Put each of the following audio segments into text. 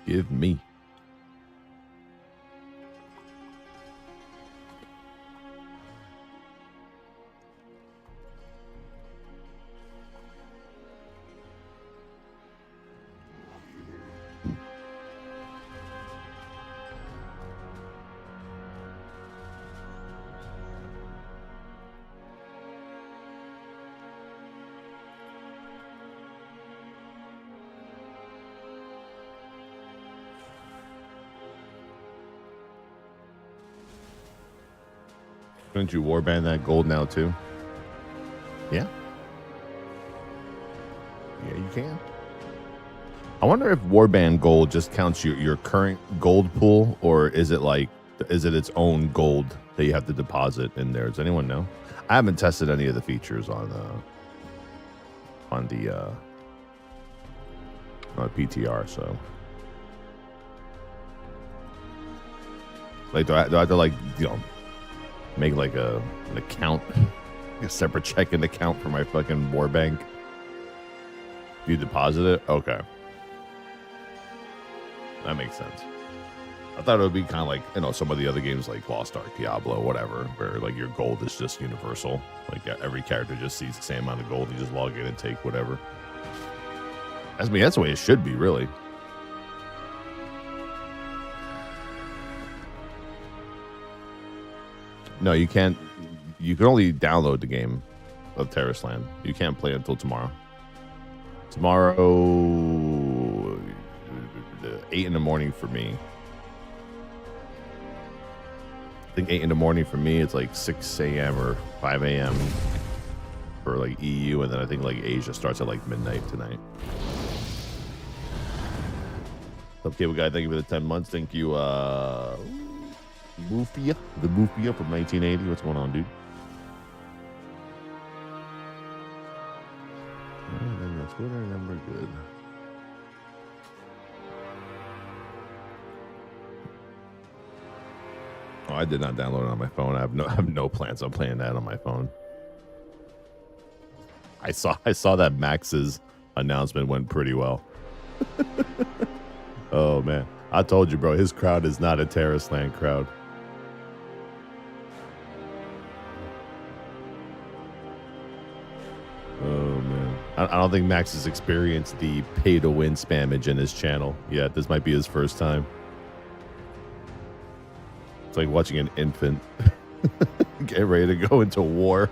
Give me. Couldn't you warband that gold now too? Yeah. Yeah, you can. I wonder if warband gold just counts your current gold pool, or is it its own gold that you have to deposit in there? Does anyone know? I haven't tested any of the features on PTR, so like do I have to like, you know, make like an account, a separate check-in account for my fucking war bank? You deposit it? Okay. That makes sense. I thought it would be kind of like, you know, some of the other games like Lost Ark, Diablo, whatever, where like your gold is just universal. Like every character just sees the same amount of gold. You just log in and take whatever. That's the way it should be, really. No, you can't. You can only download the game of Tarisland. You can't play it until tomorrow. Tomorrow, 8 in the morning for me. I think 8 in the morning for me, it's like 6 a.m. or 5 a.m. for like EU, and then I think like Asia starts at like midnight tonight. Up, Cable Guy, thank you for the 10 months. Thank you, Mufia, the Mufia from 1980. What's going on, dude? And then the Twitter number, good. Oh, I did not download it on my phone. I have no plans on playing that on my phone. I saw that Max's announcement went pretty well. Oh man, I told you, bro. His crowd is not a Tarisland crowd. Oh man, I don't think Max has experienced the pay-to-win spammage in his channel yet. This might be his first time. It's like watching an infant get ready to go into war.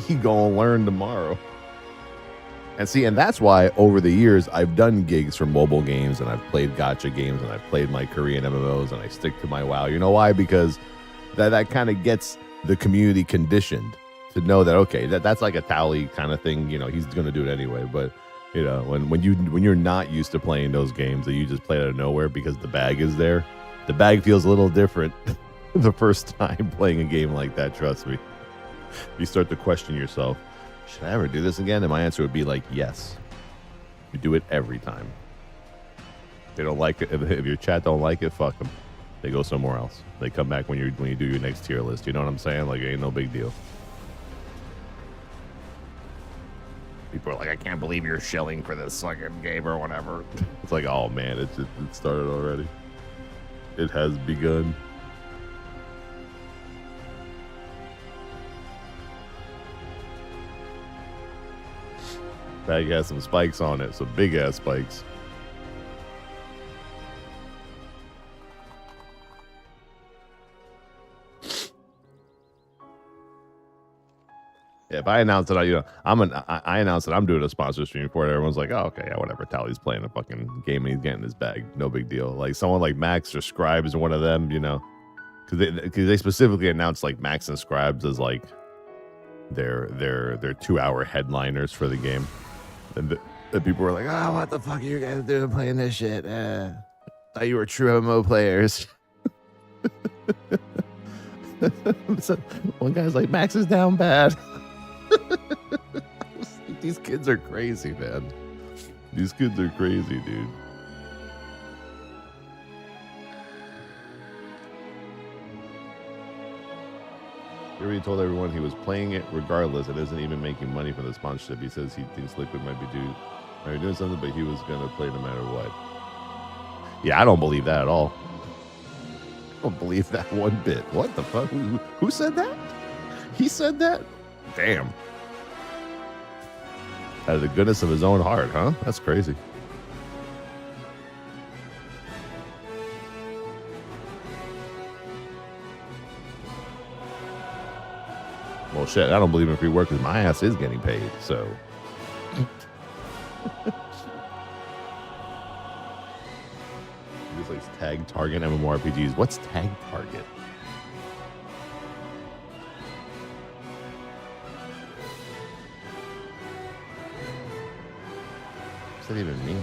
He gonna learn tomorrow. And see, and that's why over the years I've done gigs for mobile games, and I've played gacha games, and I've played my Korean MMOs, and I stick to my WoW. You know why? Because that kind of gets the community conditioned to know that, okay, that's like a tally kind of thing. You know, he's gonna do it anyway. But you know, when you're not used to playing those games, that you just play out of nowhere because the bag is there, the bag feels a little different the first time playing a game like that. Trust me. You start to question yourself. Should I ever do this again? And my answer would be like, yes. You do it every time. If they don't like it, if your chat don't like it, fuck them. They go somewhere else. They come back when you do your next tier list. You know what I'm saying? Like, it ain't no big deal. People are like, I can't believe you're shilling for this fucking game or whatever. It's like, oh man, it started already. It has begun. Bag has some spikes on it, some big ass spikes. Yeah, if I announce that I announce that I'm doing a sponsor stream for it, everyone's like, oh, okay, yeah, whatever. Tally's playing a fucking game and he's getting his bag. No big deal. Like someone like Max or Scribes or one of them, you know, because they specifically announced like Max and Scribes as like their 2-hour headliners for the game. And the people were like, oh, what the fuck are you guys doing playing this shit? Thought you were true MMO players. So one guy's like, Max is down bad. These kids are crazy, man. These kids are crazy, dude. He already told everyone he was playing it regardless and isn't even making money from the sponsorship. He says he thinks Liquid might be doing something, but he was going to play no matter what. Yeah, I don't believe that at all. I don't believe that one bit. What the fuck? Who said that? He said that? Damn. Out of the goodness of his own heart, huh? That's crazy. Well, shit, I don't believe in free work because my ass is getting paid, so. Just like tag target MMORPGs. What's tag target? What's that even mean?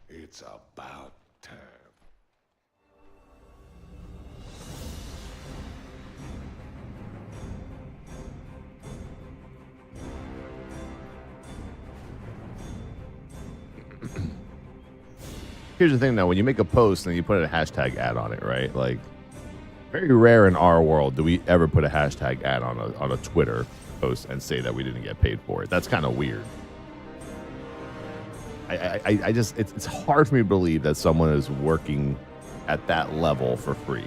It's about time. Here's the thing, though. When you make a post and you put a hashtag ad on it, right? Like, very rare in our world do we ever put a hashtag ad on a Twitter post and say that we didn't get paid for it. That's kind of weird. I just, it's hard for me to believe that someone is working at that level for free.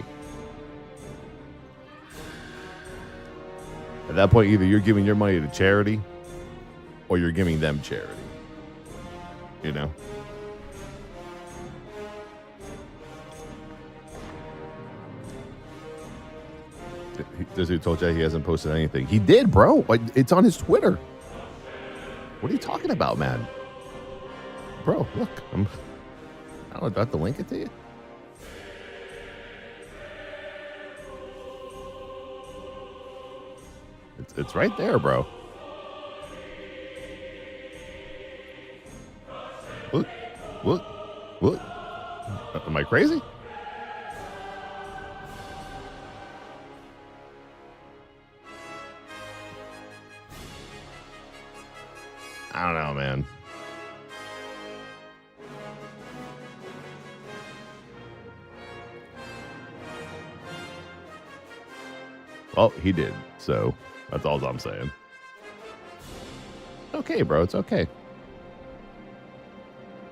At that point, either you're giving your money to charity or you're giving them charity. You know? This dude told you he hasn't posted anything. He did, bro. It's on his Twitter. What are you talking about, man? Bro, look. I don't know, do I have to link it to you? It's right there, bro. Look. Am I crazy? I don't know, man. Well, he did, so that's all I'm saying. Okay, bro, it's okay.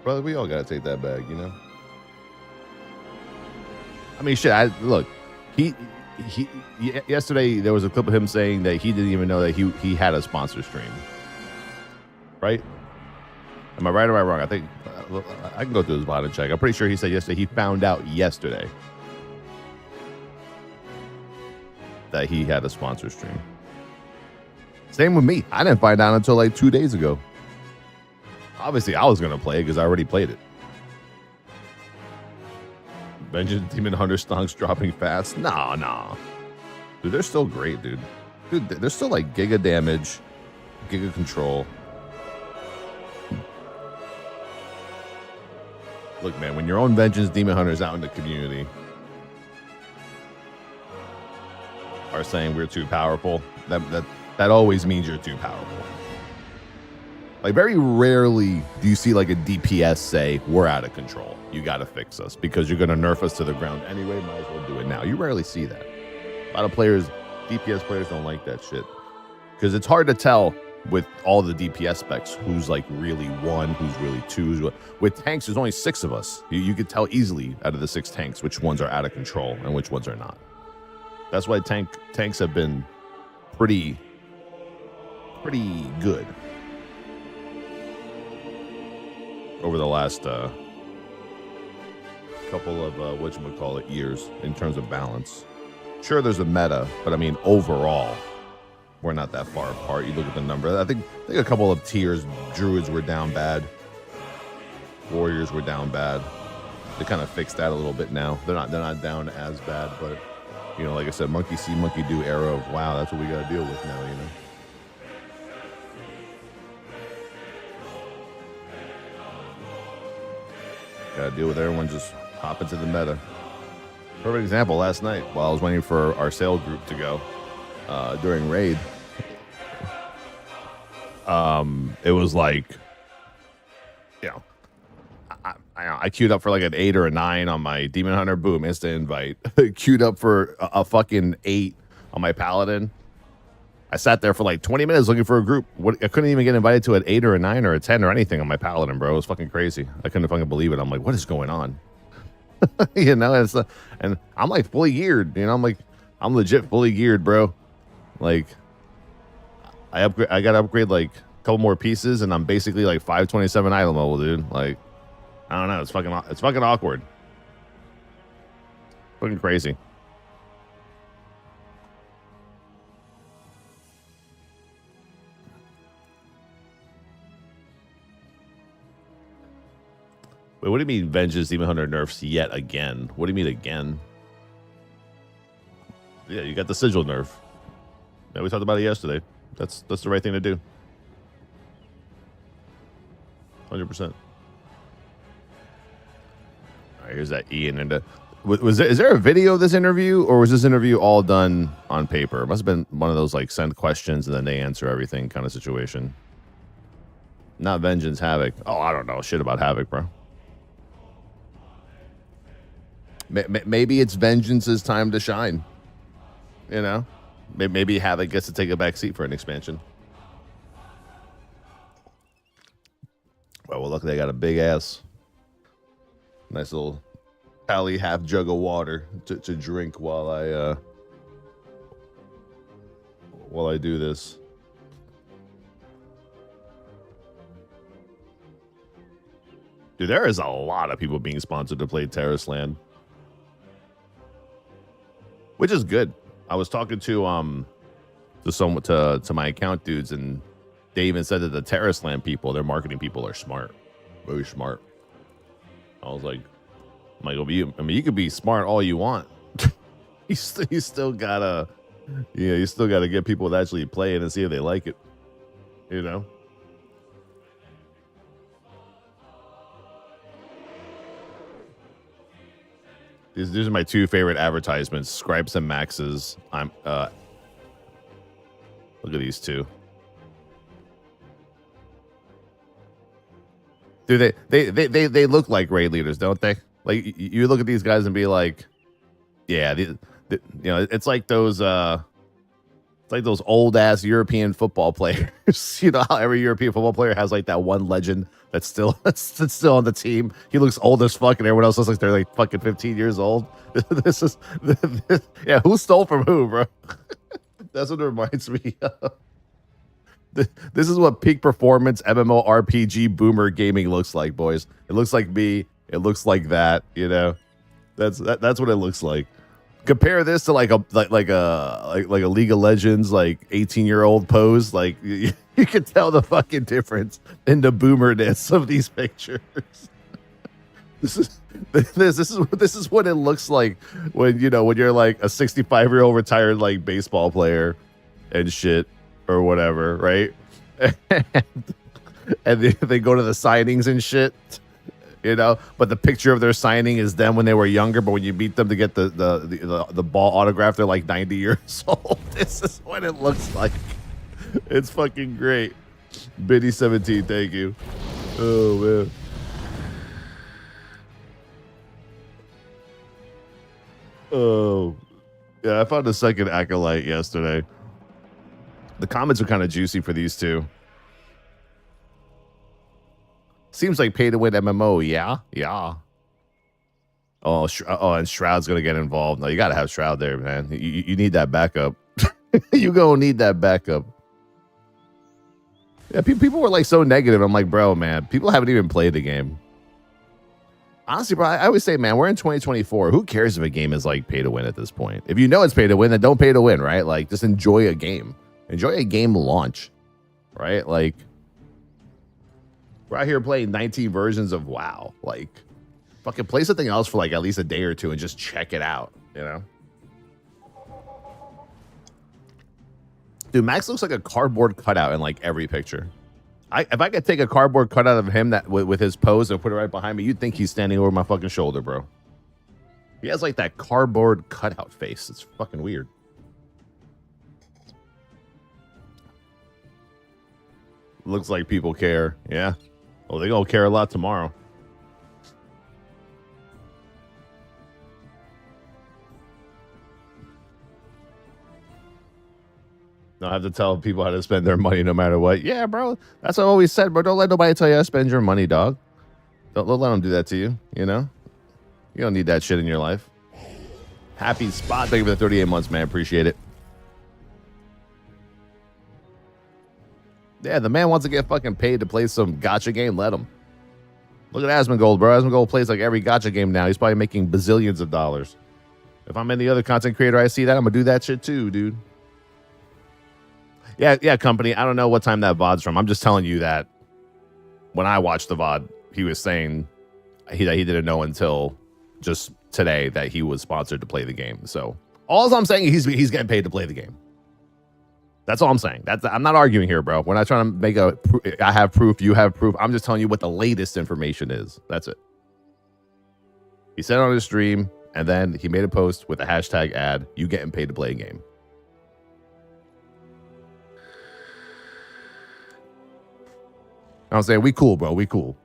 Brother, we all gotta take that bag, you know? I mean, shit, look, yesterday there was a clip of him saying that he didn't even know that he had a sponsor stream. Right? Am I right or am I wrong? I think I can go through his bot and check. I'm pretty sure he said yesterday he found out yesterday that he had a sponsor stream. Same with me. I didn't find out until like 2 days ago. Obviously, I was going to play it because I already played it. Vengeance Demon Hunter stonks dropping fast. Nah. Dude, they're still great, dude. Dude, they're still like giga damage, giga control. Look, man, when your own Vengeance Demon Hunters out in the community are saying we're too powerful, that always means you're too powerful. Like, very rarely do you see like a DPS say, we're out of control. You got to fix us because you're going to nerf us to the ground anyway. Might as well do it now. You rarely see that. A lot of players, DPS players, don't like that shit because it's hard to tell with all the DPS specs who's like really one, who's really two. With tanks, there's only 6 of us. You could tell easily out of the 6 tanks which ones are out of control and which ones are not. That's why tanks have been pretty good over the last couple of whatchamacallit years in terms of balance. Sure, there's a meta, but I mean overall, we're not that far apart. You look at the number. I think a couple of tiers, druids were down bad. Warriors were down bad. They kind of fixed that a little bit now. They're not down as bad, but you know, like I said, monkey see, monkey do era of wow, that's what we got to deal with now, you know. Gotta deal with everyone just hop into the meta. Perfect example, last night while I was waiting for our sale group to go during raid. It was like, you know, I queued up for like an 8 or a 9 on my Demon Hunter. Boom, instant invite. Queued up for a fucking 8 on my Paladin. I sat there for like 20 minutes looking for a group. I couldn't even get invited to an 8 or a 9 or a 10 or anything on my Paladin, bro. It was fucking crazy. I couldn't fucking believe it. I'm like, what is going on? You know, and I'm like fully geared. You know, I'm legit fully geared, bro. Like, I got to upgrade like a couple more pieces, and I'm basically like 527 item level, dude. Like, I don't know. It's fucking awkward. Fucking crazy. Wait, what do you mean Vengeance Demon Hunter nerfs yet again? What do you mean again? Yeah, you got the sigil nerf. Yeah, we talked about it yesterday. That's the right thing to do. 100%. All right, here's that Ian. And is there a video of this interview, or was this interview all done on paper? It must have been one of those like send questions and then they answer everything kind of situation. Not Vengeance, Havoc. Oh, I don't know shit about Havoc, bro. Maybe it's Vengeance's time to shine. You know? Maybe Havoc gets to take a back seat for an expansion. Well, luckily I got a big ass. Nice little pally half jug of water to drink while I do this. Dude, there is a lot of people being sponsored to play Tarisland, which is good. I was talking to my account dudes, and they even said that the Tarisland people, their marketing people, are smart, very smart. I was like, you could be smart all you want. you still gotta get people to actually play it and see if they like it. You know. These are my two favorite advertisements: Scripes and Max's. Look at these two. Dude, they look like raid leaders, don't they? Like, you look at these guys and be like, yeah, you know, it's like those old ass European football players. You know how every European football player has like that one legend that's still on the team. He looks old as fuck, and everyone else looks like they're like fucking 15 years old. Yeah, who stole from who, bro? That's what it reminds me of. This is what peak performance MMORPG boomer gaming looks like, boys. It looks like me. It looks like that. You know, that's what it looks like. Compare this to like a League of Legends like 18-year-old pose. Like you can tell the fucking difference in the boomerness of these pictures. This is what it looks like when you're like a 65-year-old retired like baseball player and shit or whatever, right? And they go to the signings and shit. You know, but the picture of their signing is them when they were younger. But when you meet them to get the ball autograph, they're like 90 years old. This is what it looks like. It's fucking great. Biddy 17, thank you. Oh man. Oh yeah, I found a second acolyte yesterday. The comments are kind of juicy for these two. Seems like pay to win MMO, yeah. Oh, and Shroud's gonna get involved. No, you gotta have Shroud there, man. You need that backup. You gonna need that backup. Yeah, people were like so negative. I'm like, bro, man, people haven't even played the game. Honestly, bro, I always say, man, we're in 2024. Who cares if a game is like pay to win at this point? If you know it's pay to win, then don't pay to win, right? Like, just enjoy a game. Enjoy a game launch, right? Like, we're out here playing 19 versions of WoW. Like, fucking play something else for like at least a day or two and just check it out, you know? Dude, Max looks like a cardboard cutout in like every picture. If I could take a cardboard cutout of him that with his pose and put it right behind me, you'd think he's standing over my fucking shoulder, bro. He has like that cardboard cutout face. It's fucking weird. Looks like people care. Yeah. Well, they're gonna care a lot tomorrow. Don't have to tell people how to spend their money no matter what. Yeah, bro. That's what I always said, bro. Don't let nobody tell you how to spend your money, dog. Don't let them do that to you, you know? You don't need that shit in your life. Happy Spot. Thank you for the 38 months, man. Appreciate it. Yeah, the man wants to get fucking paid to play some gacha game. Let him. Look at Asmongold, bro. Asmongold plays like every gacha game now. He's probably making bazillions of dollars. If I'm any other content creator, I see that, I'm going to do that shit too, dude. Yeah, company. I don't know what time that VOD's from. I'm just telling you that when I watched the VOD, he was saying he didn't know until just today that he was sponsored to play the game. So all I'm saying is he's getting paid to play the game. That's all I'm saying. I'm not arguing here, bro. We're not trying to make I have proof, you have proof. I'm just telling you what the latest information is. That's it. He said on his stream, and then he made a post with a hashtag ad, you getting paid to play a game. I'm saying we cool, bro. We cool.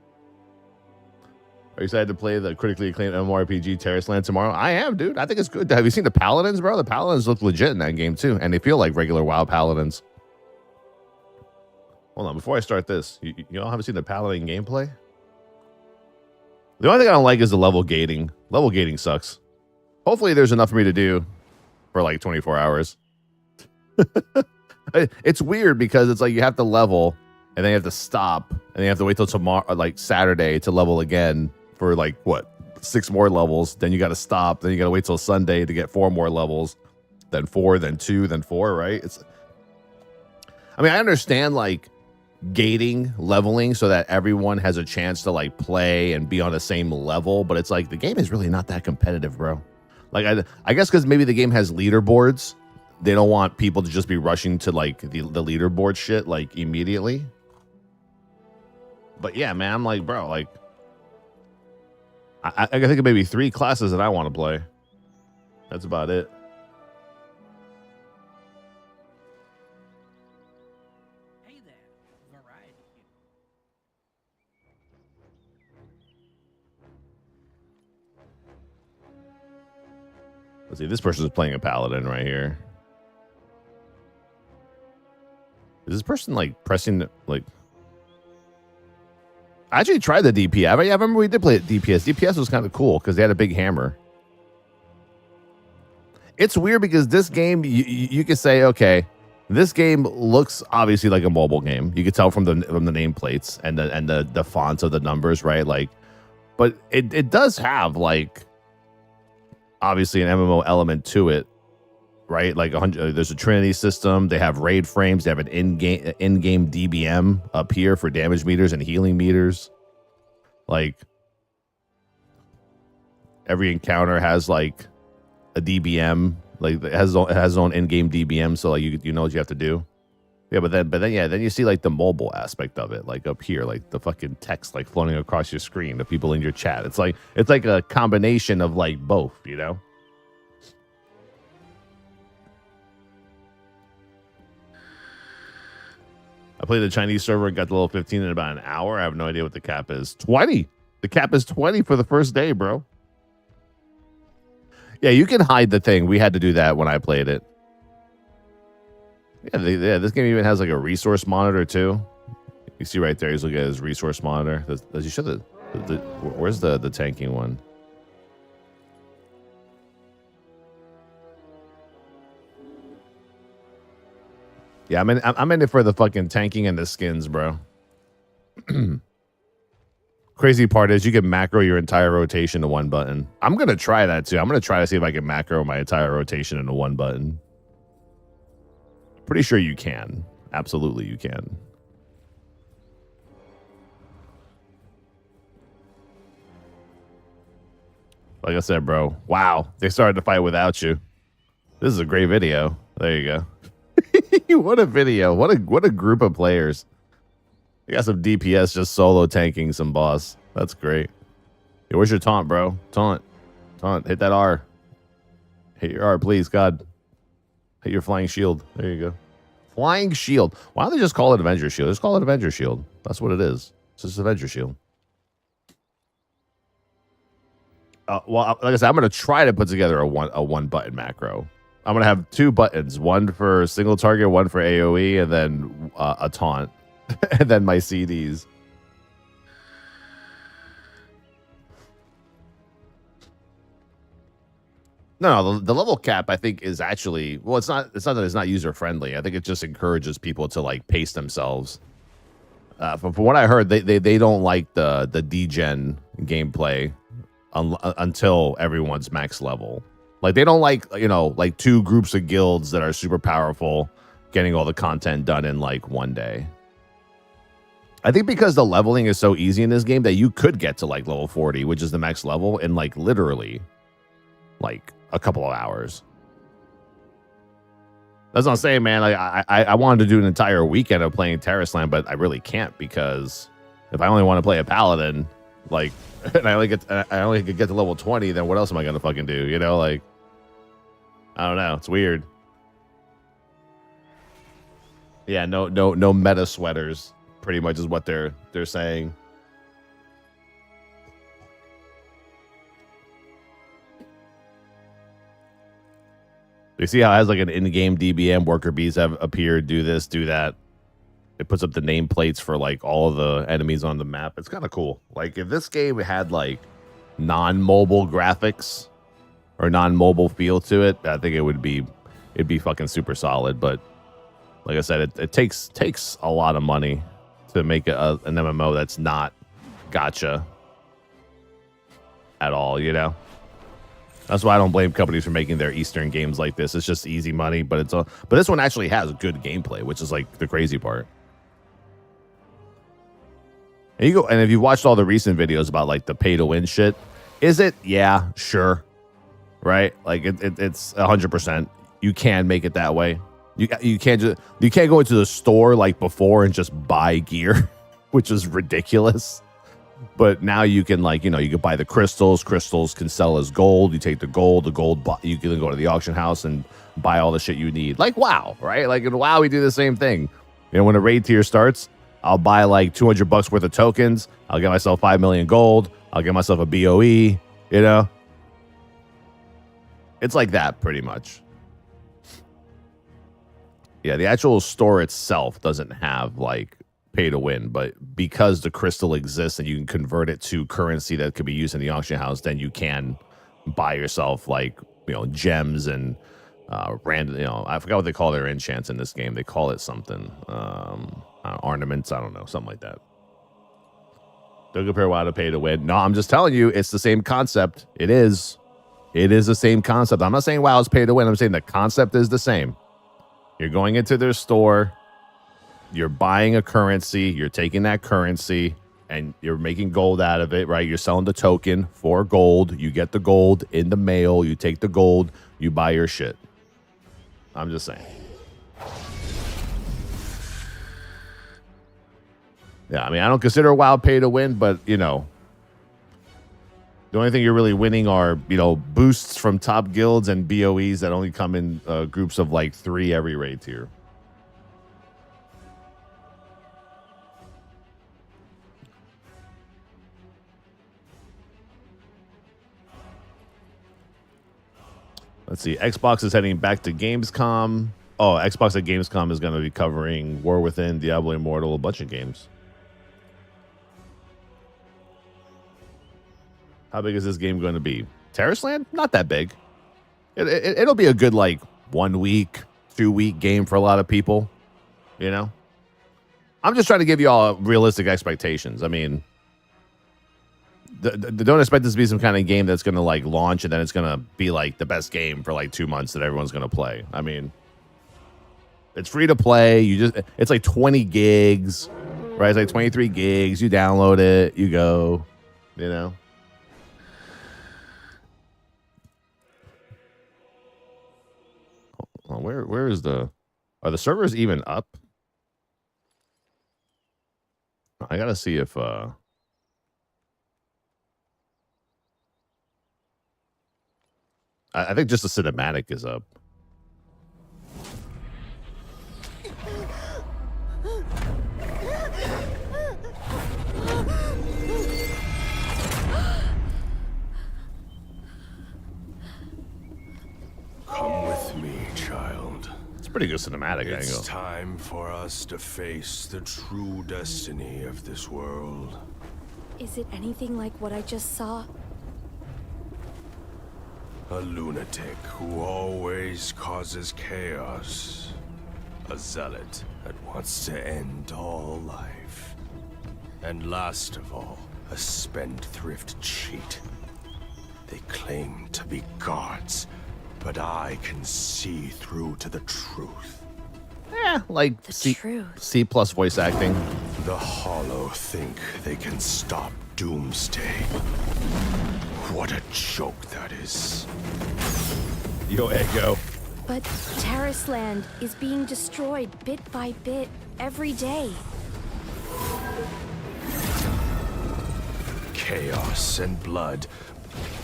Are you excited to play the critically acclaimed MMORPG Tarisland tomorrow? I am, dude. I think it's good. Have you seen the Paladins, bro? The Paladins look legit in that game, too. And they feel like regular WoW Paladins. Hold on. Before I start this, you all haven't seen the Paladin gameplay? The only thing I don't like is the level gating. Level gating sucks. Hopefully there's enough for me to do for like 24 hours. It's weird because it's like you have to level and then you have to stop and then you have to wait till tomorrow, like Saturday, to level again for like what, 6 more levels. Then you got to stop. Then you got to wait till Sunday to get 4 more levels. Then 4, then 2, then 4. Right? I mean, I understand like gating leveling so that everyone has a chance to like play and be on the same level, but it's like the game is really not that competitive, bro. Like I guess because maybe the game has leaderboards, they don't want people to just be rushing to like the leaderboard shit like immediately. But yeah, man, I'm like, bro, like I think of maybe 3 classes that I want to play. That's about it. Hey there, variety. Let's see, this person is playing a paladin right here. Is this person like pressing like? I actually tried the DPS. I remember we did play DPS. DPS was kind of cool because they had a big hammer. It's weird because this game, you could say, okay, this game looks obviously like a mobile game. You could tell from the nameplates and the fonts of the numbers, right? Like, but it does have like obviously an MMO element to it, right? Like there's a Trinity system. They have raid frames. They have an in-game DBM up here for damage meters and healing meters. Like every encounter has like a DBM. Like it has its own in-game DBM. So like you know what you have to do. Yeah, but then you see like the mobile aspect of it, like up here, like the fucking text like floating across your screen, the people in your chat. It's like a combination of like both, you know. I played the Chinese server and got the level 15 in about an hour. I have no idea what the cap is. 20. The cap is 20 for the first day, bro. Yeah, you can hide the thing. We had to do that when I played it. Yeah, this game even has like a resource monitor too. You see right there, he's looking at his resource monitor. Does he show where's the tanking one? Yeah, I'm in it for the fucking tanking and the skins, bro. Crazy part is you can macro your entire rotation to one button. I'm gonna try that too. I'm gonna try to see if I can macro my entire rotation into one button. Pretty sure you can. Absolutely, you can. Like I said, bro. Wow, they started to fight without you. This is a great video. There you go. What a video. What a group of players. You got some DPS just solo tanking some boss. That's great. Hey, where's your taunt, bro? Taunt. Hit that R. Hit your R, please, God. Hit your flying shield. There you go. Flying shield. Why don't they just call it Avenger Shield? Just call it Avenger Shield. That's what it is. It's just Avenger Shield. Well, like I said, I'm going to try to put together a one button macro. I'm going to have 2 buttons, one for single target, one for AoE, and then a taunt, and then my CDs. No, the level cap I think is actually, well, it's not that it's not user friendly. I think it just encourages people to like pace themselves. From what I heard, they don't like the degen gameplay until everyone's max level. Like they don't like, you know, like 2 groups of guilds that are super powerful getting all the content done in like one day. I think because the leveling is so easy in this game that you could get to like level 40, which is the max level, in like literally like a couple of hours. That's what I'm saying, man. Like I wanted to do an entire weekend of playing Tarisland, but I really can't because if I only want to play a paladin, like, and I only could get to level 20, then what else am I gonna fucking do? You know, like, I don't know. It's weird. Yeah, no meta sweaters. Pretty much is what they're saying. You see how it has like an in-game DBM, worker bees have appeared, do this, do that. It puts up the nameplates for like all of the enemies on the map. It's kind of cool. Like if this game had like non-mobile graphics or non-mobile feel to it, I think it'd be fucking super solid. But like I said, it takes a lot of money to make an MMO that's not gacha at all, you know? That's why I don't blame companies for making their Eastern games like this. It's just easy money, but but this one actually has good gameplay, which is like the crazy part. And if you've watched all the recent videos about like the pay to win shit, is it? Yeah, sure. Right? Like it's 100%. You can make it that way. You can't go into the store like before and just buy gear, which is ridiculous. But now you can, like, you know, you can buy the crystals. Crystals can sell as gold. You take the gold. You can go to the auction house and buy all the shit you need. Like WoW, right? Like in WoW, we do the same thing. You know, when a raid tier starts, I'll buy like $200 worth of tokens. I'll get myself 5 million gold. I'll get myself a BOE. You know, it's like that pretty much. Yeah, the actual store itself doesn't have like pay to win, but because the crystal exists and you can convert it to currency that could be used in the auction house, then you can buy yourself like, you know, gems and random, you know, I forgot what they call their enchants in this game. They call it something, ornaments, I don't know, something like that. Don't compare WoW to pay to win. No, I'm just telling you, it's the same concept. It is the same concept. I'm not saying WoW is pay to win. I'm saying the concept is the same. You're going into their store, you're buying a currency, you're taking that currency, and you're making gold out of it, right? You're selling the token for gold. You get the gold in the mail. You take the gold. You buy your shit. I'm just saying. Yeah, I mean, I don't consider WoW pay to win, but, you know, the only thing you're really winning are, you know, boosts from top guilds and BOEs that only come in groups of like 3 every raid tier. Let's see. Xbox is heading back to Gamescom. Oh, Xbox at Gamescom is going to be covering War Within, Diablo Immortal, a bunch of games. How big is this game going to be? Tarisland? Not that big. It'll be a good, like, 1 week, 2 week game for a lot of people. You know? I'm just trying to give you all realistic expectations. I mean, don't expect this to be some kind of game that's going to like launch and then it's going to be like the best game for like 2 months that everyone's going to play. I mean, it's free to play. It's like 20 gigs, right? It's like 23 gigs. You download it, you go, you know. Oh, where is are the servers even up? I gotta see if I think just the cinematic is up. Come with me, child. It's a pretty good cinematic It's angle. time for us to face the true destiny of this world. Is it anything like what I just saw? A lunatic who always causes chaos. A zealot that wants to end all life. And last of all, a spendthrift cheat. They claim to be gods, but I can see through to the truth. Yeah, like The truth. C plus voice acting. The Hollow think they can stop Doomsday. What a joke that is. Yo, Ego. But Tarisland is being destroyed bit by bit every day. Chaos and blood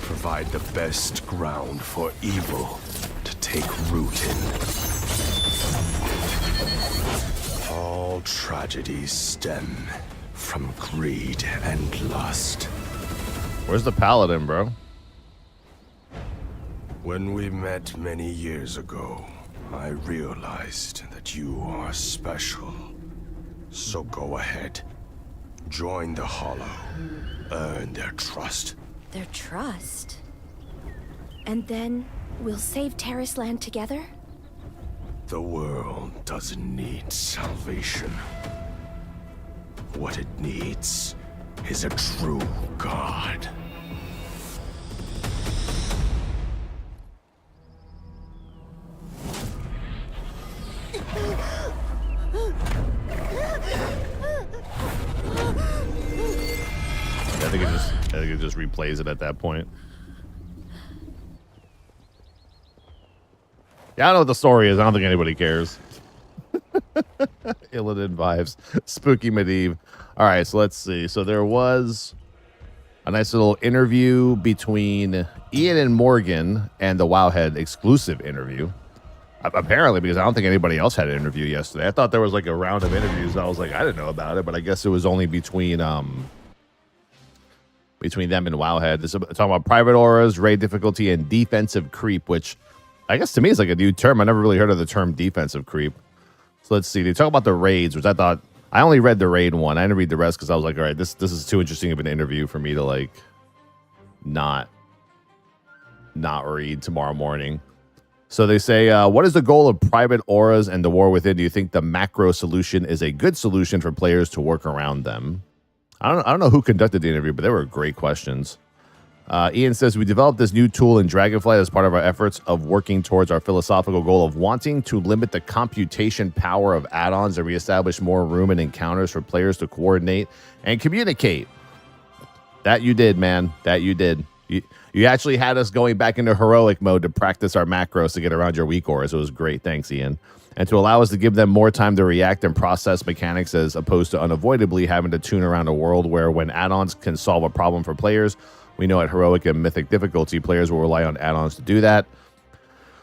provide the best ground for evil to take root in. All tragedies stem from greed and lust. Where's the paladin, bro? When we met many years ago, I realized that you are special. So go ahead. Join the Hollow. Earn their trust. Their trust. And then we'll save Tarisland together? The world doesn't need salvation. What it needs is a true god. I think it just replays it at that point. Yeah, I don't know what the story is. I don't think anybody cares. Illidan vibes. Spooky Medivh. All right, so let's see. So there was a nice little interview between Ian and Morgan and the Wowhead exclusive interview. Apparently, because I don't think anybody else had an interview yesterday. I thought there was like a round of interviews. And I was like, I didn't know about it, but I guess it was only between them and Wowhead. This is talking about private auras, raid difficulty, and defensive creep, which I guess to me is like a new term. I never really heard of the term defensive creep. So let's see. They talk about the raids, which I thought I only read the raid one. I didn't read the rest because I was like, all right, this is too interesting of an interview for me to like not read tomorrow morning. So they say, what is the goal of private auras and the war within? Do you think the macro solution is a good solution for players to work around them? I don't know who conducted the interview, but they were great questions. Ian says, we developed this new tool in Dragonflight as part of our efforts of working towards our philosophical goal of wanting to limit the computation power of add-ons and reestablish more room and encounters for players to coordinate and communicate. That you did, man. That you did. You actually had us going back into heroic mode to practice our macros to get around your weak auras. It was great. Thanks, Ian. And to allow us to give them more time to react and process mechanics as opposed to unavoidably having to tune around a world where when add-ons can solve a problem for players, we know at heroic and mythic difficulty, players will rely on add-ons to do that.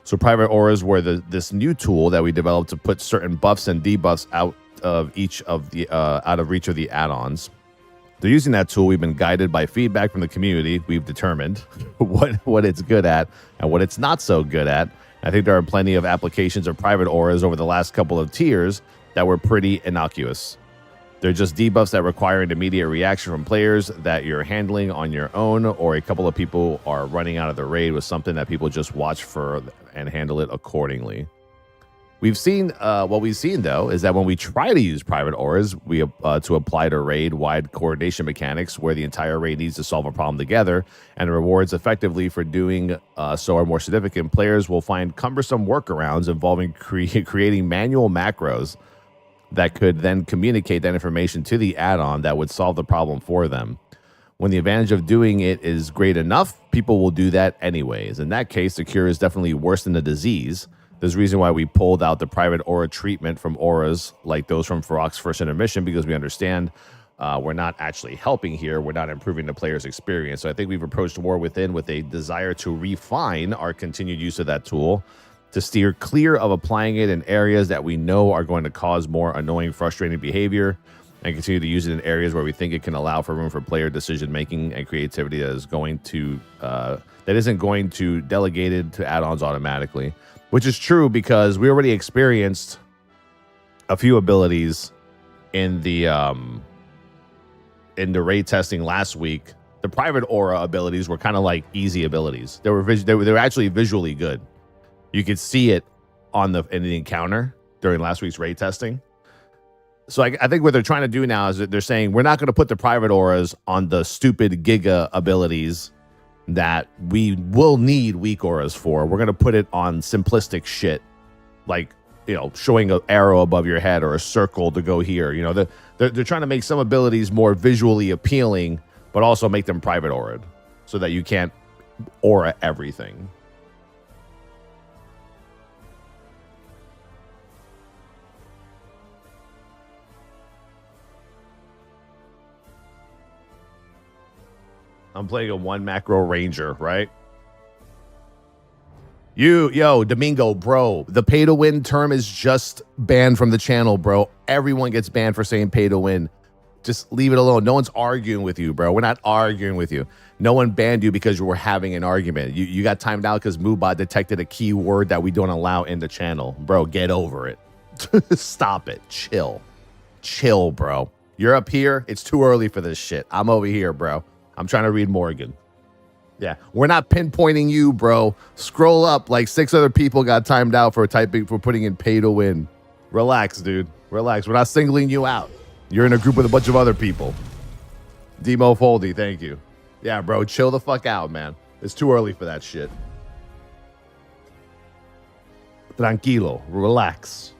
So private auras were this new tool that we developed to put certain buffs and debuffs out of reach of the add-ons. They're using that tool. We've been guided by feedback from the community. We've determined what it's good at and what it's not so good at. I think there are plenty of applications of private auras over the last couple of tiers that were pretty innocuous. They're just debuffs that require an immediate reaction from players that you're handling on your own, or a couple of people are running out of the raid with something that people just watch for and handle it accordingly. We've seen what we've seen though is that when we try to use private auras, we to apply to raid wide coordination mechanics where the entire raid needs to solve a problem together, and the rewards effectively for doing so are more significant. Players will find cumbersome workarounds involving creating manual macros that could then communicate that information to the add-on that would solve the problem for them. When the advantage of doing it is great enough, people will do that anyways. In that case, the cure is definitely worse than the disease. There's a reason why we pulled out the private aura treatment from auras like those from Farok's first intermission, because we understand we're not actually helping here. We're not improving the player's experience. So I think we've approached War Within with a desire to refine our continued use of that tool, to steer clear of applying it in areas that we know are going to cause more annoying, frustrating behavior, and continue to use it in areas where we think it can allow for room for player decision making and creativity that isn't going to delegate it to add-ons automatically. Which is true because we already experienced a few abilities in the raid testing last week. The private aura abilities were kind of like easy abilities. They were actually visually good. You could see it in the encounter during last week's raid testing. So I think what they're trying to do now is that they're saying we're not going to put the private auras on the stupid Giga abilities that we will need weak auras for. We're going to put it on simplistic shit, like, showing an arrow above your head or a circle to go here. They're trying to make some abilities more visually appealing, but also make them private aura'd so that you can't aura everything. I'm playing a 1 macro ranger, right? Domingo, bro. The pay to win term is just banned from the channel, bro. Everyone gets banned for saying pay to win. Just leave it alone. No one's arguing with you, bro. We're not arguing with you. No one banned you because you were having an argument. You got timed out because Moobot detected a keyword that we don't allow in the channel. Bro, get over it. Stop it. Chill, bro. You're up here. It's too early for this shit. I'm over here, bro. I'm trying to read Morgan. Yeah, we're not pinpointing you, bro. Scroll up. Like 6 other people got timed out for putting in pay to win. Relax, dude. Relax. We're not singling you out. You're in a group with a bunch of other people. Demo Foldy, thank you. Yeah, bro, chill the fuck out, man. It's too early for that shit. Tranquilo. Relax.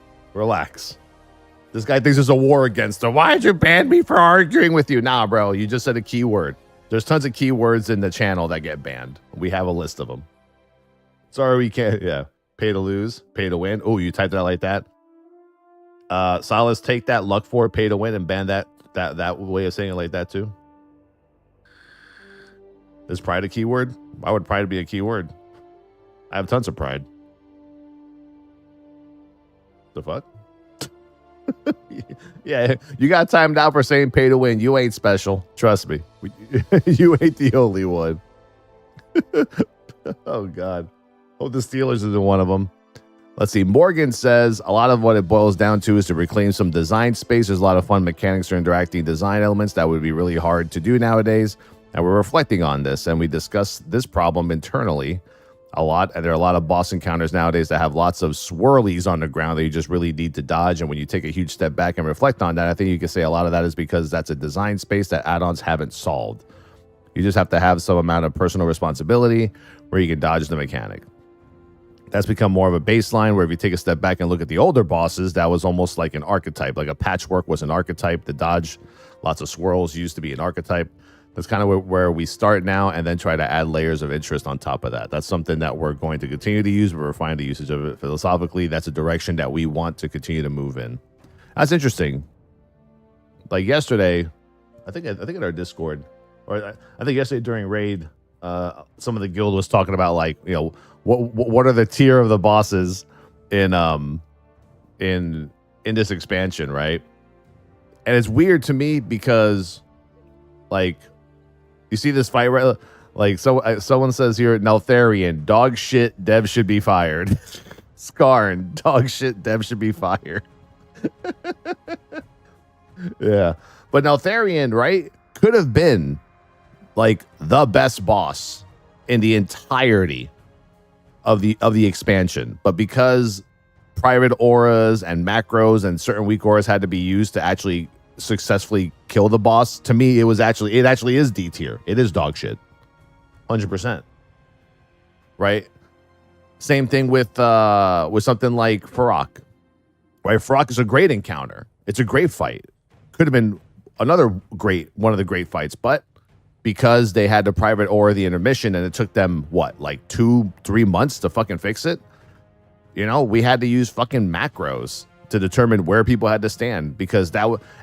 This guy thinks there's a war against him. Why'd you ban me for arguing with you? Nah, bro, you just said a keyword. There's tons of keywords in the channel that get banned. We have a list of them. Sorry, we can't. Yeah. Pay to lose, pay to win. Oh, you typed that like that. Solace, take that. Luck for it, pay to win, and ban that way of saying it like that too. Is pride a keyword? Why would pride be a keyword? I have tons of pride. The fuck? Yeah, you got timed out for saying pay to win. You ain't special. Trust me. You ain't the only one. Oh, God. Hope the Steelers isn't one of them. Let's see. Morgan says a lot of what it boils down to is to reclaim some design space. There's a lot of fun mechanics for interacting design elements that would be really hard to do nowadays. And we're reflecting on this, and we discussed this problem internally a lot. And there are a lot of boss encounters nowadays that have lots of swirlies on the ground that you just really need to dodge. And when you take a huge step back and reflect on that, I think you can say a lot of that is because that's a design space that add-ons haven't solved. You just have to have some amount of personal responsibility where you can dodge the mechanic. That's become more of a baseline where if you take a step back and look at the older bosses, that was almost like an archetype. Like a patchwork was an archetype. The dodge, lots of swirls used to be an archetype. That's kind of where we start now, and then try to add layers of interest on top of that. That's something that we're going to continue to use. We're refining the usage of it philosophically. That's a direction that we want to continue to move in. That's interesting. Like yesterday, I think in our Discord, or I think yesterday during raid, some of the guild was talking about like, you know, what are the tier of the bosses in this expansion, right? And it's weird to me because, like, you see this fight, right? Like, someone says here, Neltharion, dog shit, Dev should be fired. Skarn, dog shit, Dev should be fired. Yeah. But Neltharion, right, could have been, like, the best boss in the entirety of the expansion. But because private auras and macros and certain weak auras had to be used to actually successfully kill the boss, to me it actually is D tier. It is dog shit. 100%. Right? Same thing with something like Farok. Right? Farok is a great encounter. It's a great fight. Could have been one of the great fights, but because they had to private aura the intermission and it took them like 2-3 months to fucking fix it, you know, we had to use fucking macros to determine where people had to stand, because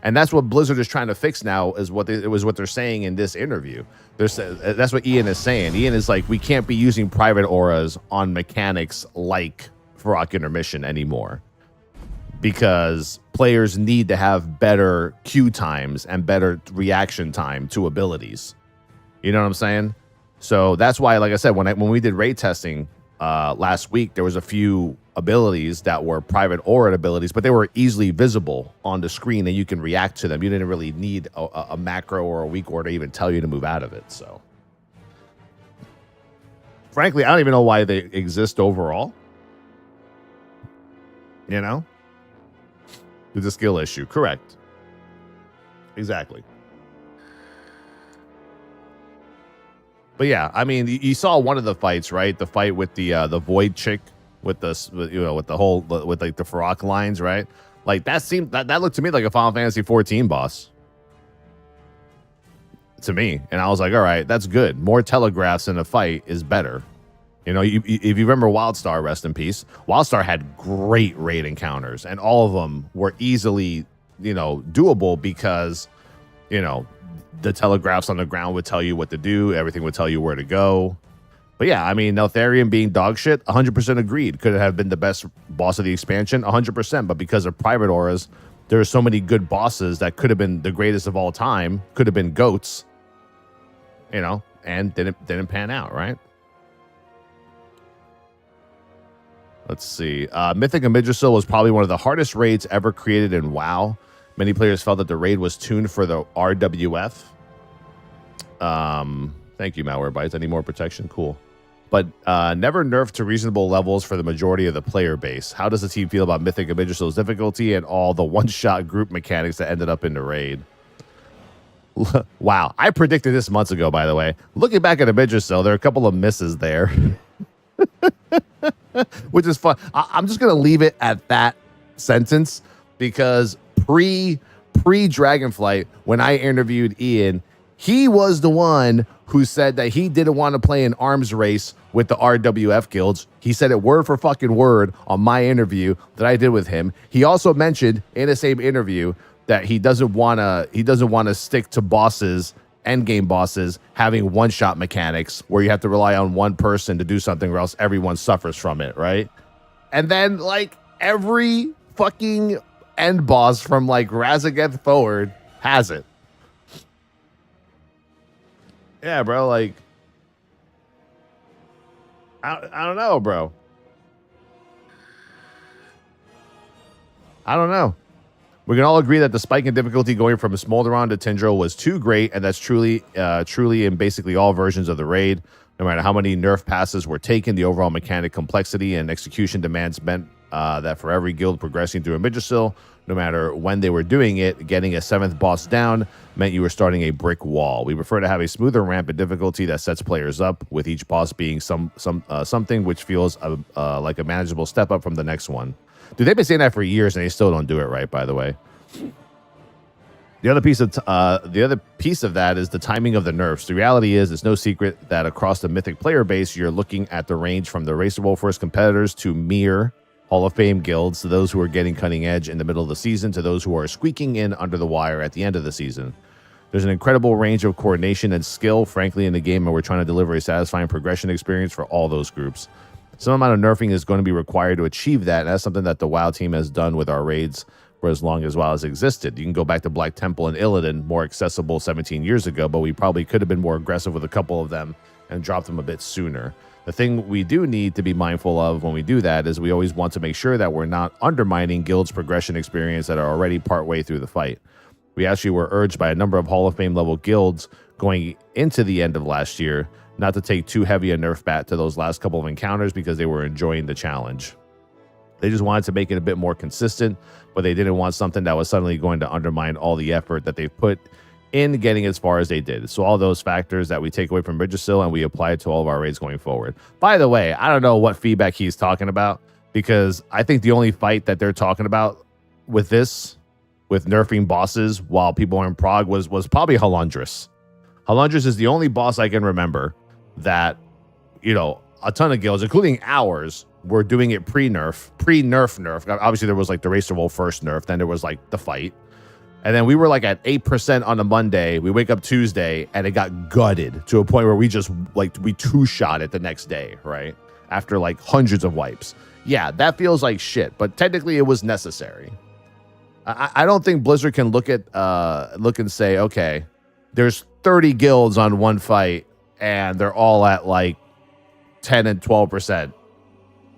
and that's what Blizzard is trying to fix now, is what they're saying in this interview. That's what Ian is saying. Ian is like, we can't be using private auras on mechanics like Farok Intermission anymore, because players need to have better queue times and better reaction time to abilities. You know what I'm saying? So that's why, like I said, when we did raid testing last week, there was a few abilities that were private aura abilities, but they were easily visible on the screen and you can react to them. You didn't really need a macro or a weak aura to even tell you to move out of it. So frankly, I don't even know why they exist overall. You know? It's a skill issue. Correct. Exactly. But yeah, I mean, you saw one of the fights, right? The fight with the Void chick with the with the whole with like the Farok lines, right? Like that looked to me like a Final Fantasy 14 boss. To me, and I was like, all right, that's good. More telegraphs in a fight is better. You know, if you remember Wildstar, rest in peace. Wildstar had great raid encounters, and all of them were easily, doable because, the telegraphs on the ground would tell you what to do. Everything would tell you where to go. But yeah, I mean, Neltharion being dog shit, 100% agreed. Could it have been the best boss of the expansion? 100%. But because of private auras, there are so many good bosses that could have been the greatest of all time. Could have been goats, and didn't pan out, right? Let's see. Mythic and Midrisil was probably one of the hardest raids ever created in WoW. Many players felt that the raid was tuned for the RWF. Thank you, Malwarebytes. Any more protection? Cool. But never nerfed to reasonable levels for the majority of the player base. How does the team feel about Mythic and Midrisil's difficulty and all the one-shot group mechanics that ended up in the raid? Wow. I predicted this months ago, by the way. Looking back at the Midrisil, there are a couple of misses there. Which is fun. I'm just going to leave it at that sentence, because pre-Dragonflight, when I interviewed Ian, he was the one who said that he didn't want to play an arms race with the RWF guilds. He said it word for fucking word on my interview that I did with him. He also mentioned in the same interview that he doesn't want to stick to bosses, endgame bosses, having one-shot mechanics where you have to rely on one person to do something or else everyone suffers from it, right? And then, like, every fucking end boss from, like, Razageth forward has it. Yeah, bro, like, I don't know, bro. I don't know. We can all agree that the spike in difficulty going from Smolderon to Tindril was too great, and that's truly in basically all versions of the raid. No matter how many nerf passes were taken, the overall mechanic complexity and execution demands meant that for every guild progressing through a Midrisil, no matter when they were doing it, getting a 7th boss down meant you were starting a brick wall. We prefer to have a smoother ramp in difficulty that sets players up, with each boss being something which feels like a manageable step up from the next one. Dude, they've been saying that for years, and they still don't do it right, by the way. The other piece of that is the timing of the nerfs. The reality is, it's no secret that across the Mythic player base, you're looking at the range from the raceable first competitors to mere Hall of Fame guilds, to those who are getting cutting edge in the middle of the season, to those who are squeaking in under the wire at the end of the season. There's an incredible range of coordination and skill, frankly, in the game, and we're trying to deliver a satisfying progression experience for all those groups. Some amount of nerfing is going to be required to achieve that, and that's something that the WoW team has done with our raids for as long as WoW has existed. You can go back to Black Temple and Illidan, more accessible 17 years ago, but we probably could have been more aggressive with a couple of them and dropped them a bit sooner. The thing we do need to be mindful of when we do that is we always want to make sure that we're not undermining guilds' progression experience that are already partway through the fight. We actually were urged by a number of Hall of Fame level guilds going into the end of last year not to take too heavy a nerf bat to those last couple of encounters because they were enjoying the challenge. They just wanted to make it a bit more consistent, but they didn't want something that was suddenly going to undermine all the effort that they've put in getting as far as they did. So all those factors that we take away from Midrisil and we apply it to all of our raids going forward. By the way, I don't know what feedback he's talking about, because I think the only fight that they're talking about with this, with nerfing bosses while people are in Prague, was probably Halundris. Halundris is the only boss I can remember that, a ton of guilds, including ours, we're doing it pre-nerf. Obviously, there was like the Racer Wolf first nerf. Then there was like the fight. And then we were like at 8% on a Monday. We wake up Tuesday and it got gutted to a point where we just like, we two-shot it the next day, right? After like hundreds of wipes. Yeah, that feels like shit, but technically it was necessary. I don't think Blizzard can look and say, okay, there's 30 guilds on one fight and they're all at like 10 and 12%,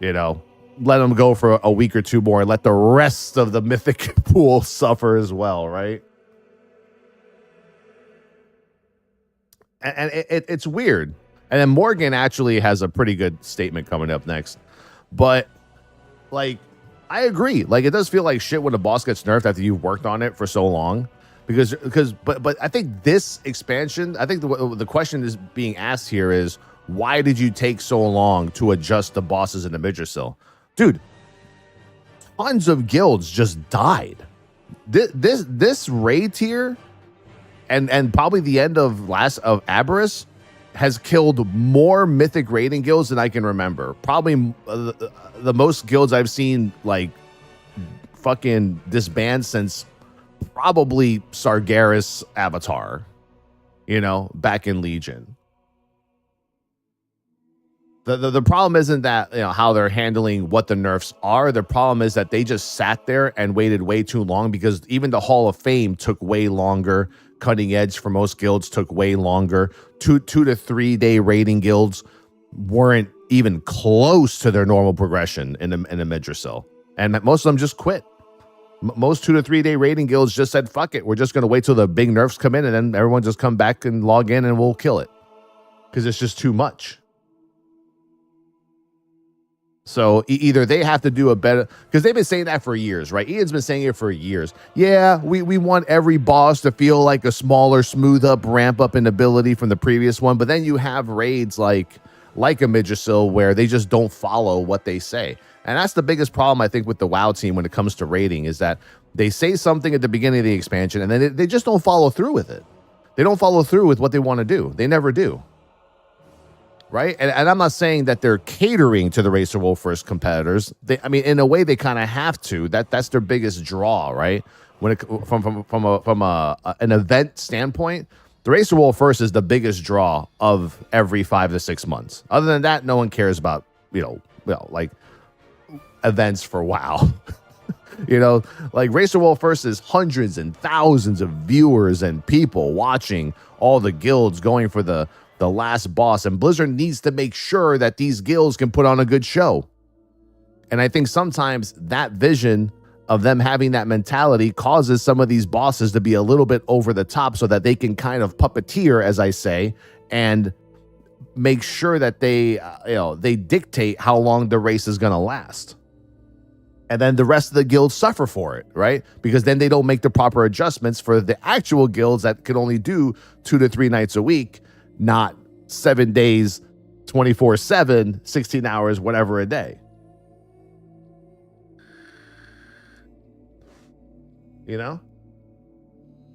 you know, let them go for a week or two more and let the rest of the Mythic pool suffer as well, right? And it's weird. And then Morgan actually has a pretty good statement coming up next. But, like, I agree. Like, it does feel like shit when a boss gets nerfed after you've worked on it for so long. But I think this expansion, I think the question is being asked here is, why did you take so long to adjust the bosses in the Midrisil? Dude, tons of guilds just died. This raid tier and probably the end of Aberrus has killed more Mythic raiding guilds than I can remember. Probably the most guilds I've seen like fucking disband since probably Sargeras Avatar, you know, back in Legion. The problem isn't that, you know, how they're handling what the nerfs are. The problem is that they just sat there and waited way too long, because even the Hall of Fame took way longer. Cutting Edge for most guilds took way longer. 2 to 3 day raiding guilds weren't even close to their normal progression in the Midrisil, and most of them just quit. Most 2 to 3 day raiding guilds just said, "Fuck it, we're just going to wait till the big nerfs come in, and then everyone just come back and log in, and we'll kill it," because it's just too much. So either they have to do a better, because they've been saying that for years, right? Ian's been saying it for years. Yeah, we want every boss to feel like a smaller, smooth up, ramp up in ability from the previous one. But then you have raids like a Midrisil where they just don't follow what they say. And that's the biggest problem, I think, with the WoW team when it comes to raiding, is that they say something at the beginning of the expansion and then they just don't follow through with it. They don't follow through with what they want to do. They never do. Right? And I'm not saying that they're catering to the Racer Wolf first competitors. I mean, in a way, they kind of have to. That's their biggest draw, right? When it, from an event standpoint, the Racer Wolf first is the biggest draw of every 5 to 6 months. Other than that, no one cares about, like events for WoW. Like Racer Wolf first is hundreds and thousands of viewers and people watching all the guilds going for the last boss, and Blizzard needs to make sure that these guilds can put on a good show. And I think sometimes that vision of them having that mentality causes some of these bosses to be a little bit over the top, so that they can kind of puppeteer, as I say, and make sure that they dictate how long the race is going to last. And then the rest of the guilds suffer for it, right? Because then they don't make the proper adjustments for the actual guilds that can only do 2 to 3 nights a week, not 7 days, 24/7, 16 hours, whatever a day.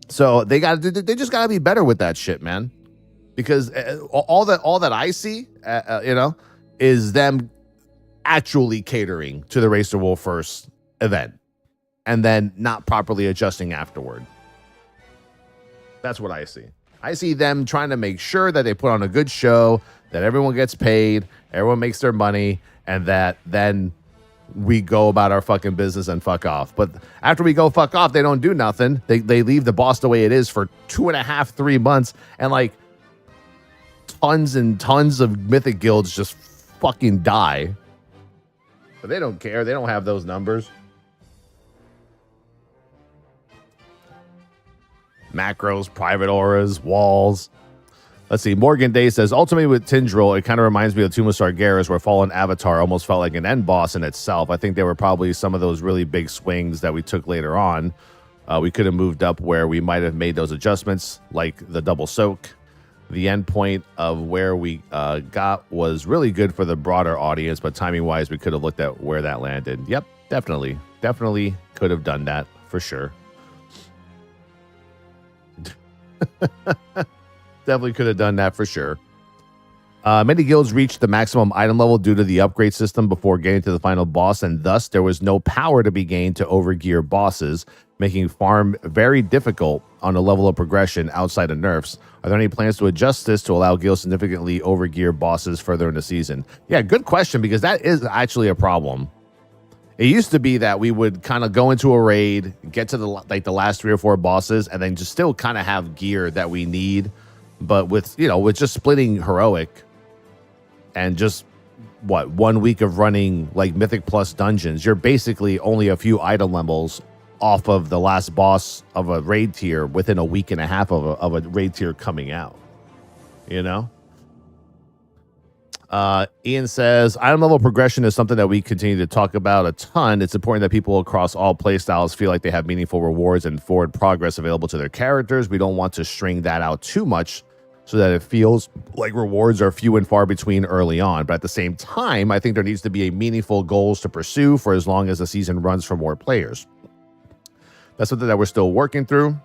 So they just gotta be better with that shit, man. Because all that I see, is them actually catering to the Racer Wolf first event, and then not properly adjusting afterward. That's what I see. I see them trying to make sure that they put on a good show, that everyone gets paid, everyone makes their money, and that then we go about our fucking business and fuck off. But after we go fuck off, they don't do nothing. They leave the boss the way it is for 2.5, 3 months, and like tons and tons of Mythic guilds just fucking die. But they don't care. They don't have those numbers. Macros, private auras, walls. Let's see. Morgan Day says, ultimately with Tindril, it kind of reminds me of Tomb of Sargeras, where Fallen Avatar almost felt like an end boss in itself. I think there were probably some of those really big swings that we took later on. We could have moved up where we might have made those adjustments, like the double soak. The end point of where we got was really good for the broader audience, but timing-wise, we could have looked at where that landed. Yep, definitely. Definitely could have done that, for sure. Definitely could have done that for sure. Many guilds reached the maximum item level due to the upgrade system before getting to the final boss, and thus there was no power to be gained to overgear bosses, making farm very difficult on a level of progression outside of nerfs. Are there any plans to adjust this to allow guilds significantly overgear bosses further in the season? Yeah, good question, because that is actually a problem. It used to be that we would kind of go into a raid, get to the last 3 or 4 bosses, and then just still kind of have gear that we need. But with just splitting heroic and just 1 week of running like Mythic plus dungeons, you're basically only a few item levels off of the last boss of a raid tier within a week and a half of a raid tier coming out. Ian says, item level progression is something that we continue to talk about a ton. It's important that people across all playstyles feel like they have meaningful rewards and forward progress available to their characters. We don't want to string that out too much so that it feels like rewards are few and far between early on. But at the same time, I think there needs to be a meaningful goals to pursue for as long as the season runs for more players. That's something that we're still working through.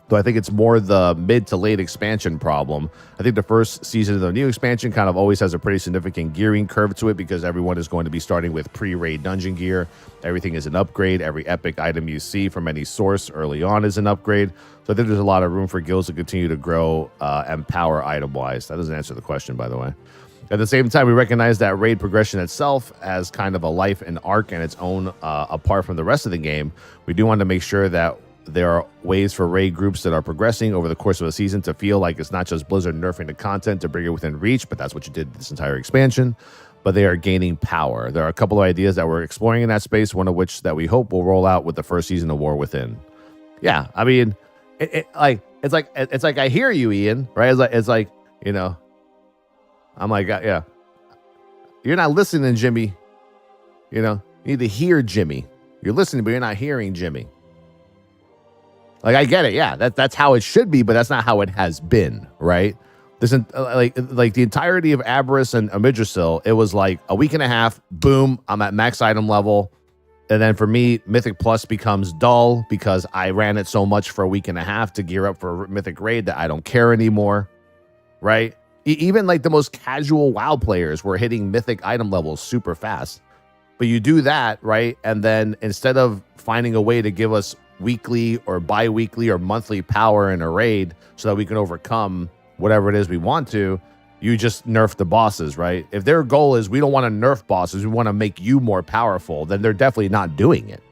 Though I think it's more the mid to late expansion problem. I think the first season of the new expansion kind of always has a pretty significant gearing curve to it because everyone is going to be starting with pre-raid dungeon gear. Everything is an upgrade. Every epic item you see from any source early on is an upgrade. So I think there's a lot of room for guilds to continue to grow and power item-wise. That doesn't answer the question, by the way. At the same time, we recognize that raid progression itself as kind of a life and arc and its own apart from the rest of the game. We do want to make sure that there are ways for raid groups that are progressing over the course of a season to feel like it's not just Blizzard nerfing the content to bring it within reach, but that's what you did this entire expansion. But they are gaining power. There are a couple of ideas that we're exploring in that space, one of which that we hope will roll out with the first season of War Within. Yeah, I mean, it's like I hear you, Ian, right? It's like I'm like, yeah, you're not listening, Jimmy. You need to hear Jimmy. You're listening, but you're not hearing Jimmy. Like, I get it, yeah. That's how it should be, but that's not how it has been, right? This like the entirety of Aberrus and Yggdrasil, it was like a week and a half, boom, I'm at max item level. And then for me, Mythic Plus becomes dull because I ran it so much for a week and a half to gear up for Mythic Raid that I don't care anymore, right? Even like the most casual WoW players were hitting Mythic item levels super fast. But you do that, right? And then instead of finding a way to give us weekly or bi-weekly or monthly power in a raid so that we can overcome whatever it is we want to, you just nerf the bosses, right? If their goal is we don't want to nerf bosses, we want to make you more powerful, then they're definitely not doing it.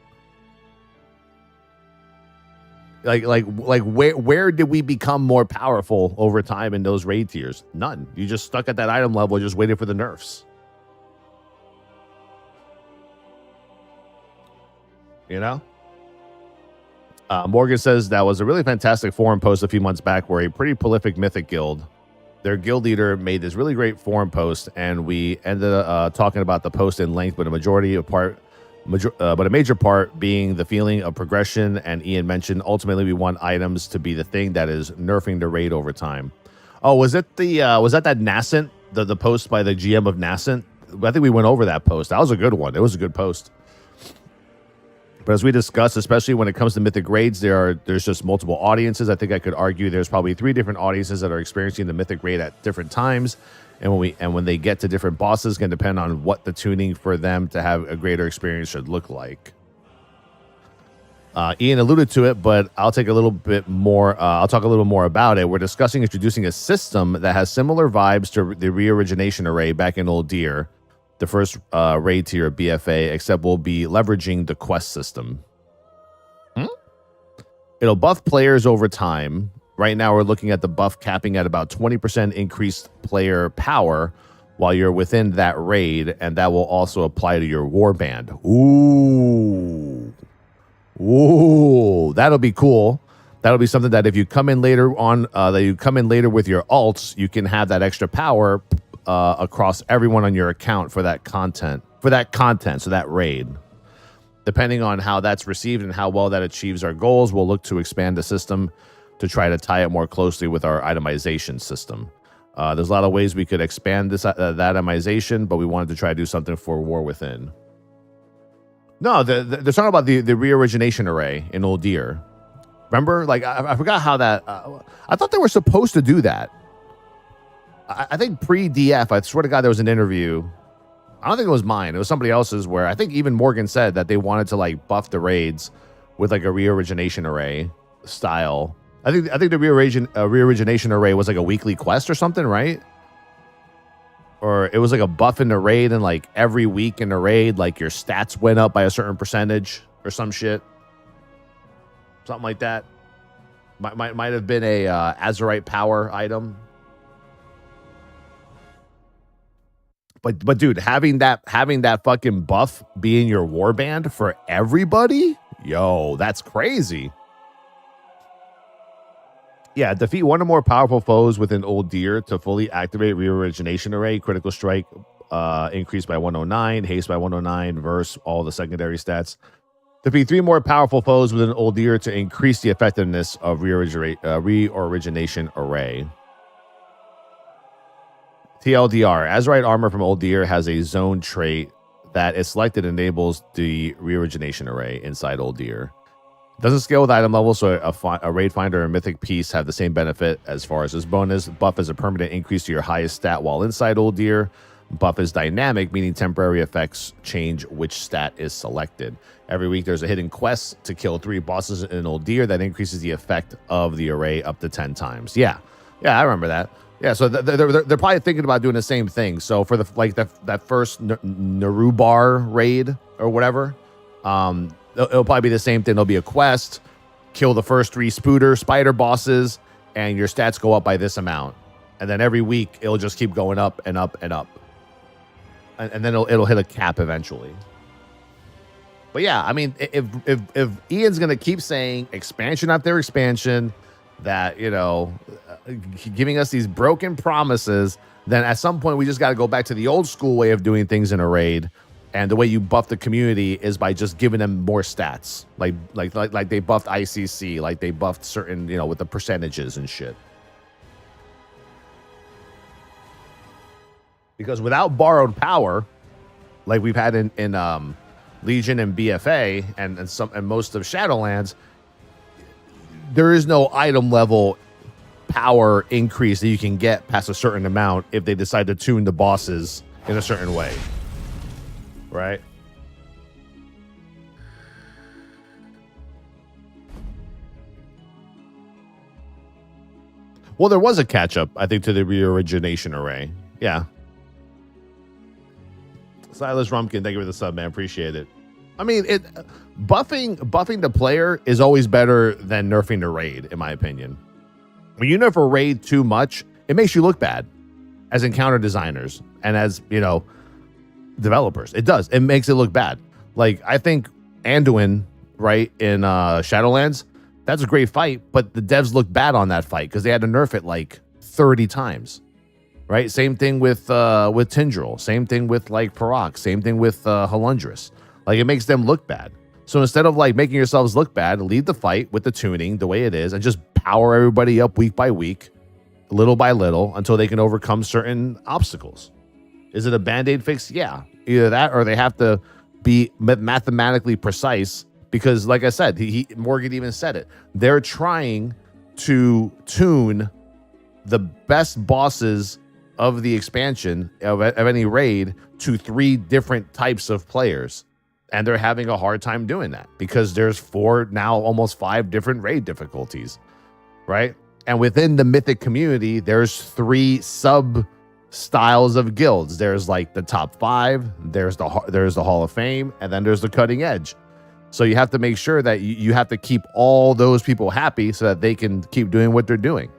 Like where did we become more powerful over time in those raid tiers? None. You just stuck at that item level, just waited for the nerfs. Morgan says that was a really fantastic forum post a few months back where a pretty prolific Mythic guild, their guild leader made this really great forum post, and we ended up talking about the post in length, but a major part being the feeling of progression. And Ian mentioned ultimately we want items to be the thing that is nerfing the raid over time. Oh, was that that Nascent, the post by the GM of Nascent? I think we went over that post. That was a good one. It was a good post. But as we discussed, especially when it comes to Mythic raids, there's just multiple audiences. I think I could argue there's probably 3 different audiences that are experiencing the Mythic raid at different times. And when they get to different bosses, can depend on what the tuning for them to have a greater experience should look like. Ian alluded to it, but I'll take a little bit more. I'll talk a little more about it. We're discussing introducing a system that has similar vibes to the Reorigination Array back in Old Deer, the first raid tier of BFA, except we'll be leveraging the quest system. It'll buff players over time. Right now, we're looking at the buff capping at about 20% increased player power while you're within that raid, and that will also apply to your warband. Ooh, that'll be cool. That'll be something that if you come in later on, with your alts, you can have that extra power across everyone on your account for that content, so that raid. Depending on how that's received and how well that achieves our goals, we'll look to expand the system to try to tie it more closely with our itemization system. There's a lot of ways we could expand this that itemization, but we wanted to try to do something for War Within. No, they're talking about the Reorigination Array in Old Deer. Remember? Like, I forgot how that... I thought they were supposed to do that. I think pre-DF, I swear to God, there was an interview. I don't think it was mine. It was somebody else's where I think even Morgan said that they wanted to like buff the raids with like a reorigination array style. I think the reorigination array was like a weekly quest or something, right? Or it was like a buff in the raid, and like every week in the raid, like your stats went up by a certain percentage or some shit. Something like that. Might have been a Azurite power item. But dude, having that fucking buff being your warband for everybody, yo, that's crazy. Yeah, defeat one or more powerful foes within Old Deer to fully activate reorigination array. Critical strike increased by 109, haste by 109, verse all the secondary stats. Defeat 3 more powerful foes within Old Deer to increase the effectiveness of reorigination array. TLDR, Azurite armor from Old Deer has a zone trait that is selected enables the reorigination array inside Old Deer. Doesn't scale with item level, so a raid finder and mythic piece have the same benefit as far as this bonus. Buff is a permanent increase to your highest stat while inside Old Deer. Buff is dynamic, meaning temporary effects change which stat is selected. Every week there's a hidden quest to kill 3 bosses in Old Deer that increases the effect of the array up to 10 times. Yeah, I remember that. Yeah, so they're probably thinking about doing the same thing. So for that first Narubar raid or whatever, it'll probably be the same thing. There'll be a quest, kill the first 3 spider bosses, and your stats go up by this amount. And then every week it'll just keep going up and up and up, and then it'll hit a cap eventually. But yeah, I mean, if Ian's gonna keep saying expansion after expansion, that giving us these broken promises, then at some point we just got to go back to the old school way of doing things in a raid. And the way you buff the community is by just giving them more stats, like they buffed ICC, like they buffed certain, with the percentages and shit. Because without borrowed power, like we've had in Legion and BFA and most of Shadowlands, there is no item level power increase that you can get past a certain amount if they decide to tune the bosses in a certain way. Right? Well, there was a catch-up, I think, to the reorigination array. Yeah. Silas Rumpkin, thank you for the sub, man. Appreciate it. I mean, buffing the player is always better than nerfing the raid, in my opinion. When you nerf a raid too much, it makes you look bad as encounter designers and as, developers. It does. It makes it look bad. Like, I think Anduin, right, in Shadowlands, that's a great fight, but the devs look bad on that fight because they had to nerf it like 30 times. Right? Same thing with Tindril. Same thing with like Parok. Same thing with Halundrus. Like, it makes them look bad. So instead of like making yourselves look bad, leave the fight with the tuning the way it is and just power everybody up week by week, little by little, until they can overcome certain obstacles. Is it a band-aid fix? Yeah. Either that or they have to be mathematically precise because, like I said, Morgan even said it. They're trying to tune the best bosses of the expansion of any raid to 3 different types of players. And they're having a hard time doing that because there's 4, now almost 5 different raid difficulties, right? And within the Mythic community, there's 3 sub styles of guilds. There's like the top 5, there's the Hall of Fame, and then there's the Cutting Edge. So you have to make sure that you have to keep all those people happy so that they can keep doing what they're doing.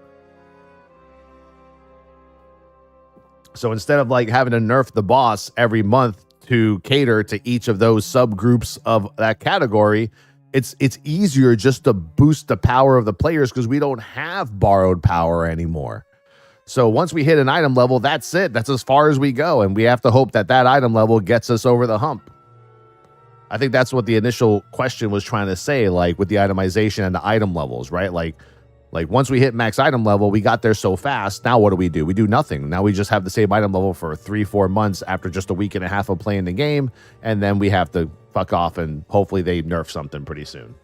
So instead of like having to nerf the boss every month to cater to each of those subgroups of that category, it's easier just to boost the power of the players because we don't have borrowed power anymore. So once we hit an item level, that's it. That's as far as we go. And we have to hope that item level gets us over the hump. I think that's what the initial question was trying to say, like with the itemization and the item levels, right? Like once we hit max item level, we got there so fast. Now what do? We do nothing. Now we just have the same item level for 3-4 months after just a week and a half of playing the game. And then we have to fuck off and hopefully they nerf something pretty soon.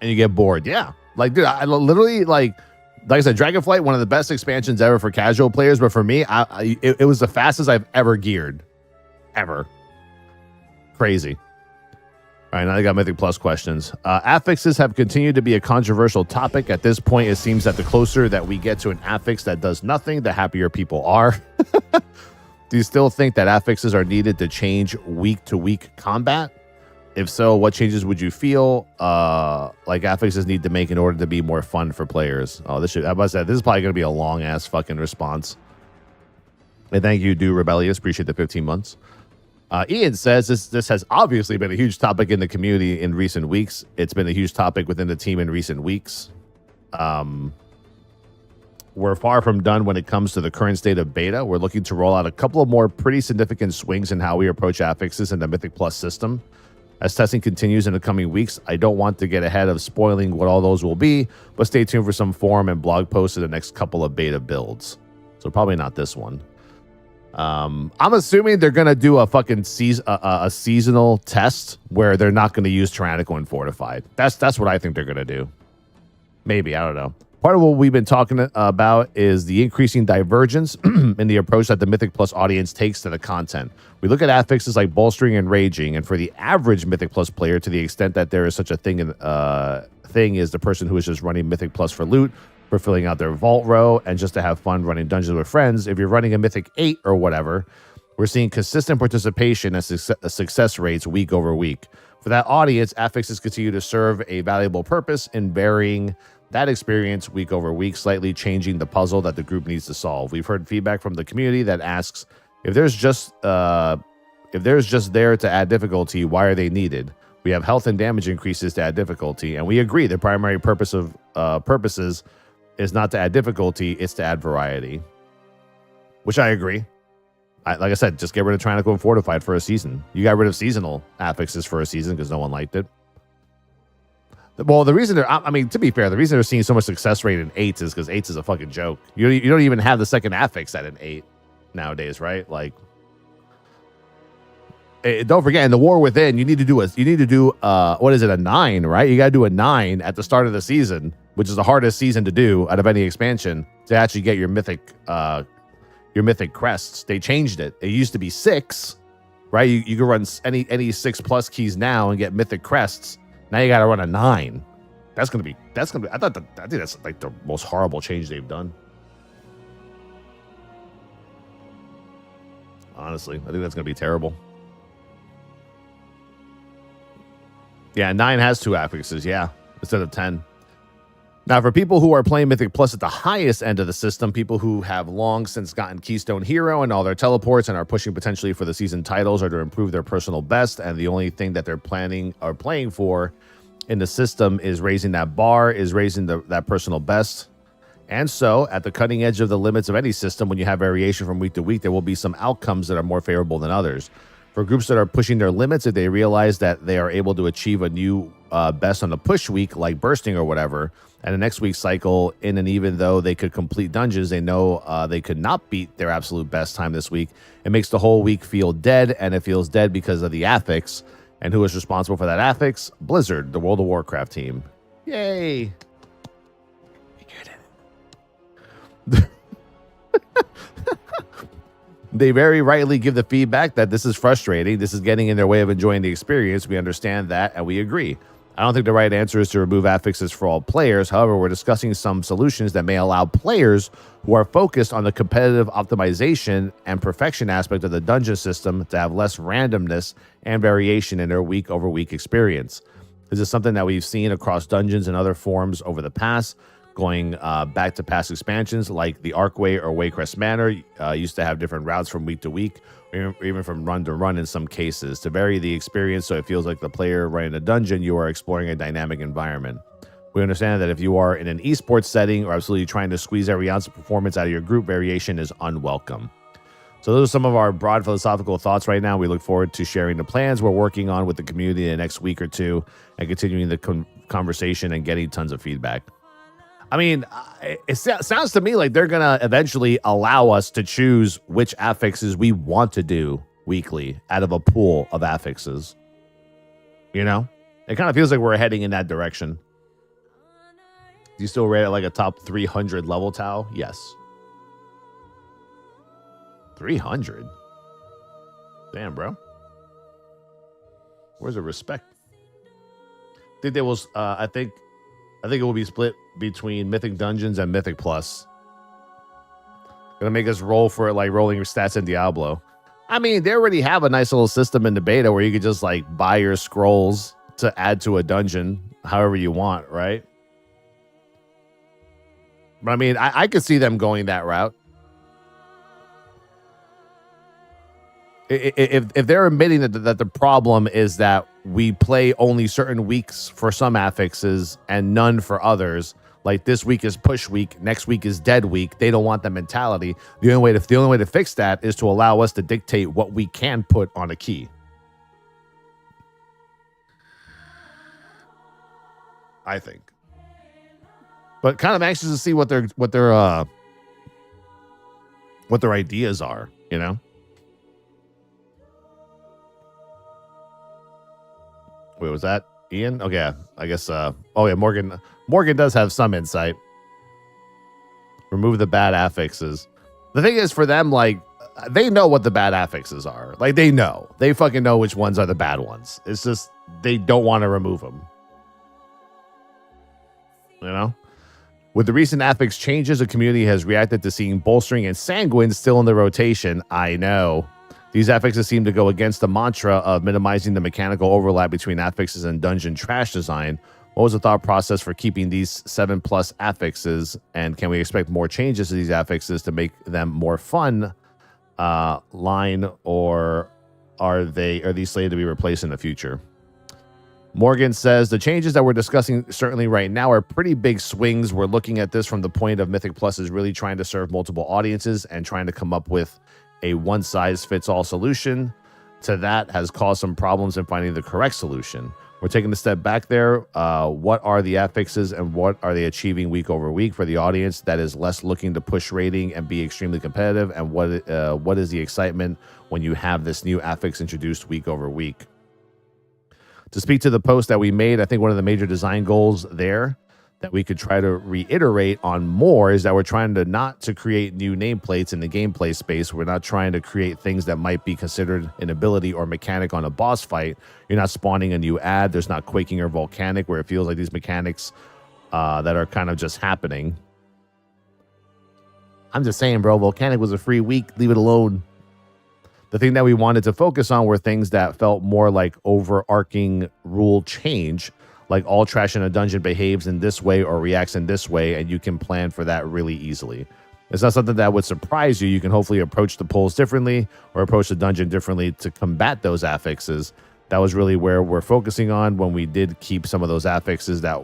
and you get bored. Yeah. Like, dude, I literally, like I said, Dragonflight, one of the best expansions ever for casual players. But for me, it was the fastest I've ever geared. Ever. Crazy. All right, now I got Mythic Plus questions. Affixes have continued to be a controversial topic. At this point, it seems that the closer that we get to an affix that does nothing, the happier people are. Do you still think that affixes are needed to change week-to-week combat? If so, what changes would you feel like affixes need to make in order to be more fun for players? Oh, this is probably going to be a long-ass fucking response. And thank you, Do Rebellious. Appreciate the 15 months. Ian says this has obviously been a huge topic in the community in recent weeks. It's been a huge topic within the team in recent weeks. We're far from done when it comes to the current state of beta. We're looking to roll out a couple of more pretty significant swings in how we approach affixes in the Mythic Plus system. As testing continues in the coming weeks, I don't want to get ahead of spoiling what all those will be, but stay tuned for some forum and blog posts in the next couple of beta builds. So probably not this one. I'm assuming they're gonna do a fucking seasonal test where they're not gonna use Tyrannical and Fortified. That's what I think they're gonna do. Maybe, I don't know. Part of what we've been talking about is the increasing divergence in the approach that the Mythic Plus audience takes to the content. We look at affixes like bolstering and raging, and for the average Mythic Plus player, to the extent that there is such a thing is the person who is just running Mythic Plus for loot, for filling out their vault row, and just to have fun running dungeons with friends. If you're running a Mythic 8 or whatever, we're seeing consistent participation and success rates week over week. For that audience, affixes continue to serve a valuable purpose in varying that experience week over week, slightly changing the puzzle that the group needs to solve. We've heard feedback from the community that asks, if there's just there to add difficulty, why are they needed? We have health and damage increases to add difficulty, and we agree the primary purpose of purposes is not to add difficulty, it's to add variety. Which I agree. Like I said, just get rid of Tyrannical and Fortified for a season. You got rid of seasonal affixes for a season because no one liked it. Well, the reason to be fair, the reason they're seeing so much success rate in 8s is because 8s is a fucking joke. You don't even have the second affix at an 8 nowadays, right? Like, don't forget, in the War Within, you need to do what is it, a 9, right? You got to do a 9 at the start of the season, which is the hardest season to do out of any expansion to actually get your mythic crests. They changed it. It used to be 6, right? You can run any 6+ keys now and get mythic crests. Now you got to run a 9. That's gonna be. I think that's like the most horrible change they've done. Honestly, I think that's gonna be terrible. Yeah, 9 has 2 affixes, yeah, instead of 10. Now, for people who are playing Mythic Plus at the highest end of the system, people who have long since gotten Keystone Hero and all their teleports and are pushing potentially for the season titles or to improve their personal best, and the only thing that they're playing for in the system is raising that bar, is raising that personal best. And so, at the cutting edge of the limits of any system, when you have variation from week to week, there will be some outcomes that are more favorable than others. For groups that are pushing their limits, if they realize that they are able to achieve a new best on a push week, like bursting or whatever, and the next week's cycle, and even though they could complete dungeons, they know they could not beat their absolute best time this week. It makes the whole week feel dead, and it feels dead because of the affix. And who is responsible for that affix? Blizzard, the World of Warcraft team. Yay! They very rightly give the feedback that this is frustrating. This is getting in their way of enjoying the experience. We understand that, and we agree. I don't think the right answer is to remove affixes for all players. However, we're discussing some solutions that may allow players who are focused on the competitive optimization and perfection aspect of the dungeon system to have less randomness and variation in their week-over-week experience. This is something that we've seen across dungeons and other forms over the past, going back to past expansions like the Archway or Waycrest Manor used to have different routes from week to week, or even from run to run in some cases, to vary the experience so it feels like the player running a dungeon, you are exploring a dynamic environment. We understand that if you are in an esports setting or absolutely trying to squeeze every ounce of performance out of your group, variation is unwelcome. So those are some of our broad philosophical thoughts right now. We look forward to sharing the plans we're working on with the community in the next week or two and continuing the conversation and getting tons of feedback. I mean, it sounds to me like they're going to eventually allow us to choose which affixes we want to do weekly out of a pool of affixes. You know? It kind of feels like we're heading in that direction. Do you still rate it like a top 300 level Tau? Yes. 300? Damn, bro. Where's the respect? I think there was, I think it will be split between Mythic Dungeons and Mythic Plus. Gonna make us roll for it like rolling your stats in Diablo. I mean, they already have a nice little system in the beta where you could just like buy your scrolls to add to a dungeon however you want, right? But I mean, I could see them going that route. If they're admitting that the problem is that we play only certain weeks for some affixes and none for others, like this week is push week, next week is dead week, they don't want that mentality. The only way to fix that is to allow us to dictate what we can put on a key. I think. But kind of anxious to see what their ideas are, you know? Wait, was that Ian? Okay, yeah, I guess. Oh yeah, Morgan does have some insight. Remove the bad affixes. The thing is, for them, like, they know what the bad affixes are. Like, they fucking know which ones are the bad ones. It's just they don't want to remove them. You know, with the recent affix changes, the community has reacted to seeing bolstering and sanguine still in the rotation. I know. These affixes seem to go against the mantra of minimizing the mechanical overlap between affixes and dungeon trash design. What was the thought process for keeping these 7+ affixes, and can we expect more changes to these affixes to make them more fun line, or are these slated to be replaced in the future? Morgan says the changes that we're discussing certainly right now are pretty big swings. We're looking at this from the point of Mythic Plus is really trying to serve multiple audiences and trying to come up with a one-size-fits-all solution. To that has caused some problems in finding the correct solution. We're taking a step back there. What are the affixes and what are they achieving week over week for the audience that is less looking to push rating and be extremely competitive? And what is the excitement when you have this new affix introduced week over week? To speak to the post that we made, I think one of the major design goals there that we could try to reiterate on more is that we're trying to not to create new nameplates in the gameplay space. We're not trying to create things that might be considered an ability or mechanic on a boss fight. You're not spawning a new ad. There's not quaking or volcanic where it feels like these mechanics that are kind of just happening. I'm just saying, bro, volcanic was a free week. Leave it alone. The thing that we wanted to focus on were things that felt more like overarching rule change, like all trash in a dungeon behaves in this way or reacts in this way, and you can plan for that really easily. It's not something that would surprise you. You can hopefully approach the polls differently or approach the dungeon differently to combat those affixes. That was really where we're focusing on when we did keep some of those affixes that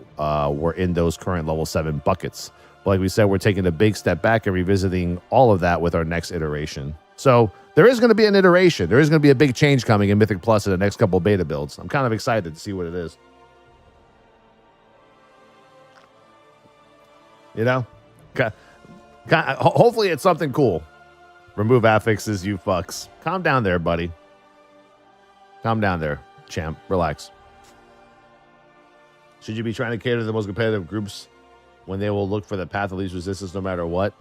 were in those current level 7 buckets. But like we said, we're taking a big step back and revisiting all of that with our next iteration. So there is going to be an iteration. There is going to be a big change coming in Mythic Plus in the next couple beta builds. I'm kind of excited to see what it is. You know, hopefully it's something cool. Remove affixes, you fucks. Calm down there, buddy. Calm down there, champ. Relax. Should you be trying to cater to the most competitive groups when they will look for the path of least resistance no matter what?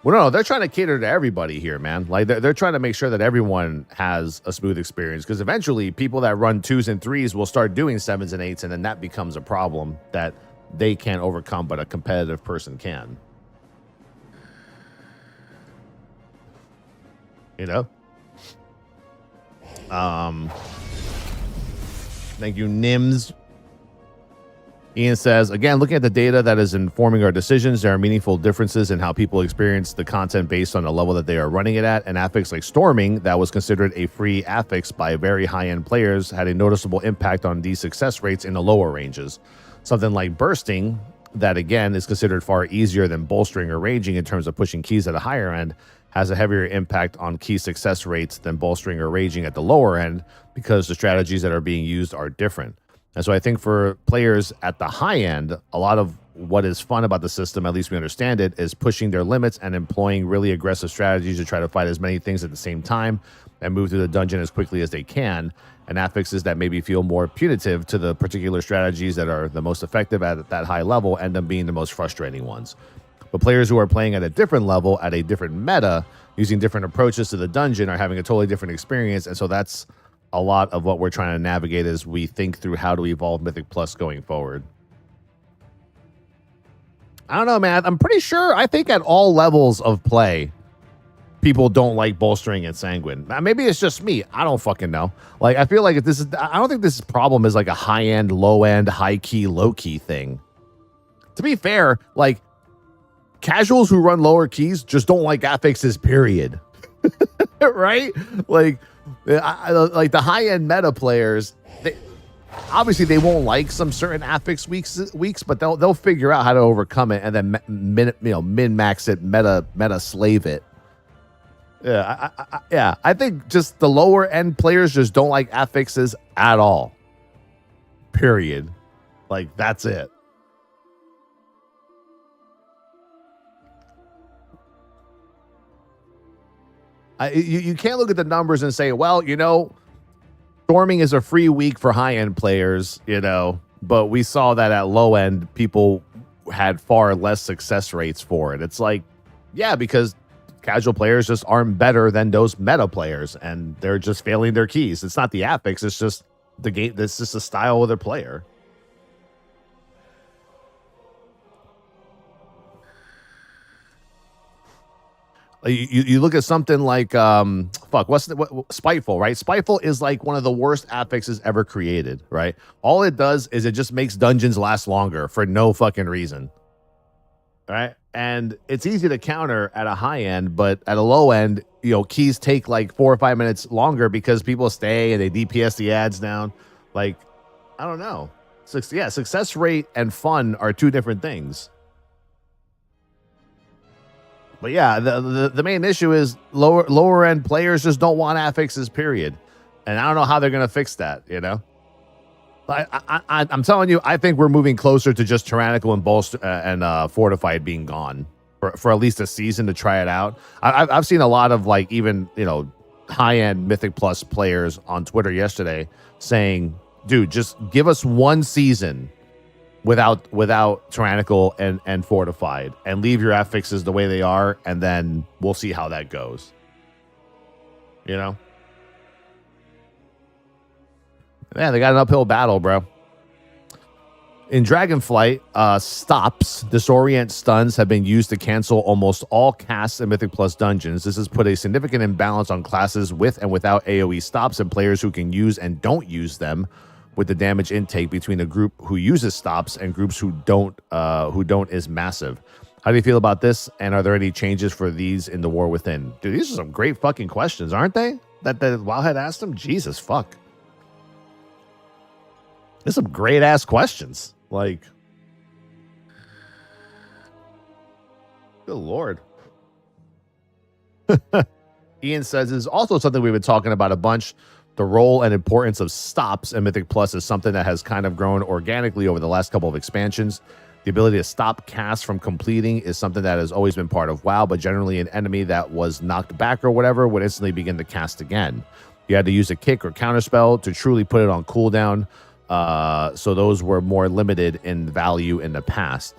Well, no, they're trying to cater to everybody here, man. Like, they're trying to make sure that everyone has a smooth experience, because eventually people that run 2s and 3s will start doing 7s and 8s, and then that becomes a problem that they can't overcome, but a competitive person can. You know? Thank you, Nims. Ian says, again, looking at the data that is informing our decisions, there are meaningful differences in how people experience the content based on the level that they are running it at. An affix like storming, that was considered a free affix by very high-end players, had a noticeable impact on these success rates in the lower ranges. Something like bursting, that again is considered far easier than bolstering or raging in terms of pushing keys at a higher end, has a heavier impact on key success rates than bolstering or raging at the lower end, because the strategies that are being used are different. And so I think for players at the high end, a lot of what is fun about the system, at least we understand it, is pushing their limits and employing really aggressive strategies to try to fight as many things at the same time and move through the dungeon as quickly as they can. And affixes that maybe feel more punitive to the particular strategies that are the most effective at that high level end up being the most frustrating ones. But players who are playing at a different level, at a different meta, using different approaches to the dungeon are having a totally different experience. And so that's a lot of what we're trying to navigate as we think through how to evolve Mythic Plus going forward. I don't know, man. I'm pretty sure, I think at all levels of play, people don't like bolstering and sanguine. Now, maybe it's just me. I don't fucking know. Like, I feel like if this is, I don't think this problem is like a high-end, low-end, high-key, low-key thing. To be fair, like, casuals who run lower keys just don't like affixes, period. Right? Like, like the high-end meta players, obviously they won't like some certain affix weeks, but they'll figure out how to overcome it and then min-max it, meta slave it. Yeah, I think just the lower end players just don't like affixes at all. Period. Like, that's it. You can't look at the numbers and say, well, you know, storming is a free week for high end players, you know, but we saw that at low end people had far less success rates for it. It's like, yeah, because casual players just aren't better than those meta players, and they're just failing their keys. It's not the affix, it's just the game. It's just the style of their player. You look at something like Spiteful, right? Spiteful is like one of the worst affixes ever created, right? All it does is it just makes dungeons last longer for no fucking reason, right? And it's easy to counter at a high end, but at a low end, you know, keys take like 4 or 5 minutes longer because people stay and they DPS the ads down. Like, I don't know. Yeah, success rate and fun are two different things. But yeah, the main issue is lower end players just don't want affixes, period. And I don't know how they're going to fix that, you know? I'm telling you, I think we're moving closer to just tyrannical and bolster and fortified being gone for at least a season to try it out. I've seen a lot of, like, even, you know, high-end Mythic Plus players on Twitter yesterday saying, dude, just give us one season without tyrannical and fortified, and leave your affixes the way they are, and then we'll see how that goes. You know? Yeah, they got an uphill battle, bro. In Dragonflight, stops, disorient stuns have been used to cancel almost all casts in Mythic Plus dungeons. This has put a significant imbalance on classes with and without AoE stops and players who can use and don't use them, with the damage intake between a group who uses stops and groups who don't is massive. How do you feel about this? And are there any changes for these in the War Within? Dude, these are some great fucking questions, aren't they? That Wildhead asked them? Jesus, fuck. There's some great ass questions. Like, good Lord. Ian says, this is also something we've been talking about a bunch. The role and importance of stops in Mythic Plus is something that has kind of grown organically over the last couple of expansions. The ability to stop casts from completing is something that has always been part of WoW, but generally an enemy that was knocked back or whatever would instantly begin to cast again. You had to use a kick or counterspell to truly put it on cooldown, so those were more limited in value in the past.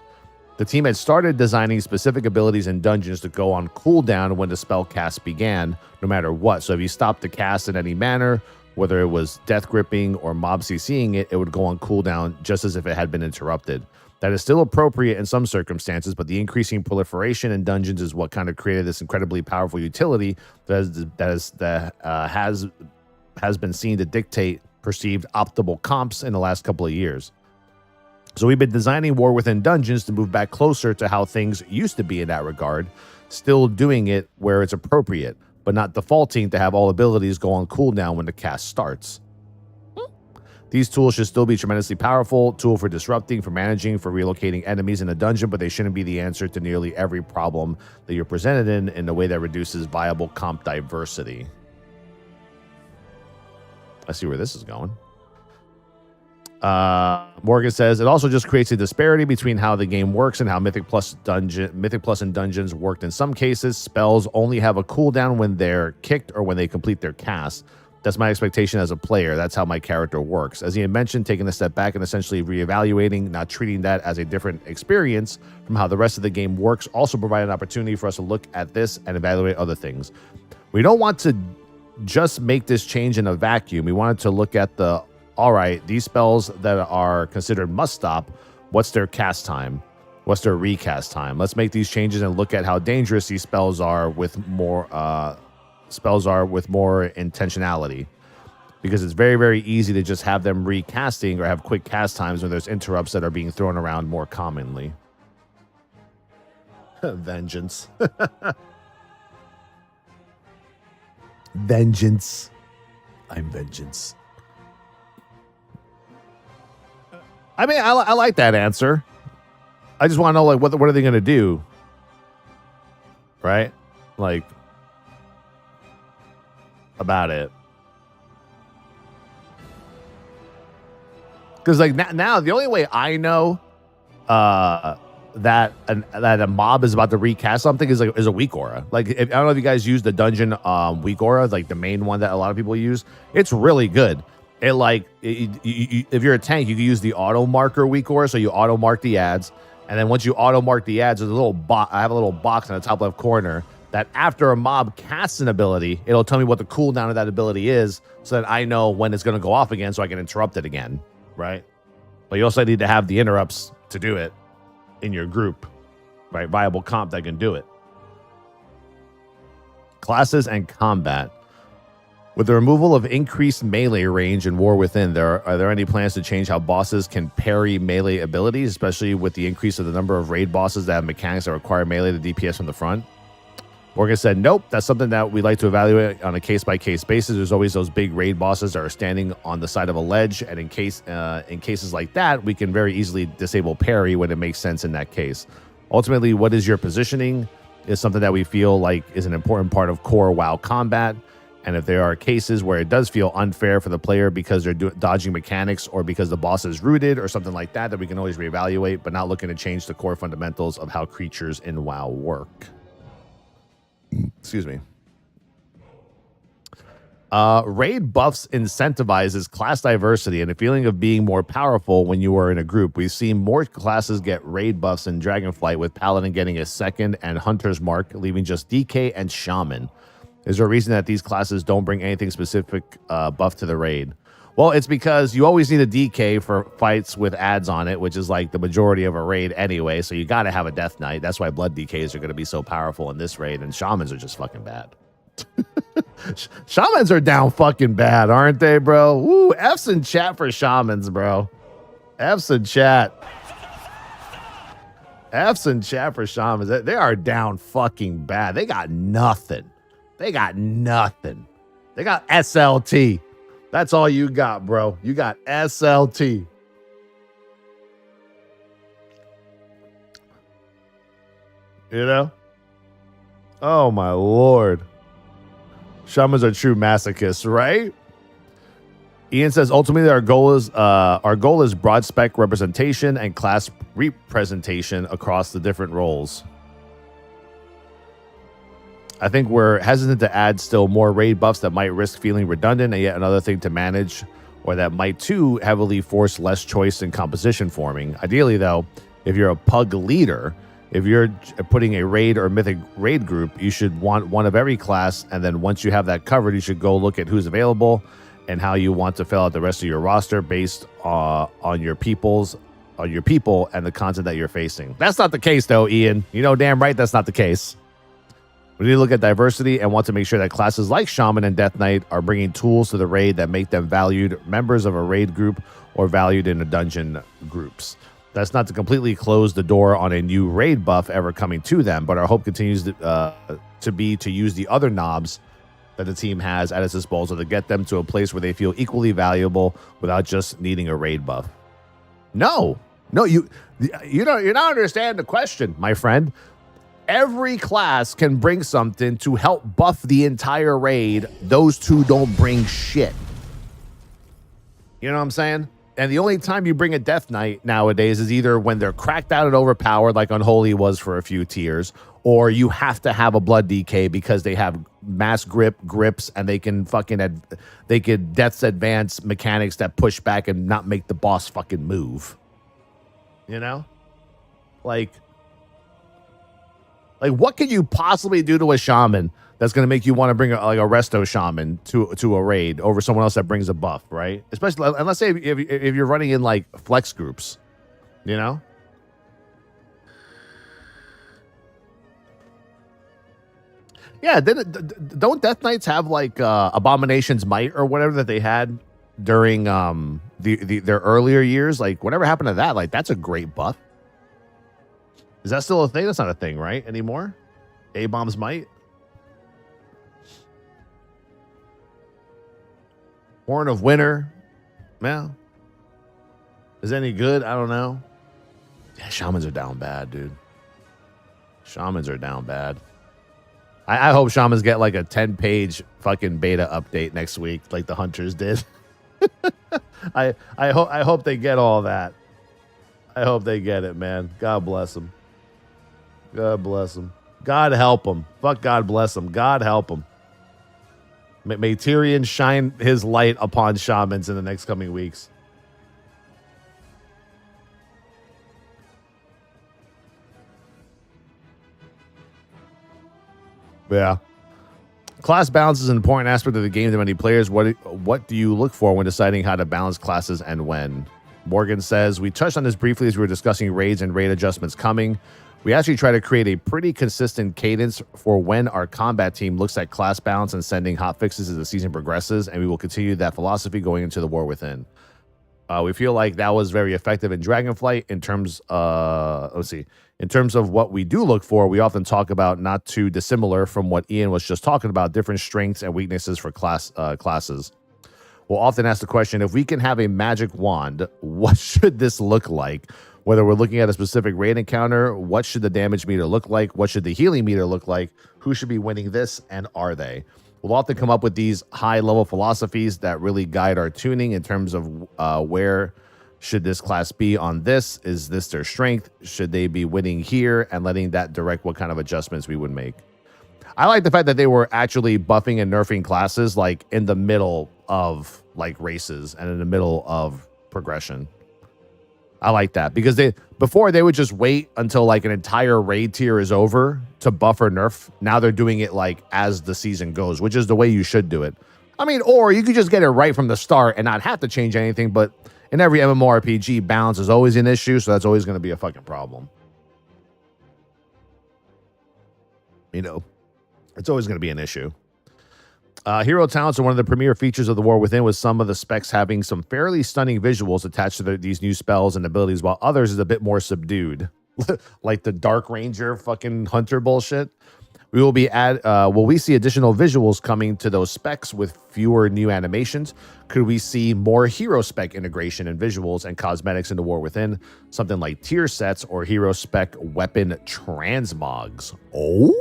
The team had started designing specific abilities in dungeons to go on cooldown when the spell cast began, no matter what. So if you stopped the cast in any manner, whether it was death gripping or mob CCing it, it would go on cooldown just as if it had been interrupted. That is still appropriate in some circumstances, but the increasing proliferation in dungeons is what kind of created this incredibly powerful utility that has been seen to dictate perceived optimal comps in the last couple of years. So we've been designing War Within dungeons to move back closer to how things used to be in that regard, still doing it where it's appropriate, but not defaulting to have all abilities go on cooldown when the cast starts. These tools should still be tremendously powerful, tool for disrupting, for managing, for relocating enemies in a dungeon, but they shouldn't be the answer to nearly every problem that you're presented in a way that reduces viable comp diversity. I see where this is going. Morgan says it also just creates a disparity between how the game works and how Mythic Plus and Dungeons worked. In some cases, spells only have a cooldown when they're kicked or when they complete their cast. That's my expectation as a player. That's how my character works. As Ian mentioned, taking a step back and essentially reevaluating, not treating that as a different experience from how the rest of the game works, also provide an opportunity for us to look at this and evaluate other things. We don't want to just make this change in a vacuum. We wanted to look at the, all right, these spells that are considered must stop, what's their cast time? What's their recast time? Let's make these changes and look at how dangerous these spells are with more intentionality. Because it's very, very easy to just have them recasting or have quick cast times when there's interrupts that are being thrown around more commonly. Vengeance. Vengeance. I'm vengeance. I mean, I like that answer. I just want to know, like, what are they going to do? Right? Like, about it. Because, like, now the only way I know that a mob is about to recast something is a weak aura. Like, I don't know if you guys use the dungeon weak aura, like the main one that a lot of people use. It's really good. It if you're a tank, you can use the auto marker weak aura, so you auto mark the ads, and then once you auto mark the ads, there's a little I have a little box in the top left corner that after a mob casts an ability, it'll tell me what the cooldown of that ability is, so that I know when it's going to go off again, so I can interrupt it again, right? But you also need to have the interrupts to do it in your group, right? Viable comp that can do it. Classes and combat. With the removal of increased melee range in War Within, are there any plans to change how bosses can parry melee abilities, especially with the increase of the number of raid bosses that have mechanics that require melee to DPS from the front? Morgan said, nope, that's something that we like to evaluate on a case-by-case basis. There's always those big raid bosses that are standing on the side of a ledge, and in cases like that, we can very easily disable parry when it makes sense in that case. Ultimately, what is your positioning is something that we feel like is an important part of core WoW combat. And if there are cases where it does feel unfair for the player because they're dodging mechanics or because the boss is rooted or something like that, we can always reevaluate, but not looking to change the core fundamentals of how creatures in WoW work. Excuse me. Raid buffs incentivizes class diversity and a feeling of being more powerful when you are in a group. We've seen more classes get raid buffs in Dragonflight, with Paladin getting a second and Hunter's Mark, leaving just DK and Shaman. Is there a reason that these classes don't bring anything specific buff to the raid? Well, it's because you always need a DK for fights with ads on it, which is like the majority of a raid anyway, so you got to have a Death Knight. That's why Blood DKs are going to be so powerful in this raid, and Shamans are just fucking bad. Shamans are down fucking bad, aren't they, bro? Woo, F's in chat for Shamans, bro. F's in chat. F's in chat for Shamans. They are down fucking bad. They got nothing. They got nothing. They got SLT. That's all you got, bro. You got SLT. You know? Oh, my Lord. Shamans are true masochists, right? Ian says, ultimately, our goal is broad spec representation and class representation across the different roles. I think we're hesitant to add still more raid buffs that might risk feeling redundant and yet another thing to manage, or that might too heavily force less choice in composition forming. Ideally, though, if you're a pug leader, if you're putting a raid or mythic raid group, you should want one of every class, and then once you have that covered, you should go look at who's available and how you want to fill out the rest of your roster based on your people and the content that you're facing. That's not the case, though, Ian. You know damn right that's not the case. We need to look at diversity and want to make sure that classes like Shaman and Death Knight are bringing tools to the raid that make them valued members of a raid group or valued in the dungeon groups. That's not to completely close the door on a new raid buff ever coming to them, but our hope continues to be to use the other knobs that the team has at its disposal to get them to a place where they feel equally valuable without just needing a raid buff. No, you're not understanding the question, my friend. Every class can bring something to help buff the entire raid. Those two don't bring shit. You know what I'm saying? And the only time you bring a Death Knight nowadays is either when they're cracked out and overpowered, like Unholy was for a few tiers, or you have to have a Blood DK because they have mass grips, and they can they could Death's Advance mechanics that push back and not make the boss fucking move. You know? Like what can you possibly do to a shaman that's going to make you want to bring a resto shaman to a raid over someone else that brings a buff, right? Especially, and let's say if you're running in like flex groups, you know? Yeah, don't Death Knights have like Abomination's Might or whatever that they had during their earlier years? Like, whatever happened to that? Like, that's a great buff. Is that still a thing? That's not a thing, right? Anymore? A-Bomb's Might? Horn of Winter. Well, is it any good? I don't know. Yeah, shamans are down bad, dude. Shamans are down bad. I hope shamans get like a 10-page fucking beta update next week, like the hunters did. I hope they get all that. I hope they get it, man. God bless them. God bless them. God help them. Fuck God bless them. God help them. May Tyrion shine his light upon shamans in the next coming weeks. Yeah. Class balance is an important aspect of the game to many players. What do you look for when deciding how to balance classes and when? Morgan says, we touched on this briefly as we were discussing raids and raid adjustments coming. We actually try to create a pretty consistent cadence for when our combat team looks at class balance and sending hotfixes as the season progresses, and we will continue that philosophy going into the War Within. We feel like that was very effective in Dragonflight in terms, in terms of what we do look for. We often talk about, not too dissimilar from what Ian was just talking about, different strengths and weaknesses for classes. We'll often ask the question, if we can have a magic wand, what should this look like? Whether we're looking at a specific raid encounter, what should the damage meter look like? What should the healing meter look like? Who should be winning this, and are they? We'll often come up with these high-level philosophies that really guide our tuning in terms of where should this class be on this? Is this their strength? Should they be winning here? And letting that direct what kind of adjustments we would make. I like the fact that they were actually buffing and nerfing classes like in the middle of like races and in the middle of progression. I like that because before they would just wait until like an entire raid tier is over to buff or nerf. Now they're doing it like as the season goes, which is the way you should do it. I mean, or you could just get it right from the start and not have to change anything. But in every MMORPG, balance is always an issue, so that's always going to be a fucking problem. You know, it's always going to be an issue. Hero talents are one of the premier features of the War Within, with some of the specs having some fairly stunning visuals attached to these new spells and abilities, while others is a bit more subdued. Like the Dark Ranger fucking hunter bullshit. Will we see additional visuals coming to those specs with fewer new animations? Could we see more hero spec integration and visuals and cosmetics in the War Within? Something like tier sets or hero spec weapon transmogs? Oh?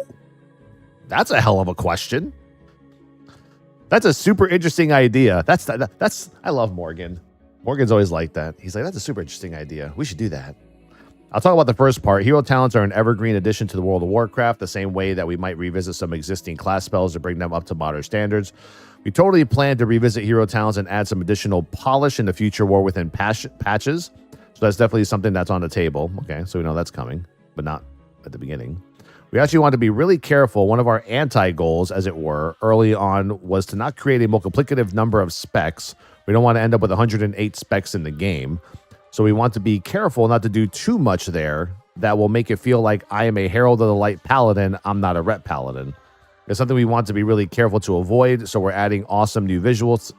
That's a hell of a question. That's a super interesting idea. That's I love Morgan. Morgan's always like that. He's like, that's a super interesting idea. We should do that. I'll talk about the first part. Hero talents are an evergreen addition to the World of Warcraft, the same way that we might revisit some existing class spells to bring them up to modern standards. We totally plan to revisit hero talents and add some additional polish in the future War Within patches. So that's definitely something that's on the table. Okay, so we know that's coming, but not at the beginning. We actually want to be really careful. One of our anti-goals, as it were, early on was to not create a multiplicative number of specs. We don't want to end up with 108 specs in the game. So we want to be careful not to do too much there that will make it feel like I am a Herald of the Light Paladin. I'm not a Rep Paladin. It's something we want to be really careful to avoid. So we're adding awesome new visuals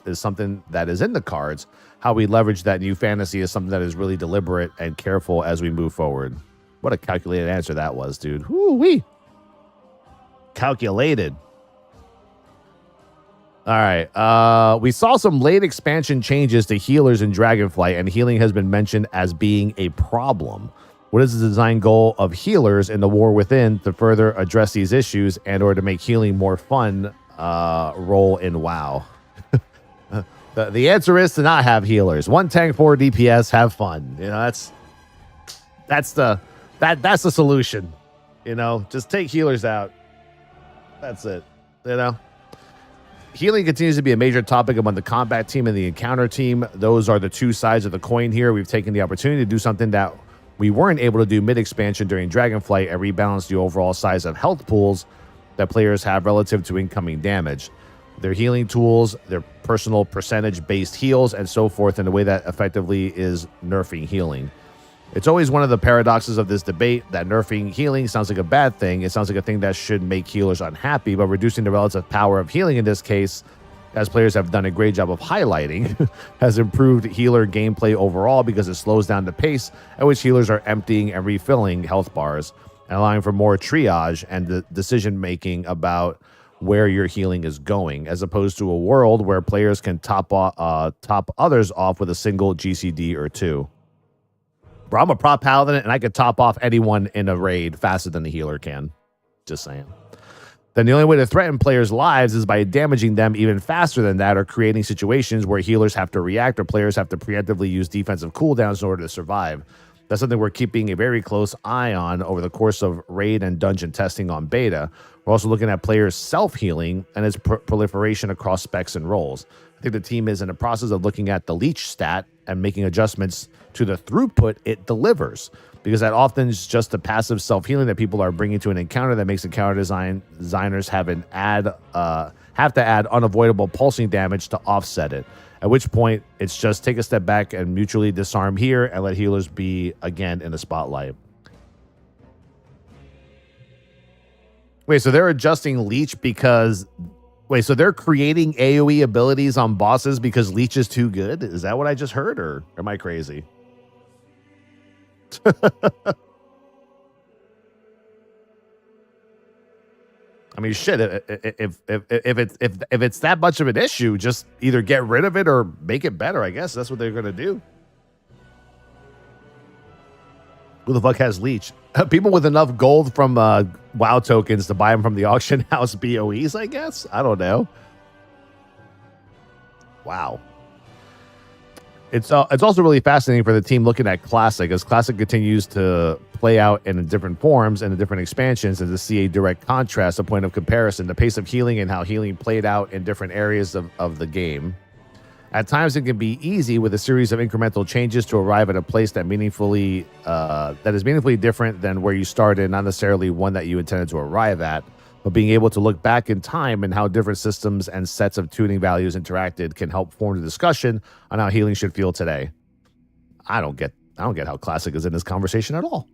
is something that is in the cards. How we leverage that new fantasy is something that is really deliberate and careful as we move forward. What a calculated answer that was, dude. Woo-wee. Calculated. All right. We saw some late expansion changes to healers in Dragonflight, and healing has been mentioned as being a problem. What is the design goal of healers in the War Within to further address these issues and or to make healing more fun role in WoW? The answer is to not have healers. 1 tank, 4 DPS, have fun. You know, that's the solution. You know, just take healers out. That's it. You know, healing continues to be a major topic among the combat team and the encounter team. Those are the two sides of the coin here. We've taken the opportunity to do something that we weren't able to do mid-expansion during Dragonflight and rebalance the overall size of health pools that players have relative to incoming damage. Their healing tools, their personal percentage-based heals, and so forth in a way that effectively is nerfing healing. It's always one of the paradoxes of this debate that nerfing healing sounds like a bad thing. It sounds like a thing that should make healers unhappy, but reducing the relative power of healing in this case, as players have done a great job of highlighting, has improved healer gameplay overall because it slows down the pace at which healers are emptying and refilling health bars and allowing for more triage and the decision-making about where your healing is going, as opposed to a world where players can top others off with a single GCD or two. Bro, I'm a prop paladin, and I could top off anyone in a raid faster than the healer can. Just saying. Then the only way to threaten players' lives is by damaging them even faster than that, or creating situations where healers have to react or players have to preemptively use defensive cooldowns in order to survive. That's something we're keeping a very close eye on over the course of raid and dungeon testing on beta. We're also looking at players' self-healing and its proliferation across specs and roles. I think the team is in the process of looking at the leech stat and making adjustments to the throughput it delivers, because that often is just a passive self-healing that people are bringing to an encounter that makes encounter designers have to add unavoidable pulsing damage to offset it. At which point, it's just take a step back and mutually disarm here and let healers be, again, in the spotlight. Wait, so they're adjusting Leech because... Wait, so they're creating AoE abilities on bosses because Leech is too good? Is that what I just heard, or am I crazy? I mean, shit. If it's that much of an issue, just either get rid of it or make it better. I guess that's what they're gonna do. Who the fuck has Leech? People with enough gold from WoW tokens to buy them from the auction house BOEs, I guess. I don't know. Wow. It's also really fascinating for the team looking at Classic, as Classic continues to play out in different forms and in different expansions, and to see a direct contrast, a point of comparison, the pace of healing and how healing played out in different areas of the game. At times, it can be easy with a series of incremental changes to arrive at a place that is meaningfully different than where you started, not necessarily one that you intended to arrive at. But being able to look back in time and how different systems and sets of tuning values interacted can help form the discussion on how healing should feel today. I don't get how Classic is in this conversation at all.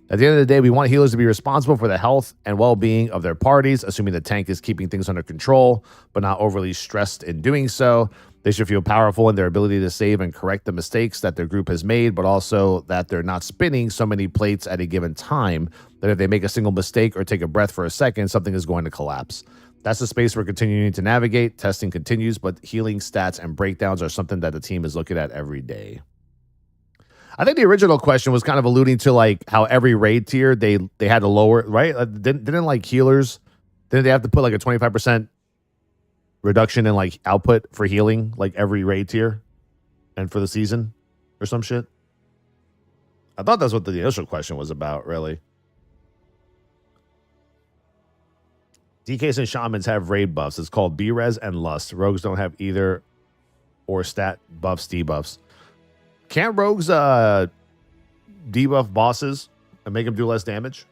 At the end of the day, we want healers to be responsible for the health and well-being of their parties, assuming the tank is keeping things under control, but not overly stressed in doing so. They should feel powerful in their ability to save and correct the mistakes that their group has made, but also that they're not spinning so many plates at a given time that if they make a single mistake or take a breath for a second, something is going to collapse. That's the space we're continuing to navigate. Testing continues, but healing stats and breakdowns are something that the team is looking at every day. I think the original question was kind of alluding to like how every raid tier they had to lower, right? Didn't like healers, didn't they have to put like a 25% reduction in like output for healing like every raid tier and for the season or some shit? I thought that's what the initial question was about, really. DKs and shamans have raid buffs. It's called B-res and lust. Rogues don't have either, or stat buffs, debuffs. Can't rogues debuff bosses and make them do less damage?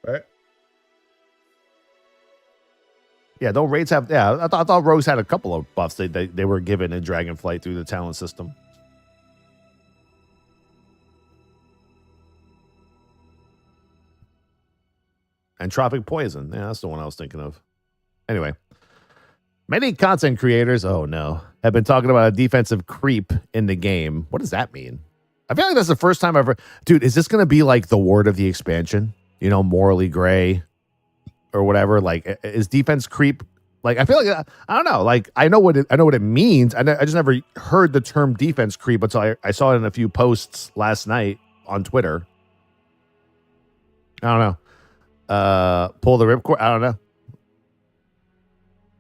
Right. Yeah, don't raids have... Yeah, I thought rogues had a couple of buffs they were given in Dragonflight through the talent system. Entropic poison. Yeah, that's the one I was thinking of. Anyway. Many content creators, oh no, have been talking about a defensive creep in the game. What does that mean? I feel like that's the first time I've ever... Dude, is this going to be like the word of the expansion? You know, morally gray or whatever. Like, is defense creep? Like, I feel like, I don't know. Like, I know what it means. I just never heard the term defense creep until I saw it in a few posts last night on Twitter. I don't know. Pull the ripcord. I don't know.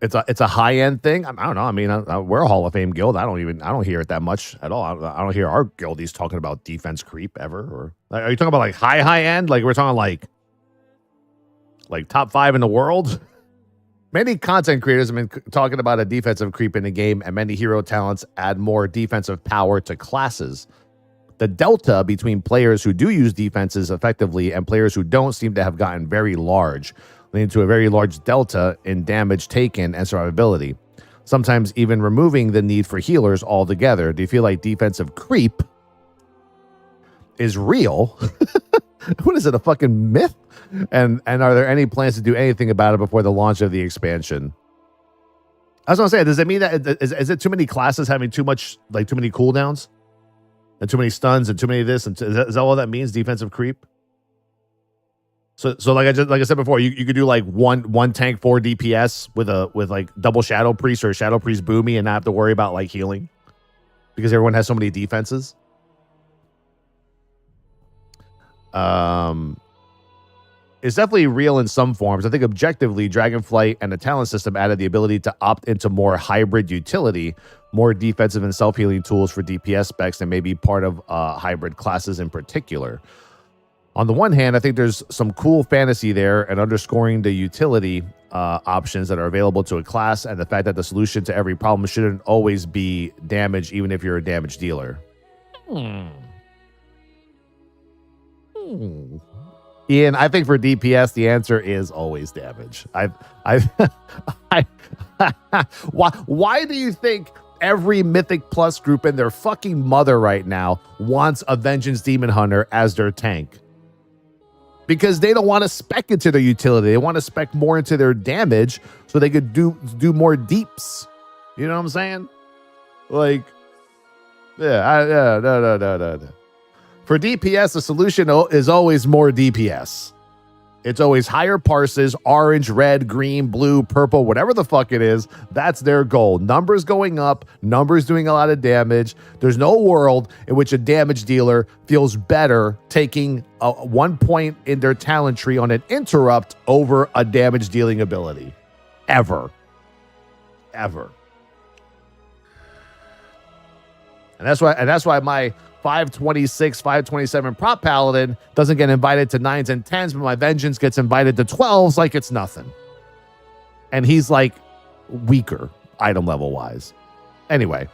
It's a high end thing. I don't know. I mean, we're a Hall of Fame guild. I don't hear it that much at all. I don't hear our guildies talking about defense creep ever. Or are you talking about like high end? Like we're talking like top 5 in the world. Many content creators have been talking about a defensive creep in the game, and many hero talents add more defensive power to classes. The delta between players who do use defenses effectively and players who don't seem to have gotten very large, leading to a very large delta in damage taken and survivability, sometimes even removing the need for healers altogether. Do you feel like defensive creep is real? What is it, a fucking myth? And are there any plans to do anything about it before the launch of the expansion? I was gonna say, does it mean that is it too many classes having too many cooldowns and too many stuns and too many this, and is that all that means, defensive creep? So like I said before, you could do like one tank 4 DPS with like double Shadow Priest or Shadow Priest Boomy and not have to worry about like healing because everyone has so many defenses. It's definitely real in some forms. I think objectively, Dragonflight and the talent system added the ability to opt into more hybrid utility, more defensive and self-healing tools for DPS specs, and maybe part of hybrid classes in particular. On the one hand, I think there's some cool fantasy there and underscoring the utility options that are available to a class, and the fact that the solution to every problem shouldn't always be damage, even if you're a damage dealer. Ian, I think for DPS, the answer is always damage. Why do you think every Mythic Plus group and their fucking mother right now wants a Vengeance Demon Hunter as their tank? Because they don't want to spec into their utility. They want to spec more into their damage so they could do more deeps. You know what I'm saying? Like, no. For DPS, the solution is always more DPS. It's always higher parses, orange, red, green, blue, purple, whatever the fuck it is. That's their goal. Numbers going up, numbers doing a lot of damage. There's no world in which a damage dealer feels better taking 1 point in their talent tree on an interrupt over a damage dealing ability. Ever. And that's why my 526, 527 prop paladin doesn't get invited to 9s and 10s, but my vengeance gets invited to 12s like it's nothing. And he's like weaker item level wise. Anyway,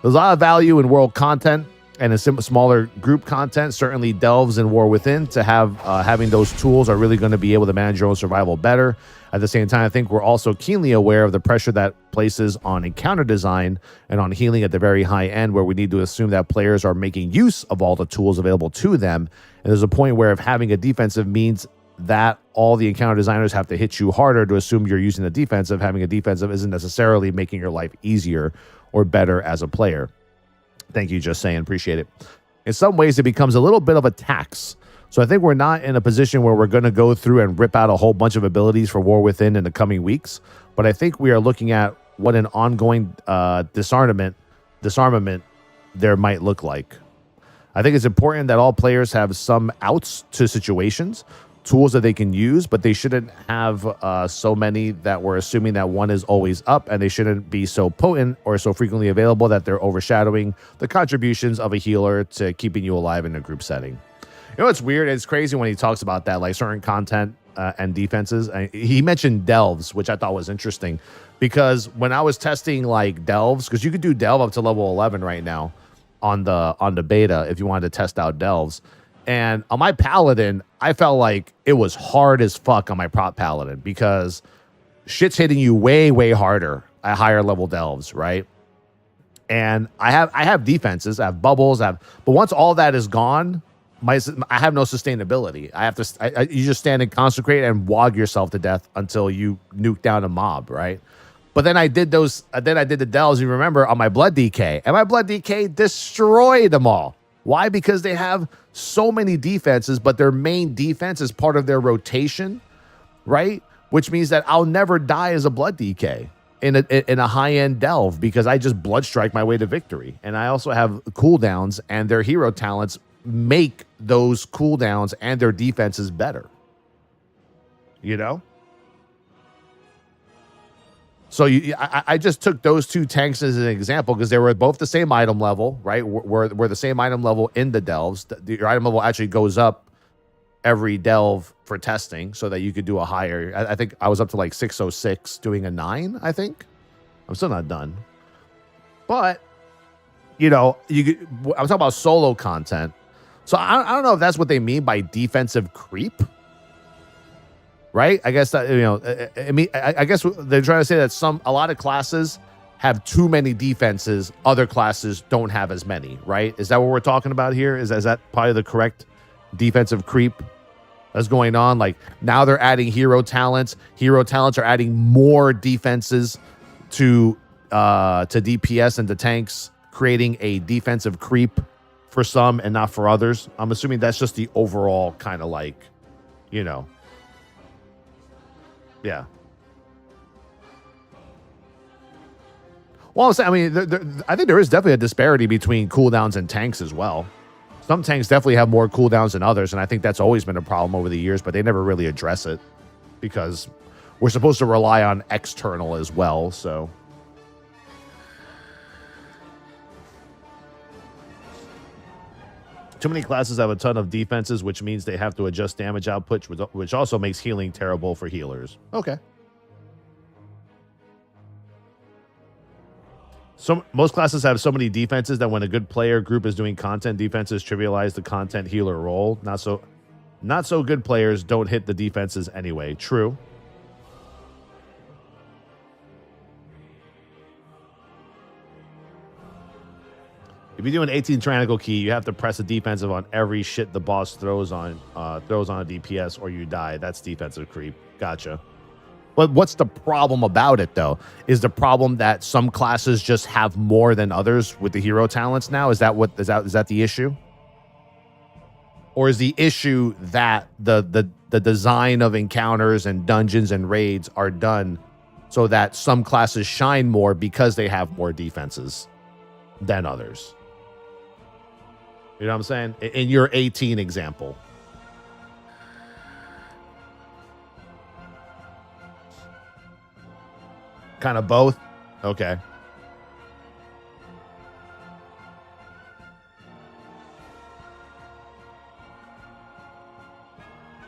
there's a lot of value in world content and in smaller group content. Certainly Delves and War Within to have having those tools are really going to be able to manage your own survival better. At the same time, I think we're also keenly aware of the pressure that places on encounter design and on healing at the very high end, where we need to assume that players are making use of all the tools available to them. And there's a point where if having a defensive means that all the encounter designers have to hit you harder to assume you're using the defensive, having a defensive isn't necessarily making your life easier or better as a player. Thank you, Just Saying. Appreciate it. In some ways, it becomes a little bit of a tax. So I think we're not in a position where we're going to go through and rip out a whole bunch of abilities for War Within in the coming weeks. But I think we are looking at what an ongoing disarmament there might look like. I think it's important that all players have some outs to situations, tools that they can use, but they shouldn't have so many that we're assuming that one is always up, and they shouldn't be so potent or so frequently available that they're overshadowing the contributions of a healer to keeping you alive in a group setting. You know what's weird? It's crazy when he talks about that, like certain content and defenses. He mentioned delves, which I thought was interesting, because when I was testing like delves, because you could do delve up to level 11 right now on the beta if you wanted to test out delves. And on my paladin, I felt like it was hard as fuck on my prop paladin because shit's hitting you way, way harder at higher level delves, right? And I have defenses, I have bubbles, but once all that is gone, I have no sustainability. You just stand and consecrate and wog yourself to death until you nuke down a mob, right? But then I did the delves, you remember, on my blood DK, and my blood DK destroyed them all. Why? Because they have so many defenses, but their main defense is part of their rotation, right? Which means that I'll never die as a blood DK in a high-end delve because I just blood strike my way to victory. And I also have cooldowns, and their hero talents make those cooldowns and their defenses better. you know? So I just took those two tanks as an example because they were both the same item level, right? We're the same item level in the delves. Your item level actually goes up every delve for testing so that you could do a higher. I think I was up to like 606 doing a 9, I think. I'm still not done. But, you know, I'm talking about solo content. So I don't know if that's what they mean by defensive creep. Right? I guess that, you know, I guess they're trying to say that a lot of classes have too many defenses. Other classes don't have as many, right? Is that what we're talking about here? Is that probably the correct defensive creep that's going on? Like now they're adding hero talents. Hero talents are adding more defenses to DPS and to tanks, creating a defensive creep for some and not for others. I'm assuming that's just the overall kind of like, you know. Yeah. Well, I'm saying, I mean, I think there is definitely a disparity between cooldowns and tanks as well. Some tanks definitely have more cooldowns than others, and I think that's always been a problem over the years, but they never really address it because we're supposed to rely on external as well, so. Too many classes have a ton of defenses, which means they have to adjust damage output, which also makes healing terrible for healers. Okay. So most classes have so many defenses that when a good player group is doing content, defenses trivialize the content healer role. Not so good players don't hit the defenses anyway. True. If you do an 18 Tyrannical Key, you have to press a defensive on every shit the boss throws on a DPS or you die. That's defensive creep. Gotcha. But what's the problem about it, though? Is the problem that some classes just have more than others with the hero talents now? Is that the issue? Or is the issue that the design of encounters and dungeons and raids are done so that some classes shine more because they have more defenses than others? You know what I'm saying? In your 18 example. Kind of both? Okay.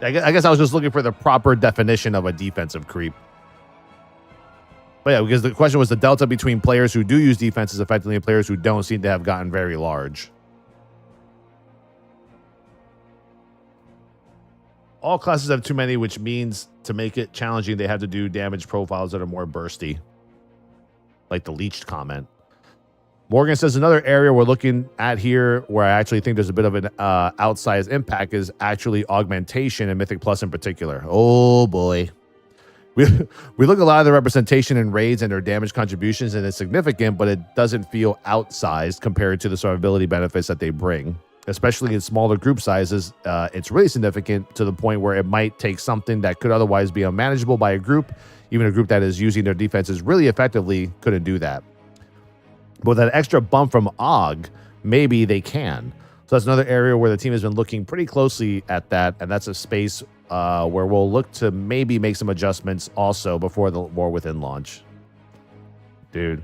I guess I was just looking for the proper definition of a defensive creep. But yeah, because the question was the delta between players who do use defenses effectively and players who don't seem to have gotten very large. All classes have too many, which means to make it challenging, they have to do damage profiles that are more bursty. Like the leeched comment. Morgan says another area we're looking at here where I actually think there's a bit of an outsized impact is actually augmentation and Mythic Plus in particular. Oh boy. We look at a lot of the representation in raids and their damage contributions, and it's significant, but it doesn't feel outsized compared to the survivability benefits that they bring. Especially in smaller group sizes, it's really significant to the point where it might take something that could otherwise be unmanageable by a group. Even a group that is using their defenses really effectively couldn't do that. But with that extra bump from AUG, maybe they can. So that's another area where the team has been looking pretty closely at that, and that's a space where we'll look to maybe make some adjustments also before the War Within launch. Dude.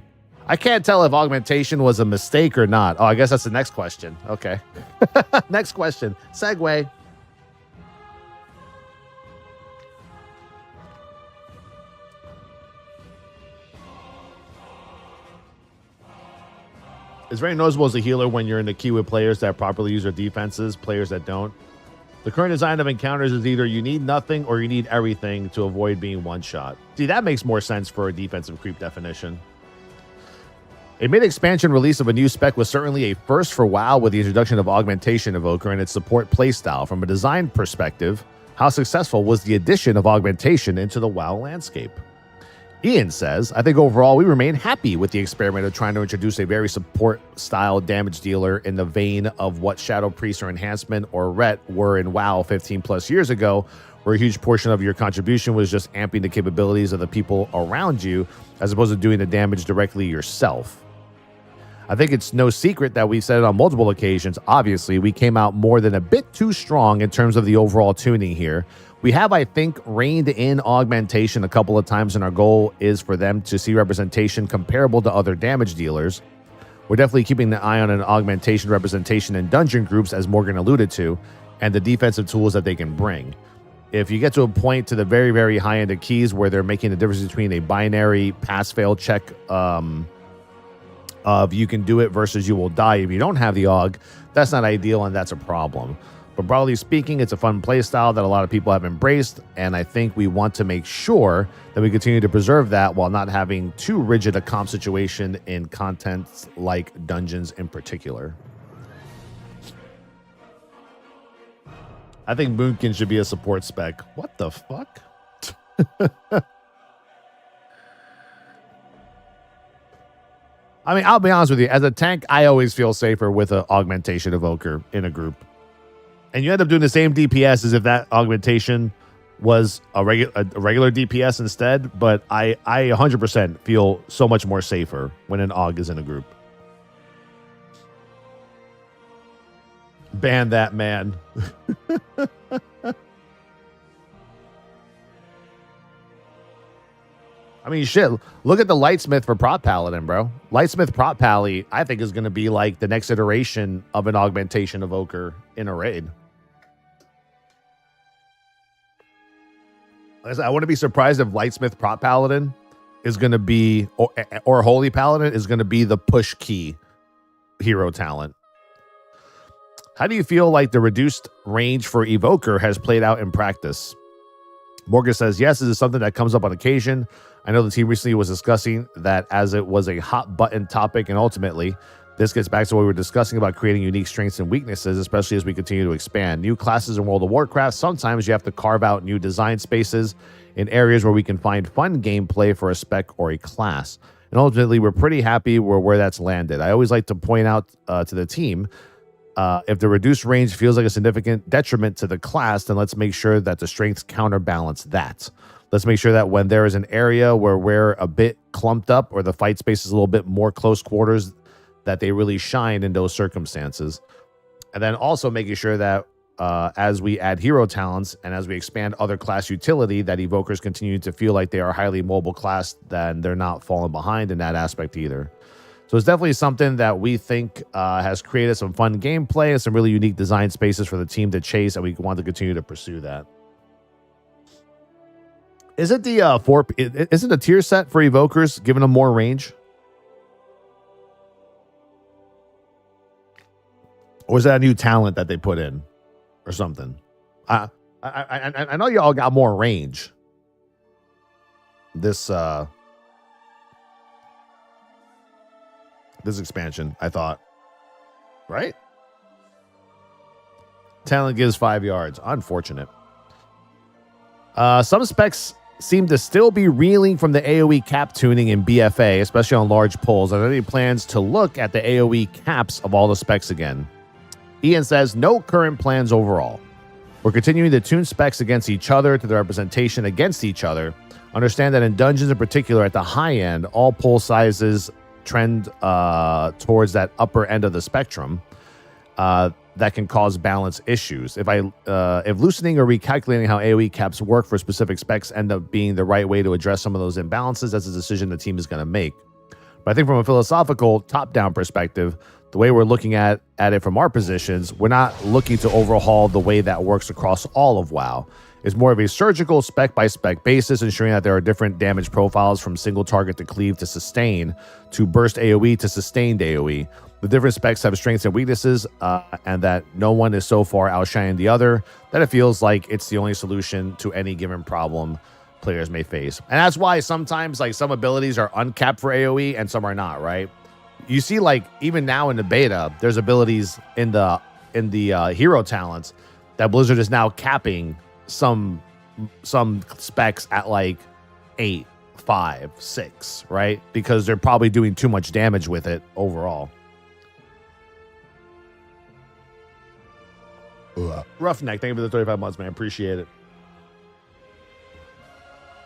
I can't tell if augmentation was a mistake or not. Oh, I guess that's the next question. Okay. Next question. Segue. It's very noticeable as a healer when you're in the queue with players that properly use their defenses, players that don't. The current design of encounters is either you need nothing or you need everything to avoid being one-shot. See, that makes more sense for a defensive creep definition. A mid-expansion release of a new spec was certainly a first for WoW with the introduction of Augmentation Evoker and its support playstyle. From a design perspective, how successful was the addition of Augmentation into the WoW landscape? Ian says, I think overall we remain happy with the experiment of trying to introduce a very support-style damage dealer in the vein of what Shadow Priest or Enhancement or Ret were in WoW 15 plus years ago, where a huge portion of your contribution was just amping the capabilities of the people around you as opposed to doing the damage directly yourself. I think it's no secret that we've said it on multiple occasions. Obviously, we came out more than a bit too strong in terms of the overall tuning here. We have, I think, reined in augmentation a couple of times, and our goal is for them to see representation comparable to other damage dealers. We're definitely keeping the eye on an augmentation representation in dungeon groups, as Morgan alluded to, and the defensive tools that they can bring. If you get to a point to the very, very high end of keys where they're making the difference between a binary pass-fail check of you can do it versus you will die if you don't have the aug, that's not ideal, and that's a problem. But broadly speaking, it's a fun play style that a lot of people have embraced, and I think we want to make sure that we continue to preserve that while not having too rigid a comp situation in contents like dungeons in particular. I think Moonkin should be a support spec. What the fuck? I mean, I'll be honest with you. As a tank, I always feel safer with an augmentation evoker in a group. And you end up doing the same DPS as if that augmentation was a regular DPS instead. But I 100% feel so much more safer when an aug is in a group. Ban that man. I mean, shit. Look at the Lightsmith for Prot Paladin, bro. Lightsmith Prot Pally, I think, is going to be like the next iteration of an augmentation evoker in a raid. Like I said, I wouldn't be surprised if Lightsmith Prot Paladin is going to be, or Holy Paladin is going to be the push key hero talent. How do you feel like the reduced range for Evoker has played out in practice? Morgan says, yes, this is something that comes up on occasion. I know the team recently was discussing that as it was a hot button topic, and ultimately, this gets back to what we were discussing about creating unique strengths and weaknesses, especially as we continue to expand. New classes in World of Warcraft, sometimes you have to carve out new design spaces in areas where we can find fun gameplay for a spec or a class. And ultimately, we're pretty happy where that's landed. I always like to point out to the team, if the reduced range feels like a significant detriment to the class, then let's make sure that the strengths counterbalance that. Let's make sure that when there is an area where we're a bit clumped up or the fight space is a little bit more close quarters, that they really shine in those circumstances. And then also making sure that as we add hero talents and as we expand other class utility, that evokers continue to feel like they are a highly mobile class, then they're not falling behind in that aspect either. So it's definitely something that we think has created some fun gameplay and some really unique design spaces for the team to chase, and we want to continue to pursue that. Is it the isn't the tier set for evokers giving them more range? Or is that a new talent that they put in or something? I know y'all got more range. This expansion, I thought. Right? Talent gives 5 yards. Unfortunate. Some specs seem to still be reeling from the AoE cap tuning in BFA, especially on large pulls. Are there any plans to look at the AoE caps of all the specs again? Ian says, no current plans overall. We're continuing to tune specs against each other to the representation against each other. Understand that in dungeons in particular, at the high end, all pull sizes trend towards that upper end of the spectrum. That can cause balance issues. If loosening or recalculating how AoE caps work for specific specs end up being the right way to address some of those imbalances, that's a decision the team is going to make. But I think from a philosophical top-down perspective, the way we're looking at it from our positions, we're not looking to overhaul the way that works across all of WoW. It's more of a surgical spec-by-spec basis, ensuring that there are different damage profiles from single target to cleave to sustain, to burst AoE to sustained AoE. The different specs have strengths and weaknesses, and that no one is so far outshining the other that it feels like it's the only solution to any given problem players may face. And that's why sometimes like some abilities are uncapped for AoE and some are not, right? You see, like even now in the beta, there's abilities in the hero talents that Blizzard is now capping some specs at like 8, 5, 6, right? Because they're probably doing too much damage with it overall. Roughneck, thank you for the 35 months, man. Appreciate it.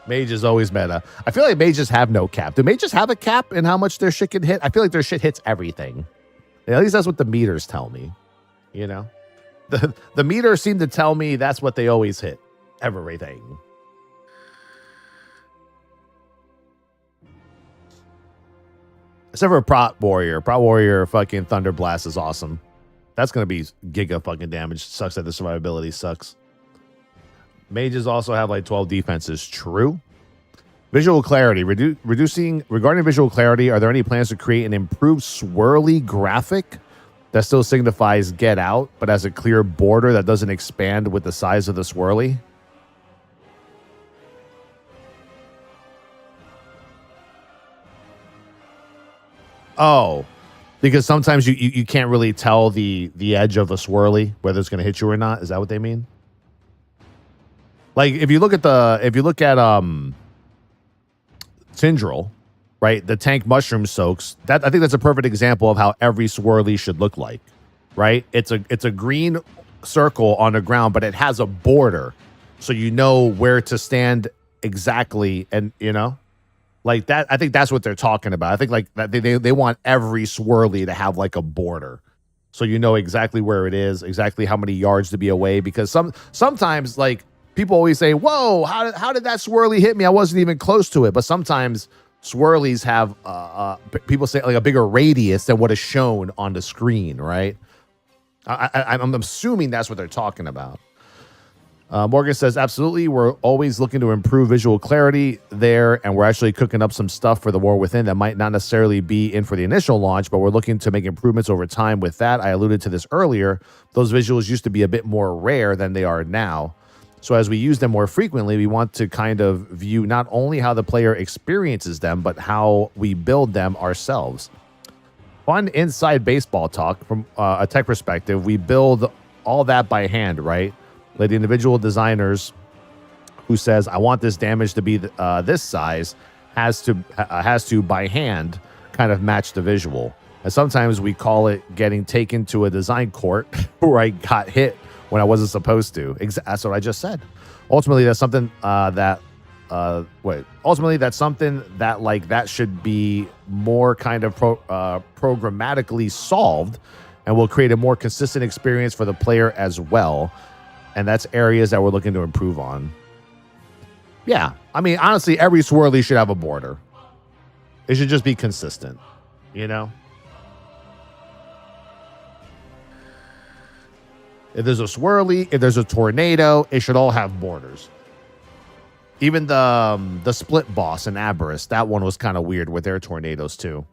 Mage is always meta. I feel like mages have no cap. Do mages have a cap in how much their shit can hit? I feel like their shit hits everything. At least that's what the meters tell me. You know? The meters seem to tell me that's what they always hit. everything. Except for Prot Warrior. Prot Warrior fucking Thunder Blast is awesome. That's going to be giga fucking damage. Sucks that the survivability sucks. Mages also have like 12 defenses. True. Visual clarity. Regarding visual clarity, are there any plans to create an improved swirly graphic that still signifies get out, but has a clear border that doesn't expand with the size of the swirly? Oh, because sometimes you can't really tell the edge of a swirly, whether it's going to hit you or not. Is that what they mean? Like if you look at Tindril, right? The tank mushroom soaks. That I think that's a perfect example of how every swirly should look like, right? It's a green circle on the ground, but it has a border, so you know where to stand exactly, and you know, like that. I think that's what they're talking about. I think like that they want every swirly to have like a border, so you know exactly where it is, exactly how many yards to be away. Because sometimes like people always say, "Whoa, how did that swirly hit me? I wasn't even close to it." But sometimes swirlies have people say like a bigger radius than what is shown on the screen, right? I'm assuming that's what they're talking about. Morgan says, absolutely. We're always looking to improve visual clarity there, and we're actually cooking up some stuff for the War Within that might not necessarily be in for the initial launch, but we're looking to make improvements over time with that. I alluded to this earlier. Those visuals used to be a bit more rare than they are now. So as we use them more frequently, we want to kind of view not only how the player experiences them, but how we build them ourselves. Fun inside baseball talk from a tech perspective. We build all that by hand, right? Like the individual designers who says, I want this damage to be this size, has to by hand kind of match the visual. And sometimes we call it getting taken to a design court where I got hit when I wasn't supposed to. That's what I just said. Ultimately, that's something that should be more kind of programmatically solved, and will create a more consistent experience for the player as well. And that's areas that we're looking to improve on. Yeah, I mean, honestly, every swirly should have a border. It should just be consistent, you know? If there's a swirly, if there's a tornado, it should all have borders. Even the split boss in Aberrus, that one was kind of weird with their tornadoes too.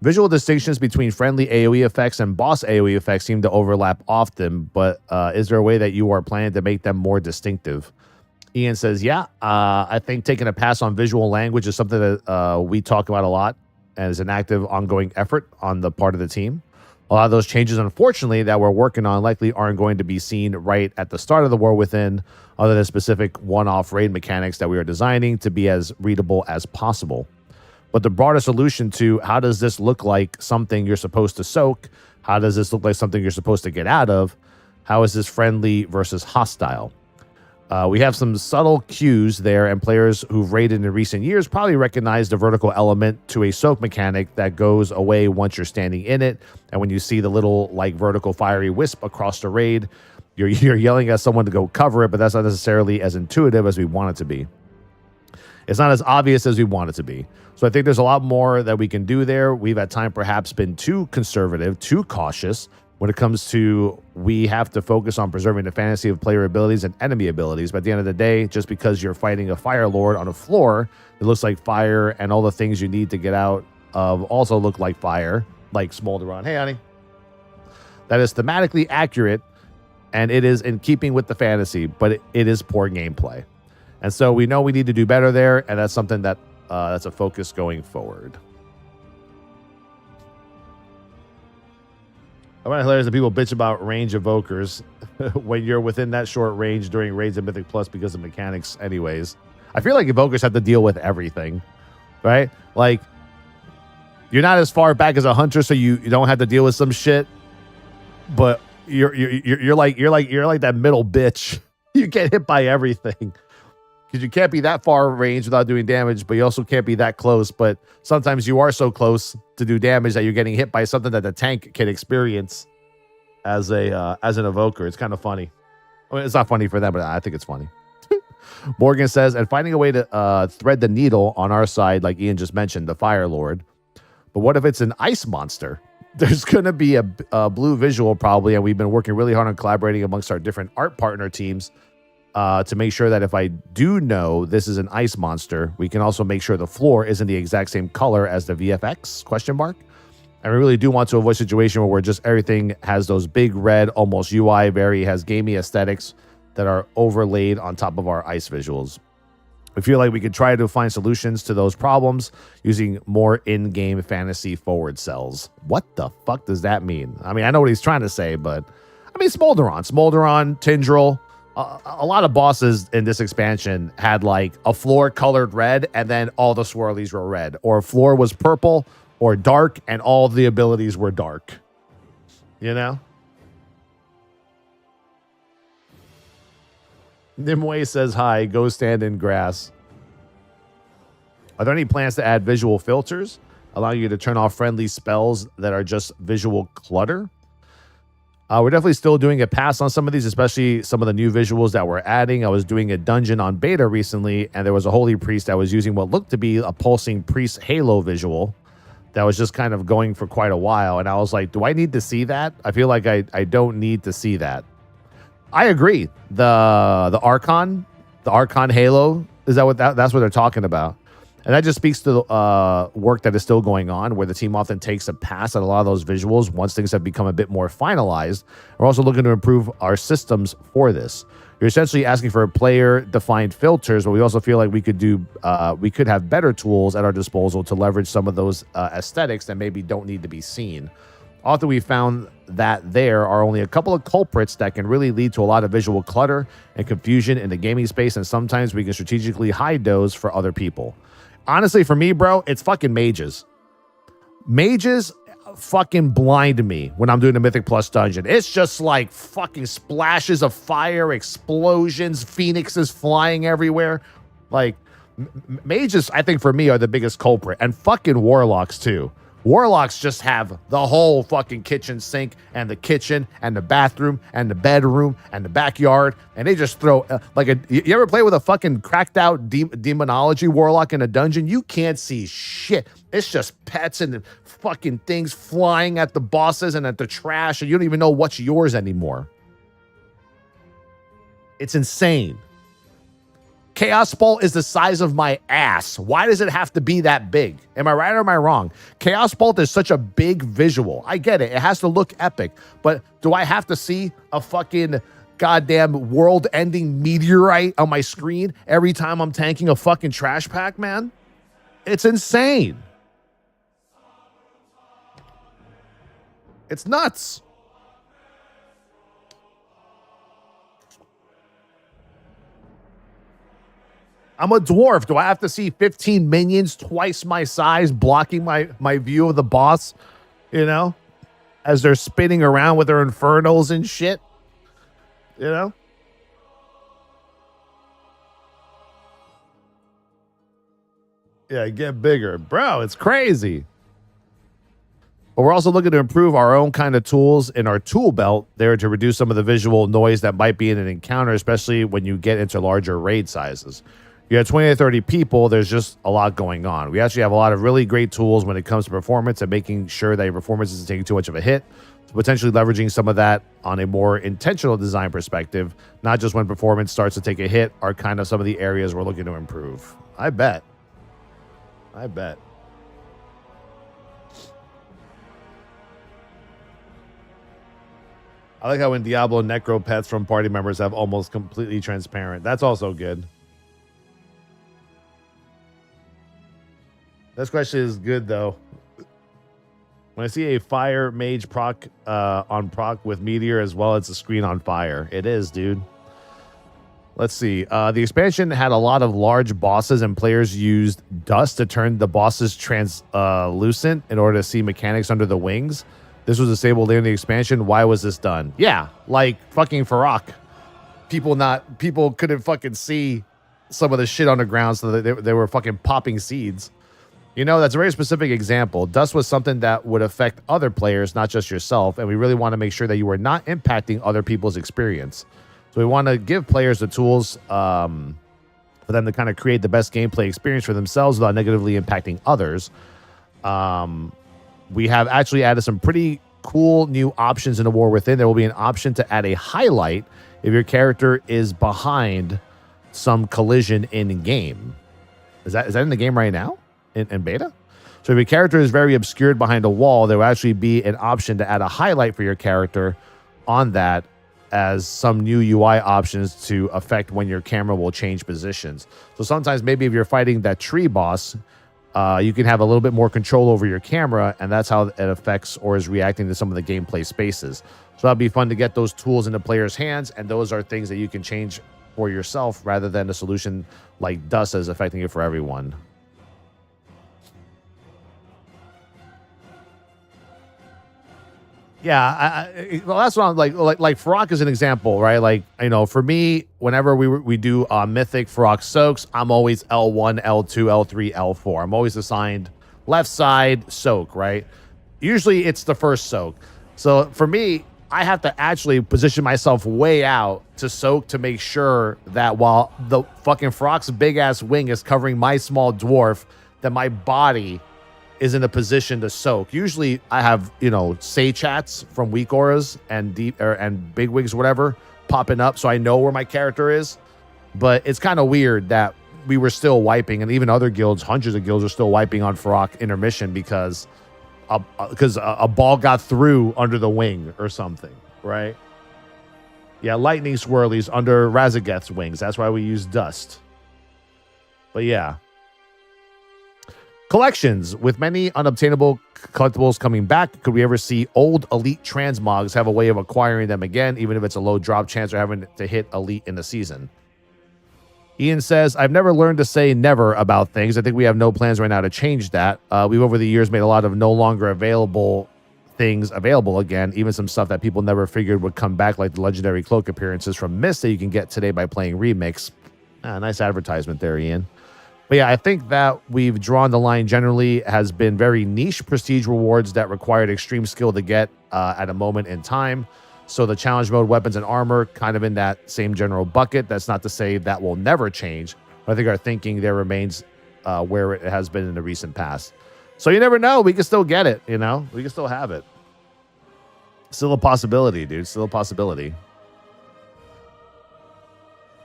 Visual distinctions between friendly AoE effects and boss AoE effects seem to overlap often, but is there a way that you are planning to make them more distinctive? Ian says, yeah, I think taking a pass on visual language is something that we talk about a lot and is an active ongoing effort on the part of the team. A lot of those changes, unfortunately, that we're working on likely aren't going to be seen right at the start of the War Within, other than specific one-off raid mechanics that we are designing to be as readable as possible. But the broader solution to how does this look like something you're supposed to soak? How does this look like something you're supposed to get out of? How is this friendly versus hostile? We have some subtle cues there, and players who've raided in recent years probably recognize the vertical element to a soak mechanic that goes away once you're standing in it. And when you see the little like vertical fiery wisp across the raid, you're yelling at someone to go cover it, but that's not necessarily as intuitive as we want it to be. It's not as obvious as we want it to be. So I think there's a lot more that we can do there. We've at times perhaps been too conservative, too cautious when it comes to we have to focus on preserving the fantasy of player abilities and enemy abilities. But at the end of the day, just because you're fighting a fire lord on a floor, it looks like fire, and all the things you need to get out of also look like fire, like Smolderon. Hey, honey. That is thematically accurate, and it is in keeping with the fantasy, but it is poor gameplay. And so we know we need to do better there, and that's something that that's a focus going forward. I find it hilarious that people bitch about range evokers when you're within that short range during raids in Mythic Plus because of mechanics anyways. I feel like evokers have to deal with everything, right? Like, you're not as far back as a hunter, so you don't have to deal with some shit, but you're like that middle bitch. You get hit by everything. Because you can't be that far range without doing damage, but you also can't be that close. But sometimes you are so close to do damage that you're getting hit by something that the tank can experience as an evoker. It's kind of funny. I mean, it's not funny for them, but I think it's funny. Morgan says, and finding a way to thread the needle on our side, like Ian just mentioned, the Fire Lord. But what if it's an ice monster? There's going to be a blue visual probably, and we've been working really hard on collaborating amongst our different art partner teams to make sure that if I do know this is an ice monster, we can also make sure the floor isn't the exact same color as the VFX, question mark. And we really do want to avoid a situation where just everything has those big red, almost UI, has gamey aesthetics that are overlaid on top of our ice visuals. We feel like we could try to find solutions to those problems using more in-game fantasy forward cells. What the fuck does that mean? I mean, I know what he's trying to say, but I mean, Smolderon, Tindril, a lot of bosses in this expansion had like a floor colored red and then all the swirlies were red, or a floor was purple or dark and all the abilities were dark. You know? Nimue says hi, go stand in grass. Are there any plans to add visual filters, allowing you to turn off friendly spells that are just visual clutter? We're definitely still doing a pass on some of these, especially some of the new visuals that we're adding. I was doing a dungeon on beta recently, and there was a holy priest that was using what looked to be a pulsing priest halo visual that was just kind of going for quite a while. And I was like, do I need to see that? I feel like I don't need to see that. I agree. The Archon Halo, is that what that's what they're talking about? And that just speaks to the work that is still going on, where the team often takes a pass at a lot of those visuals once things have become a bit more finalized. We're also looking to improve our systems for this. You're essentially asking for player-defined filters, but we also feel like we could have better tools at our disposal to leverage some of those aesthetics that maybe don't need to be seen. Often we found that there are only a couple of culprits that can really lead to a lot of visual clutter and confusion in the gaming space, and sometimes we can strategically hide those for other people. Honestly, for me, bro, it's fucking mages. Mages fucking blind me when I'm doing a Mythic Plus dungeon. It's just like fucking splashes of fire, explosions, phoenixes flying everywhere. Like, mages, I think for me, are the biggest culprit. And fucking warlocks, too. Warlocks just have the whole fucking kitchen sink and the kitchen and the bathroom and the bedroom and the backyard, and they just throw you ever play with a fucking cracked out demonology warlock in a dungeon? You can't see shit. It's just pets and fucking things flying at the bosses and at the trash, and you don't even know what's yours anymore. It's insane. Chaos Bolt is the size of my ass. Why does it have to be that big? Am I right or am I wrong? Chaos Bolt is such a big visual. I get it. It has to look epic. But do I have to see a fucking goddamn world-ending meteorite on my screen every time I'm tanking a fucking trash pack, man? It's insane. It's nuts. I'm a dwarf. Do I have to see 15 minions twice my size blocking my view of the boss, you know, as they're spinning around with their infernals and shit, you know? Yeah, get bigger. Bro, it's crazy. But we're also looking to improve our own kind of tools in our tool belt there to reduce some of the visual noise that might be in an encounter, especially when you get into larger raid sizes. You have 20 to 30 people, there's just a lot going on. We actually have a lot of really great tools when it comes to performance and making sure that your performance isn't taking too much of a hit. So potentially leveraging some of that on a more intentional design perspective, not just when performance starts to take a hit, are kind of some of the areas we're looking to improve. I bet. I like how in Diablo, necro pets from party members have almost completely transparent. That's also good. This question is good, though. When I see a fire mage proc on proc with meteor as well as a screen on fire. It is, dude. Let's see. The expansion had a lot of large bosses, and players used dust to turn the bosses translucent in order to see mechanics under the wings. This was disabled later in the expansion. Why was this done? Yeah, like fucking Farok. People couldn't fucking see some of the shit on the ground, so that they were fucking popping seeds. You know, that's a very specific example. Dust was something that would affect other players, not just yourself, and we really want to make sure that you are not impacting other people's experience. So we want to give players the tools for them to kind of create the best gameplay experience for themselves without negatively impacting others. We have actually added some pretty cool new options in the War Within. There will be an option to add a highlight if your character is behind some collision in game. Is that in the game right now in beta? So if your character is very obscured behind a wall, there will actually be an option to add a highlight for your character on that as some new UI options to affect when your camera will change positions. So sometimes maybe if you're fighting that tree boss, you can have a little bit more control over your camera, and that's how it affects or is reacting to some of the gameplay spaces. So that'd be fun to get those tools in the player's hands, and those are things that you can change for yourself rather than a solution like Dust is affecting it for everyone. Yeah, well, that's what I'm like Farok is an example, right? Like, you know, for me, whenever we do Mythic Farok soaks, I'm always L1, L2, L3, L4. I'm always assigned left side soak, right? Usually it's the first soak. So for me, I have to actually position myself way out to soak to make sure that while the fucking Farok's big ass wing is covering my small dwarf, that my body is in a position to soak. Usually I have, you know, say chats from weak auras and and big wigs, whatever, popping up so I know where my character is. But it's kind of weird that we were still wiping, and even other guilds, hundreds of guilds, are still wiping on Farok intermission because a ball got through under the wing or something, right? Yeah, lightning swirlies under Razageth's wings. That's why we use dust. But yeah. Collections. With many unobtainable collectibles coming back, could we ever see old elite transmogs have a way of acquiring them again, even if it's a low drop chance or having to hit elite in the season? Ian says, I've never learned to say never about things. I think we have no plans right now to change that. We've over the years made a lot of no longer available things available again, even some stuff that people never figured would come back, like the legendary cloak appearances from Mist that you can get today by playing Remix. Nice advertisement there, Ian. But yeah, I think that we've drawn the line generally has been very niche prestige rewards that required extreme skill to get at a moment in time. So the challenge mode, weapons, and armor kind of in that same general bucket. That's not to say that will never change. But I think our thinking there remains where it has been in the recent past. So you never know. We can still get it, you know? We can still have it. Still a possibility, dude. Still a possibility.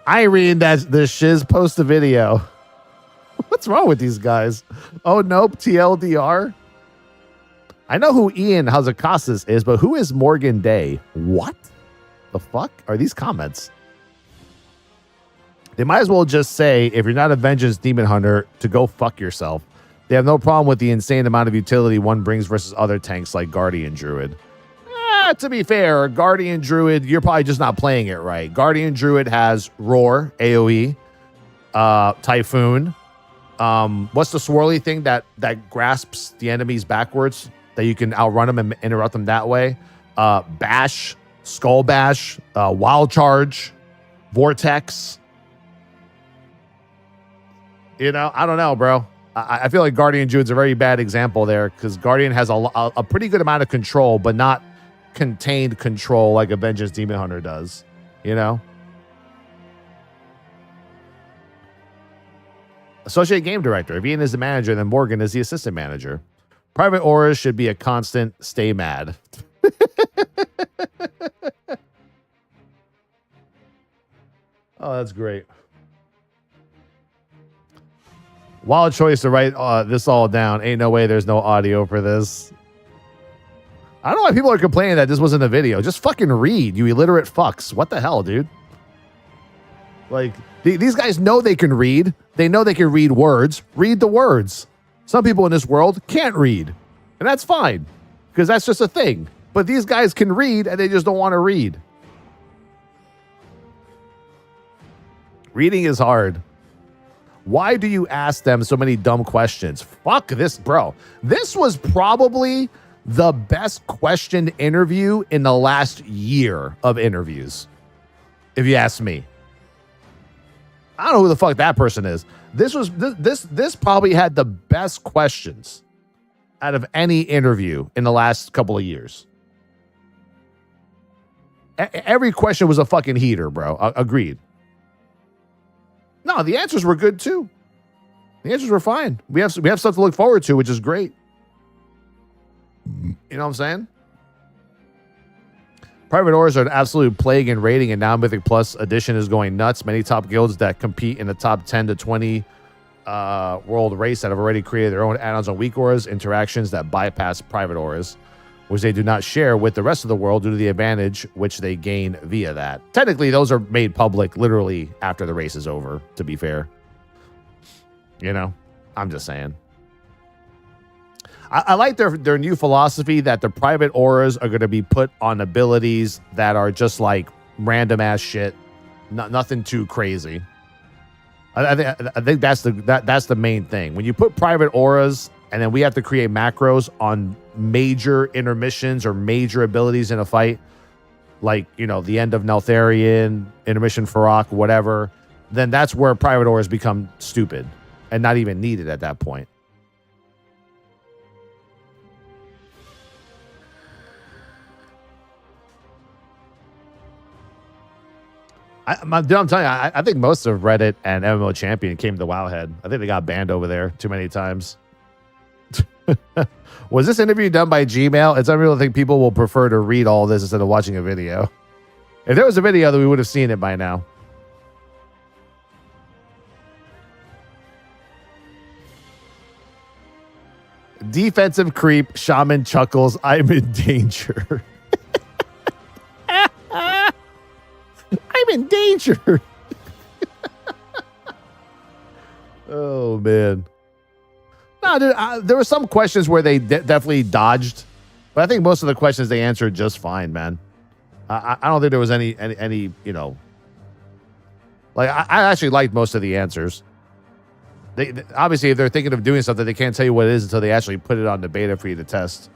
Irene, that's the shiz post a video. What's wrong with these guys? Oh, nope. TLDR. I know who Ian Hazakasas is, but who is Morgan Day? What the fuck are these comments? They might as well just say, if you're not a Vengeance Demon Hunter, to go fuck yourself. They have no problem with the insane amount of utility one brings versus other tanks like Guardian Druid. To be fair, Guardian Druid, you're probably just not playing it right. Guardian Druid has Roar, AoE, Typhoon. What's the swirly thing that grasps the enemies backwards that you can outrun them and interrupt them that way? Bash, Skull Bash, Wild Charge, Vortex. You know, I don't know, bro. I feel like Guardian Druid's a very bad example there because Guardian has a pretty good amount of control, but not contained control like a Vengeance Demon Hunter does, you know? Associate Game Director. If Ian is the manager, then Morgan is the assistant manager. Private auras should be a constant. Stay mad. Oh, that's great. Wild choice to write this all down. Ain't no way there's no audio for this. I don't know why people are complaining that this wasn't a video. Just fucking read, you illiterate fucks. What the hell, dude? Like, these guys know they can read. They know they can read words. Read the words. Some people in this world can't read. And that's fine. Because that's just a thing. But these guys can read and they just don't want to read. Reading is hard. Why do you ask them so many dumb questions? Fuck this, bro. This was probably the best questioned interview in the last year of interviews, if you ask me. I don't know who the fuck that person is. This probably had the best questions out of any interview in the last couple of years. Every question was a fucking heater, bro. Agreed. No, the answers were good too. The answers were fine. We have stuff to look forward to, which is great. You know what I'm saying? Private auras are an absolute plague in raiding, and now Mythic Plus Edition is going nuts. Many top guilds that compete in the top 10 to 20 world race that have already created their own add-ons on weak auras, interactions that bypass private auras, which they do not share with the rest of the world due to the advantage which they gain via that. Technically, those are made public literally after the race is over, to be fair. You know, I'm just saying. I like their new philosophy that the private auras are going to be put on abilities that are just like random ass shit, nothing too crazy. I think that's the main thing. When you put private auras and then we have to create macros on major intermissions or major abilities in a fight, like, you know, the end of Neltharion, intermission Farrak, whatever, then that's where private auras become stupid and not even needed at that point. I'm telling you, I think most of Reddit and MMO Champion came to Wowhead. I think they got banned over there too many times. Was this interview done by Gmail? It's unreal to think people will prefer to read all this instead of watching a video. If there was a video, then we would have seen it by now. Defensive creep, shaman chuckles, I'm in danger. I'm in danger. Oh, man. No, dude, there were some questions where they definitely dodged, but I think most of the questions they answered just fine, man. I don't think there was any, you know, like I actually liked most of the answers. They obviously, if they're thinking of doing something, they can't tell you what it is until they actually put it on the beta for you to test.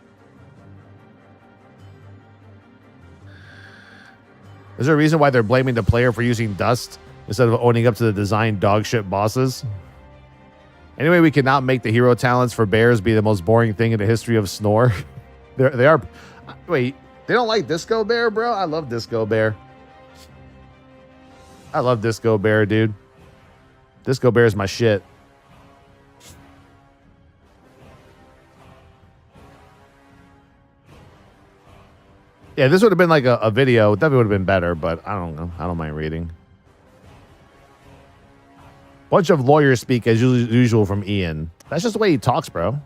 Is there a reason why they're blaming the player for using dust instead of owning up to the design dogshit bosses? Anyway, we cannot make the hero talents for bears be the most boring thing in the history of Snore. They are. Wait, they don't like Disco Bear, bro? I love Disco Bear. I love Disco Bear, dude. Disco Bear is my shit. Yeah, this would have been like a video. Definitely would have been better, but I don't know. I don't mind reading. Bunch of lawyers speak as usual from Ian. That's just the way he talks, bro.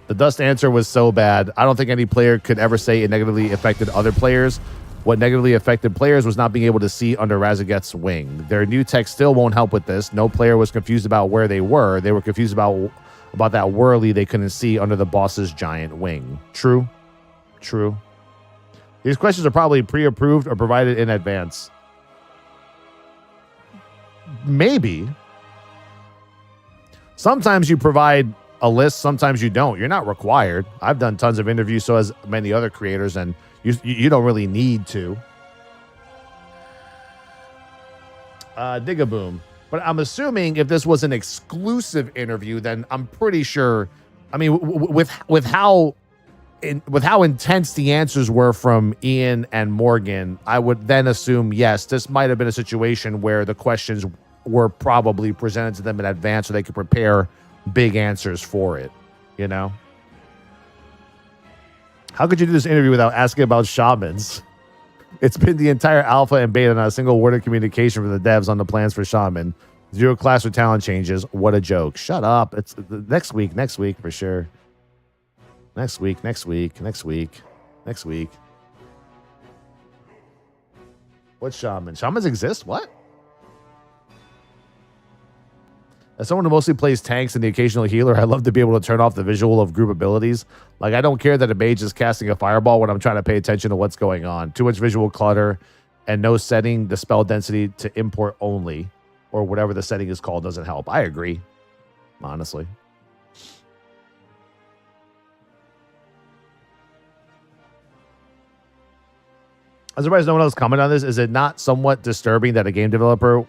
The dust answer was so bad. I don't think any player could ever say it negatively affected other players. What negatively affected players was not being able to see under Razageth's wing. Their new tech still won't help with this. No player was confused about where they were. They were confused about that whirly they couldn't see under the boss's giant wing. True. True. These questions are probably pre-approved or provided in advance. Maybe. Sometimes you provide a list, sometimes you don't. You're not required. I've done tons of interviews, so has many other creators, and you don't really need to. Dig-a-boom. But I'm assuming if this was an exclusive interview, then I'm pretty sure. I mean, with how intense the answers were from Ian and Morgan, I would then assume, yes, this might have been a situation where the questions were probably presented to them in advance so they could prepare big answers for it, you know? How could you do this interview without asking about shamans? It's been the entire alpha and beta, not a single word of communication from the devs on the plans for shaman. 0 class or talent changes. What a joke. Shut up. It's next week for sure. Next week. What shaman? Shamans exist? What? As someone who mostly plays tanks and the occasional healer, I love to be able to turn off the visual of group abilities. Like, I don't care that a mage is casting a fireball when I'm trying to pay attention to what's going on. Too much visual clutter and no setting the spell density to import only, or whatever the setting is called, doesn't help. I agree, honestly. As surprised no one else commented on this. Is it not somewhat disturbing that a game developer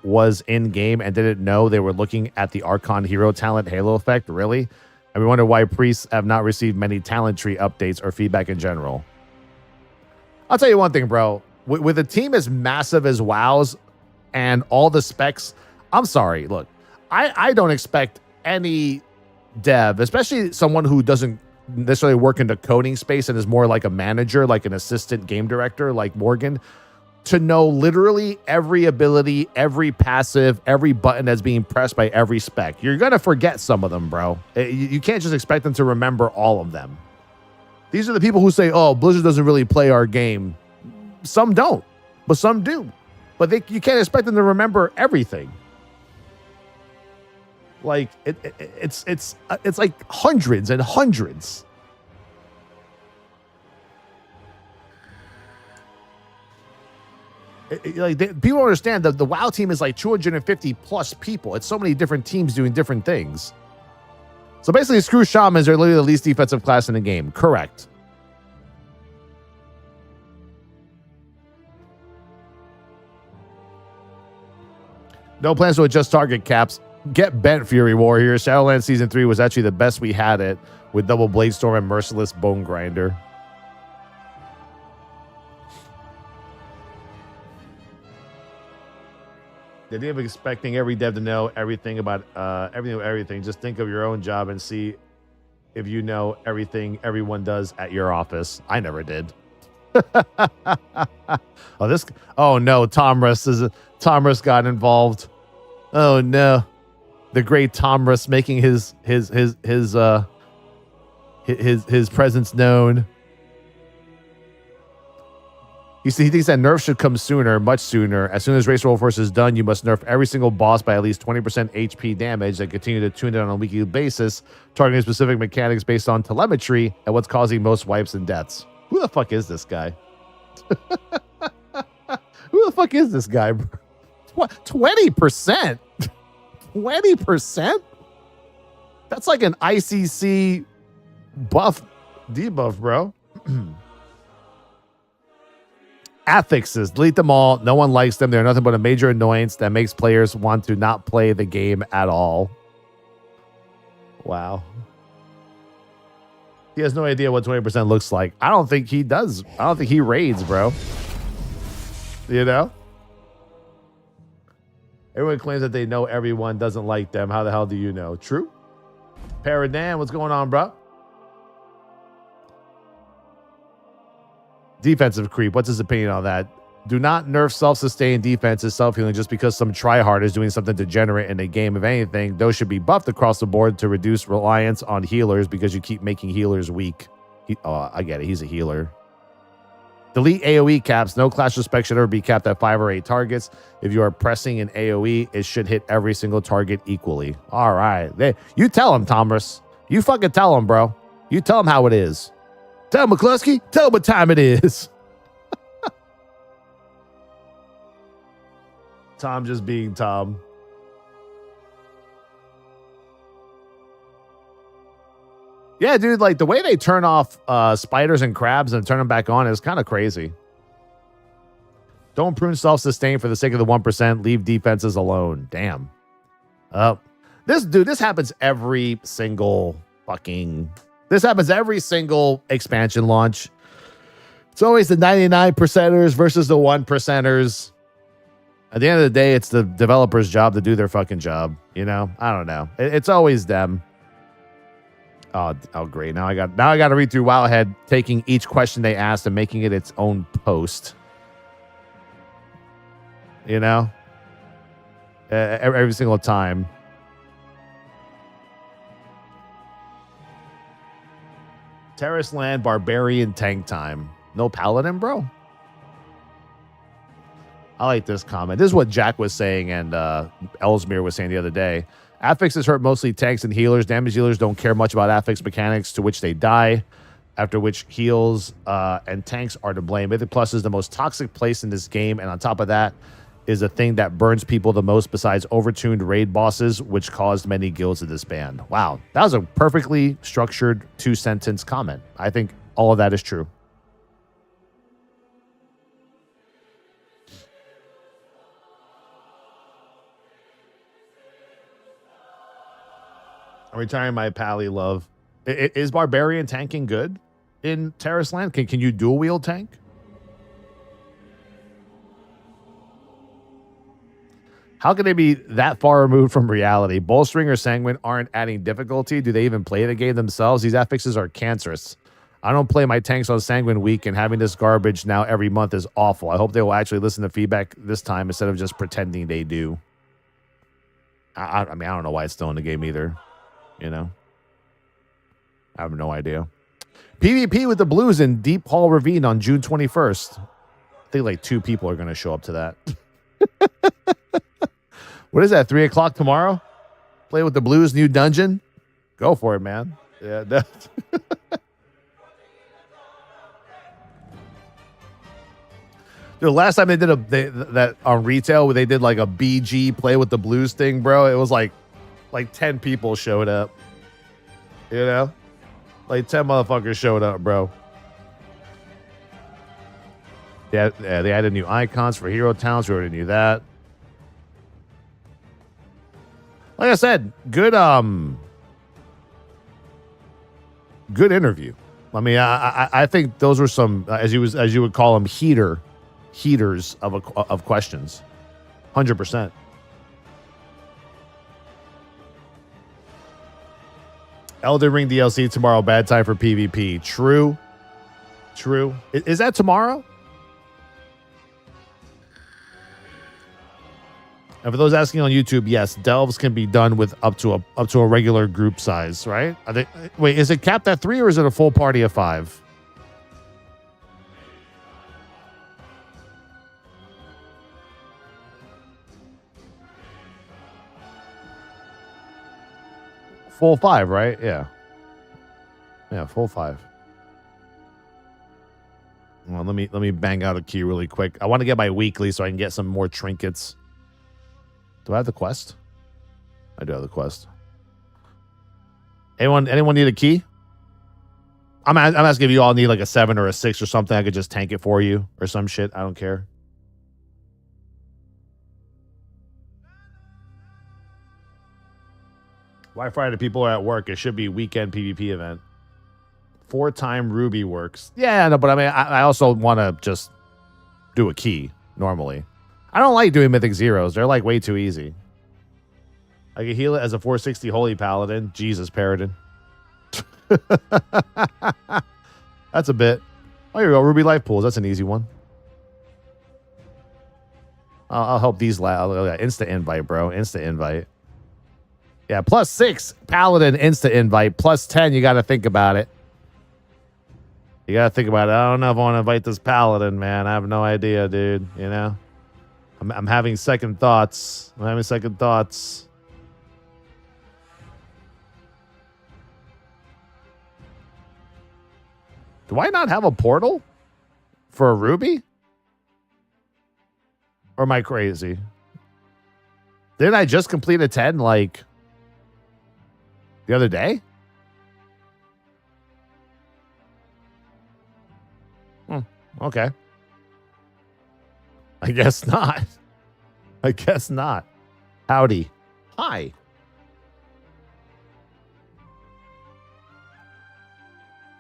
was in game and didn't know they were looking at the Archon hero talent halo effect? Really? And we wonder why priests have not received many talent tree updates or feedback in general. I'll tell you one thing, bro. With a team as massive as WoW's and all the specs. I'm sorry. Look, I don't expect any dev, especially someone who doesn't necessarily work in the coding space and is more like a manager, like an assistant game director, like Morgan, to know literally every ability, every passive, every button that's being pressed by every spec. You're going to forget some of them, bro. You can't just expect them to remember all of them. These are the people who say, oh, Blizzard doesn't really play our game. Some don't, but some do. But you can't expect them to remember everything. Like it's like hundreds and hundreds. People understand that the WoW team is like 250 plus people. It's so many different teams doing different things. So basically, screw shamans. They're literally the least defensive class in the game. Correct. No plans to adjust target caps. Get bent, Fury Warrior. Shadowlands Season 3 was actually the best we had it, with Double Blade Storm and Merciless Bone Grinder. The idea of expecting every dev to know everything about everything. Just think of your own job and see if you know everything everyone does at your office. I never did. Oh no, Tom Russ got involved. Oh no. The great Tom Russ making his presence known. He thinks that nerf should come sooner, much sooner. As soon as Race Roll Force is done, you must nerf every single boss by at least 20% HP damage and continue to tune it on a weekly basis, targeting specific mechanics based on telemetry and what's causing most wipes and deaths. Who the fuck is this guy? Who the fuck is this guy? What? 20%? 20%? That's like an ICC buff debuff, bro. Affixes, delete them all. No one likes them. They're nothing but a major annoyance that makes players want to not play the game at all. Wow. He has no idea what 20% looks like. I don't think he does. I don't think he raids, bro. You know? Everyone claims that they know everyone doesn't like them. How the hell do you know? True. Paradan, what's going on, bro? Defensive creep. What's his opinion on that? Do not nerf self-sustained defenses, self-healing just because some tryhard is doing something degenerate in a game. If anything, those should be buffed across the board to reduce reliance on healers because you keep making healers weak. I get it. He's a healer. Delete AoE caps. No class respect should ever be capped at 5 or 8 targets. If you are pressing an AoE, it should hit every single target equally. All right. You tell him, Thomas. You fucking tell him, bro. You tell him how it is. Tell him, McCluskey. Tell him what time it is. Tom just being Tom. Yeah, dude, like the way they turn off spiders and crabs and turn them back on is kind of crazy. Don't prune self-sustain for the sake of the 1%. Leave defenses alone. Damn. This happens every single expansion launch. It's always the 99%ers versus the 1%ers. At the end of the day, it's the developer's job to do their fucking job. You know? I don't know. It's always them. Oh, great. Now I got to read through Wowhead, taking each question they asked and making it its own post. You know? Every single time. Tarisland Barbarian Tank Time. No Paladin, bro? I like this comment. This is what Jack was saying and Ellesmere was saying the other day. Affixes hurt mostly tanks and healers. Damage dealers don't care much about affix mechanics, to which they die, after which heals and tanks are to blame. Mythic Plus is the most toxic place in this game, and on top of that is a thing that burns people the most besides overtuned raid bosses, which caused many guilds to disband. Wow, that was a perfectly structured 2-sentence comment. I think all of that is true. I'm retiring my Pally love. Is Barbarian tanking good in Tarisland? Can you dual wield tank? How can they be that far removed from reality? Bolstering or Sanguine aren't adding difficulty. Do they even play the game themselves? These affixes are cancerous. I don't play my tanks on Sanguine week, and having this garbage now every month is awful. I hope they will actually listen to feedback this time instead of just pretending they do. I mean, I don't know why it's still in the game either. You know? I have no idea. PvP with the Blues in Deep Hall Ravine on June 21st. I think like 2 people are going to show up to that. What is that, 3 o'clock tomorrow? Play with the Blues, new dungeon? Go for it, man. Yeah. The last time they did that on retail, where they did like a BG play with the Blues thing, bro, it was like 10 people showed up. You know? Like 10 motherfuckers showed up, bro. Yeah, they added new icons for hero towns. We already knew that. Like I said, good interview. I mean, I think those were some, as you would call them, heaters of questions. 100%. Elden Ring DLC tomorrow. Bad time for PvP. True. Is that tomorrow? And for those asking on YouTube, yes, delves can be done with up to a regular group size, right? Wait, is it capped at 3 or is it a full party of 5? Full 5, right? Yeah. Yeah, full 5. Well, let me bang out a key really quick. I want to get my weekly so I can get some more trinkets. Do I have the quest? I do have the quest. Anyone need a key? I'm asking if you all need like a 7 or a 6 or something. I could just tank it for you or some shit. I don't care. Why Friday? People are at work. It should be weekend PvP event. 4-time Ruby works. Yeah, no, but I mean, I also want to just do a key normally. I don't like doing Mythic Zeros. They're like way too easy. I can heal it as a 460 Holy Paladin. Jesus, Paradin. That's a bit. Oh, here we go. Ruby Life Pools. That's an easy one. I'll help these. Insta invite, bro. Insta invite. Yeah, +6 Paladin insta invite. +10. You got to think about it. You got to think about it. I don't know if I want to invite this Paladin, man. I have no idea, dude. You know? I'm having second thoughts. I'm having second thoughts. Do I not have a portal for a Ruby? Or am I crazy? Didn't I just complete a 10 like the other day? Okay. I guess not. I guess not. Howdy. Hi.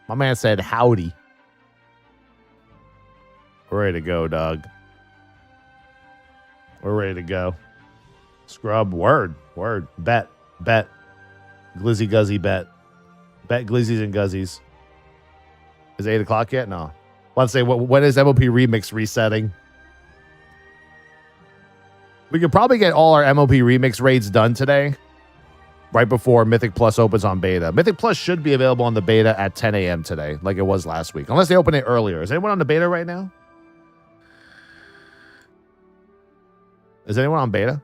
My man said howdy. We're ready to go, dog. We're ready to go. Scrub. Word. Bet. Glizzy Guzzy bet. Bet Glizzies and Guzzies. Is it 8 o'clock yet? No. Let's say, when is MOP Remix resetting? We could probably get all our MOP Remix raids done today, right before Mythic Plus opens on beta. Mythic Plus should be available on the beta at 10 a.m. today, like it was last week. Unless they open it earlier. Is anyone on the beta right now? Is anyone on beta?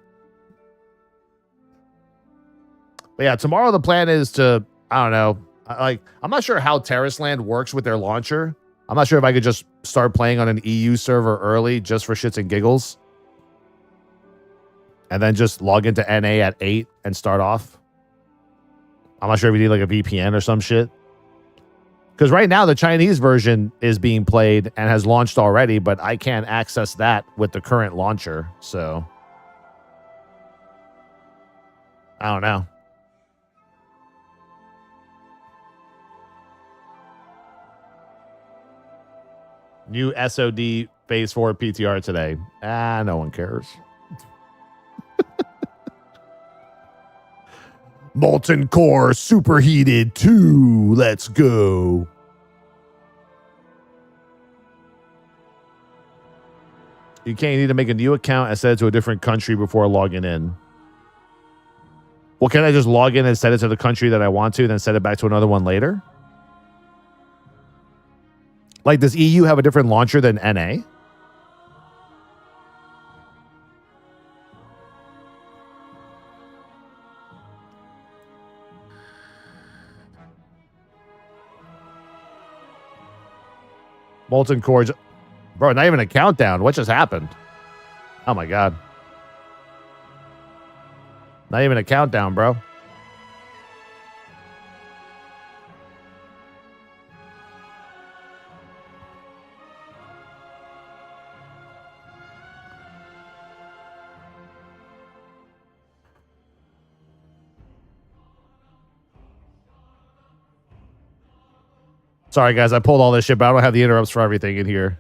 But yeah, tomorrow the plan is to, I don't know, I'm not sure how Tarisland works with their launcher. I'm not sure if I could just start playing on an EU server early just for shits and giggles. And then just log into NA at 8 and start off. I'm not sure if you need like a VPN or some shit. Because right now the Chinese version is being played and has launched already, but I can't access that with the current launcher. So I don't know. New SOD Phase 4 PTR today. No one cares. Molten core superheated 2. Let's go. You can't need to make a new account and set it to a different country before logging in. Well, can I just log in and set it to the country that I want to, then set it back to another one later? Like, does EU have a different launcher than NA? Molten core. Bro, not even a countdown. What just happened? Oh my God. Not even a countdown, bro. Sorry, guys. I pulled all this shit, but I don't have the interrupts for everything in here.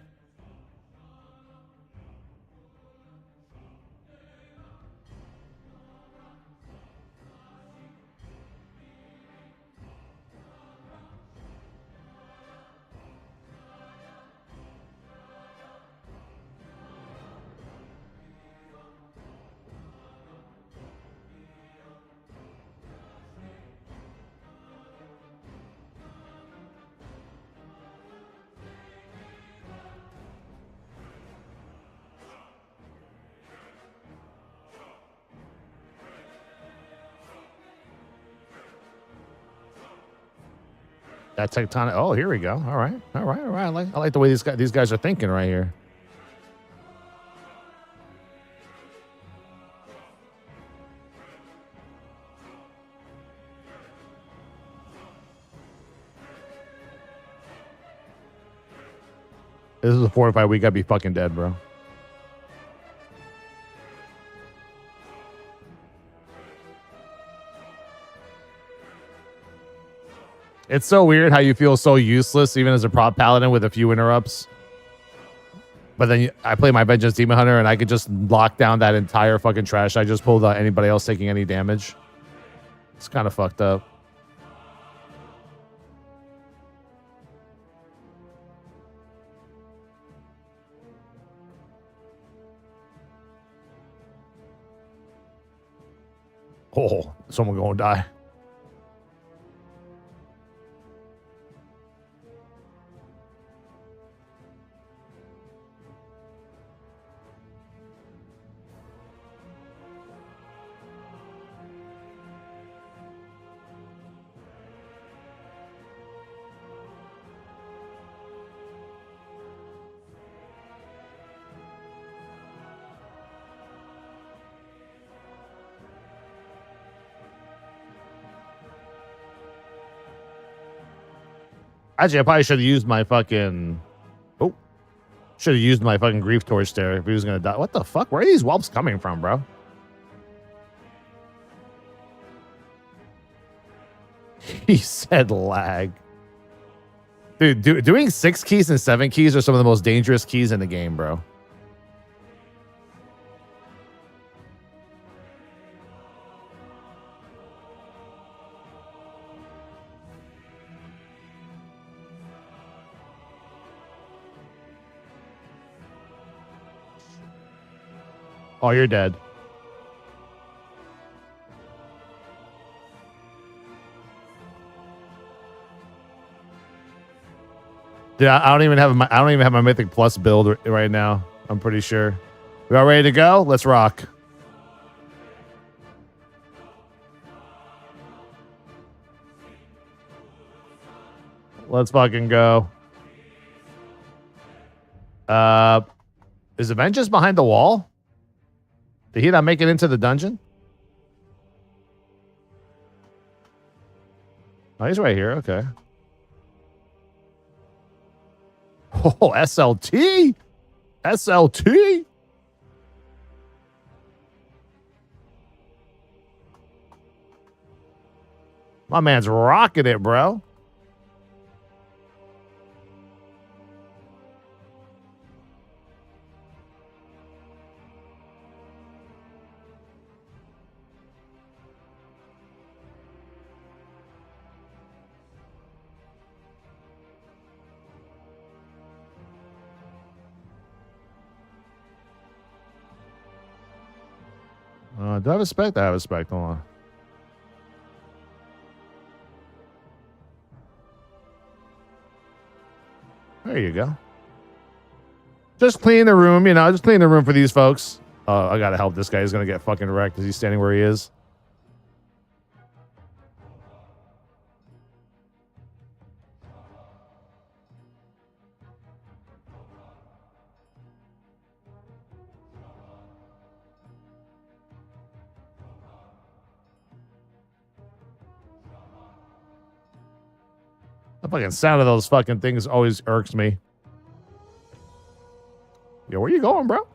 That tectonic. Oh, here we go. All right. All right. All right. I like the way these guys are thinking right here. This is a 4-5 week. I'd be fucking dead, bro. It's so weird how you feel so useless, even as a prop paladin with a few interrupts. But then I play my Vengeance Demon Hunter and I could just lock down that entire fucking trash I just pulled without anybody else taking any damage. It's kind of fucked up. Oh, someone gonna die. Actually, I probably should have used my fucking... Oh. Should have used my fucking Grief Torch there if he was going to die. What the fuck? Where are these whelps coming from, bro? He said lag. Dude, doing 6 keys and 7 keys are some of the most dangerous keys in the game, bro. Oh, you're dead. Dude, I don't even have my Mythic Plus build right now. I'm pretty sure. We all ready to go? Let's rock. Let's fucking go. Is Avengers behind the wall? Did he not make it into the dungeon? Oh, he's right here. Okay. Oh, SLT? SLT? My man's rocking it, bro. Do I have a spec? I have a spec. Hold on. There you go. Just clean the room, you know, just clean the room for these folks. I gotta help this guy. He's gonna get fucking wrecked because he's standing where he is. The fucking sound of those fucking things always irks me. Yo, where you going, bro?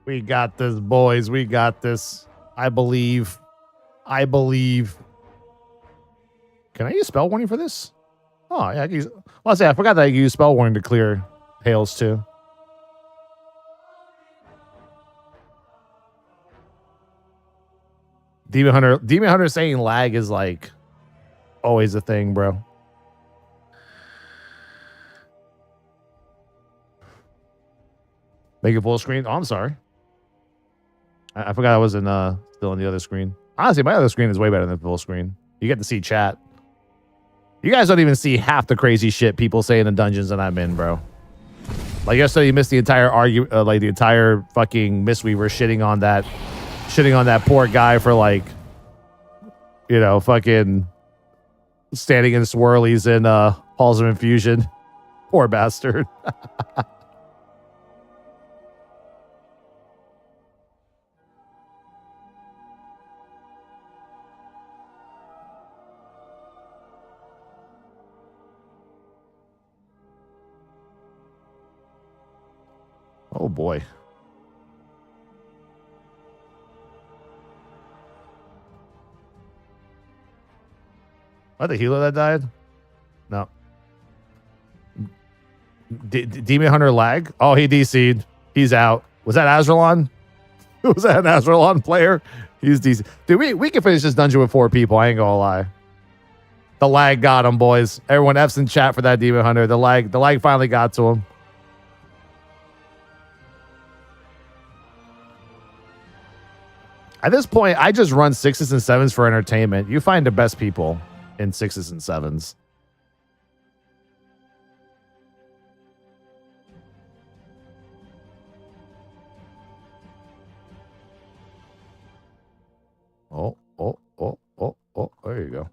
We got this, boys. We got this. I believe. I believe. Can I use spell warning for this? Oh, yeah. I can use, well, I say I forgot that I could use spell warning to clear hails too. Demon Hunter saying lag is like always a thing, bro. Make it full screen. Oh, I'm sorry. I forgot I wasn't still on the other screen. Honestly, my other screen is way better than full screen. You get to see chat. You guys don't even see half the crazy shit people say in the dungeons that I'm in, bro. Like yesterday, you missed the entire like the entire fucking Mistweaver shitting on that poor guy for like, you know, fucking standing in swirlies in halls of infusion. Poor bastard. Oh boy. Are the healer that died? No. Demon Hunter lag? Oh, he DC'd. He's out. Was that Azralon? Was that an Azralon player? He's DC. Dude, we can finish this dungeon with 4 people. I ain't gonna lie. The lag got him, boys. Everyone F's in chat for that Demon Hunter. The lag finally got to him. At this point, I just run 6s and 7s for entertainment. You find the best people in 6s and 7s. Oh, there you go.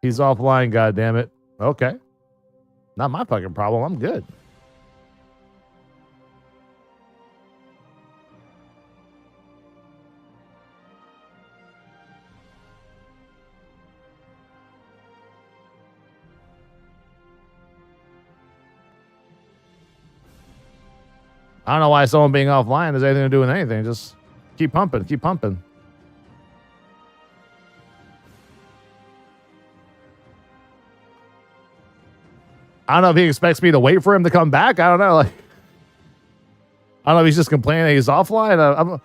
He's offline, goddammit. Okay. Not my fucking problem. I'm good. I don't know why someone being offline has anything to do with anything. Just keep pumping. Keep pumping. I don't know if he expects me to wait for him to come back. I don't know. Like, I don't know if he's just complaining he's offline. I don't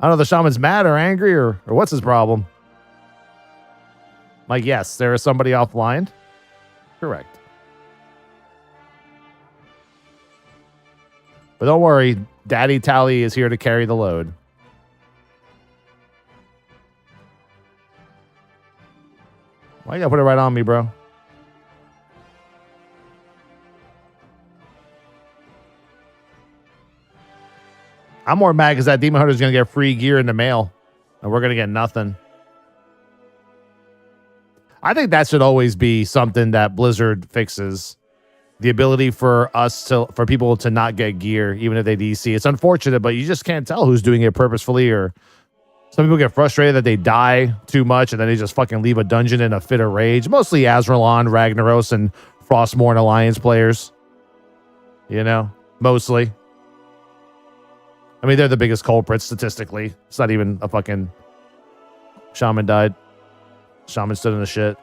know if the shaman's mad or angry or what's his problem. Like, yes, there is somebody offline. Correct. But don't worry, Daddy Tally is here to carry the load. Why you gotta put it right on me, bro? I'm more mad because that Demon Hunter is going to get free gear in the mail. And we're going to get nothing. I think that should always be something that Blizzard fixes. The ability for people to not get gear, even if they DC. It's unfortunate, but you just can't tell who's doing it purposefully, or some people get frustrated that they die too much and then they just fucking leave a dungeon in a fit of rage. Mostly Azraelon, Ragnaros, and Frostmourne Alliance players. You know? Mostly. I mean, they're the biggest culprits statistically. It's not even a fucking... Shaman died. Shaman stood in the shit.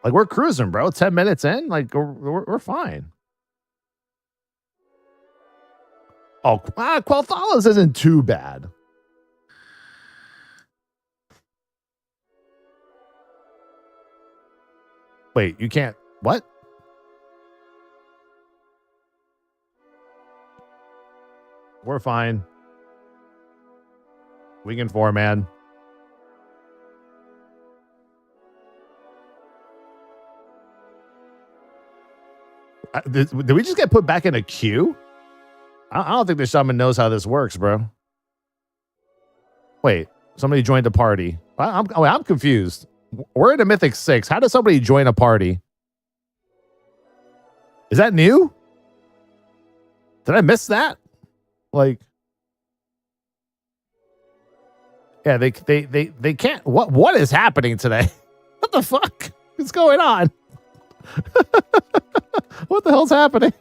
Like, we're cruising, bro. 10 minutes in, like, we're fine. Oh, Quel'Thala's isn't too bad. Wait, you can't... What? We're fine. We can 4-man. Did we just get put back in a queue? I don't think the shaman knows how this works, bro. Wait, somebody joined a party. I'm confused. We're in a Mythic 6. How does somebody join a party? Is that new? Did I miss that? Like, yeah, they can't. What is happening today? What the fuck is going on? What the hell's happening?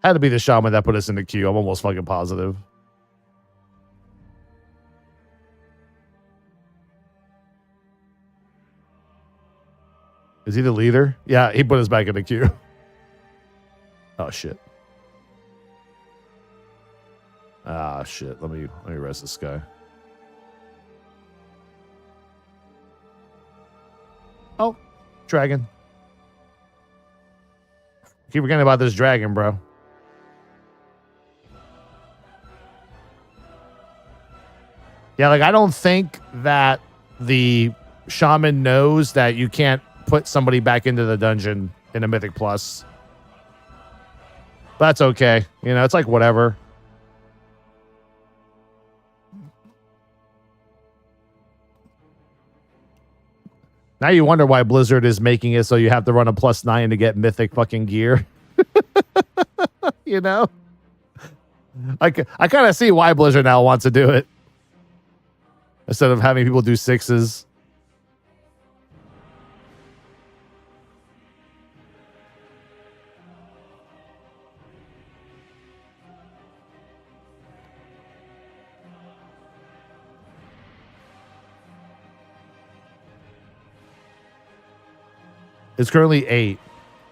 Had to be the shaman that put us in the queue. I'm almost fucking positive. Is he the leader? Yeah, he put us back in the queue. Oh shit. Ah shit. Let me rest this guy. Oh, dragon. Keep forgetting about this dragon, bro. Yeah, like, I don't think that the shaman knows that you can't put somebody back into the dungeon in a Mythic Plus. That's okay. You know, it's like whatever. Now you wonder why Blizzard is making it so you have to run a +9 to get Mythic fucking gear. You know? I kind of see why Blizzard now wants to do it. Instead of having people do 6s. It's currently 8.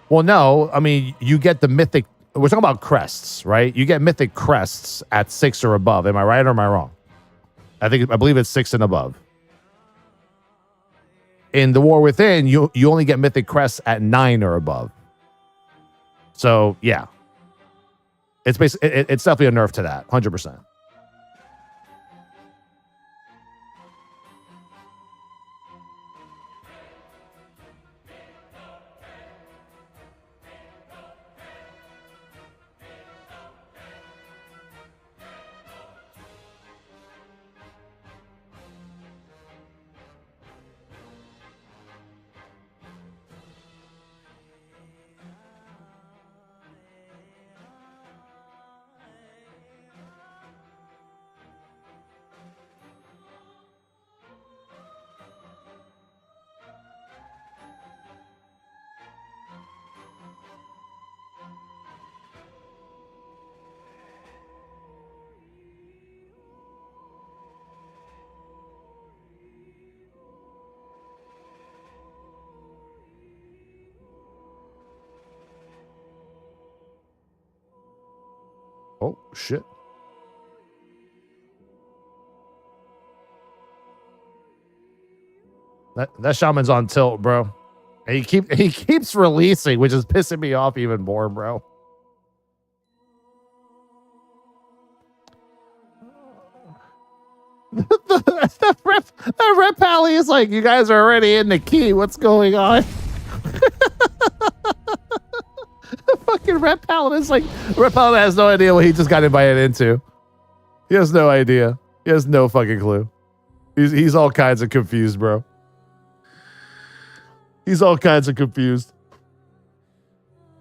Well, no. I mean, you get the Mythic... We're talking about crests, right? You get Mythic crests at 6 or above. Am I right or am I wrong? I believe it's 6 and above. In the War Within, you only get Mythic crests at 9 or above. So yeah, it's basically it's definitely a nerf to that, 100%. Oh, shit. That shaman's on tilt, bro. And he keeps releasing, which is pissing me off even more, bro. the rep pally is like, you guys are already in the key. What's going on? The fucking rep paladin is like, rep paladin has no idea what he just got invited into. He has no idea. He has no fucking clue. He's all kinds of confused, bro. He's all kinds of confused.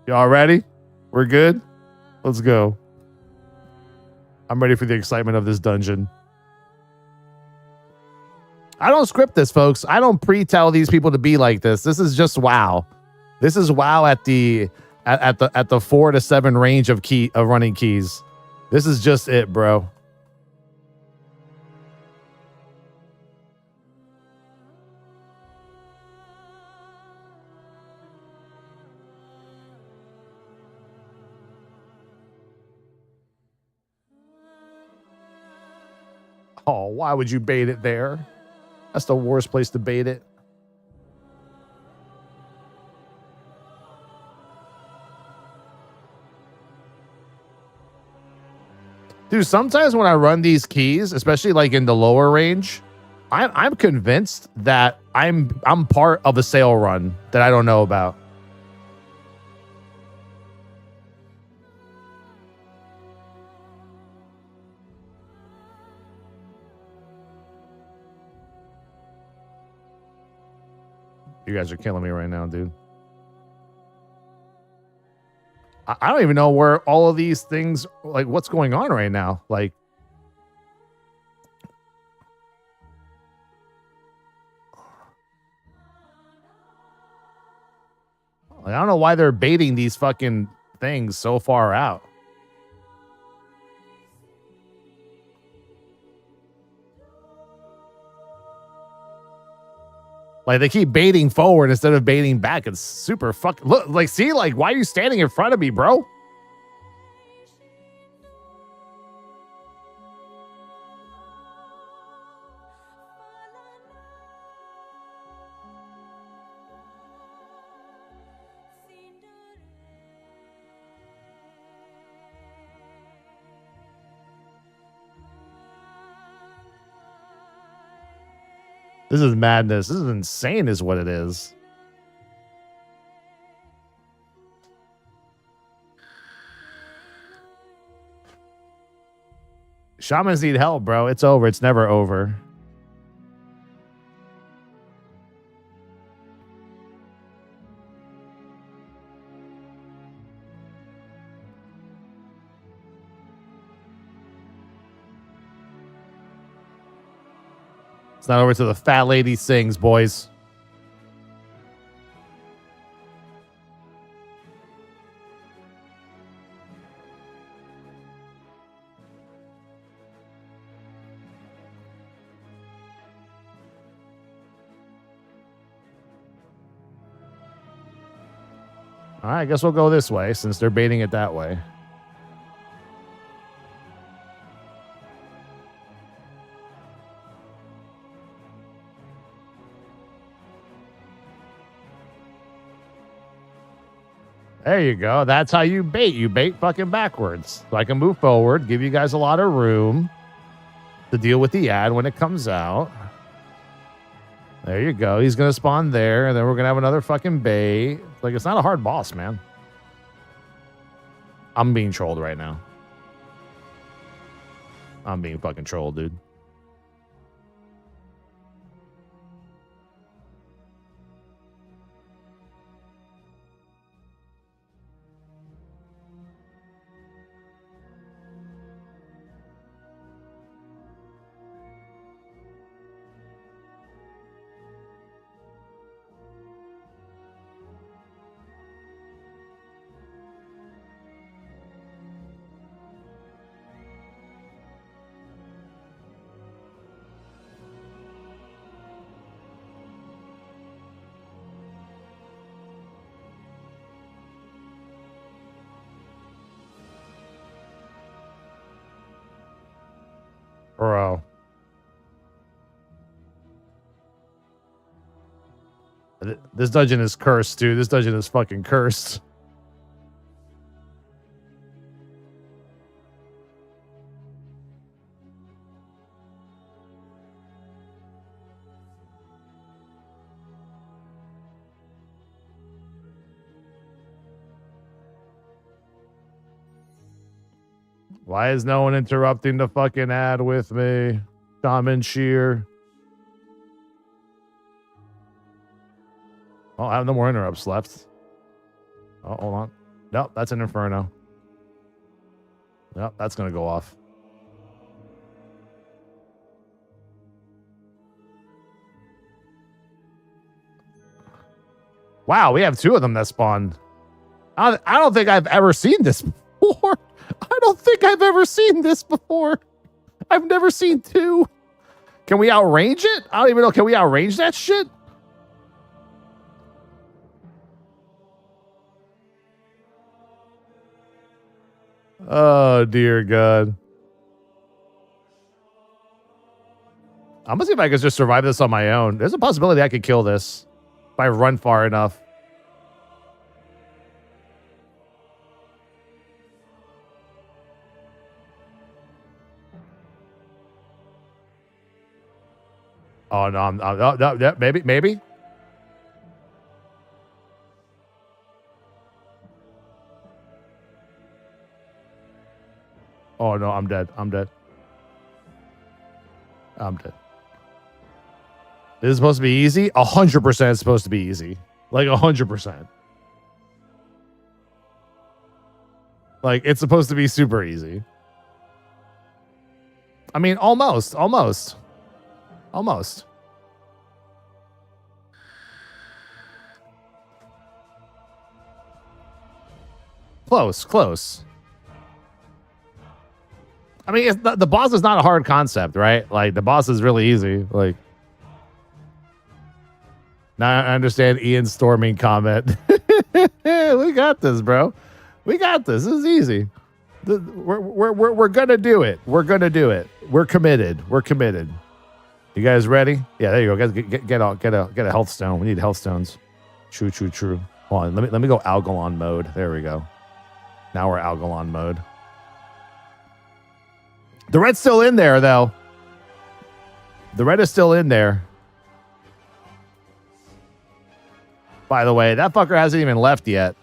Y'all ready? We're good? Let's go. I'm ready for the excitement of this dungeon. I don't script this, folks. I don't pre-tell these people to be like this. This is just WoW. This is WoW at the 4 to 7 range of running keys. This is just it, bro. Oh, why would you bait it there? That's the worst place to bait it. Dude, sometimes when I run these keys, especially like in the lower range, I'm convinced that I'm part of a sale run that I don't know about. You guys are killing me right now, dude. I don't even know where all of these things, like, what's going on right now. Like, I don't know why they're baiting these fucking things so far out. Like, they keep baiting forward instead of baiting back. It's super fucking... Look, like, see? Like, why are you standing in front of me, bro? This is madness. This is insane is what it is. Shamans need help, bro. It's over. It's never over. It's not over till the fat lady sings, boys. All right, I guess we'll go this way since they're baiting it that way. There you go. That's how you bait. You bait fucking backwards. So I can move forward, give you guys a lot of room to deal with the ad when it comes out. There you go. He's going to spawn there, and then we're going to have another fucking bait. Like, it's not a hard boss, man. I'm being trolled right now. I'm being fucking trolled, dude. this dungeon is cursed, dude. This dungeon is fucking cursed. Why is no one interrupting the fucking ad with me? Shaman Shear. Oh, I have no more interrupts left. Oh, hold on. Nope, that's an Inferno. Nope, that's going to go off. Wow, we have two of them that spawned. I don't think I've ever seen this before. I don't think I've ever seen this before. I've never seen two. Can we outrange it? I don't even know. Can we outrange that shit? Oh, dear God. I'm going to see if I can just survive this on my own. There's a possibility I could kill this if I run far enough. Oh, no, no, maybe. Oh, no, I'm dead. I'm dead. This is supposed to be easy? 100% it's supposed to be easy. Like 100%. Like, it's supposed to be super easy. I mean, almost. Close. I mean, the boss is not a hard concept, right? Like, the boss is really easy. Like, now I understand Ian's storming comment. We got this, bro. We got this. This is easy. We're gonna do it. We're gonna do it. We're committed. You guys ready? Yeah, there you go. Guys, get a health stone. We need health stones. True. Hold on. Let me go Algalon mode. There we go. Now we're Algalon mode. The red's still in there, though. The red is still in there. By the way, that fucker hasn't even left yet.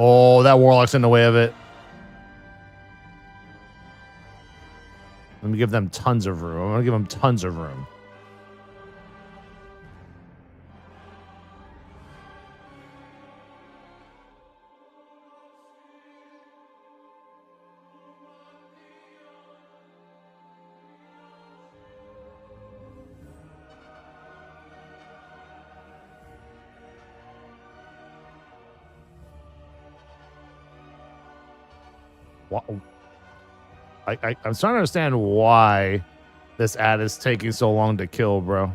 Oh, that warlock's in the way of it. Let me give them tons of room. I'm going to give them tons of room. I'm starting to understand why this ad is taking so long to kill, bro. I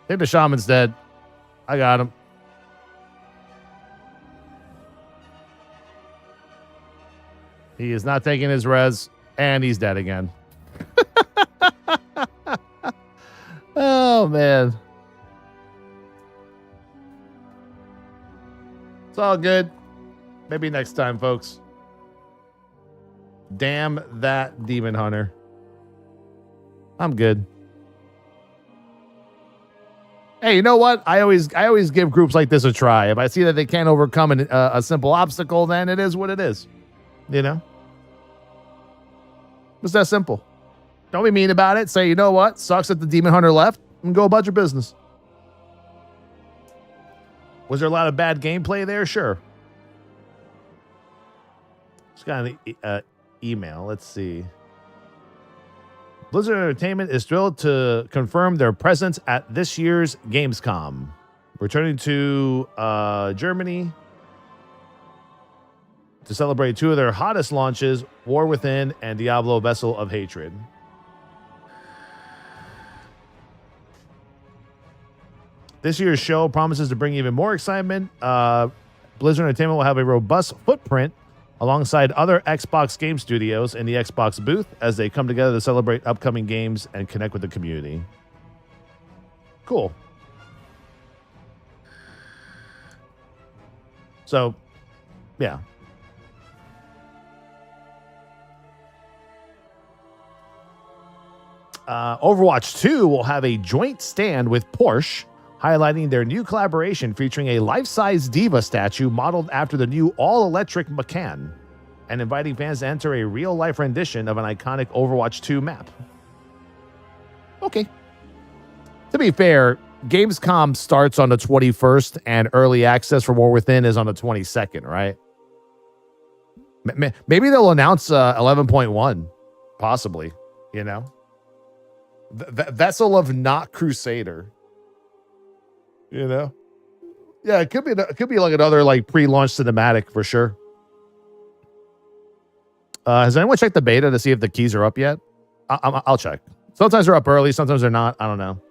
think the shaman's dead. I got him. He is not taking his res, and he's dead again. Oh, man. It's all good. Maybe next time, folks. Damn that demon hunter. I'm good. Hey, you know what? I always give groups like this a try. If I see that they can't overcome a simple obstacle, then it is what it is. You know? It's that simple. Don't be mean about it. Say, you know what? Sucks that the demon hunter left, and go about your business. Was there a lot of bad gameplay there? Sure. Just got an email. Let's see. Blizzard Entertainment is thrilled to confirm their presence at this year's Gamescom. returning to Germany to celebrate two of their hottest launches, War Within and Diablo Vessel of Hatred. This year's show promises to bring even more excitement. Blizzard Entertainment will have a robust footprint alongside other Xbox game studios in the Xbox booth as they come together to celebrate upcoming games and connect with the community. Cool. So, yeah. Overwatch 2 will have a joint stand with Porsche, highlighting their new collaboration featuring a life-size diva statue modeled after the new all-electric Macan, and inviting fans to enter a real-life rendition of an iconic Overwatch 2 map. Okay. To be fair, Gamescom starts on the 21st, and early access for War Within is on the 22nd, right? Maybe they'll announce 11.1, possibly, you know? Vessel of not Crusader. You know? Yeah, it could be like another like pre-launch cinematic for sure. Has anyone checked the beta to see if the keys are up yet? I'll check. Sometimes they're up early, sometimes they're not. I don't know.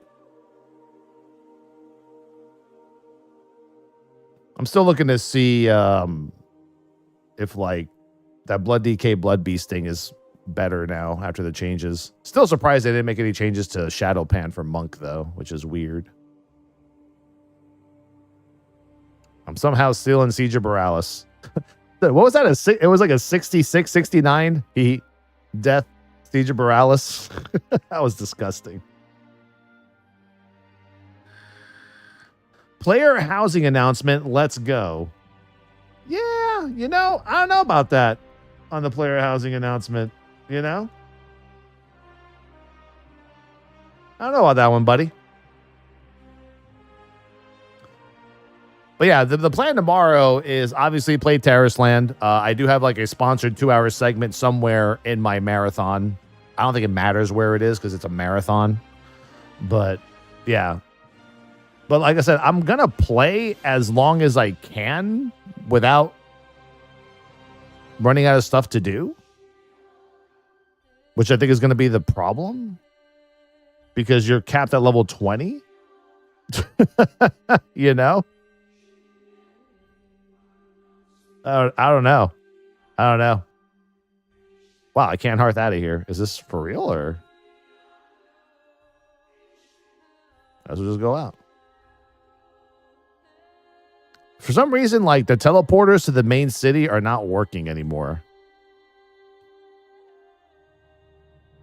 I'm still looking to see if like that Blood DK Blood Beast thing is better now after the changes. Still surprised they didn't make any changes to Shadow Pan for Monk though, which is weird. I'm somehow still in Siege of Borealis. What was that? It was like a 66, 69 death Siege of Borealis. That was disgusting. Player housing announcement. Let's go. Yeah, you know, I don't know about that on the player housing announcement. You know? I don't know about that one, buddy. But yeah, the plan tomorrow is obviously play Tarisland. I do have like a sponsored 2-hour segment somewhere in my marathon. I don't think it matters where it is because it's a marathon. But yeah. But like I said, I'm going to play as long as I can without running out of stuff to do. Which I think is going to be the problem. Because you're capped at level 20. You know? I don't know. I don't know. Wow, I can't hearth out of here. Is this for real or? Let's just go out. For some reason, like the teleporters to the main city are not working anymore.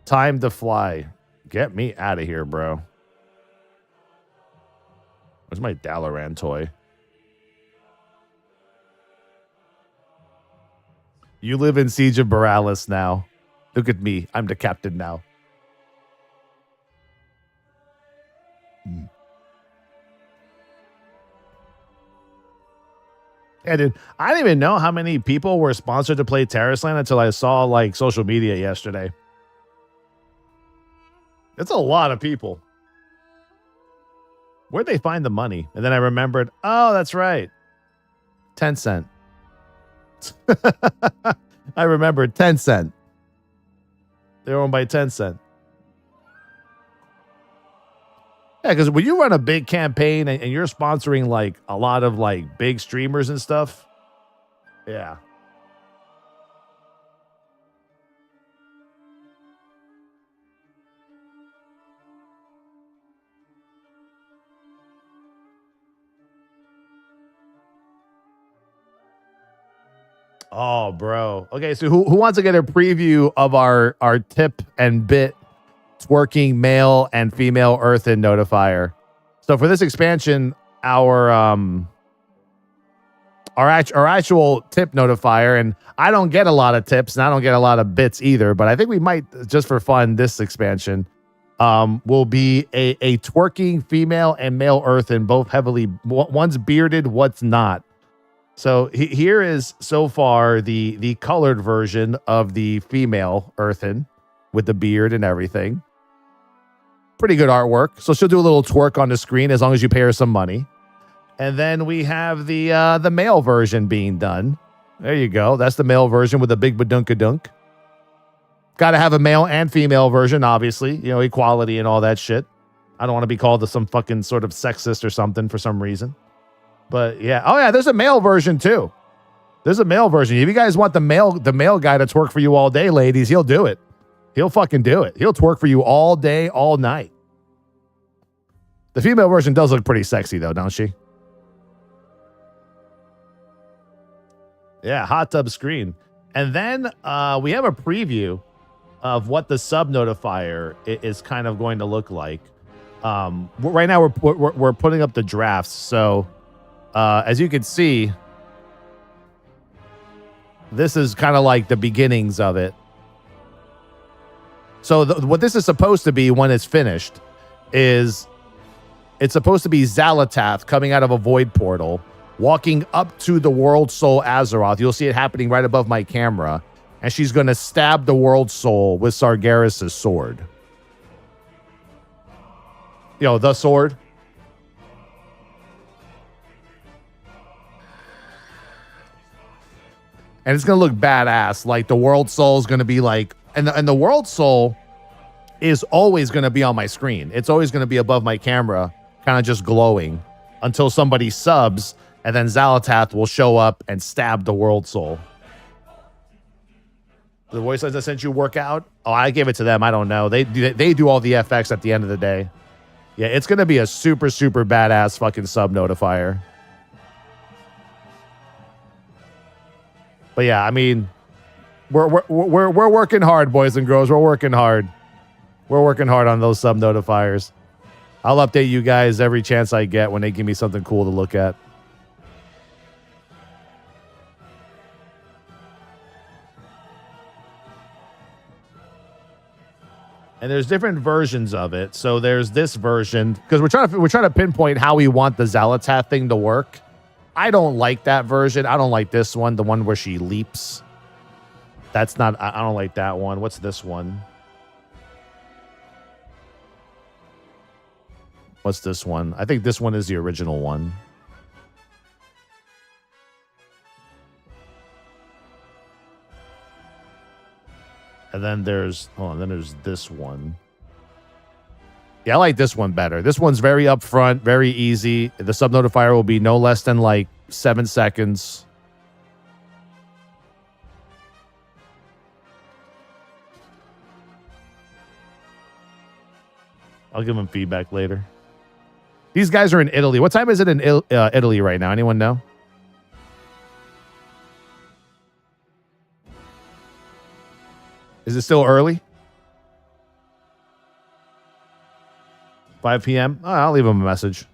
Time to fly. Get me out of here, bro. Where's my Dalaran toy? You live in Siege of Borealis now. Look at me. I'm the captain now. Yeah, dude. I didn't even know how many people were sponsored to play Tarisland until I saw like social media yesterday. It's a lot of people. Where'd they find the money? And then I remembered, oh, that's right. Tencent. I remembered Tencent. They're owned by Tencent. Yeah, because when you run a big campaign and you're sponsoring like a lot of like big streamers and stuff, yeah. Oh, bro. Okay, so who wants to get a preview of our tip and bit twerking male and female earthen notifier? So for this expansion, our actual tip notifier, and I don't get a lot of tips and I don't get a lot of bits either, but I think we might, just for fun, this expansion will be a twerking female and male earthen, both heavily, one's bearded, what's not. So here is so far the colored version of the female earthen with the beard and everything. Pretty good artwork. So she'll do a little twerk on the screen as long as you pay her some money. And then we have the male version being done. There you go. That's the male version with a big badunkadunk. Got to have a male and female version, obviously. You know, equality and all that shit. I don't want to be called some fucking sort of sexist or something for some reason. But yeah. Oh yeah, there's a male version too. There's a male version. If you guys want the male guy to twerk for you all day, ladies, he'll do it. He'll fucking do it. He'll twerk for you all day, all night. The female version does look pretty sexy though, don't she? Yeah, hot tub screen. And then we have a preview of what the sub notifier is kind of going to look like. Right now we're putting up the drafts. So as you can see, this is kind of like the beginnings of it. So what this is supposed to be when it's finished is it's supposed to be Xalatath coming out of a void portal, walking up to the World Soul Azeroth. You'll see it happening right above my camera. And she's going to stab the World Soul with Sargeras' sword. You know, the sword. And it's going to look badass. Like the World Soul is going to be like... And the World Soul is always going to be on my screen. It's always going to be above my camera, kind of just glowing until somebody subs, and then Xalatath will show up and stab the World Soul. The voice lines I sent you work out? Oh, I gave it to them. I don't know. They do all the FX at the end of the day. Yeah, it's going to be a super, super badass fucking sub notifier. But yeah, I mean, we're working hard, boys and girls. We're working hard. We're working hard on those sub notifiers. I'll update you guys every chance I get when they give me something cool to look at. And there's different versions of it. So there's this version because we're trying to pinpoint how we want the Xalatath thing to work. I don't like that version. I don't like this one, the one where she leaps. That's not. I don't like that one. What's this one? What's this one? I think this one is the original one. And then there's, then there's this one. Yeah, I like this one better. This one's very upfront, very easy. The sub notifier will be no less than like 7 seconds. I'll give them feedback later. These guys are in Italy. What time is it in Italy right now? Anyone know? Is it still early? 5 p.m.? Oh, I'll leave him a message.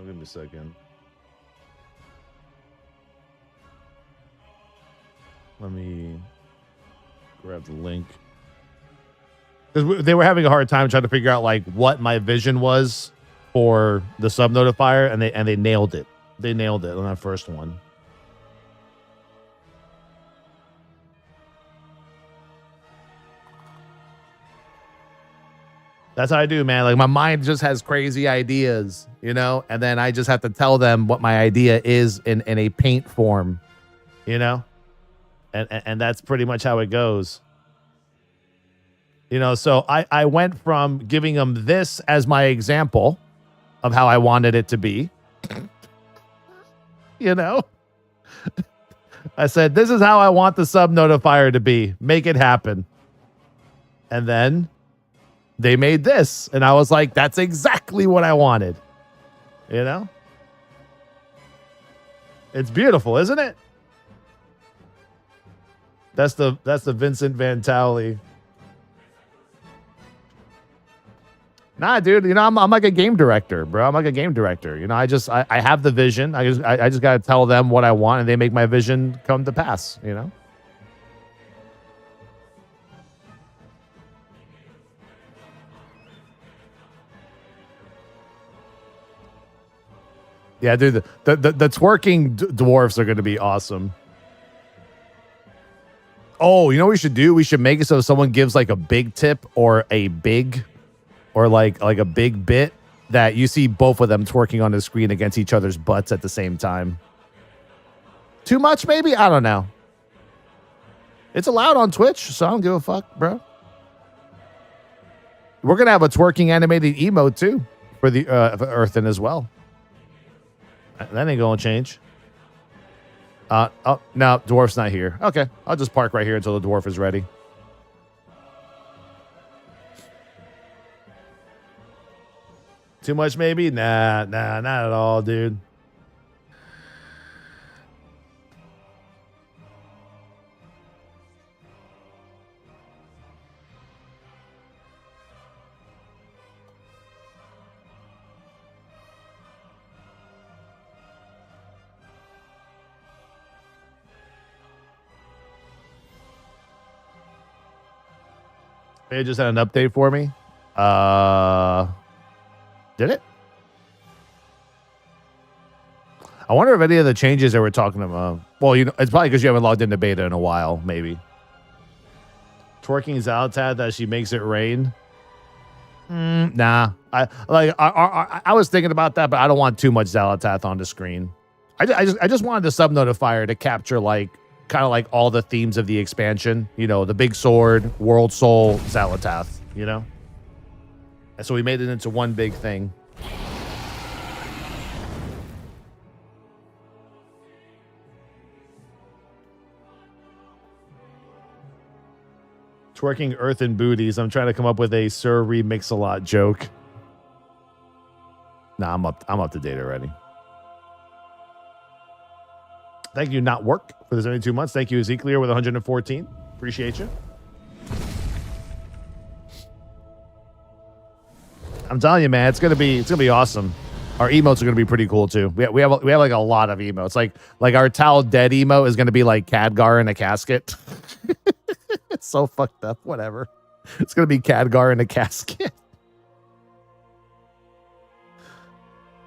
Give me a second. Let me grab the link. Because they were having a hard time trying to figure out like what my vision was for the sub notifier, and they nailed it. They nailed it on that first one. That's how I do, man. Like my mind just has crazy ideas, you know, and then I just have to tell them what my idea is in a paint form, you know, and that's pretty much how it goes. You know, so I went from giving them this as my example of how I wanted it to be, you know. I said, this is how I want the sub notifier to be. Make it happen. And then they made this, and I was like, that's exactly what I wanted. You know? It's beautiful, isn't it? That's the Vincent Van Towley. Nah, dude, you know, I'm like a game director, bro. I'm like a game director. You know, I have the vision. I just got to tell them what I want, and they make my vision come to pass, you know? Yeah, dude, the twerking dwarfs are going to be awesome. Oh, you know what we should do? We should make it so if someone gives like a big tip or a big or like a big bit that you see both of them twerking on the screen against each other's butts at the same time. Too much, maybe? I don't know. It's allowed on Twitch, so I don't give a fuck, bro. We're going to have a twerking animated emote too for the for Earthen as well. That ain't going to change. Oh, no, dwarf's not here. Okay, I'll just park right here until the dwarf is ready. Too much, maybe? Nah, not at all, dude. They just had an update for me. Did it? I wonder if any of the changes that we're talking about. Well, you know, it's probably because you haven't logged into beta in a while, maybe. Twerking Zaltad that she makes it rain. Nah. I was thinking about that, but I don't want too much Zalatath on the screen. I just wanted the sub notifier to capture like kind of like all the themes of the expansion. You know, the big sword, world soul, Zalatath. You know. And so we made it into one big thing. Twerking earthen booties. I'm trying to come up with a Sir Remix-a-Lot joke. Nah, I'm up to date already. Thank you, Not Work, for the 72 months. Thank you, Ezekiel, with 114. Appreciate you. I'm telling you, man, it's gonna be awesome. Our emotes are gonna be pretty cool too. We have like a lot of emotes. Like our Towel Dead emote is gonna be like Khadgar in a casket. It's so fucked up. Whatever. It's gonna be Khadgar in a casket.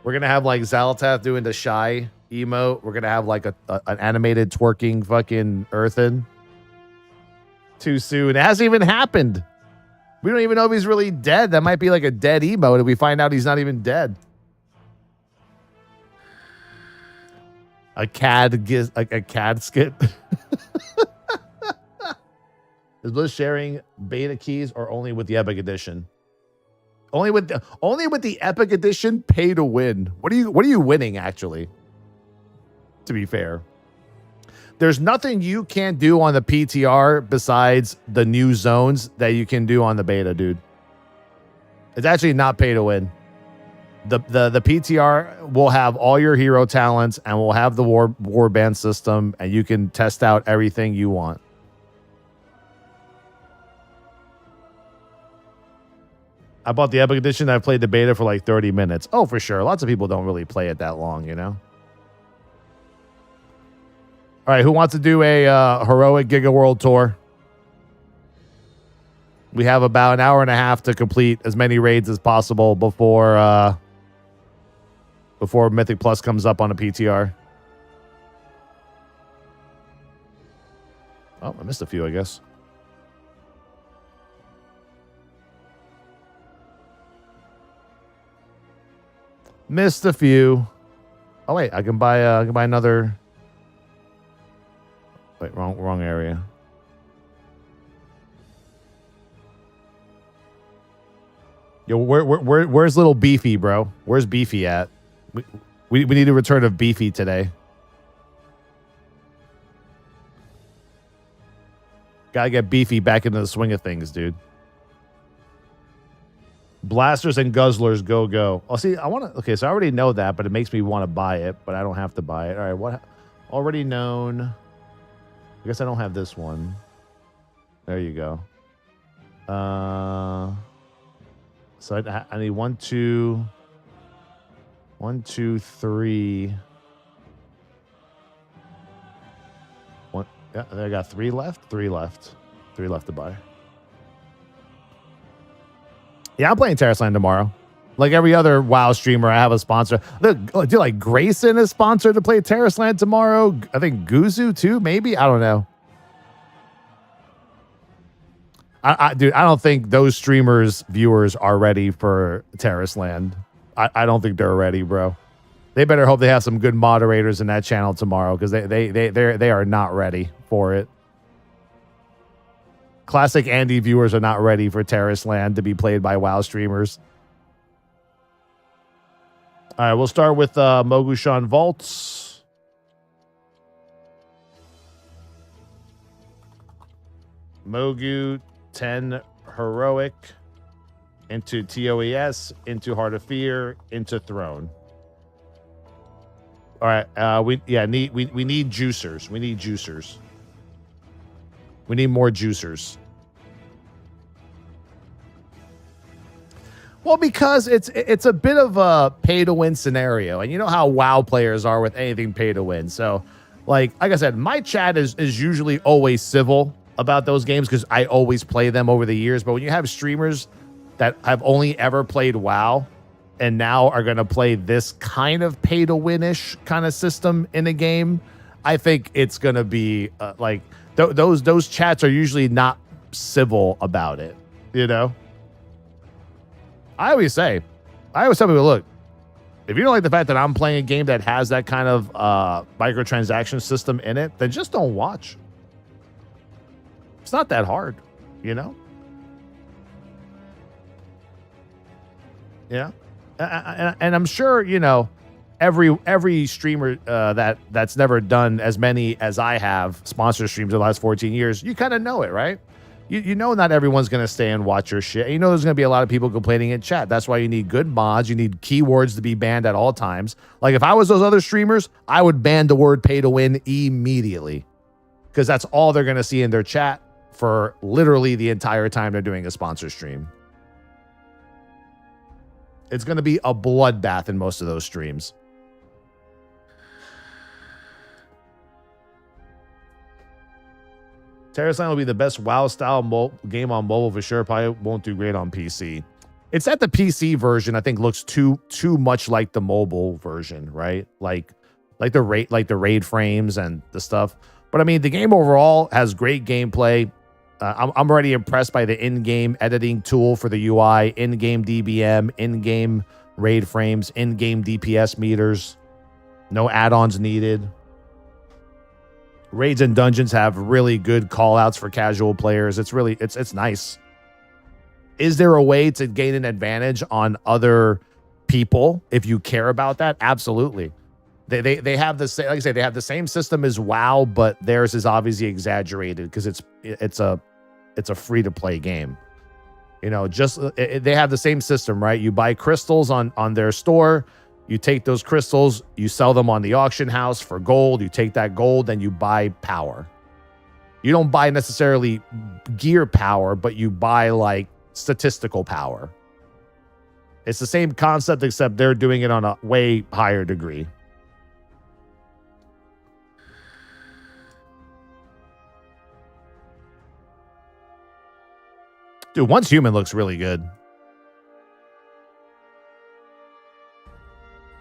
We're gonna have like Zalatath doing the shy emote. We're gonna have like an animated twerking fucking Earthen. Too soon. It hasn't even happened. We don't even know if he's really dead. That might be like a dead emote if we find out he's not even dead. A CAD skit. Is Blizz sharing beta keys or only with the Epic Edition? Only with the Epic Edition pay to win. What are you winning actually? To be fair. There's nothing you can't do on the PTR besides the new zones that you can do on the beta, dude. It's actually not pay to win. The PTR will have all your hero talents and will have the warband system, and you can test out everything you want. I bought the Epic Edition. I played the beta for like 30 minutes. Oh, for sure. Lots of people don't really play it that long, you know? All right, who wants to do a heroic Giga World tour? We have about an hour and a half to complete as many raids as possible before Mythic Plus comes up on a PTR. Oh, I missed a few, I guess. Missed a few. Oh wait, I can buy another. Wait, wrong area. Yo, where's little Beefy, bro? Where's Beefy at? We need a return of Beefy today. Gotta get Beefy back into the swing of things, dude. Blasters and Guzzlers, go. Oh, see, I want to. Okay, so I already know that, but it makes me want to buy it, but I don't have to buy it. All right, what? Already known. I guess I don't have this one. There you go. So I need 1, 2, 3. One. Yeah, I got 3 left. 3 left. 3 left to buy. Yeah, I'm playing Tarisland tomorrow. Like every other WoW streamer, I have a sponsor. Look, dude, like Grayson is sponsored to play Tarisland tomorrow. I think Guzu too, maybe. I don't know. Dude, I don't think those streamers' viewers are ready for Tarisland. I don't think they're ready, bro. They better hope they have some good moderators in that channel tomorrow because they are not ready for it. Classic Andy viewers are not ready for Tarisland to be played by WoW streamers. All right, we'll start with Mogushan Vaults. Mogu 10 Heroic into TOES, into Heart of Fear, into Throne. All right, we need juicers. We need juicers. We need more juicers. Well, because it's a bit of a pay to win scenario, and you know how WoW players are with anything pay to win. So, like I said, my chat is usually always civil about those games because I always play them over the years. But when you have streamers that have only ever played WoW and now are going to play this kind of pay to win-ish kind of system in a game, I think it's going to be like those chats are usually not civil about it, you know? I always tell people, look, if you don't like the fact that I'm playing a game that has that kind of microtransaction system in it, then just don't watch. It's not that hard, you know? Yeah. And I'm sure, you know, every streamer that's never done as many as I have sponsor streams in the last 14 years, you kind of know it, right? You know not everyone's going to stay and watch your shit. You know there's going to be a lot of people complaining in chat. That's why you need good mods. You need keywords to be banned at all times. Like if I was those other streamers, I would ban the word pay to win immediately because that's all they're going to see in their chat for literally the entire time they're doing a sponsor stream. It's going to be a bloodbath in most of those streams. Tarisland will be the best WoW-style game on mobile for sure. Probably won't do great on PC. It's that the PC version, I think, looks too much like the mobile version, right? Like the raid frames and the stuff. But I mean, the game overall has great gameplay. I'm already impressed by the in-game editing tool for the UI, in-game DBM, in-game raid frames, in-game DPS meters. No add-ons needed. Raids and dungeons have really good call-outs for casual players. It's really, it's nice. Is there a way to gain an advantage on other people if you care about that? Absolutely. They have the same, like I say, they have the same system as WoW, but theirs is obviously exaggerated because it's a free-to-play game. You know, they have the same system, right? You buy crystals on their store. You take those crystals, you sell them on the auction house for gold. You take that gold, then you buy power. You don't buy necessarily gear power, but you buy like statistical power. It's the same concept, except they're doing it on a way higher degree. Dude, Once Human looks really good.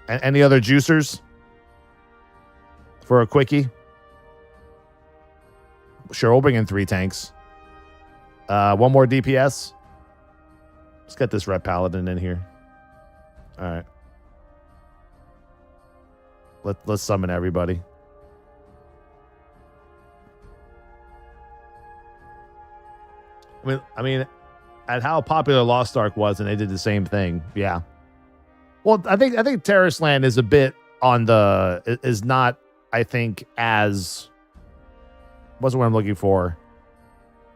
Any other juicers for a quickie? Sure, we'll bring in 3 tanks. One more DPS. Let's get this Red Paladin in here. All right. Let's summon everybody. I mean, at how popular Lost Ark was, and they did the same thing. Yeah. Well, I think Tarisland is a bit on the is not, I think, as what's what I'm looking for.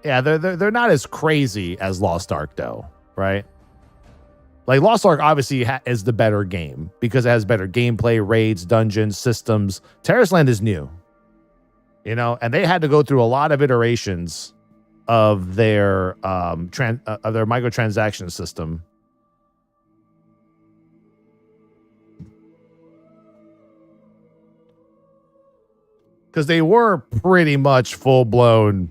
Yeah, they're not as crazy as Lost Ark though, right? Like Lost Ark obviously is the better game because it has better gameplay, raids, dungeons, systems. Tarisland is new, you know, and they had to go through a lot of iterations of their microtransaction system. Because they were pretty much full-blown.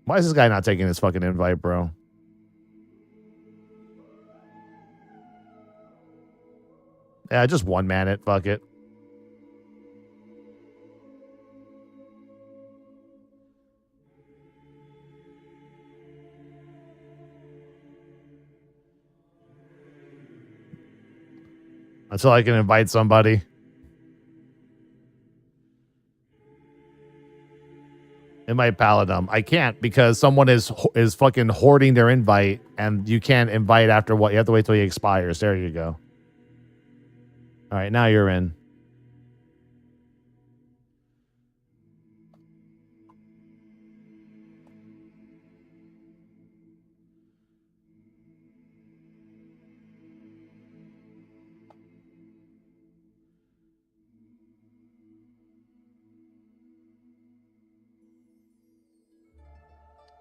Why is this guy not taking his fucking invite, bro? Yeah, just one man it. Fuck it. Until I can invite somebody. Invite Paladum. I can't because someone is fucking hoarding their invite, and you can't invite after what? You have to wait till he expires. There you go. All right, now you're in.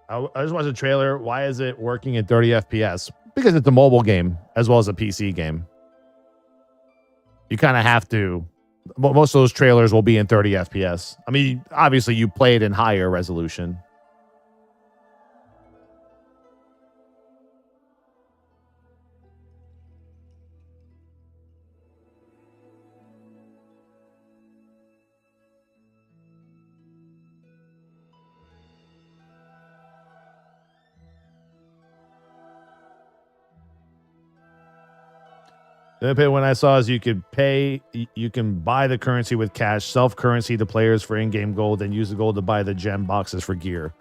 I just watched a trailer. Why is it working at 30 FPS? Because it's a mobile game as well as a PC game. You kind of have to. Most of those trailers will be in 30 FPS. I mean, obviously, you play it in higher resolution. The only one I saw is you can buy the currency with cash, self-currency to players for in-game gold, and use the gold to buy the gem boxes for gear.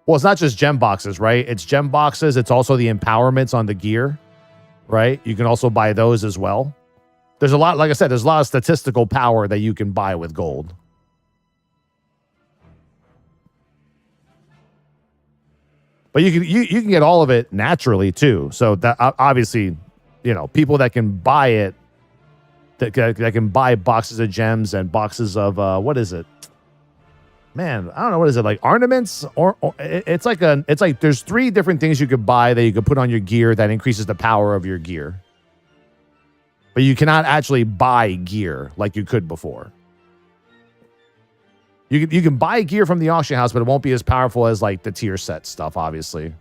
Well, it's not just gem boxes, right? It's gem boxes. It's also the empowerments on the gear, right? You can also buy those as well. There's a lot, like I said, there's a lot of statistical power that you can buy with gold. But you can get all of it naturally too. So that obviously, you know, people that can buy it, that can buy boxes of gems and boxes of what is it? Man, I don't know, what is it, like ornaments, or it's like there's 3 different things you could buy that you could put on your gear that increases the power of your gear. But you cannot actually buy gear like you could before. You can buy gear from the auction house, but it won't be as powerful as like the tier set stuff, obviously.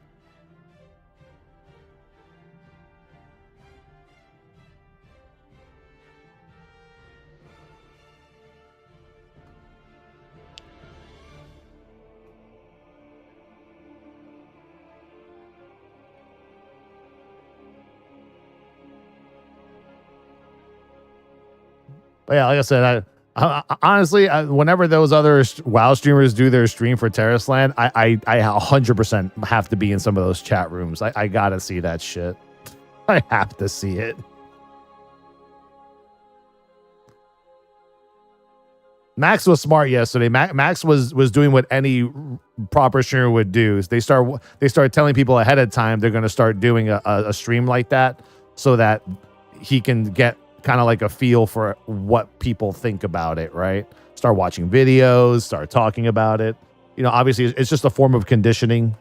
But yeah, like I said, I honestly, whenever those other WoW streamers do their stream for Tarisland, I 100% have to be in some of those chat rooms. I gotta see that shit. I have to see it. Max was smart yesterday. Max was doing what any proper streamer would do. They start telling people ahead of time they're going to start doing a stream like that, so that he can get kind of like a feel for what people think about it, right? Start watching videos, start talking about it. You know, obviously it's just a form of conditioning.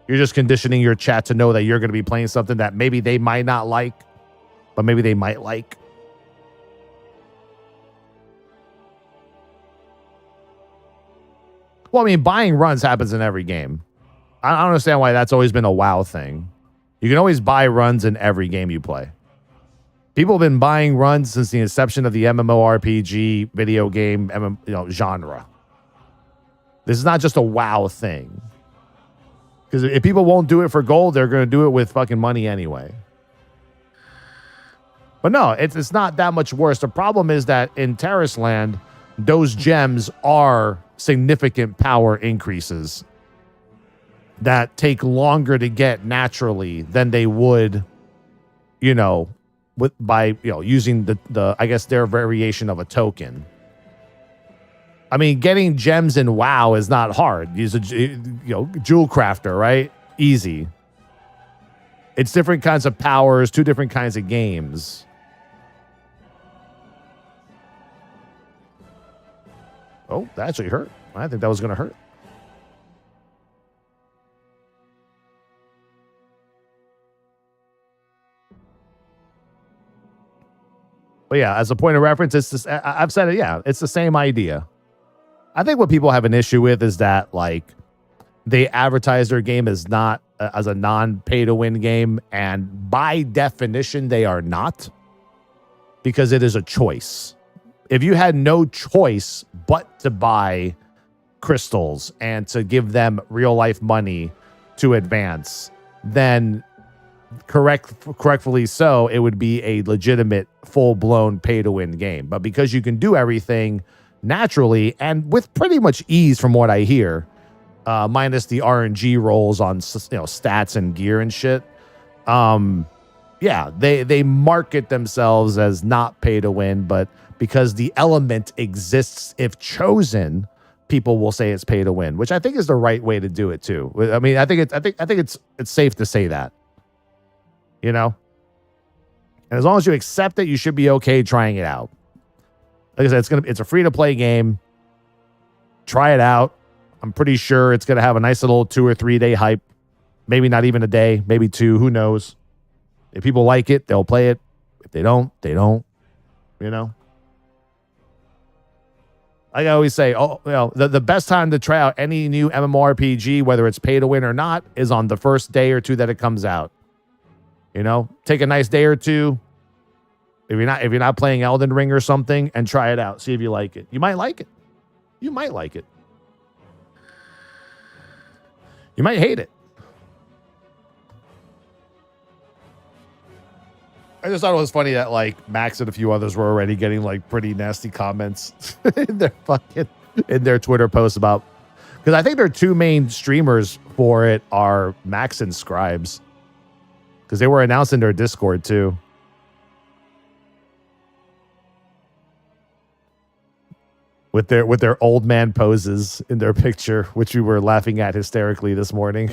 You're just conditioning your chat to know that you're going to be playing something that maybe they might not like, but maybe they might like. Well, I mean, buying runs happens in every game. I don't understand why that's always been a WoW thing. You can always buy runs in every game you play. People have been buying runs since the inception of the MMORPG video game genre. This is not just a WoW thing. Because if people won't do it for gold, they're going to do it with fucking money anyway. But no, it's not that much worse. The problem is that in Tarisland, those gems are significant power increases that take longer to get naturally than they would, you know, by using the I guess their variation of a token. I mean, getting gems in WoW is not hard. Use a jewel crafter, right? Easy. It's different kinds of powers, 2 different kinds of games. Oh, that actually hurt. I think that was going to hurt. But yeah, as a point of reference, it's just, I've said it, yeah, it's the same idea. I think what people have an issue with is that, like, they advertise their game as not as a non-pay-to-win game, and by definition, they are not. because it is a choice. If you had no choice but to buy crystals and to give them real life money to advance, then correctfully so, it would be a legitimate full-blown pay-to-win game. But because you can do everything naturally and with pretty much ease from what I hear, minus the RNG rolls on stats and gear and shit, yeah, they market themselves as not pay to win, but because the element exists if chosen, people will say it's pay to win, which I think is the right way to do it too. I mean, I think it's safe to say that, you know. And as long as you accept it, you should be okay trying it out. Like I said, it's a free to play game. Try it out. I'm pretty sure it's gonna have a nice little 2 or 3 day hype. Maybe not even a day, maybe 2. Who knows? If people like it, they'll play it. If they don't, they don't. You know. Like I always say, the best time to try out any new MMORPG, whether it's pay to win or not, is on the first day or two that it comes out. You know, take a nice day or two. If you're not playing Elden Ring or something, and try it out. See if you like it. You might like it. You might like it. You might hate it. I just thought it was funny that like Max and a few others were already getting like pretty nasty comments in their Twitter posts about, because I think their 2 main streamers for it are Max and Scribes, because they were announced in their Discord too. With their old man poses in their picture, which we were laughing at hysterically this morning.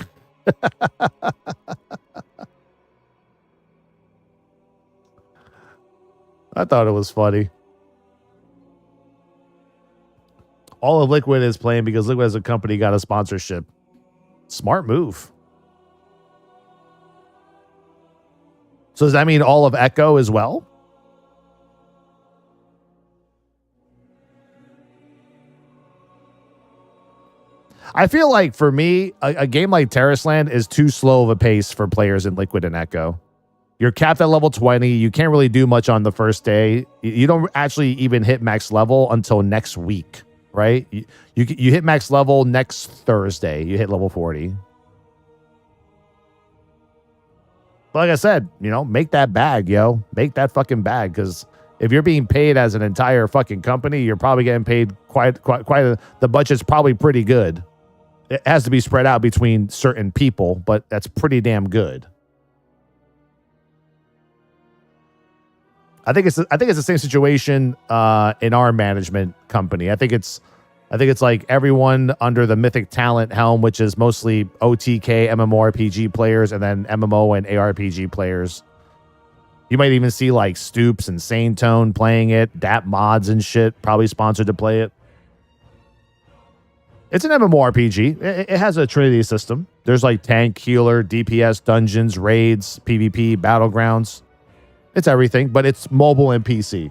I thought it was funny. All of Liquid is playing because Liquid as a company got a sponsorship. Smart move. So does that mean all of Echo as well? I feel like for me, a game like Tarisland is too slow of a pace for players in Liquid and Echo. You're capped at level 20. You can't really do much on the first day. You don't actually even hit max level until next week, right? You hit max level next Thursday. You hit level 40. But like I said, make that bag, yo. Make that fucking bag, because if you're being paid as an entire fucking company, you're probably getting paid the budget's probably pretty good. It has to be spread out between certain people, but that's pretty damn good. I think it's the same situation in our management company. I think it's like everyone under the Mythic talent helm, which is mostly OTK MMORPG players and then MMO and ARPG players. You might even see like Stoops and Sane Tone playing it, DAP mods and shit, probably sponsored to play it. It's an MMORPG. It has a Trinity system. There's like tank, healer, DPS, dungeons, raids, PvP, battlegrounds. It's everything, but it's mobile and PC.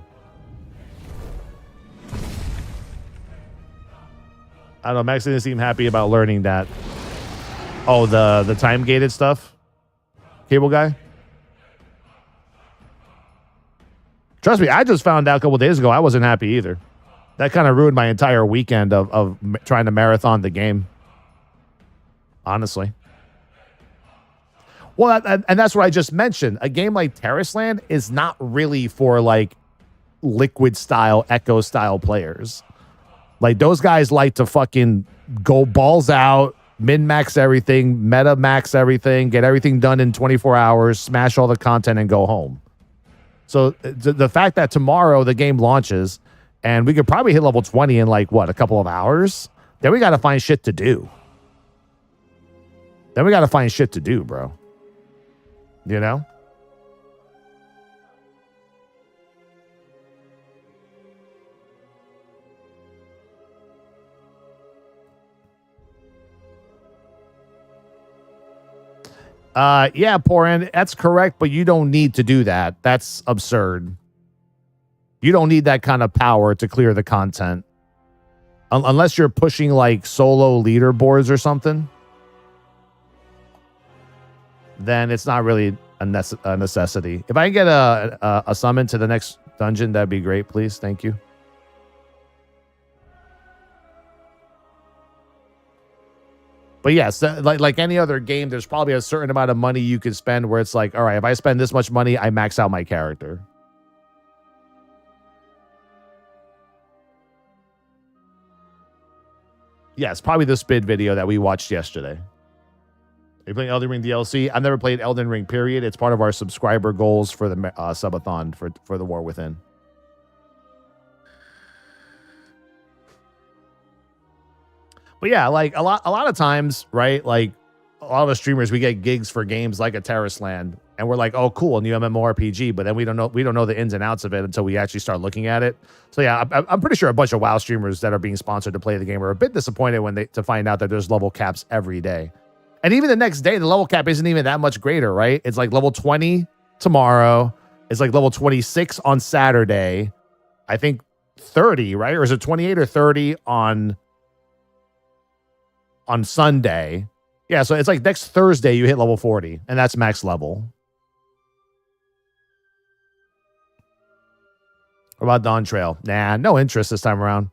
I don't know. Max didn't seem happy about learning that. Oh, the time gated stuff? Cable guy? Trust me, I just found out a couple days ago. I wasn't happy either. That kind of ruined my entire weekend of trying to marathon the game. Honestly. Well, and that's what I just mentioned. A game like Tarisland is not really for like Liquid style, Echo style players. Like those guys like to fucking go balls out, min-max everything, meta-max everything, get everything done in 24 hours, smash all the content and go home. So the fact that tomorrow the game launches and we could probably hit level 20 in like, what, a couple of hours? Then we got to find shit to do. Bro. You know? Yeah, Porin, that's correct, but you don't need to do that. That's absurd. You don't need that kind of power to clear the content. Unless you're pushing like solo leaderboards or something. Then it's not really a necessity. If I can get a summon to the next dungeon, that'd be great, please. Thank you. But yes, like any other game, there's probably a certain amount of money you can spend where it's like, all right, if I spend this much money, I max out my character. Yes, probably the Spid video that we watched yesterday. Are you playing Elden Ring DLC? I've never played Elden Ring, period. It's part of our subscriber goals for the subathon for the War Within. But yeah, like a lot of times, right? Like a lot of the streamers, we get gigs for games like a Tarisland, and we're like, oh, cool, a new MMORPG, but then we don't know the ins and outs of it until we actually start looking at it. So yeah, I'm pretty sure a bunch of WoW streamers that are being sponsored to play the game are a bit disappointed to find out that there's level caps every day. And even the next day, the level cap isn't even that much greater, right? It's like level 20 tomorrow. It's like level 26 on Saturday. I think 30, right? Or is it 28 or 30 on Sunday? Yeah, so it's like next Thursday you hit level 40, and that's max level. What about Dawn Trail? Nah, no interest this time around.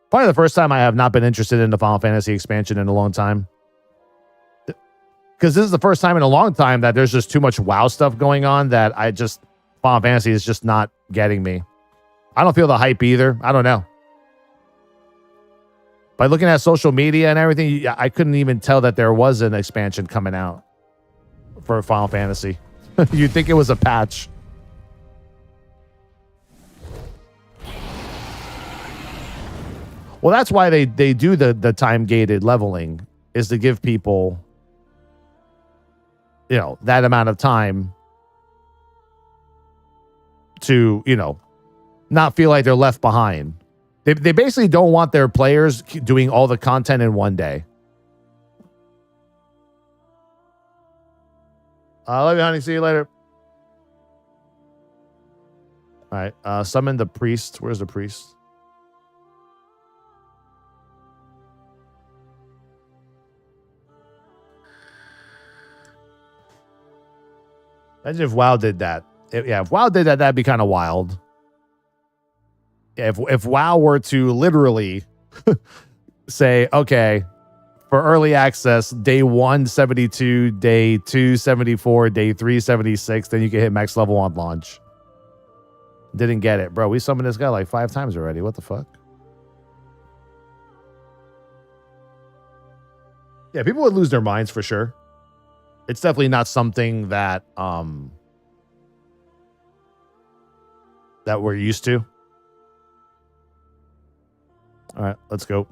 Probably the first time I have not been interested in the Final Fantasy expansion in a long time. Because this is the first time in a long time that there's just too much WoW stuff going on that Final Fantasy is just not getting me. I don't feel the hype either. I don't know. By looking at social media and everything, I couldn't even tell that there was an expansion coming out for Final Fantasy. You'd think it was a patch. Well, that's why they do the time-gated leveling, is to give people, that amount of time to, not feel like they're left behind. They basically don't want their players doing all the content in one day. Love you, honey. See you later. All right. Summon the priest. Where's the priest? Imagine if WoW did that. If WoW did that, that'd be kind of wild. If WoW were to literally say, okay, for early access, day 172, day 274, day 376, then you can hit max level on launch. Didn't get it, bro. We summoned this guy like 5 times already. What the fuck? Yeah, people would lose their minds for sure. It's definitely not something that that we're used to. All right, let's go.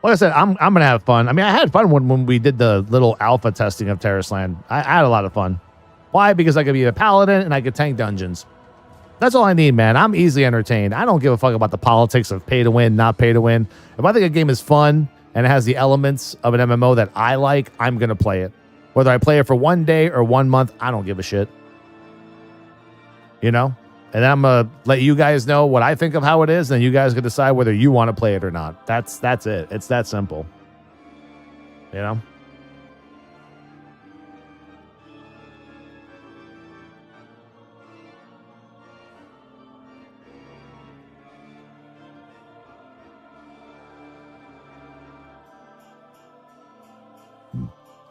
Like I said, I'm gonna have fun. I mean, I had fun when we did the little alpha testing of Tarisland. I had a lot of fun. Why? Because I could be a paladin and I could tank dungeons. That's all I need, man. I'm easily entertained. I don't give a fuck about the politics of pay to win, not pay to win. If I think a game is fun and it has the elements of an MMO that I like, I'm gonna play it. Whether I play it for 1 day or 1 month, I don't give a shit. You know? And then I'm going to let you guys know what I think of how it is, and you guys can decide whether you want to play it or not. That's it. It's that simple. You know?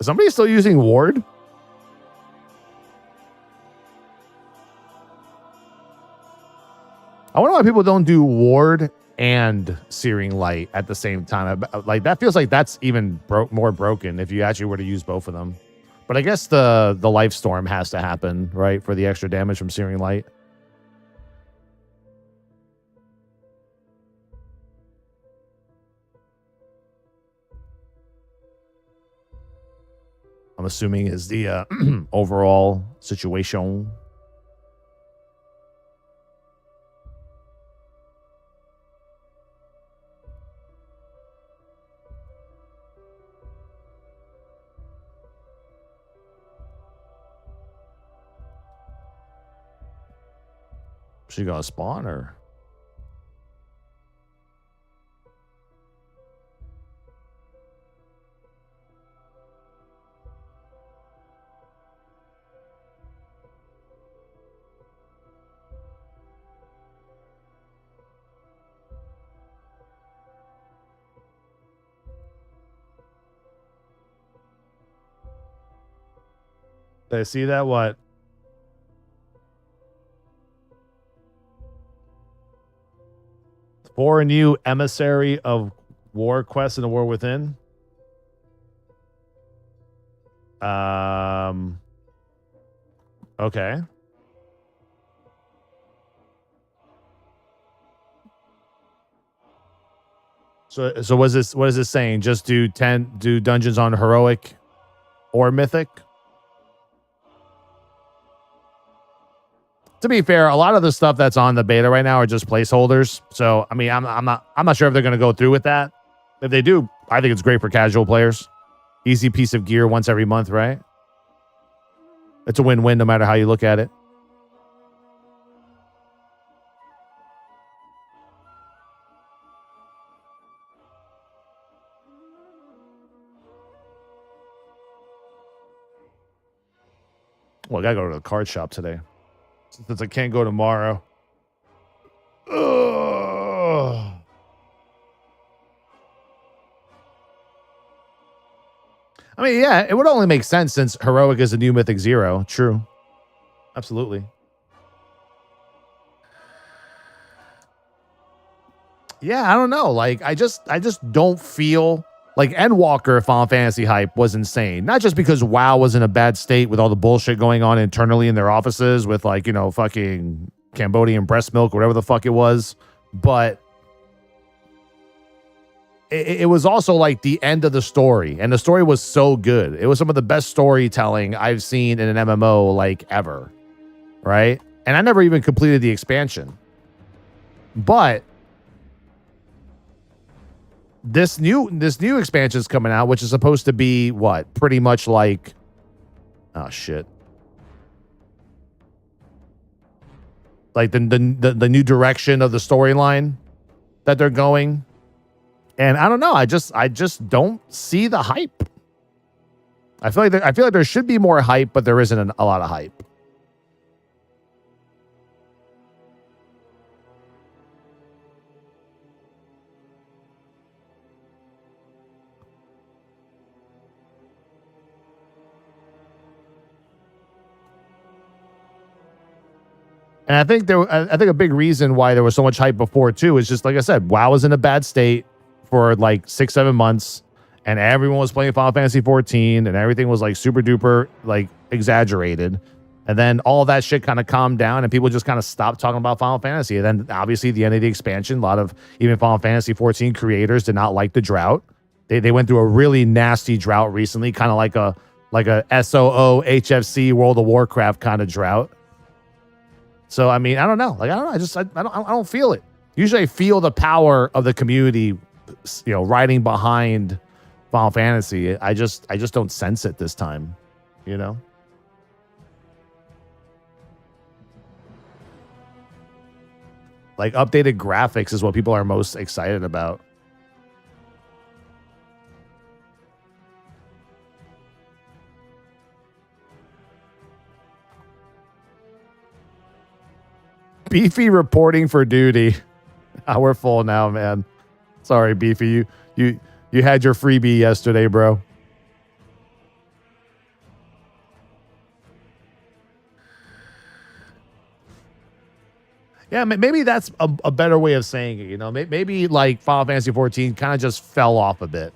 Is somebody still using Ward? I wonder why people don't do Ward and Searing Light at the same time. Like, that feels like that's even more broken if you actually were to use both of them. But I guess the life storm has to happen, right, for the extra damage from Searing Light. I'm assuming is the overall situation. She gonna spawn or? Did I see that? What? For a new emissary of war quests in the War Within. Okay. So what is this saying? Just do dungeons on heroic or mythic? To be fair, a lot of the stuff that's on the beta right now are just placeholders. So I mean, I'm not sure if they're going to go through with that. If they do, I think it's great for casual players. Easy piece of gear once every month, right? It's a win-win no matter how you look at it. Well, I gotta go to the card shop today. Since I can't go tomorrow. Ugh. I mean, yeah, it would only make sense since Heroic is a new Mythic 0. True. Absolutely. Yeah, I don't know. Like, I just don't feel like Endwalker Final Fantasy hype was insane. Not just because WoW was in a bad state with all the bullshit going on internally in their offices with, like, you know, fucking Cambodian breast milk, whatever the fuck it was, but it was also like the end of the story, and the story was so good. It was some of the best storytelling I've seen in an MMO like ever, right? And I never even completed the expansion, but this new expansion is coming out, which is supposed to be what? Pretty much like, oh shit, like the new direction of the storyline that they're going. And I don't know, I just don't see the hype. I feel like there should be more hype, but there isn't a lot of hype. And I think a big reason why there was so much hype before too is just like I said, WoW was in a bad state for like 6-7 months, and everyone was playing Final Fantasy 14, and everything was like super duper like exaggerated. And then all that shit kind of calmed down, and people just kind of stopped talking about Final Fantasy. And then obviously the end of the expansion, a lot of even Final Fantasy 14 creators did not like the drought. They went through a really nasty drought recently, kind of like a SOO HFC World of Warcraft kind of drought. So I mean, I don't know. Like I don't feel it. Usually I feel the power of the community, you know, riding behind Final Fantasy. I just don't sense it this time, you know? Like updated graphics is what people are most excited about. Beefy reporting for duty. We're full now, man. Sorry, Beefy. You had your freebie yesterday, bro. Yeah, maybe that's a better way of saying it. You know, maybe like Final Fantasy 14 kind of just fell off a bit.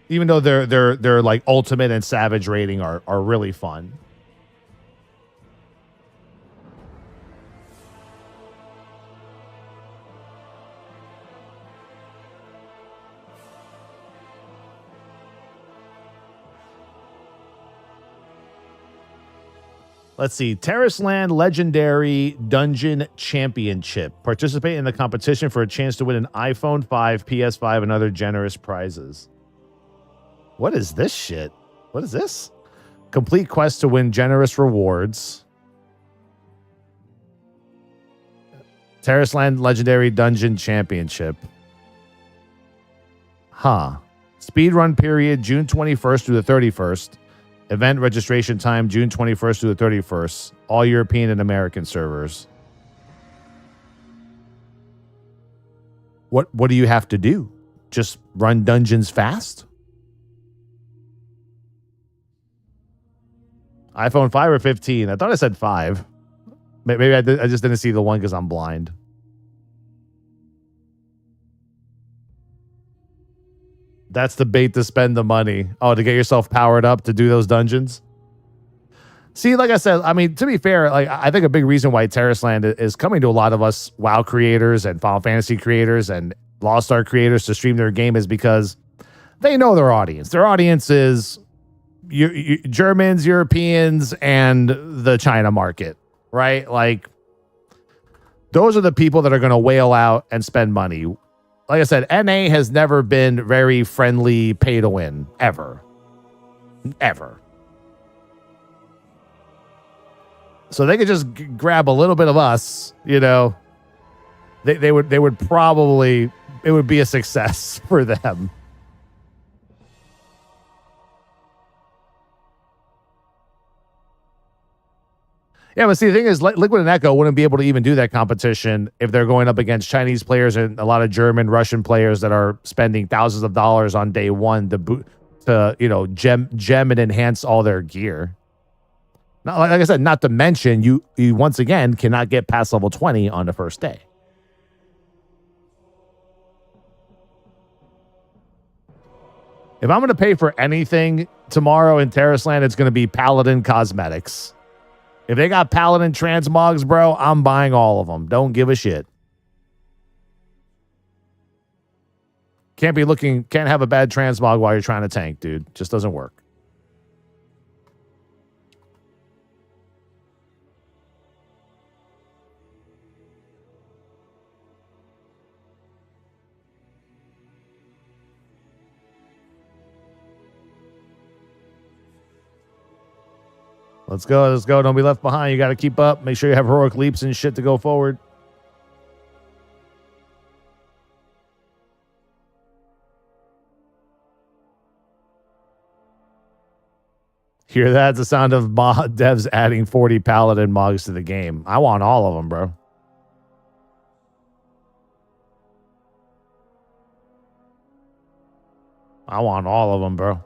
Even though they're like ultimate and savage rating are really fun. Let's see. Tarisland Legendary Dungeon Championship. Participate in the competition for a chance to win an iPhone 5, PS5, and other generous prizes. What is this shit? What is this? Complete quest to win generous rewards. Tarisland Legendary Dungeon Championship. Huh. Speedrun period June 21st through the 31st. Event registration time June 21st through the 31st. All European and American servers. What do you have to do? Just run dungeons fast? iPhone 5 or 15? I thought I said 5. Maybe I just didn't see the one because I'm blind. That's the bait to spend the money. Oh, to get yourself powered up to do those dungeons? See, like I said, I mean, to be fair, like I think a big reason why Tarisland is coming to a lot of us WoW creators and Final Fantasy creators and Lost Ark creators to stream their game is because they know their audience. Their audience is Germans, Europeans, and the China market, right? Like, those are the people that are going to whale out and spend money. Like I said, NA has never been very friendly pay to win, ever. Ever. So they could just grab a little bit of us, you know. They would probably, it would be a success for them. Yeah, but see, the thing is, Liquid and Echo wouldn't be able to even do that competition if they're going up against Chinese players and a lot of German, Russian players that are spending thousands of dollars on day one to you know, gem and enhance all their gear. Not, like I said, not to mention you once again cannot get past level 20 on the first day. If I'm going to pay for anything tomorrow in Tarisland, it's going to be Paladin Cosmetics. If they got Paladin transmogs, bro, I'm buying all of them. Don't give a shit. Can't have a bad transmog while you're trying to tank, dude. Just doesn't work. Let's go. Let's go. Don't be left behind. You got to keep up. Make sure you have heroic leaps and shit to go forward. Hear that? It's the sound of mod devs adding 40 Paladin mogs to the game. I want all of them, bro. I want all of them, bro.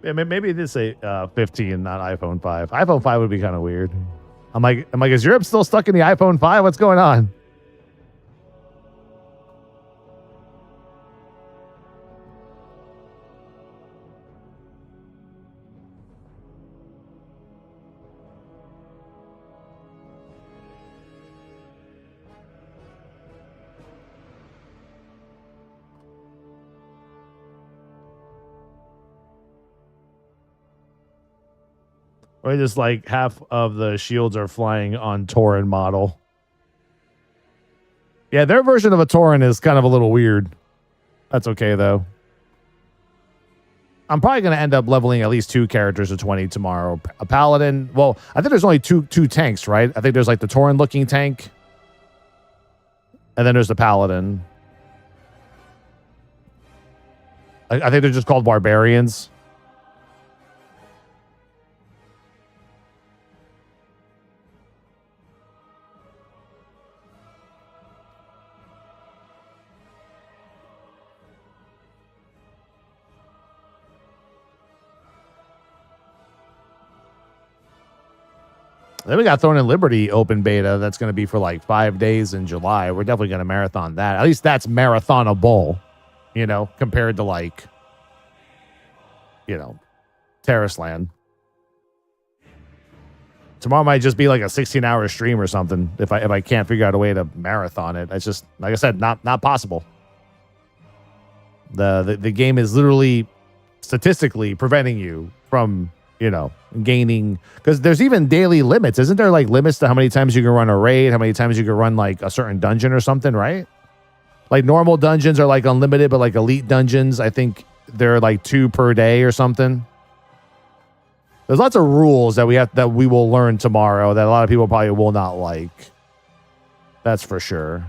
Yeah, maybe it did say 15, not iPhone 5. iPhone 5 would be kind of weird. I'm like, is Europe still stuck in the iPhone 5? What's going on? Or just like half of the shields are flying on Tauren model. Yeah, their version of a Tauren is kind of a little weird. That's okay, though. I'm probably going to end up leveling at least 2 characters to 20 tomorrow. A Paladin. Well, I think there's only two tanks, right? I think there's like the Tauren-looking tank. And then there's the Paladin. I think they're just called Barbarians. Then we got Throne and Liberty open beta. That's going to be for like 5 days in July. We're definitely going to marathon that. At least that's marathonable, you know, compared to like, you know, Tarisland. Tomorrow might just be like a 16-hour stream or something if I can't figure out a way to marathon it. It's just, like I said, not possible. The game is literally statistically preventing you from, you know, gaining, because there's even daily limits. Isn't there like limits to how many times you can run a raid, how many times you can run like a certain dungeon or something, right? Like normal dungeons are like unlimited, but like elite dungeons, I think they're like 2 per day or something. There's lots of rules that we will learn tomorrow that a lot of people probably will not like. That's for sure.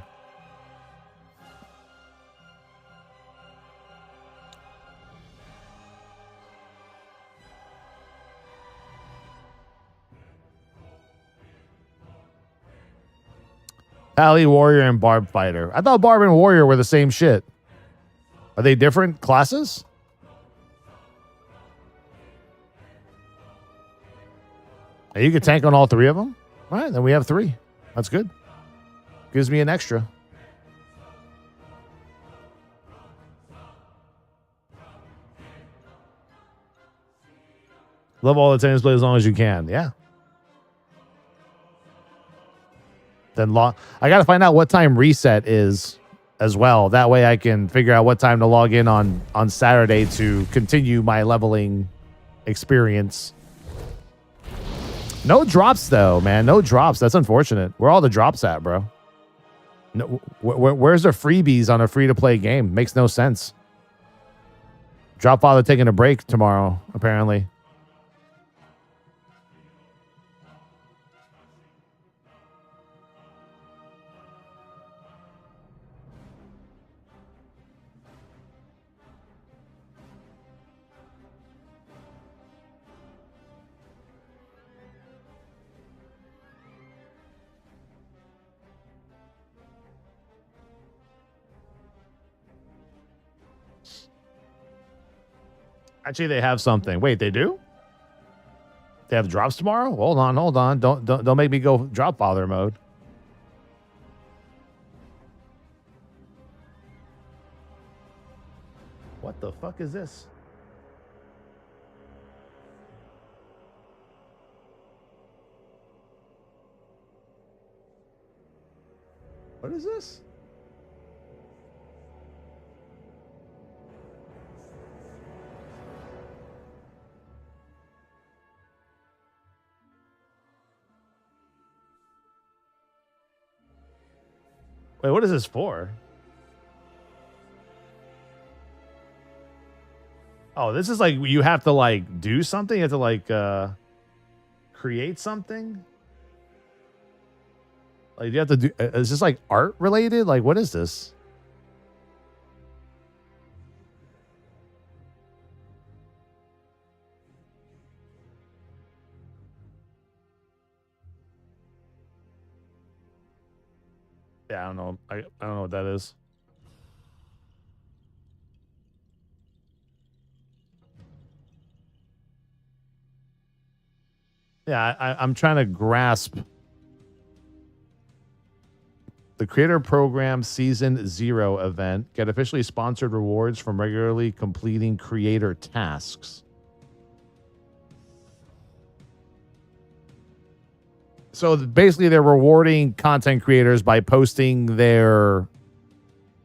Pally Warrior and Barb Fighter. I thought Barb and Warrior were the same shit. Are they different classes? And you can tank on all 3 of them? All right, then we have 3. That's good. Gives me an extra. Love all the tennis play as long as you can. Yeah. Then I got to find out what time reset is as well. That way I can figure out what time to log in on Saturday to continue my leveling experience. No drops though, man. No drops. That's unfortunate. Where are all the drops at, bro? No, where's the freebies on a free-to-play game? Makes no sense. Dropfather taking a break tomorrow, apparently. Actually, they have something. Wait, they do? They have drops tomorrow? Hold on. Don't make me go drop father mode. What the fuck is this? What is this? Wait, what is this for? Oh, this is like you have to like do something. You have to like create something. Like you have to do. Is this like art related? Like what is this? Yeah, I don't know. I don't know what that is. Yeah, I'm trying to grasp the Creator Program Season 0 event. Get officially sponsored rewards from regularly completing creator tasks. So basically, they're rewarding content creators by posting their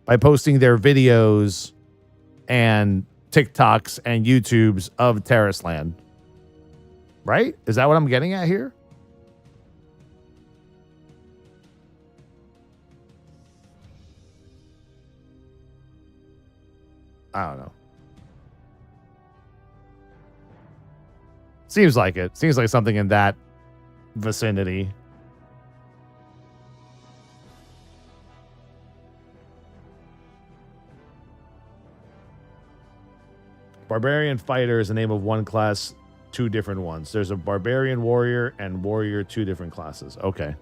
videos and TikToks and YouTubes of Tarisland. Right? Is that what I'm getting at here? I don't know. Seems like it. Seems like something in that vicinity. Barbarian Fighter is the name of one class, 2 different ones. There's a Barbarian Warrior and Warrior, 2 different classes. Okay.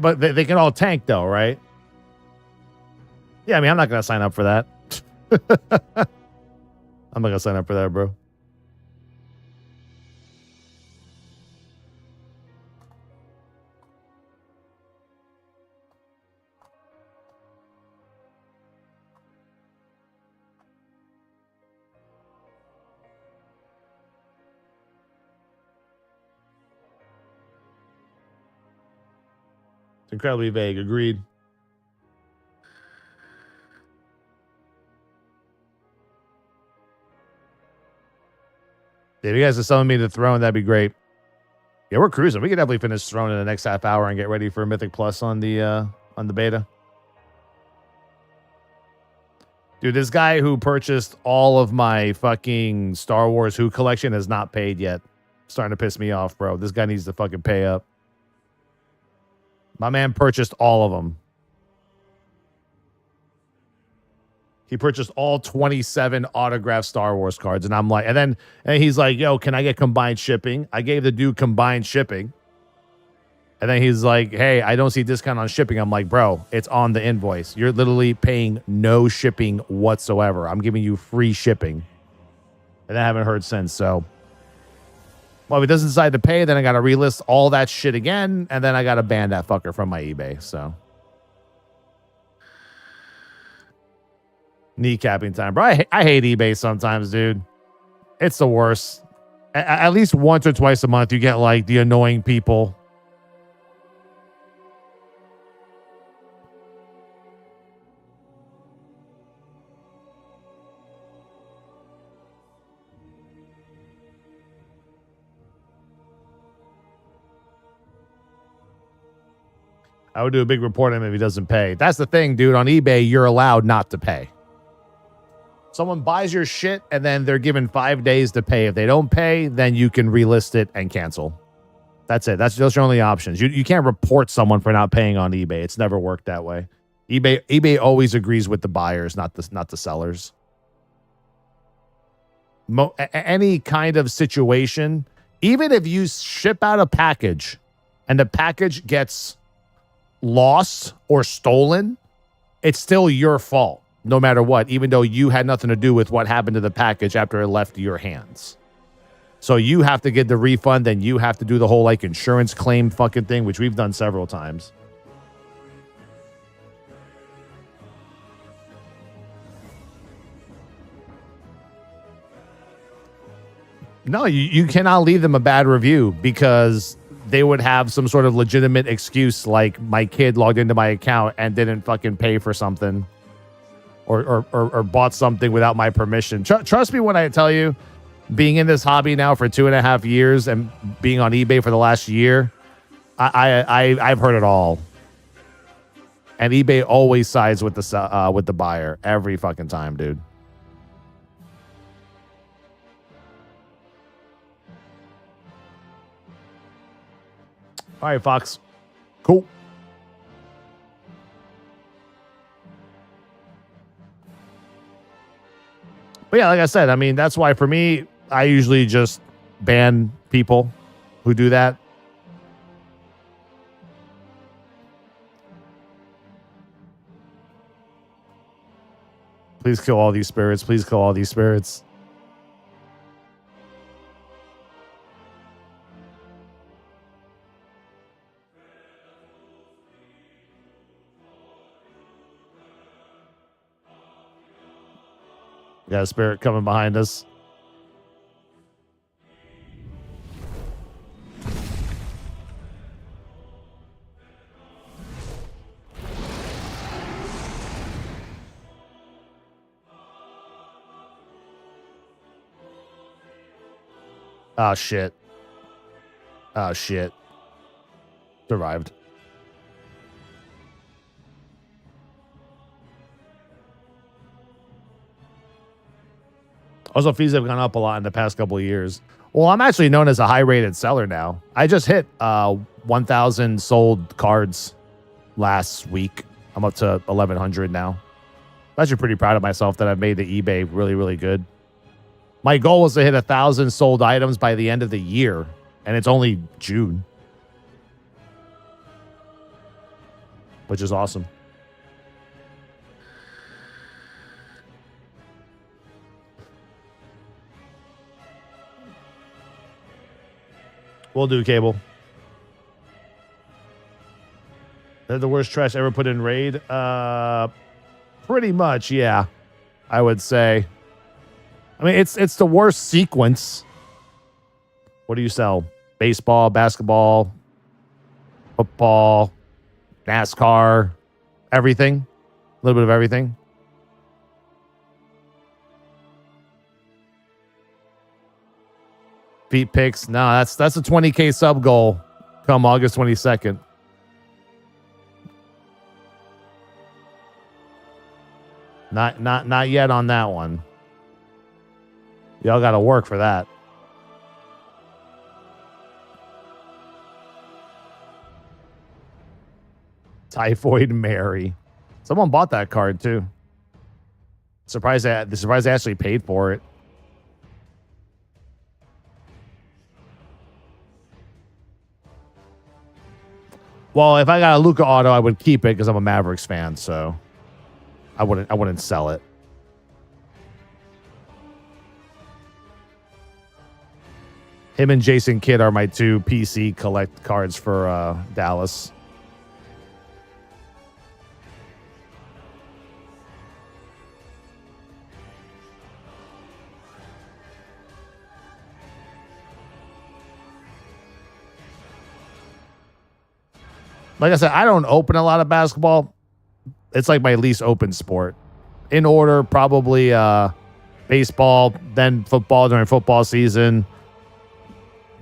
But they can all tank though, right? Yeah, I mean, I'm not going to sign up for that. I'm not going to sign up for that, bro. incredibly vague. Agreed. If you guys are selling me the throne, that'd be great. Yeah, we're cruising. We could definitely finish throne in the next half hour and get ready for Mythic Plus on the beta. Dude, this guy who purchased all of my fucking Star Wars Who collection has not paid yet. Starting to piss me off, bro. This guy needs to fucking pay up. My man purchased all of them. He purchased all 27 autographed Star Wars cards. And I'm like, and he's like, yo, can I get combined shipping? I gave the dude combined shipping. And then he's like, hey, I don't see discount on shipping. I'm like, bro, it's on the invoice. You're literally paying no shipping whatsoever. I'm giving you free shipping. And I haven't heard since. So, well, if he doesn't decide to pay, then I got to relist all that shit again. And then I got to ban that fucker from my eBay. So. Kneecapping time, bro. I hate eBay sometimes, dude. It's the worst. At least once or twice a month, you get like the annoying people. I would do a big report on him if he doesn't pay. That's the thing, dude. On eBay, you're allowed not to pay. Someone buys your shit and then they're given 5 days to pay. If they don't pay, then you can relist it and cancel. That's it. Those are your only options. You can't report someone for not paying on eBay. It's never worked that way. eBay always agrees with the buyers, not the sellers. Any kind of situation, even if you ship out a package and the package gets lost or stolen, it's still your fault. No matter what, even though you had nothing to do with what happened to the package after it left your hands. So you have to get the refund, then you have to do the whole like insurance claim fucking thing, which we've done several times. No, you cannot leave them a bad review because they would have some sort of legitimate excuse like my kid logged into my account and didn't fucking pay for something. Or bought something without my permission. Trust me when I tell you, being in this hobby now for 2.5 years and being on eBay for the last year, I've heard it all. And eBay always sides with the buyer every fucking time, dude. All right, Fox. Cool. But yeah, like I said, I mean, that's why for me, I usually just ban people who do that. Please kill all these spirits. Please kill all these spirits. Got a spirit coming behind us. Oh, shit. Oh, shit. Survived. Also, fees have gone up a lot in the past couple of years. Well, I'm actually known as a high-rated seller now. I just hit 1,000 sold cards last week. I'm up to 1,100 now. I'm actually pretty proud of myself that I've made the eBay really, really good. My goal was to hit 1,000 sold items by the end of the year, and it's only June, which is awesome. Will do, Cable. They're the worst trash ever put in raid. Pretty much, yeah. I would say. I mean, it's the worst sequence. What do you sell? Baseball, basketball, football, NASCAR, everything. A little bit of everything. Feet picks. No, that's a 20K sub goal come August 22nd. Not yet on that one. Y'all got to work for that. Typhoid Mary. Someone bought that card too. Surprised they actually paid for it. Well, if I got a Luka auto, I would keep it because I'm a Mavericks fan, so I wouldn't sell it. Him and Jason Kidd are my two PC collect cards for Dallas. Like I said, I don't open a lot of basketball. It's like my least open sport. In order, probably baseball, then football during football season,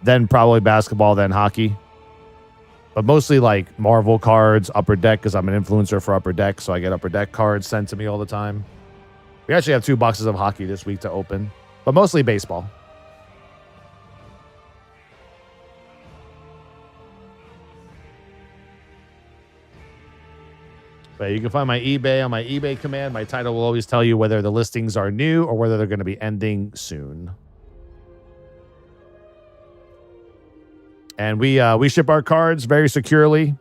then probably basketball, then hockey. But mostly like Marvel cards, Upper Deck, because I'm an influencer for Upper Deck, so I get Upper Deck cards sent to me all the time. We actually have 2 boxes of hockey this week to open, but mostly baseball. But you can find my eBay on my eBay command. My title will always tell you whether the listings are new or whether they're going to be ending soon. And we ship our cards very securely.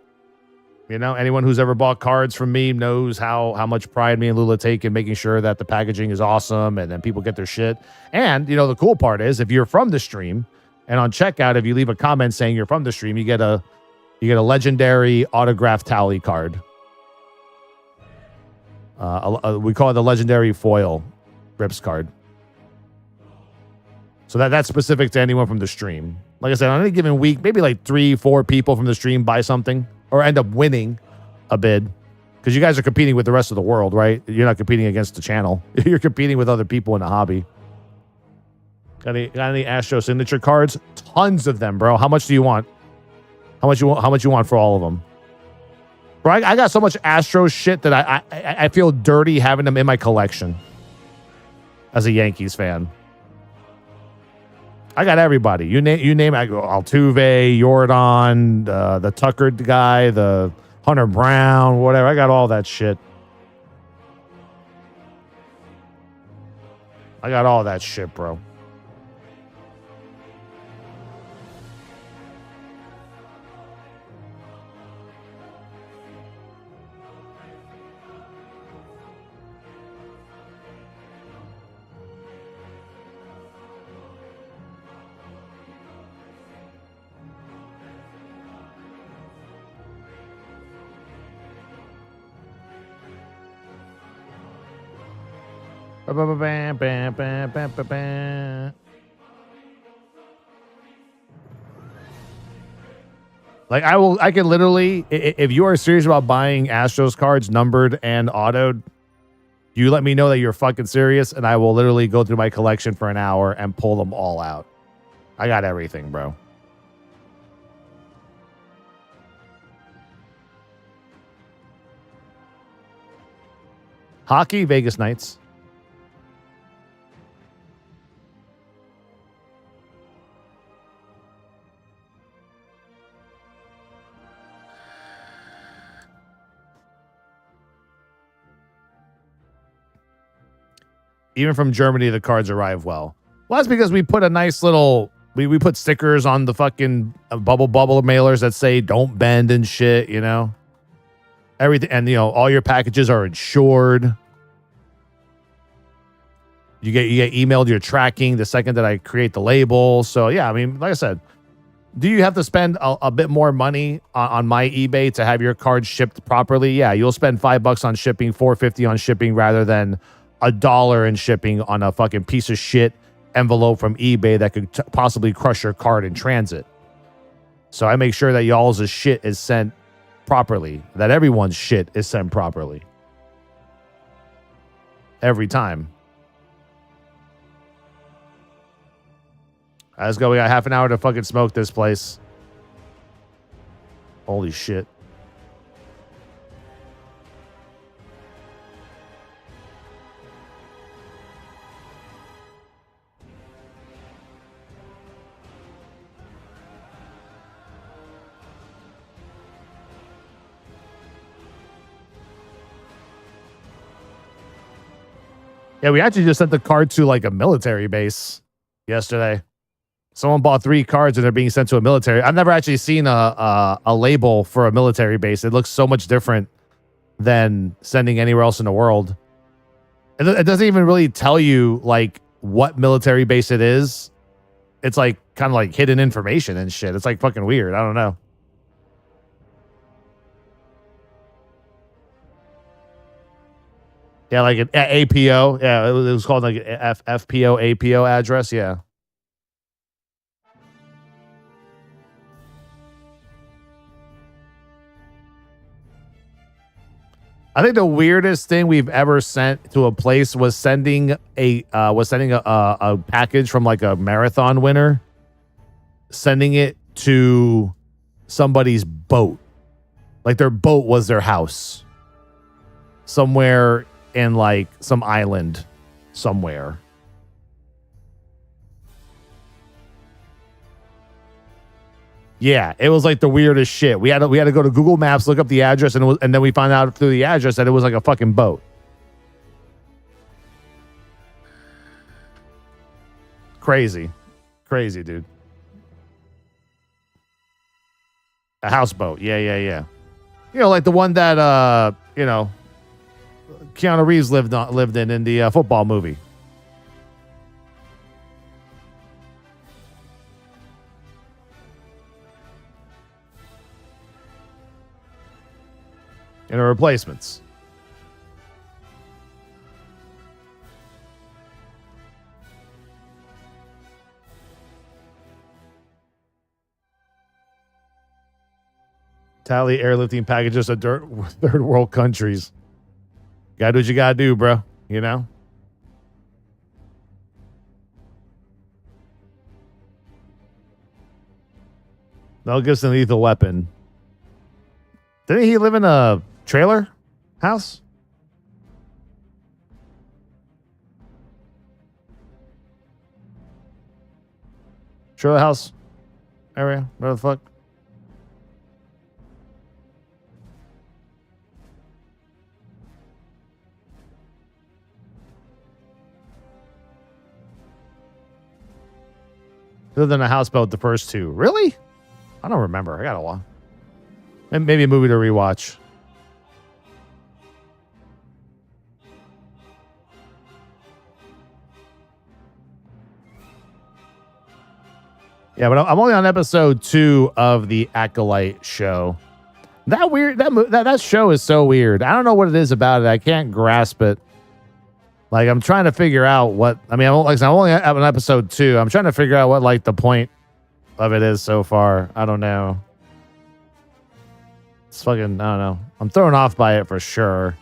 You know, anyone who's ever bought cards from me knows how much pride me and Lula take in making sure that the packaging is awesome and then people get their shit. And, you know, the cool part is if you're from the stream and on checkout, if you leave a comment saying you're from the stream, you get a legendary autographed tally card. We call it the legendary foil Rips card. So that's specific to anyone from the stream. Like I said, on any given week, maybe like 3-4 people from the stream buy something or end up winning a bid. Because you guys are competing with the rest of the world, right? You're not competing against the channel. You're competing with other people in the hobby. Got any Astro signature cards? Tons of them, bro. How much do you want? How much you want for all of them? Bro, I got so much Astro shit that I feel dirty having them in my collection as a Yankees fan. I got everybody. You name I go Altuve, Jordan, the Tucker guy, the Hunter Brown, whatever. I got all that shit. I got all that shit, bro. Like I can literally, if you are serious about buying Astros cards numbered and autoed, you let me know that you're fucking serious, and I will literally go through my collection for an hour and pull them all out. I got everything, bro. Hockey, Vegas Knights. Even from Germany, the cards arrive well. Well, that's because we put a nice little... We put stickers on the fucking bubble mailers that say don't bend and shit, you know? Everything, and, you know, all your packages are insured. You get emailed your tracking the second that I create the label. So, yeah, I mean, like I said, do you have to spend a bit more money on my eBay to have your card shipped properly? Yeah, you'll spend $5 on shipping, $4.50 on shipping rather than $1 in shipping on a fucking piece of shit envelope from eBay that could possibly crush your card in transit. So I make sure that y'all's shit is sent properly, that everyone's shit is sent properly. Every time. Let's go. We got half an hour to fucking smoke this place. Holy shit. Yeah, we actually just sent the card to like a military base yesterday. Someone bought 3 cards and they're being sent to a military. I've never actually seen a label for a military base. It looks so much different than sending anywhere else in the world. It doesn't even really tell you like what military base it is. It's like kind of like hidden information and shit. It's like fucking weird. I don't know. Yeah, like an APO. Yeah, it was called like an FPO, APO address. Yeah. I think the weirdest thing we've ever sent to a place was sending a package from like a marathon winner, sending it to somebody's boat. Like their boat was their house. Somewhere in like some island somewhere. Yeah, it was like the weirdest shit. We had to go to Google Maps, look up the address, and then we found out through the address that it was like a fucking boat. Crazy, dude. A houseboat. Yeah. You know, like the one that Keanu Reeves lived in the football movie. And the replacements. Tally airlifting packages to third world countries. Gotta do what you gotta do, bro. You know? Mel Gibson, Lethal Weapon. Didn't he live in a trailer house? Trailer house area? Where the fuck? Lived in a houseboat the first 2. Really? I don't remember. I got a lot. Maybe a movie to rewatch. Yeah, but I'm only on episode 2 of the Acolyte show. That show is so weird. I don't know what it is about it. I can't grasp it. Like, I'm trying to figure out what... I mean, I'm only at an episode 2. I'm trying to figure out what, like, the point of it is so far. I don't know. It's fucking... I don't know. I'm thrown off by it for sure.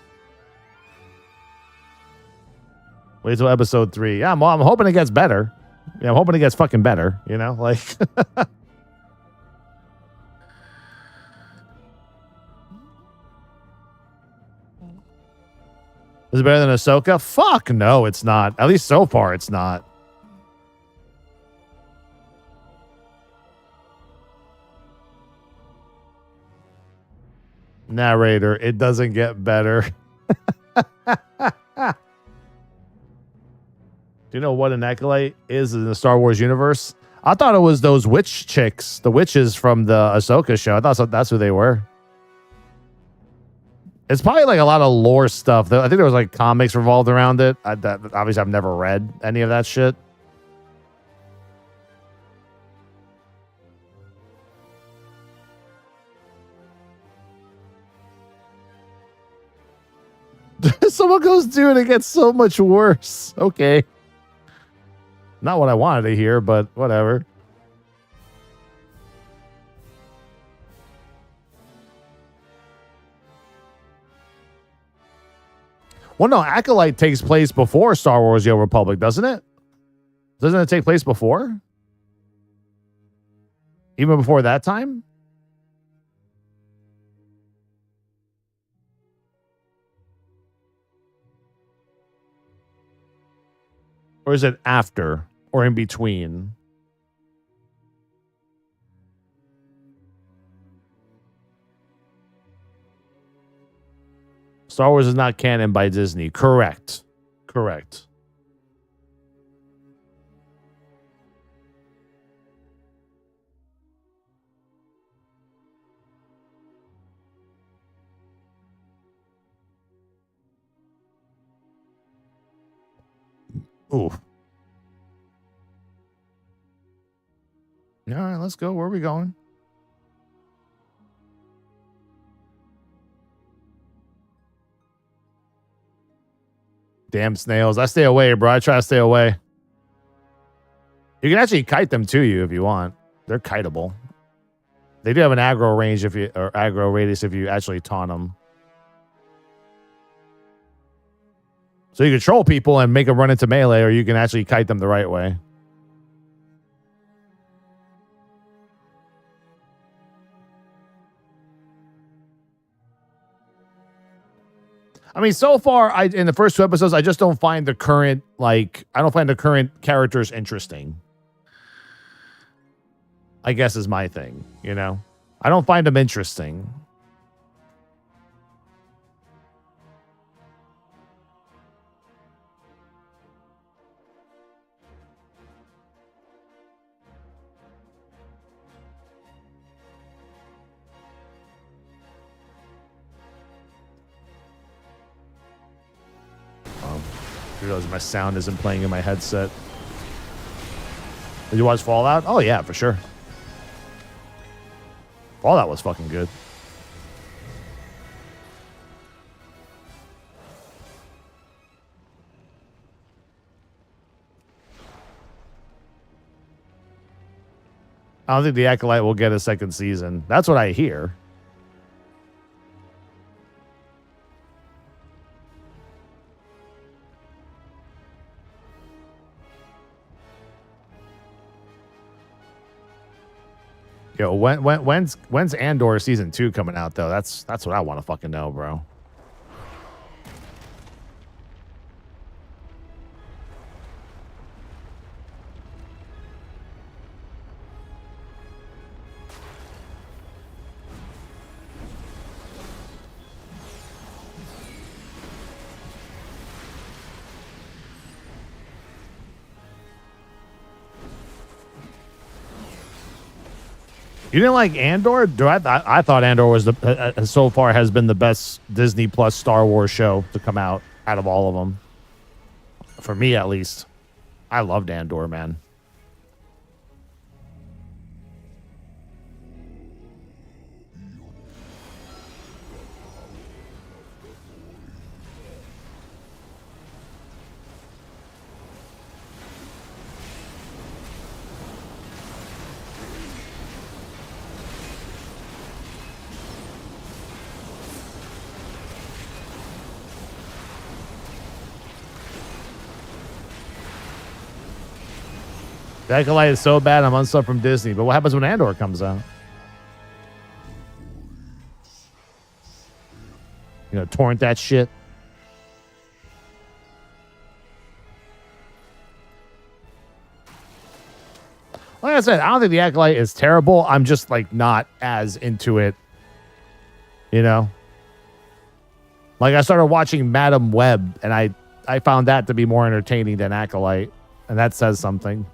Wait till episode 3. Yeah, I'm hoping it gets better. Yeah, I'm hoping it gets fucking better. You know? Like... Is it better than Ahsoka? Fuck no, it's not. At least so far, it's not. Narrator, it doesn't get better. Do you know what an acolyte is in the Star Wars universe? I thought it was those witch chicks, the witches from the Ahsoka show. I thought that's who they were. It's probably like a lot of lore stuff. I think there was like comics revolved around it. Obviously, I've never read any of that shit. Someone goes, dude, it gets so much worse. Okay. Not what I wanted to hear, but whatever. Well, no, Acolyte takes place before Star Wars: The Old Republic, doesn't it? Doesn't it take place before? Even before that time? Or is it after or in between? Star Wars is not canon by Disney. Correct. Correct. Ooh. All right, let's go. Where are we going? Damn snails. I stay away, bro. I try to stay away. You can actually kite them to you if you want. They're kiteable. They do have an aggro range or aggro radius if you actually taunt them. So you can troll people and make them run into melee, or you can actually kite them the right way. I mean, so far, in the first 2 episodes, I just don't find the current, I don't find the current characters interesting. I guess is my thing, you know? I don't find them interesting. I realize my sound isn't playing in my headset. Did you watch Fallout? Oh, yeah, for sure. Fallout was fucking good. I don't think the Acolyte will get a second season. That's what I hear. Yo, when's Andor season 2 coming out though? That's what I want to fucking know, bro. You didn't like Andor? I thought Andor was so far has been the best Disney Plus Star Wars show to come out of all of them. For me, at least. I loved Andor, man. The Acolyte is so bad, I'm unsubbed from Disney. But what happens when Andor comes out? You know, torrent that shit. Like I said, I don't think the Acolyte is terrible. I'm just like not as into it. You know? Like I started watching Madam Web and I found that to be more entertaining than Acolyte. And that says something.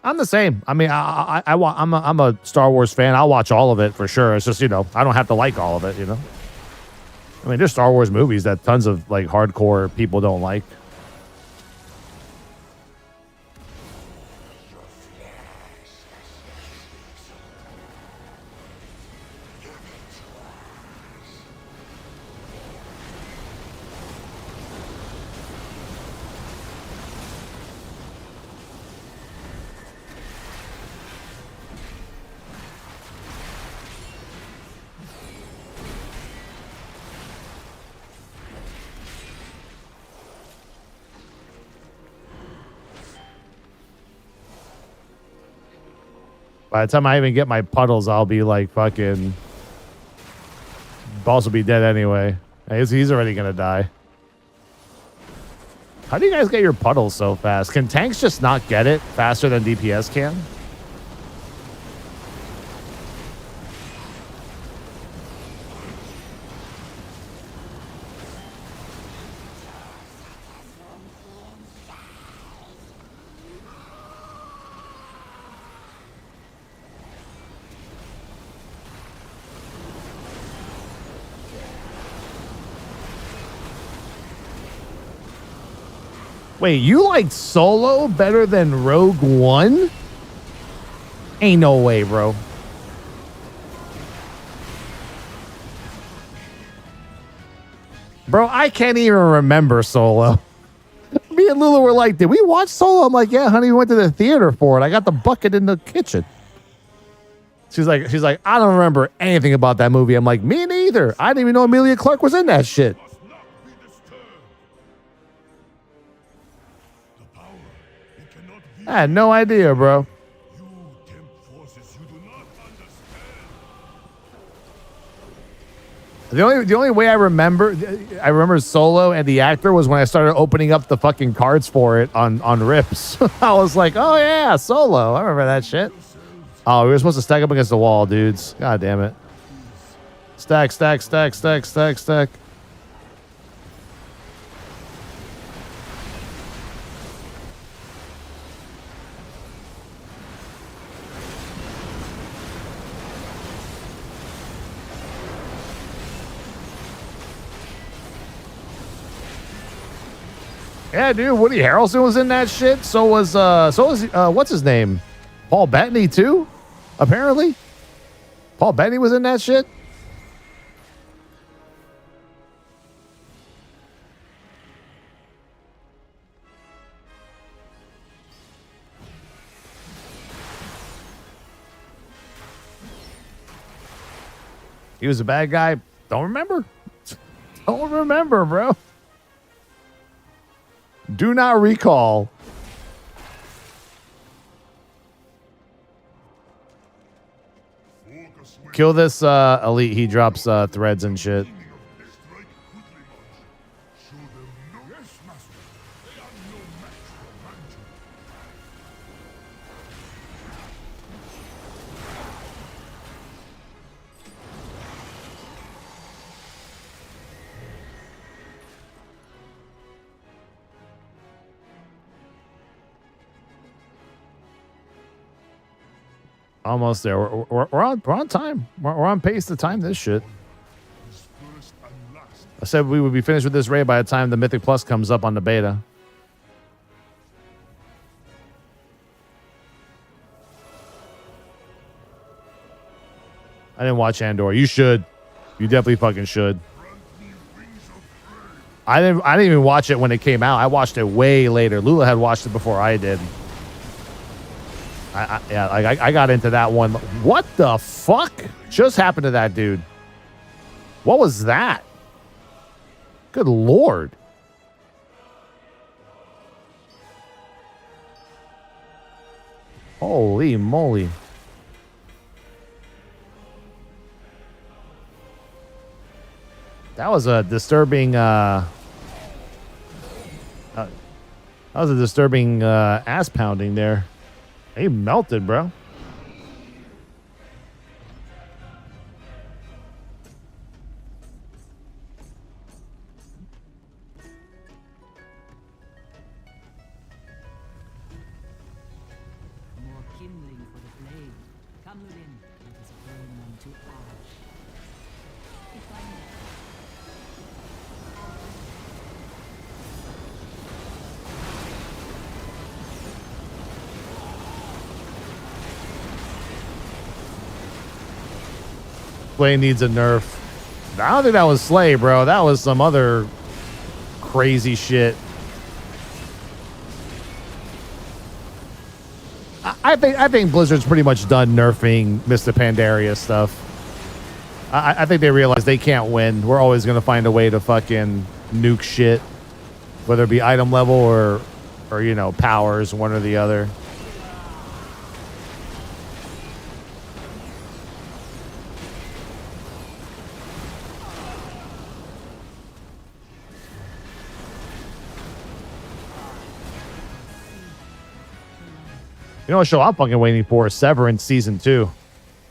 I'm the same. I mean, I'm a Star Wars fan. I'll watch all of it for sure. It's just, you know, I don't have to like all of it, you know? I mean, there's Star Wars movies that tons of, like, hardcore people don't like. By the time I even get my puddles, I'll be like fucking. Boss will be dead anyway. He's already gonna die. How do you guys get your puddles so fast? Can tanks just not get it faster than DPS can? Wait, you like solo better than Rogue One? Ain't no way, bro. Bro, I can't even remember Solo. Me and Lulu were like, did we watch Solo? I'm like, yeah, honey, we went to the theater for it. I got the bucket in the kitchen. She's like, I don't remember anything about that movie. I'm like, me neither. I didn't even know Emilia Clarke was in that shit. I had no idea, bro. The only way I remember Solo and the actor was when I started opening up the fucking cards for it on Rips. I was like, oh yeah, Solo. I remember that shit. Oh, we were supposed to stack up against the wall, dudes. God damn it. Stack, stack, stack, stack, stack, stack. Yeah, dude, Woody Harrelson was in that shit. So was what's his name? Paul Bettany too? Apparently. Paul Bettany was in that shit. He was a bad guy. Don't remember. Don't remember, bro. Do not recall. Kill this elite. He drops threads and shit. Almost there. We're on time. We're on pace to time this shit. I said we would be finished with this raid by the time the Mythic Plus comes up on the beta. I didn't watch Andor. You should. You definitely fucking should. I didn't even watch it when it came out. I watched it way later. Lula had watched it before I did. I got into that one. What the fuck just happened to that dude? What was that? Good Lord. Holy moly. That was a disturbing ass pounding there. He melted, bro. More kindling for the flame. Come within, let us burn them to ash. If I may. Slay needs a nerf. I don't think that was Slay, bro. That was some other crazy shit. I think Blizzard's pretty much done nerfing Mr. Pandaria stuff. I think they realize they can't win. We're always gonna find a way to fucking nuke shit, whether it be item level or you know powers, one or the other. You know what show I'm fucking waiting for? Severance season 2.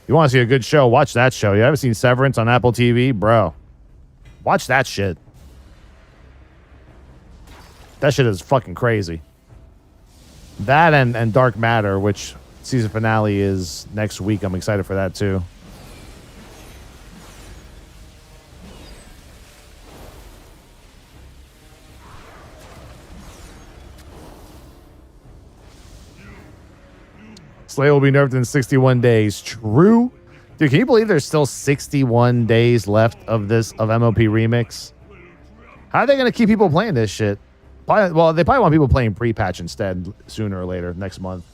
You want to see a good show? Watch that show. You haven't seen Severance on Apple TV, bro? Watch that shit. That shit is fucking crazy. That and Dark Matter, which season finale is next week. I'm excited for that too. Slay will be nerfed in 61 days. True. Dude, can you believe there's still 61 days left of this MOP Remix? How are they going to keep people playing this shit? Probably, well, they probably want people playing pre-patch instead sooner or later next month.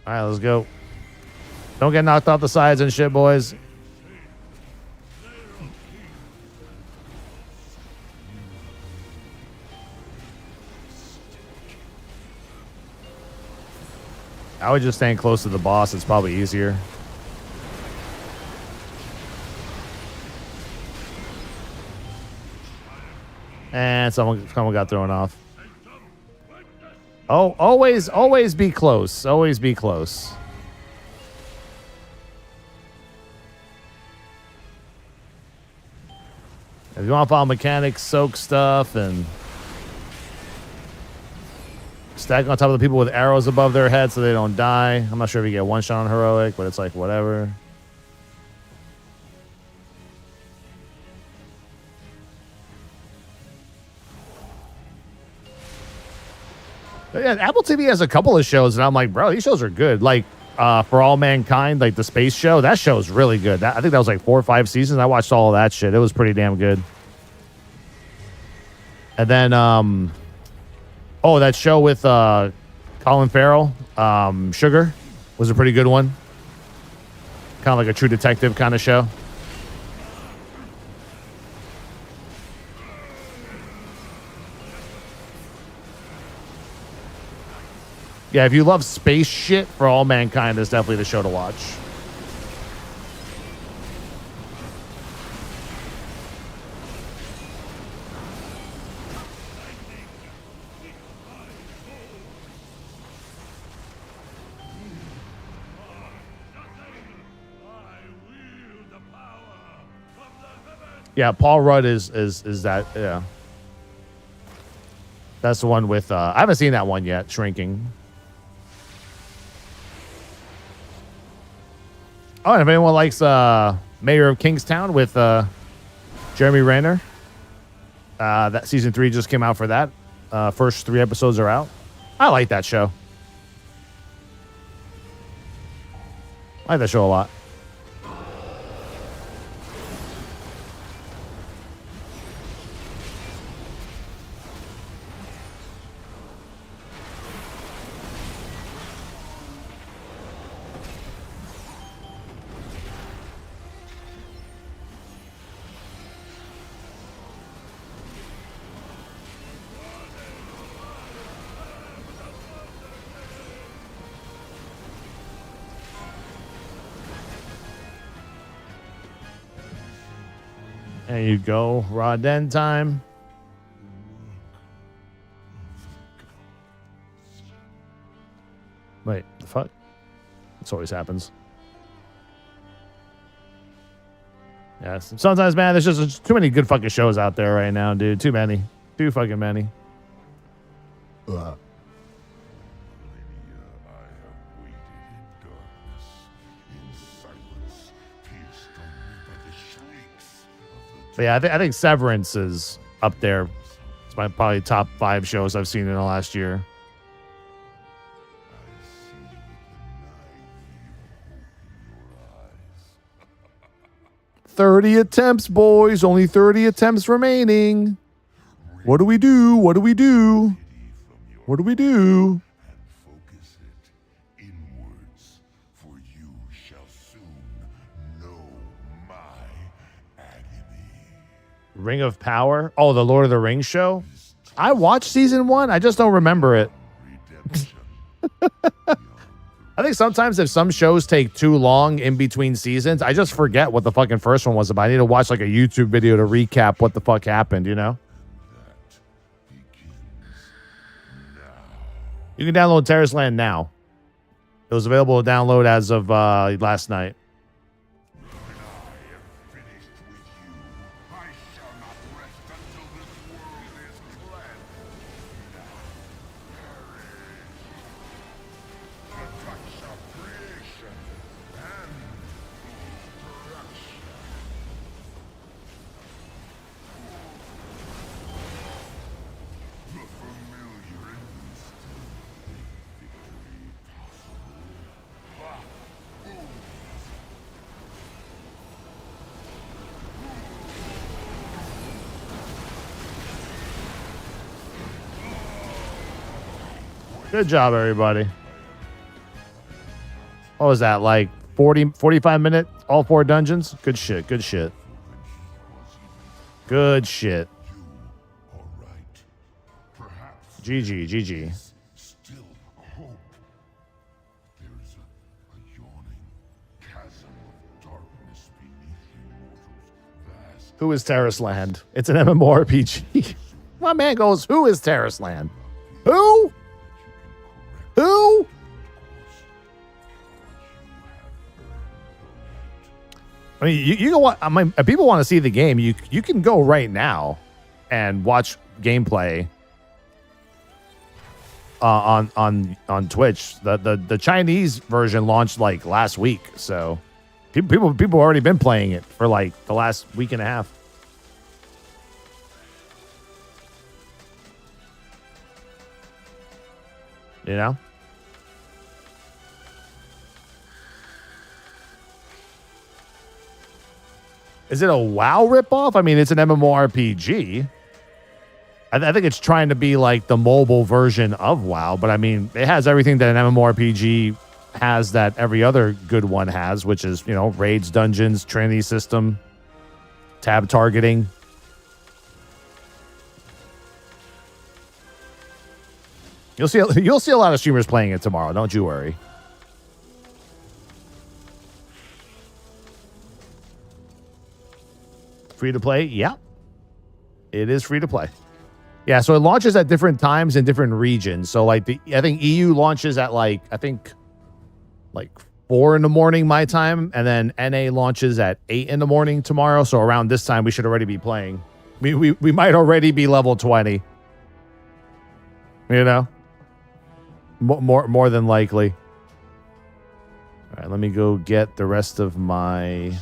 All right, let's go. Don't get knocked off the sides and shit, boys. I would just stand close to the boss. It's probably easier. And someone got thrown off. Oh, always be close. Always be close. If you want to follow mechanics, soak stuff, and stack on top of the people with arrows above their heads so they don't die. I'm not sure if you get one shot on heroic, but it's like whatever. But yeah, Apple TV has a couple of shows, and I'm like, bro, these shows are good. Like For All Mankind, like the space show, that show is really good. I think that was like 4 or 5 seasons. I watched all of that shit. It was pretty damn good. And then, oh, that show with Colin Farrell, Sugar, was a pretty good one. Kind of like a True Detective kind of show. Yeah, if you love space shit, For All Mankind is definitely the show to watch. Yeah, Paul Rudd is that, yeah. That's the one with, I haven't seen that one yet, Shrinking. Oh, and if anyone likes Mayor of Kingstown with Jeremy Renner, that season 3 just came out for that. First 3 episodes are out. I like that show. I like that show a lot. There you go. Raw den time. Wait, the fuck? This always happens. Yes. Sometimes, man, there's just too many good fucking shows out there right now, dude. Too many. Too fucking many. But yeah, I think Severance is up there. It's my probably top 5 shows I've seen in the last year. "30 attempts, boys. Only 30 attempts remaining. What do we do? What do we do? What do we do?" Ring of Power. Oh, the Lord of the Rings show. I watched season 1. I just don't remember it. I think sometimes if some shows take too long in between seasons, I just forget what the fucking first one was about. I need to watch like a YouTube video to recap what the fuck happened, you know? You can download Tarisland now. It was available to download as of last night. Good job, everybody. What was that, like 45 minutes? All 4 dungeons? Good shit, good shit. Good shit. GG, GG. Still hope. There's a yawning chasm of darkness beneath immortals vast. Who is Tarisland? It's an MMORPG. My man goes, who is Tarisland? Who? Who? I mean, you can watch. I mean, if people want to see the game, you can go right now and watch gameplay on Twitch. The Chinese version launched like last week, so people already been playing it for like the last week and a half. You know? Is it a WoW ripoff? I mean, it's an MMORPG. I think it's trying to be like the mobile version of WoW, but I mean, it has everything that an MMORPG has that every other good one has, which is, you know, raids, dungeons, trinity system, tab targeting. You'll see a lot of streamers playing it tomorrow. Don't you worry. Free to play? Yeah. It is free to play. Yeah, so it launches at different times in different regions. So like I think EU launches at like 4 in the morning my time, and then NA launches at 8 in the morning tomorrow. So around this time we should already be playing. We might already be level 20. You know? More than likely. All right, let me go get the rest of my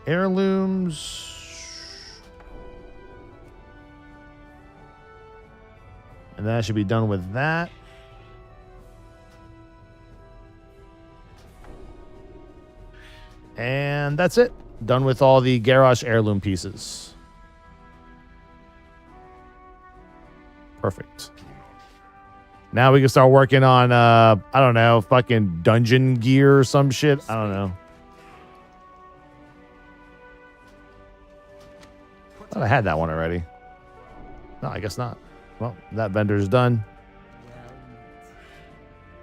heirlooms. And then I should be done with that. And that's it. Done with all the Garrosh heirloom pieces. Perfect. Now we can start working on, I don't know, fucking dungeon gear or some shit. I don't know. I thought I had that one already. No, I guess not. Well, that vendor's done.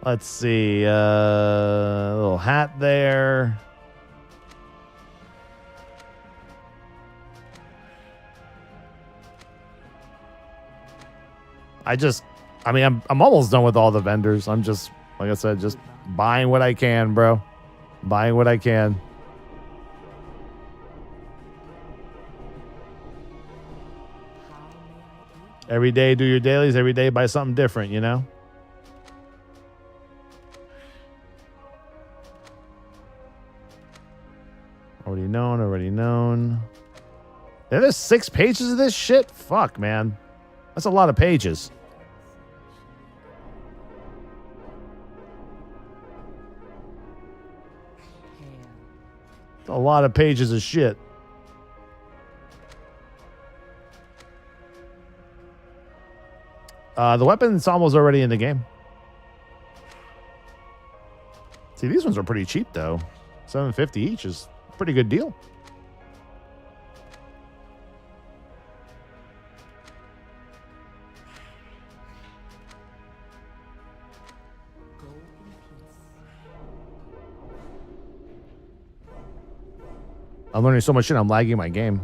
Let's see. A little hat there. I mean, I'm almost done with all the vendors. I'm just, like I said, just buying what I can, bro. Buying what I can. Every day, do your dailies. Every day, buy something different, you know? Already known. There's 6 pages of this shit? Fuck, man. That's a lot of pages. That's a lot of pages of shit. The weapon ensemble is already in the game. See, these ones are pretty cheap, though. $7.50 each is a pretty good deal. I'm learning so much shit, I'm lagging my game.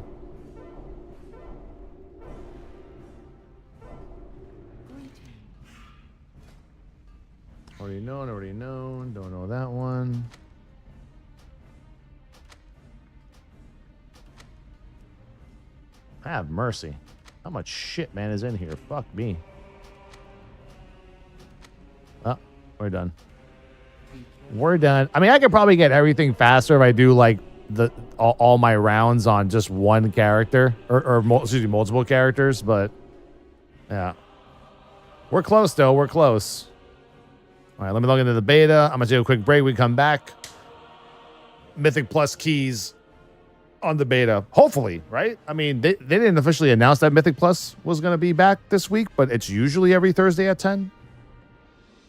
Already known, already known. Don't know that one. Have mercy. How much shit, man, is in here? Fuck me. Oh, we're done. We're done. I mean, I could probably get everything faster if I do like all my rounds on just one character or excuse me, multiple characters, but yeah. We're close though. We're close. All right, let me log into the beta. I'm gonna take a quick break. We come back. Mythic Plus keys on the beta. Hopefully, right? I mean, they didn't officially announce that Mythic Plus was gonna be back this week, but it's usually every Thursday at 10.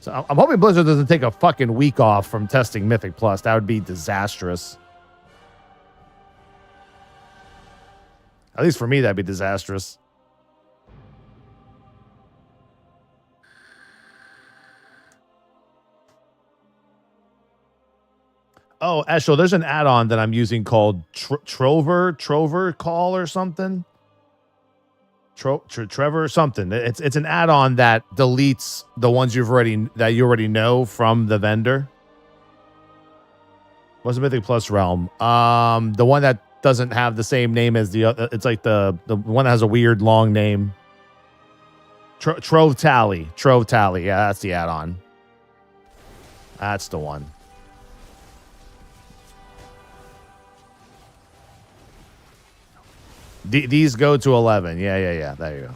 So I'm hoping Blizzard doesn't take a fucking week off from testing Mythic Plus. That would be disastrous. At least for me, that'd be disastrous. Oh, Eshel, there's an add-on that I'm using called Trover Call or something. Trevor or something. It's an add-on that deletes the ones you already know from the vendor. What's the Mythic Plus realm? The one that doesn't have the same name as the other. It's like the one that has a weird long name. Trove Tally. Yeah, that's the add-on. That's the one. These go to 11. Yeah. There you go.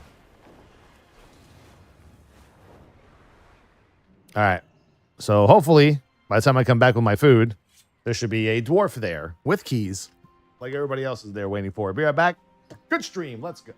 All right. So hopefully, by the time I come back with my food, there should be a dwarf there with keys, like everybody else is there waiting for it. Be right back. Good stream. Let's go.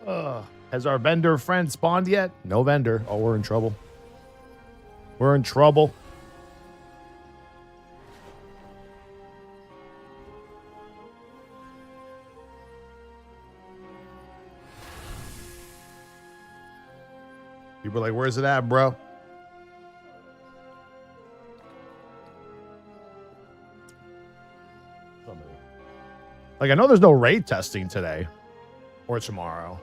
Has our vendor friend spawned yet? No vendor. Oh, we're in trouble. We're in trouble. People are like, where's it at, bro? Like, I know there's no raid testing today or tomorrow.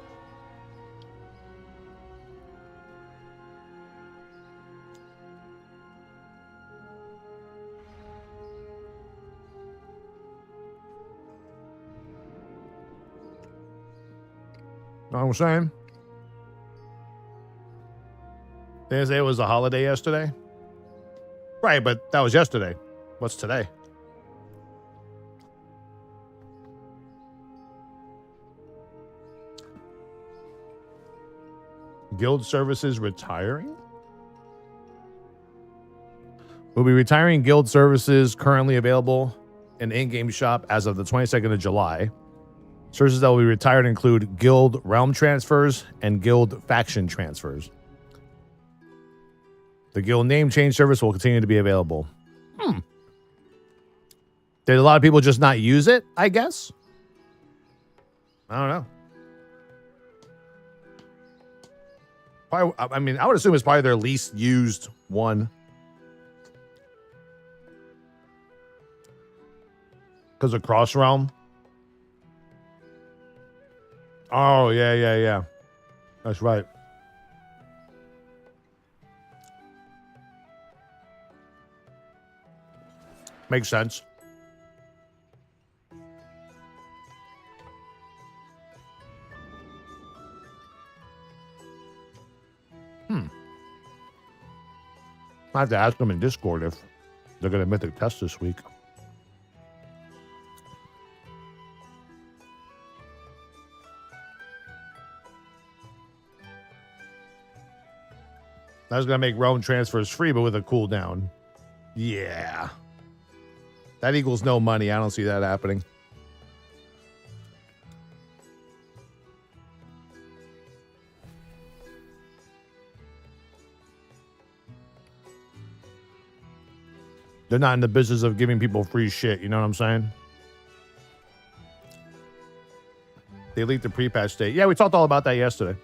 Know what I'm saying? They say it was a holiday yesterday. Right, but that was yesterday. What's today? Guild services retiring? We'll be retiring guild services currently available in in-game shop as of the 22nd of July. Services that will be retired include guild realm transfers and guild faction transfers. The guild name change service will continue to be available. Did a lot of people just not use it, I guess? I don't know. Probably, I mean, I would assume it's probably their least used one. Because of Cross Realm? Oh, yeah. That's right. Makes sense. I have to ask them in Discord if they're going to Mythic test this week. I was going to make realm transfers free, but with a cooldown. Yeah. That equals no money. I don't see that happening. They're not in the business of giving people free shit. You know what I'm saying? They leaked the pre-patch state. Yeah, we talked all about that yesterday.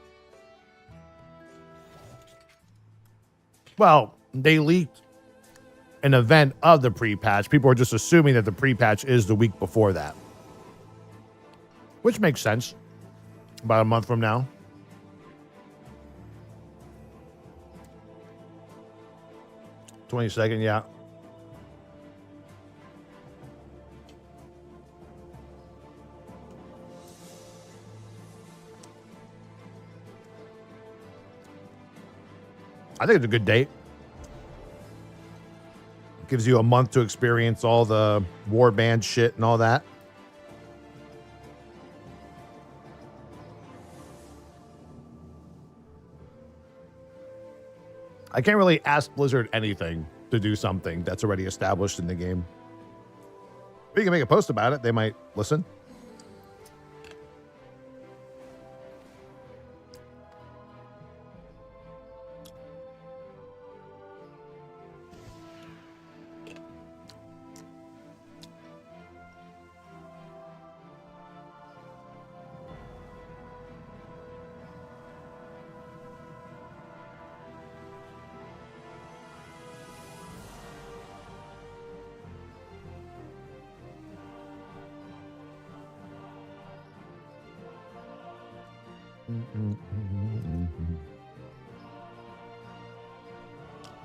Well, they leaked an event of the pre-patch. People are just assuming that the pre-patch is the week before that. Which makes sense. About a month from now. $22nd, yeah. I think it's a good date. Gives you a month to experience all the warband shit and all that. I can't really ask Blizzard anything to do something that's already established in the game. We can make a post about it. They might listen.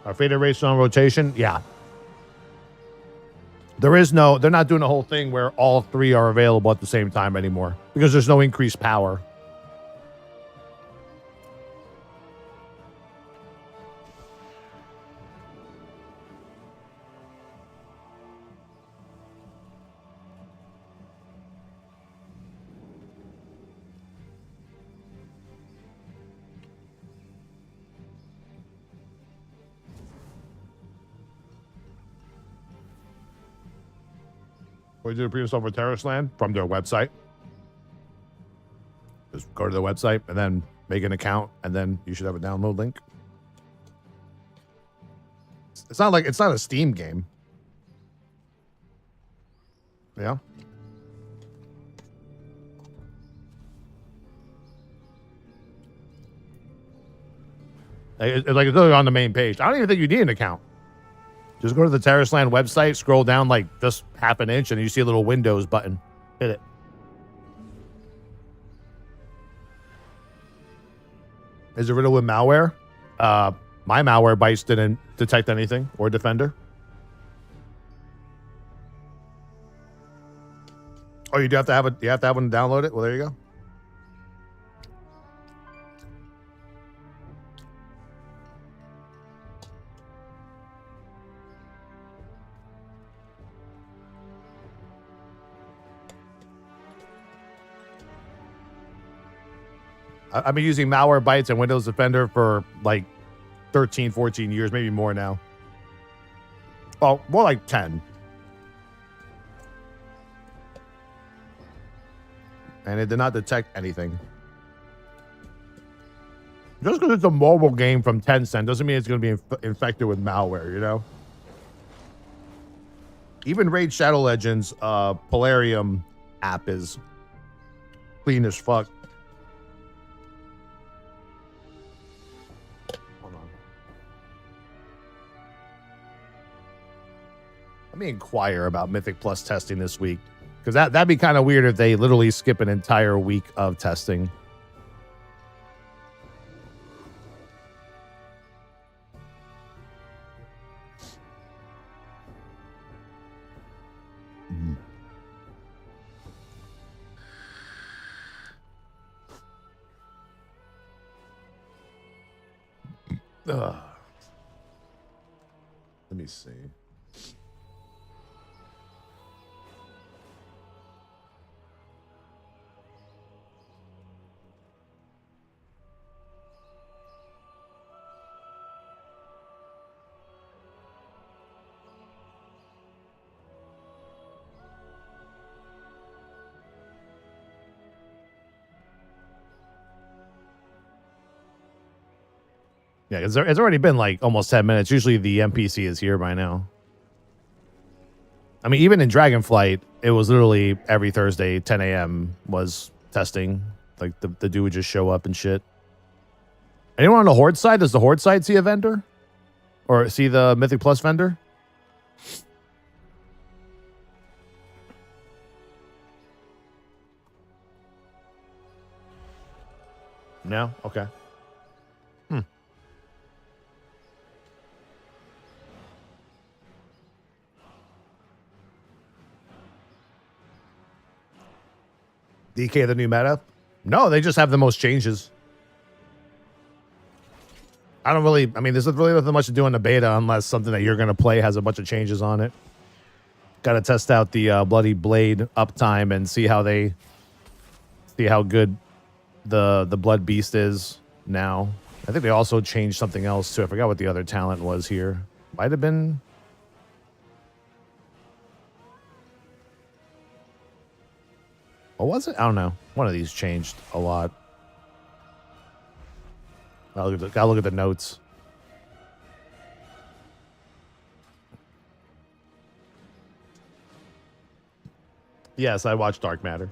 Our favorite race on rotation? Yeah. They're not doing a whole thing where all three are available at the same time anymore because there's no increased power. We did a pre-install for Tarisland from their website. Just go to the website and then make an account, and then you should have a download link. It's not a Steam game. Yeah. It's literally on the main page. I don't even think you need an account. Just go to the Tarisland website, scroll down like just half an inch, and you see a little Windows button. Hit it. Is it riddled with malware? My malware bites didn't detect anything, or Defender. Oh, you have to have one to download it? Well, there you go. I've been using Malwarebytes and Windows Defender for like 13, 14 years, maybe more now. Well, more like 10. And it did not detect anything. Just because it's a mobile game from Tencent doesn't mean it's going to be infected with malware, you know? Even Raid Shadow Legends Polarium app is clean as fuck. Hold on. Let me inquire about Mythic Plus testing this week. Because that'd be kind of weird if they literally skip an entire week of testing. Let me see. Yeah, it's already been like almost 10 minutes. Usually the NPC is here by now. I mean, even in Dragonflight, it was literally every Thursday, 10 a.m. was testing. Like the dude would just show up and shit. Anyone on the Horde side? Does the Horde side see a vendor? Or see the Mythic Plus vendor? No? Okay. DK the new meta? No, they just have the most changes. I mean, there's really nothing much to do in the beta unless something that you're going to play has a bunch of changes on it. Got to test out the Bloody Blade uptime and see how good the Blood Beast is now. I think they also changed something else too. I forgot what the other talent was here. Might have been... What was it? I don't know. One of these changed a lot. Gotta look at the notes. Yes, I watched Dark Matter.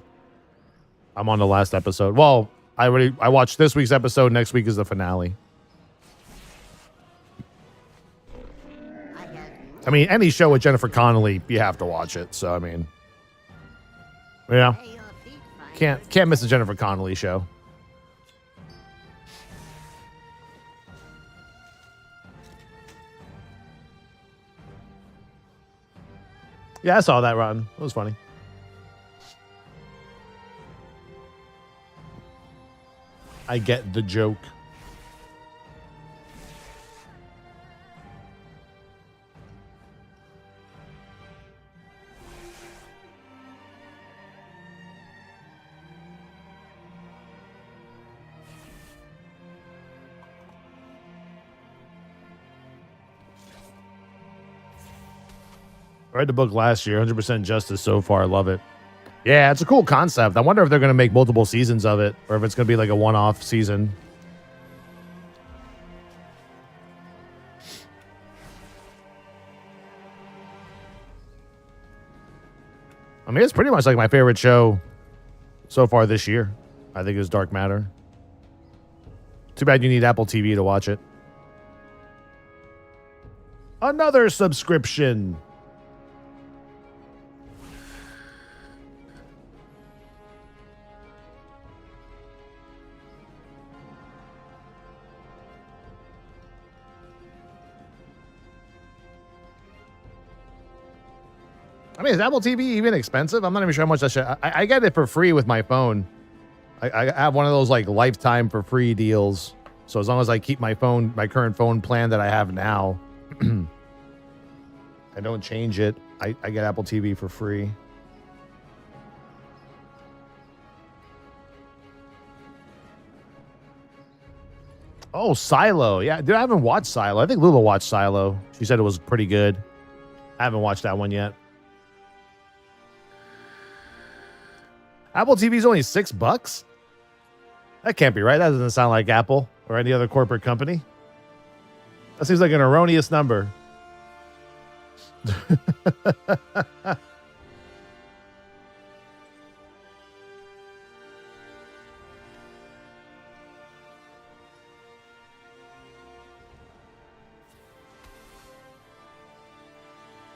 I'm on the last episode. Well, I watched this week's episode. Next week is the finale. I mean, any show with Jennifer Connelly, you have to watch it. So, I mean, yeah. Can't miss the Jennifer Connelly show. Yeah, I saw that run. It was funny. I get the joke. I read the book last year. 100% Justice so far. I love it. Yeah, it's a cool concept. I wonder if they're going to make multiple seasons of it or if it's going to be like a one-off season. I mean, it's pretty much like my favorite show so far this year. I think is Dark Matter. Too bad you need Apple TV to watch it. Another subscription. I mean, is Apple TV even expensive? I'm not even sure how much that shit. I get it for free with my phone. I have one of those like lifetime for free deals. So as long as I keep my current phone plan that I have now, I don't change it. I get Apple TV for free. Oh, Silo. Yeah, dude, I haven't watched Silo. I think Lula watched Silo. She said it was pretty good. I haven't watched that one yet. Apple TV is only $6? That can't be right. That doesn't sound like Apple or any other corporate company. That seems like an erroneous number.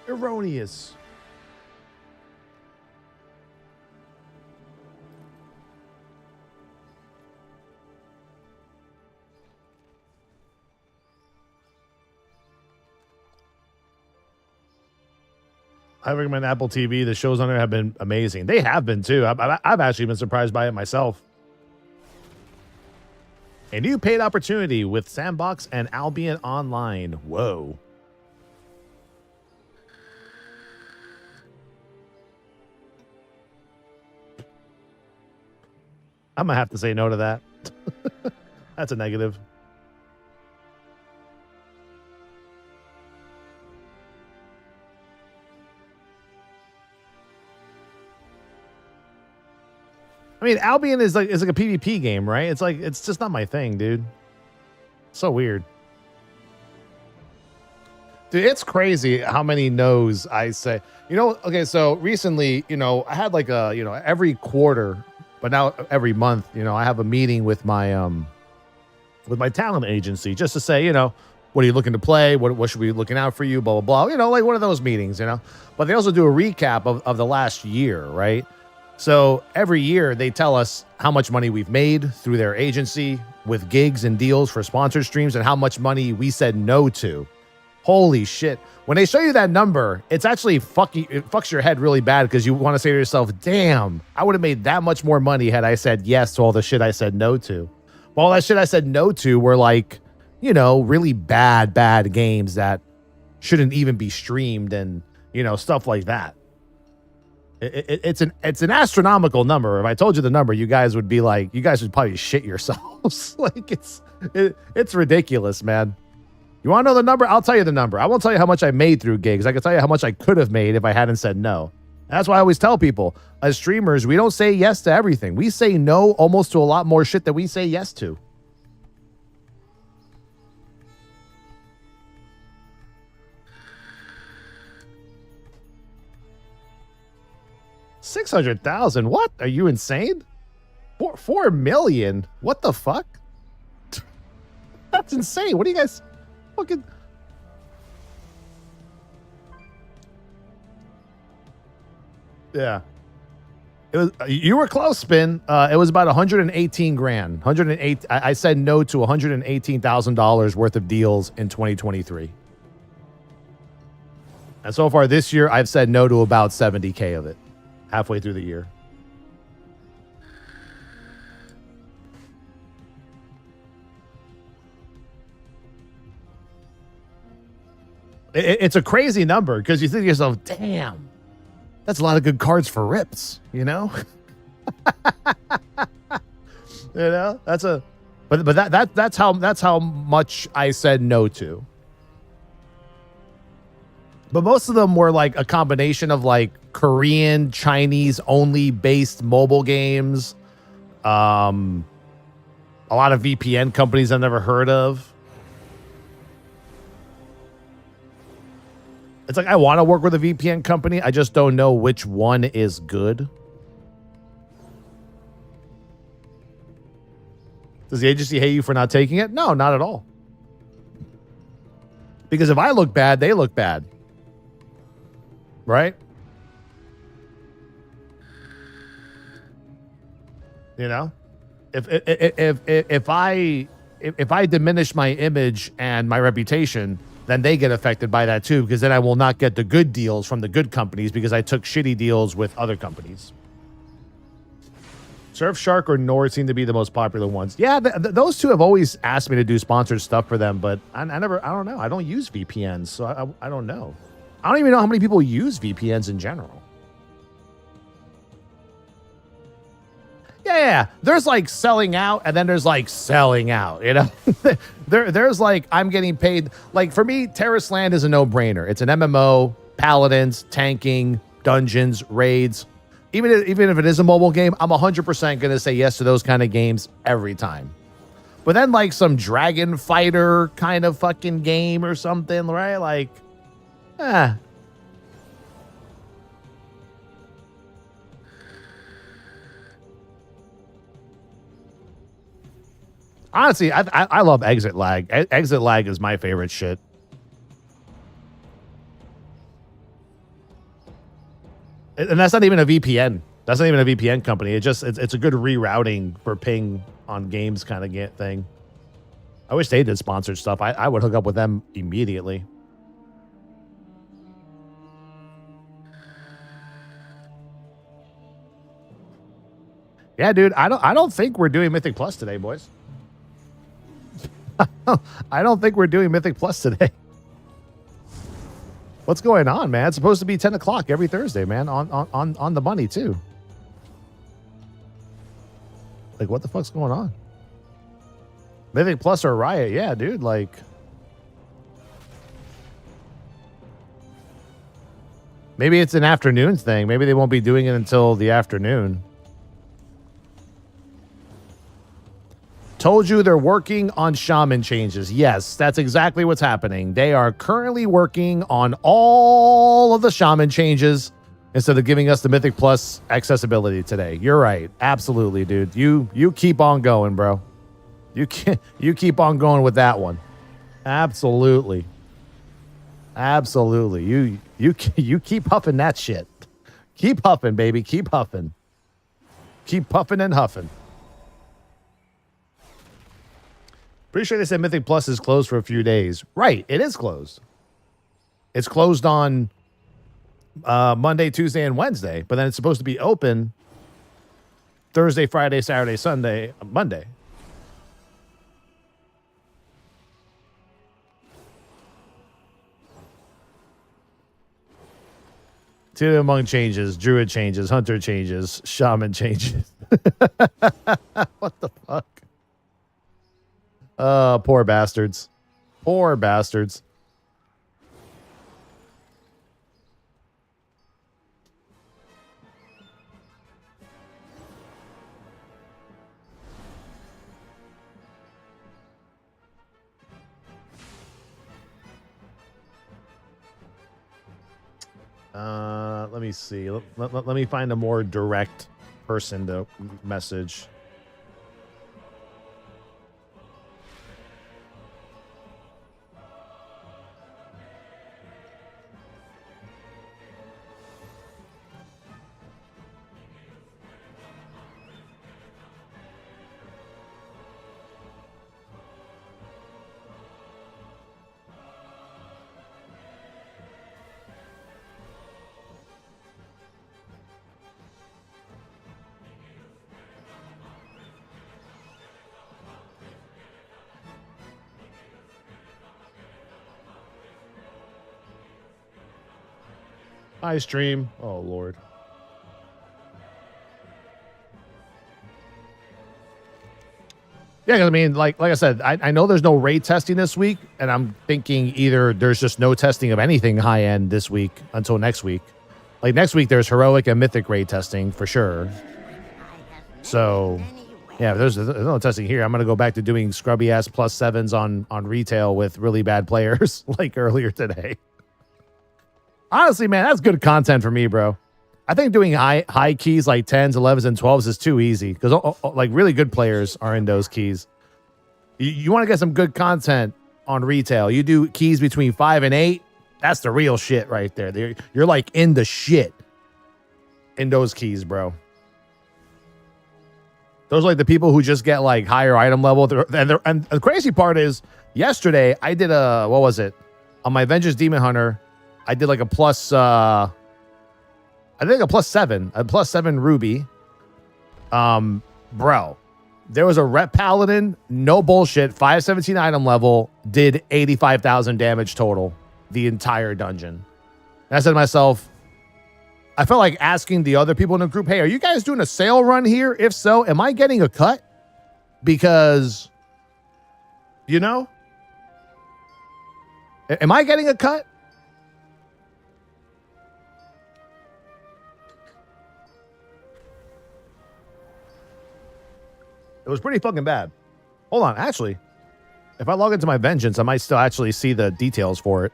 Erroneous. I recommend Apple TV. The shows on there have been amazing. They have been too. I've actually been surprised by it myself. A new paid opportunity with Sandbox and Albion Online. Whoa. I'm going to have to say no to that. That's a negative. I mean, Albion is like a PvP game, right? It's just not my thing, dude. So weird. Dude, it's crazy how many no's I say. You know, okay, so recently, I had like every quarter, but now every month, I have a meeting with my talent agency just to say, what are you looking to play? What should we be looking out for you? Blah, blah, blah. Like one of those meetings, But they also do a recap of the last year, right? So every year they tell us how much money we've made through their agency with gigs and deals for sponsored streams and how much money we said no to. Holy shit. When they show you that number, it's actually it fucks your head really bad because you want to say to yourself, damn, I would have made that much more money had I said yes to all the shit I said no to. Well, all that shit I said no to were like, really bad games that shouldn't even be streamed and, stuff like that. It's an astronomical number. If I told you the number, you guys would probably shit yourselves. Like it's ridiculous, man. You want to know the number? I'll tell you the number. I won't tell you how much I made through gigs. I can tell you how much I could have made if I hadn't said no. That's why I always tell people, as streamers, we don't say yes to everything. We say no almost to a lot more shit that we say yes to. $600,000? What? Are you insane? 4 million? What the fuck? That's insane. What do you guys fucking... Yeah. It was, you were close, Spin. It was about 118 grand. 108. I said no to $118,000 worth of deals in 2023. And so far this year, I've said no to about 70K of it. Halfway through the year. It's a crazy number because you think to yourself, damn, that's a lot of good cards for rips, That's how much I said no to. But most of them were like a combination of like Korean, Chinese only based mobile games. A lot of VPN companies I've never heard of. It's like I want to work with a VPN company. I just don't know which one is good. Does the agency hate you for not taking it? No, not at all. Because if I look bad, they look bad. Right? You know? If I diminish my image and my reputation, then they get affected by that too, because then I will not get the good deals from the good companies because I took shitty deals with other companies. Surfshark or Nord seem to be the most popular ones. Yeah, those two have always asked me to do sponsored stuff for them, but I don't know. I don't use VPNs, so I don't know. I don't even know how many people use VPNs in general. Yeah. There's like selling out, and then there's like selling out, you know? There's like, I'm getting paid. Like for me, Tarisland is a no-brainer. It's an MMO, paladins, tanking, dungeons, raids. Even if it is a mobile game, I'm 100% going to say yes to those kind of games every time. But then like some dragon fighter kind of fucking game or something, right? Like, Honestly, I love exit lag. Exit lag is my favorite shit. And that's not even a VPN. That's not even a VPN company. It's a good rerouting for ping on games kind of thing. I wish they did sponsored stuff. I would hook up with them immediately. Yeah, dude. I don't think we're doing Mythic Plus today, boys. I don't think we're doing Mythic Plus today. What's going on, man? It's supposed to be 10 o'clock every Thursday, man. On the money, too. Like, what the fuck's going on? Mythic Plus or Riot? Yeah, dude. Like, maybe it's an afternoon thing. Maybe they won't be doing it until the afternoon. Told you they're working on shaman changes. Yes, that's exactly what's happening. They are currently working on all of the shaman changes instead of giving us the Mythic Plus accessibility today. You're right. Absolutely, dude. You keep on going, bro. You keep on going with that one. Absolutely. Absolutely. You keep huffing that shit. Keep huffing, baby. Keep huffing. Keep puffing and huffing. Pretty sure they said Mythic Plus is closed for a few days. Right, it is closed. It's closed on Monday, Tuesday, and Wednesday, but then it's supposed to be open Thursday, Friday, Saturday, Sunday, Monday. Two among changes, druid changes, hunter changes, shaman changes. What the fuck? Poor bastards. Poor bastards. Let me see. Let me find a more direct person to message. Hi, stream. Oh, Lord. Yeah, 'cause I mean, like I said, I know there's no raid testing this week, and I'm thinking either there's just no testing of anything high end this week until next week, Like next week, there's heroic and mythic raid testing for sure. So yeah, there's no testing here. I'm gonna go back to doing scrubby ass +7s on retail with really bad players like earlier today. Honestly, man, that's good content for me, bro. I think doing high keys like 10s, 11s, and 12s is too easy because like really good players are in those keys. You want to get some good content on retail. You do keys between 5 and 8. That's the real shit right there. You're like in the shit in those keys, bro. Those are like the people who just get like higher item level. And the crazy part is yesterday I did what was it? On my Vengeance Demon Hunter, I did like a +7, a +7 ruby. Bro, there was a rep paladin, no bullshit, 517 item level, did 85,000 damage total the entire dungeon. And I said to myself, I felt like asking the other people in the group, hey, are you guys doing a sale run here? If so, am I getting a cut? Because, you know, am I getting a cut? It was pretty fucking bad. Hold on, actually, if I log into my Vengeance, I might still actually see the details for it.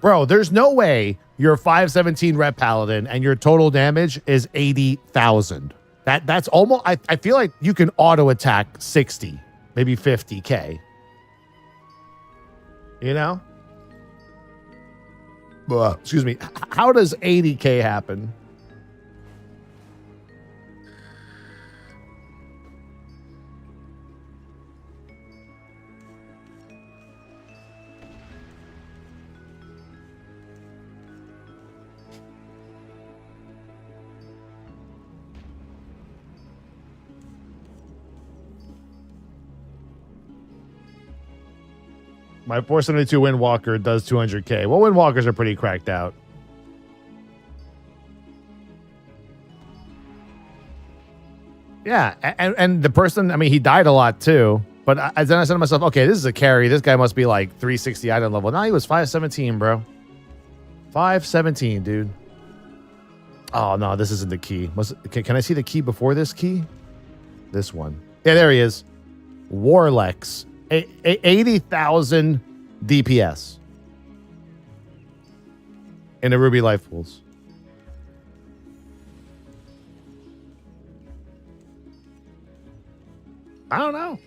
Bro, there's no way you're 517 rep paladin and your total damage is 80,000. That's almost, I feel like you can auto attack 60, maybe 50K. You know? Excuse me. How does 80K happen? My 472 Windwalker does 200K. Well, Windwalkers are pretty cracked out. Yeah, and the person, I mean, he died a lot too. But then I said to myself, okay, this is a carry. This guy must be like 360 item level. No, he was 517, bro. 517, dude. Oh, no, this isn't the key. Can I see the key before this key? This one. Yeah, there he is. Warlex. 80,000 DPS in the Ruby Life Pools. I don't know.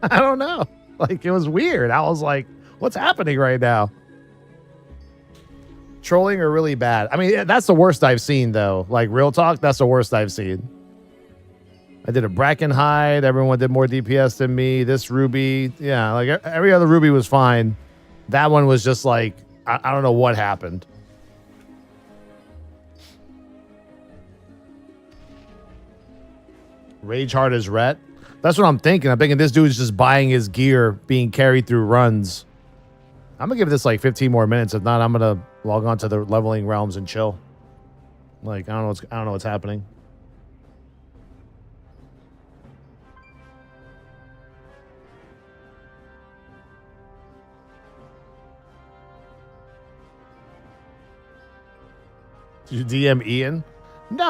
I don't know. Like, it was weird. I was like, what's happening right now? Trolling are really bad. I mean, that's the worst I've seen, though. Like, real talk, that's the worst I've seen. I did a Bracken Hide. Everyone did more DPS than me. This Ruby, yeah, like every other Ruby was fine. That one was just like, I don't know what happened. Rage Hard as Ret. That's what I'm thinking. I'm thinking this dude's just buying his gear, being carried through runs. I'm gonna give this like 15 more minutes. If not, I'm gonna log on to the leveling realms and chill. Like, I don't know what's happening. Did you DM Ian? No.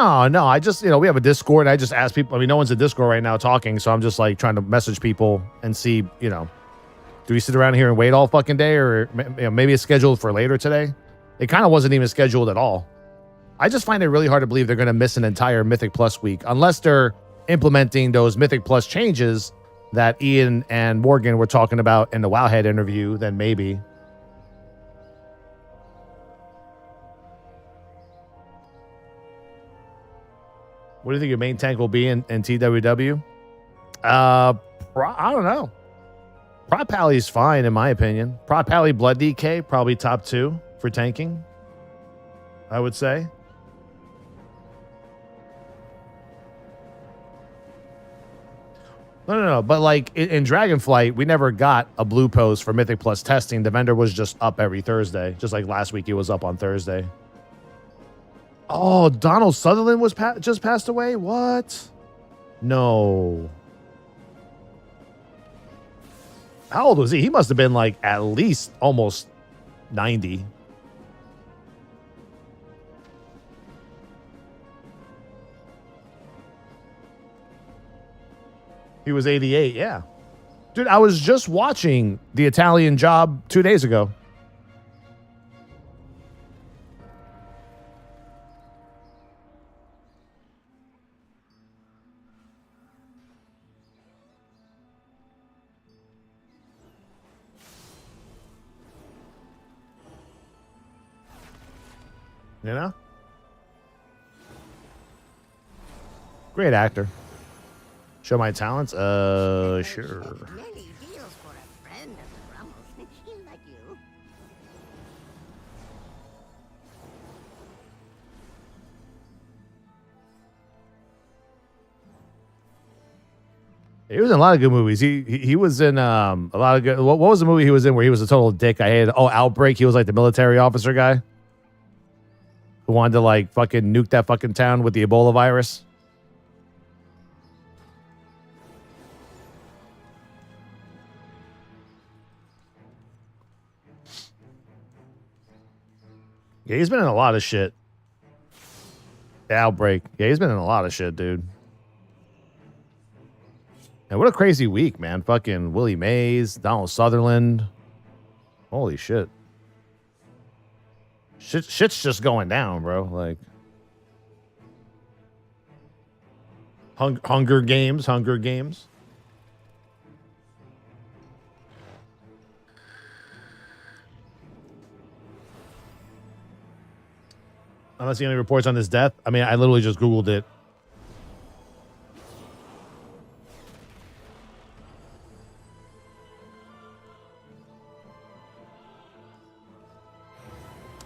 I just, we have a Discord. And I just ask people. I mean, no one's in Discord right now talking. So I'm just like trying to message people and see, do we sit around here and wait all fucking day? Or maybe it's scheduled for later today. It kind of wasn't even scheduled at all. I just find it really hard to believe they're going to miss an entire Mythic Plus week. Unless they're implementing those Mythic Plus changes that Ian and Morgan were talking about in the Wowhead interview, then maybe. What do you think your main tank will be in TWW? I don't know. Prot Pally's fine, in my opinion. Prot Pally Blood DK, probably top 2 for tanking, I would say. No. But like in Dragonflight, we never got a blue post for Mythic Plus testing. The vendor was just up every Thursday. Just like last week, he was up on Thursday. Oh, Donald Sutherland was just passed away? What? No. How old was he? He must have been like at least almost 90. He was 88, yeah. Dude, I was just watching The Italian Job 2 days ago. You know? Great actor. Show my talents? Sure. Many deals for a friend of the Rummels. Like you. He was in a lot of good movies. He was in a lot of good. What was the movie he was in where he was a total dick? I hated. Oh, Outbreak. He was like the military officer guy who wanted to like fucking nuke that fucking town with the Ebola virus. Yeah, he's been in a lot of shit. Outbreak. Yeah, he's been in a lot of shit, dude. And what a crazy week, man. Fucking Willie Mays, Donald Sutherland. Holy shit. Shit's just going down, bro. Like Hunger Games. Unless you have any reports on this death. I mean, I literally just Googled it.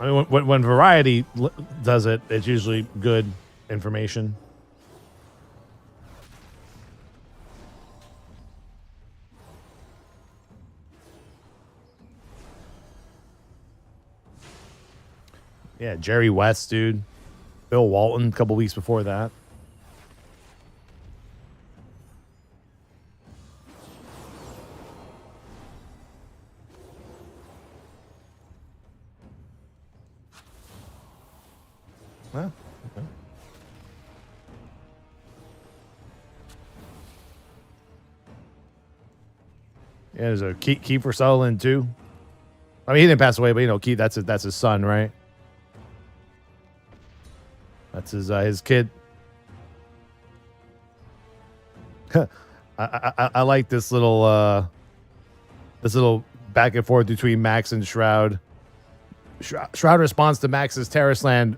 I mean, when Variety does it, it's usually good information. Yeah, Jerry West, dude. Bill Walton, a couple weeks before that. Well, okay. Yeah, there's a Kiefer Sutherland too. I mean, he didn't pass away, but you know, Keith, that's his son, right? That's his kid. I like this little back and forth between Max and Shroud. Shroud responds to Max's Tarisland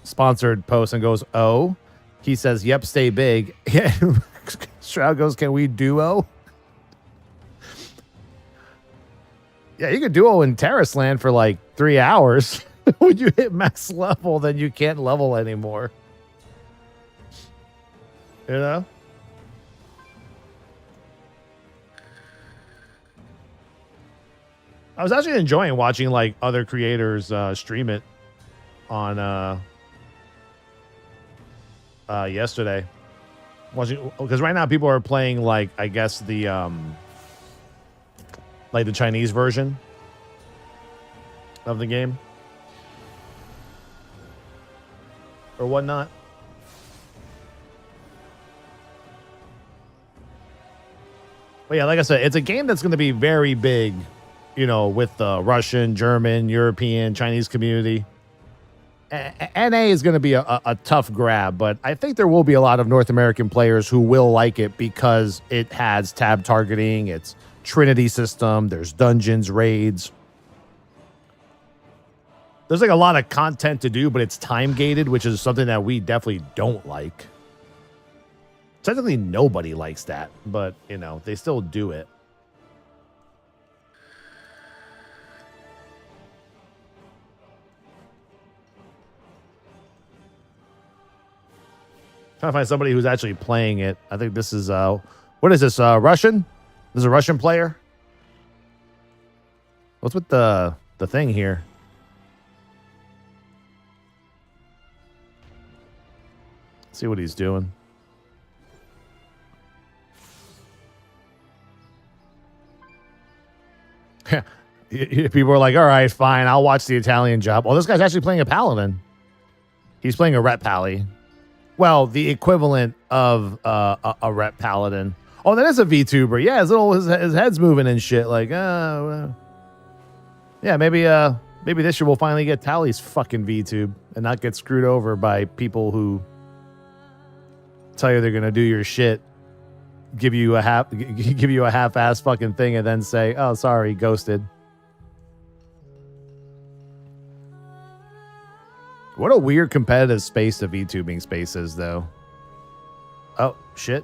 sponsored post and goes, "Oh." He says, "Yep, stay big." Shroud goes, "Can we duo?" Yeah, you could duo in Tarisland for like 3 hours. When you hit max level, then you can't level anymore. You know? I was actually enjoying watching like other creators stream it on yesterday. Watching because right now people are playing like I guess the Chinese version of the game. Or whatnot. But yeah, like I said, it's a game that's going to be very big, you know, with the Russian, German, European, Chinese community. NA is going to be a tough grab, but I think there will be a lot of North American players who will like it because it has tab targeting, it's Trinity system, there's dungeons, raids. There's like a lot of content to do, but it's time gated, which is something that we definitely don't like. Technically, nobody likes that, but you know, they still do it. Trying to find somebody who's actually playing it. I think this is what is this? Russian? This is a Russian player. What's with the thing here? See what he's doing. People are like, all right, fine, I'll watch the Italian job. Well, this guy's actually playing a paladin. He's playing a rep pally. Well, the equivalent of a rep paladin. Oh, that is a VTuber. Yeah, his head's moving and shit. Like, yeah, maybe this year we'll finally get Tally's fucking VTube and not get screwed over by people who tell you they're gonna do your shit, give you a half-ass fucking thing, and then say, "Oh, sorry, ghosted." What a weird competitive space the VTubing space is, though. Oh shit!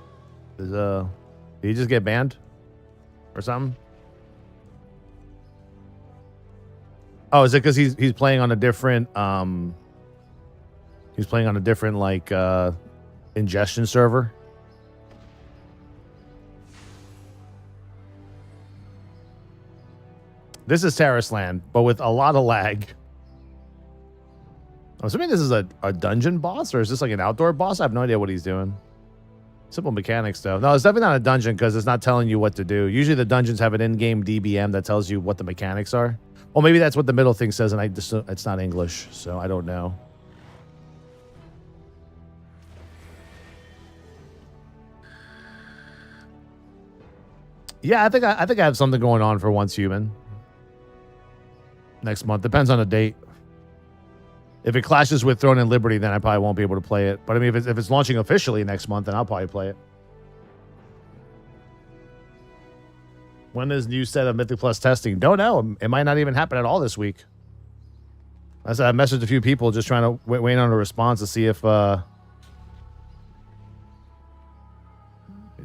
Did he just get banned or something? Oh, is it because he's playing on a different like ingestion server? This is Tarisland, but with a lot of lag. I'm assuming this is a dungeon boss, or is this like an outdoor boss? I have no idea what he's doing. Simple mechanics, though. No, it's definitely not a dungeon because it's not telling you what to do. Usually the dungeons have an in-game DBM that tells you what the mechanics are. Well, maybe that's what the middle thing says, and it's not English, so I don't know. Yeah, I think I have something going on for Once Human next month. Depends on the date. If it clashes with Throne and Liberty, then I probably won't be able to play it. But I mean, if it's launching officially next month, then I'll probably play it. When is new set of Mythic Plus testing? Don't know. It might not even happen at all this week. I said I messaged a few people just trying to wait on a response to see if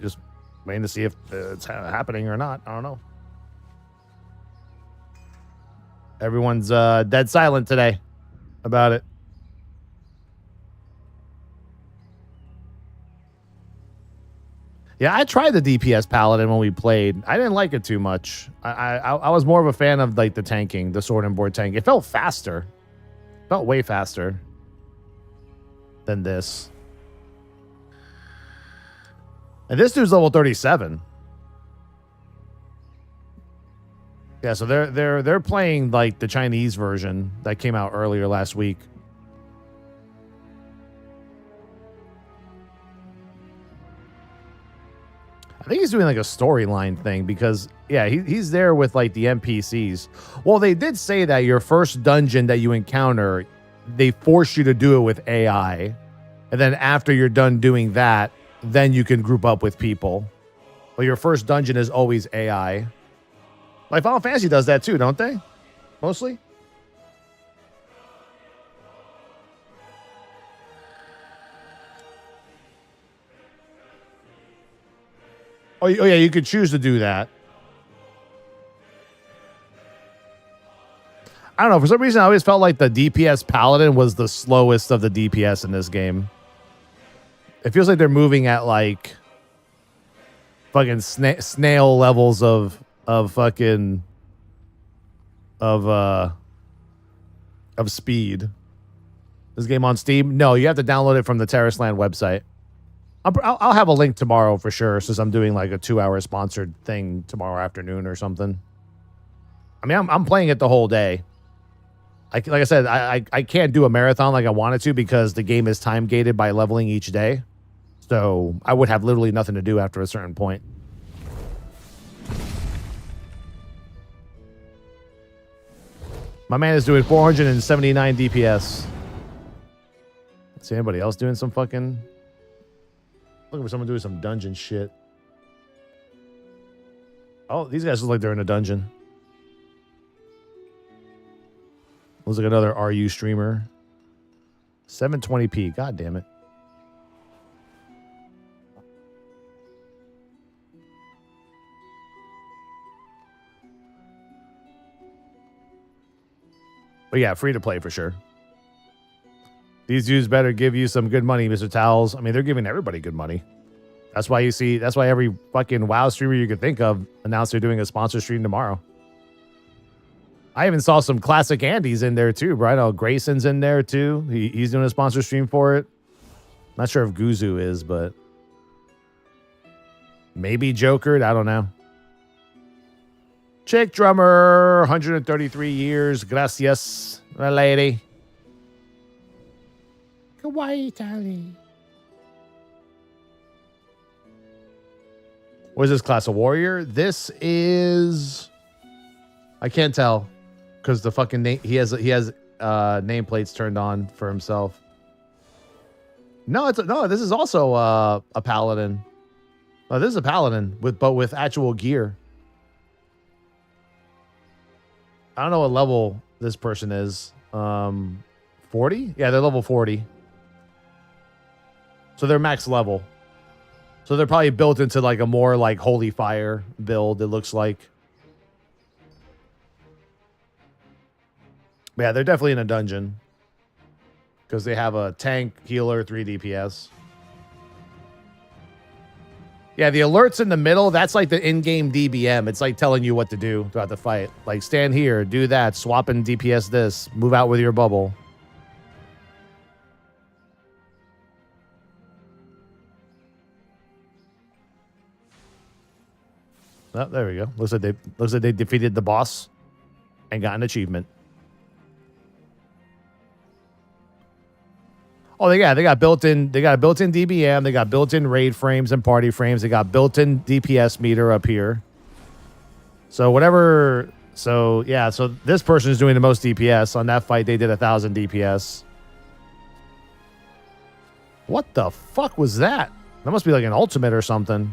just waiting to see if it's happening or not. I don't know. Everyone's dead silent today about it. Yeah, I tried the DPS Paladin when we played. I didn't like it too much. I was more of a fan of like the tanking, the sword and board tank. It felt faster. Felt way faster than this. And this dude's level 37. Yeah, so they're playing like the Chinese version that came out earlier last week. I think he's doing like a storyline thing because, yeah, he's there with like the NPCs. Well, they did say that your first dungeon that you encounter, they force you to do it with AI. And then after you're done doing that, then you can group up with people. But your first dungeon is always AI. Like Final Fantasy does that too, don't they? Mostly? Oh, yeah, you could choose to do that. I don't know. For some reason, I always felt like the DPS Paladin was the slowest of the DPS in this game. It feels like they're moving at like fucking snail levels of speed. This game on Steam? No, you have to download it from the Tarisland website. I'll have a link tomorrow for sure, since I'm doing like a 2-hour sponsored thing tomorrow afternoon or something. I mean, I'm playing it the whole day. Like I said, I can't do a marathon like I wanted to because the game is time gated by leveling each day. So I would have literally nothing to do after a certain point. My man is doing 479 DPS. See anybody else doing some fucking... Looking for someone doing some dungeon shit. Oh, these guys look like they're in a dungeon. Looks like another RU streamer. 720p. God damn it. But yeah, free to play for sure. These dudes better give you some good money, Mr. Towels. I mean, they're giving everybody good money. That's why every fucking WoW streamer you could think of announced they're doing a sponsor stream tomorrow. I even saw some classic Andy's in there too, bro. I know Grayson's in there too. He's doing a sponsor stream for it. Not sure if Guzu is, but maybe Jokered. I don't know. Chick drummer, 133 years. Gracias, my lady. Kawaii, Tally. What is this class? A warrior? This is... I can't tell because the fucking name... He has nameplates turned on for himself. No, this is also a paladin. Oh, this is a paladin with actual gear. I don't know what level this person is. 40? Yeah, they're level 40. So they're max level. So they're probably built into like a more like holy fire build, it looks like. But yeah, they're definitely in a dungeon. Because they have a tank, healer, 3 DPS. Yeah, the alerts in the middle, that's like the in-game DBM. It's like telling you what to do throughout the fight. Like, stand here, do that, swap and DPS this, move out with your bubble. Oh, there we go. Looks like they defeated the boss and got an achievement. Oh, they got built-in DBM, they got built-in raid frames and party frames, they got built-in DPS meter up here. So this person is doing the most DPS. On that fight, they did 1,000 DPS. What the fuck was that? That must be like an ultimate or something.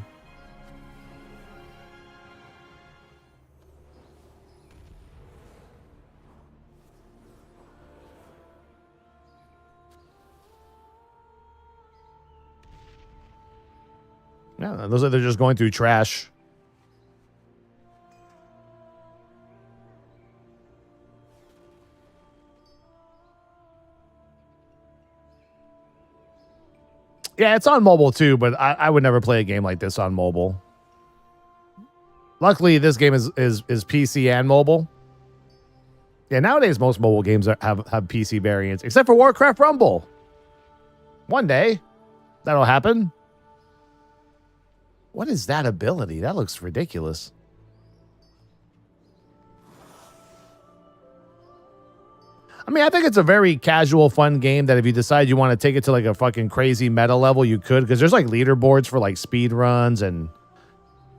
Yeah, those are they're just going through trash. Yeah, it's on mobile too, but I would never play a game like this on mobile. Luckily, this game is PC and mobile. Yeah, nowadays most mobile games have PC variants, except for Warcraft Rumble. One day, that'll happen. What is that ability? That looks ridiculous. I mean, I think it's a very casual, fun game that if you decide you want to take it to like a fucking crazy meta level, you could. Because there's like leaderboards for like speed runs, and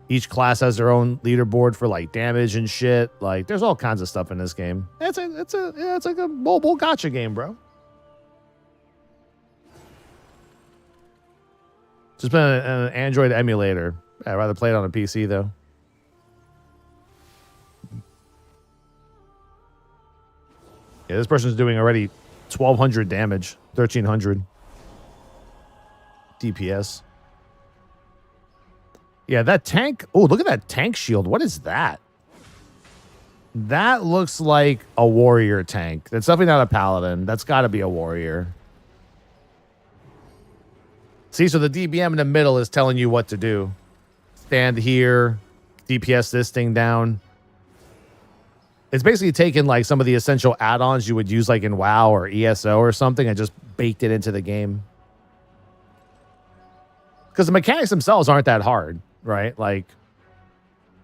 each class has their own leaderboard for like damage and shit. Like, there's all kinds of stuff in this game. It's like a mobile gacha game, bro. Just been an Android emulator. I'd rather play it on a PC, though. Yeah, this person's doing already 1,200 damage. 1,300 DPS. Yeah, that tank... Oh, look at that tank shield. What is that? That looks like a warrior tank. That's definitely not a paladin. That's got to be a warrior. See, so the DBM in the middle is telling you what to do. Stand here, DPS this thing down. It's basically taken like some of the essential add-ons you would use like in WoW or ESO or something and just baked it into the game. Because the mechanics themselves aren't that hard, right? Like,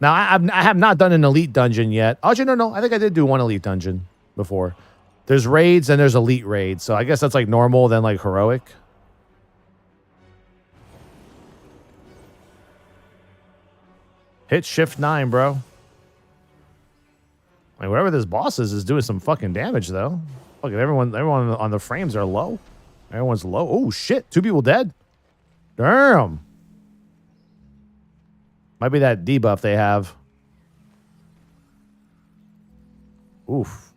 now I have not done an elite dungeon yet. Actually, no. I think I did do one elite dungeon before. There's raids and there's elite raids. So I guess that's like normal, then like heroic. Hit shift 9, bro. I mean, whatever this boss is doing some fucking damage, though. Look at everyone on the frames are low. Everyone's low. Oh, shit. 2 people dead. Damn. Might be that debuff they have. Oof.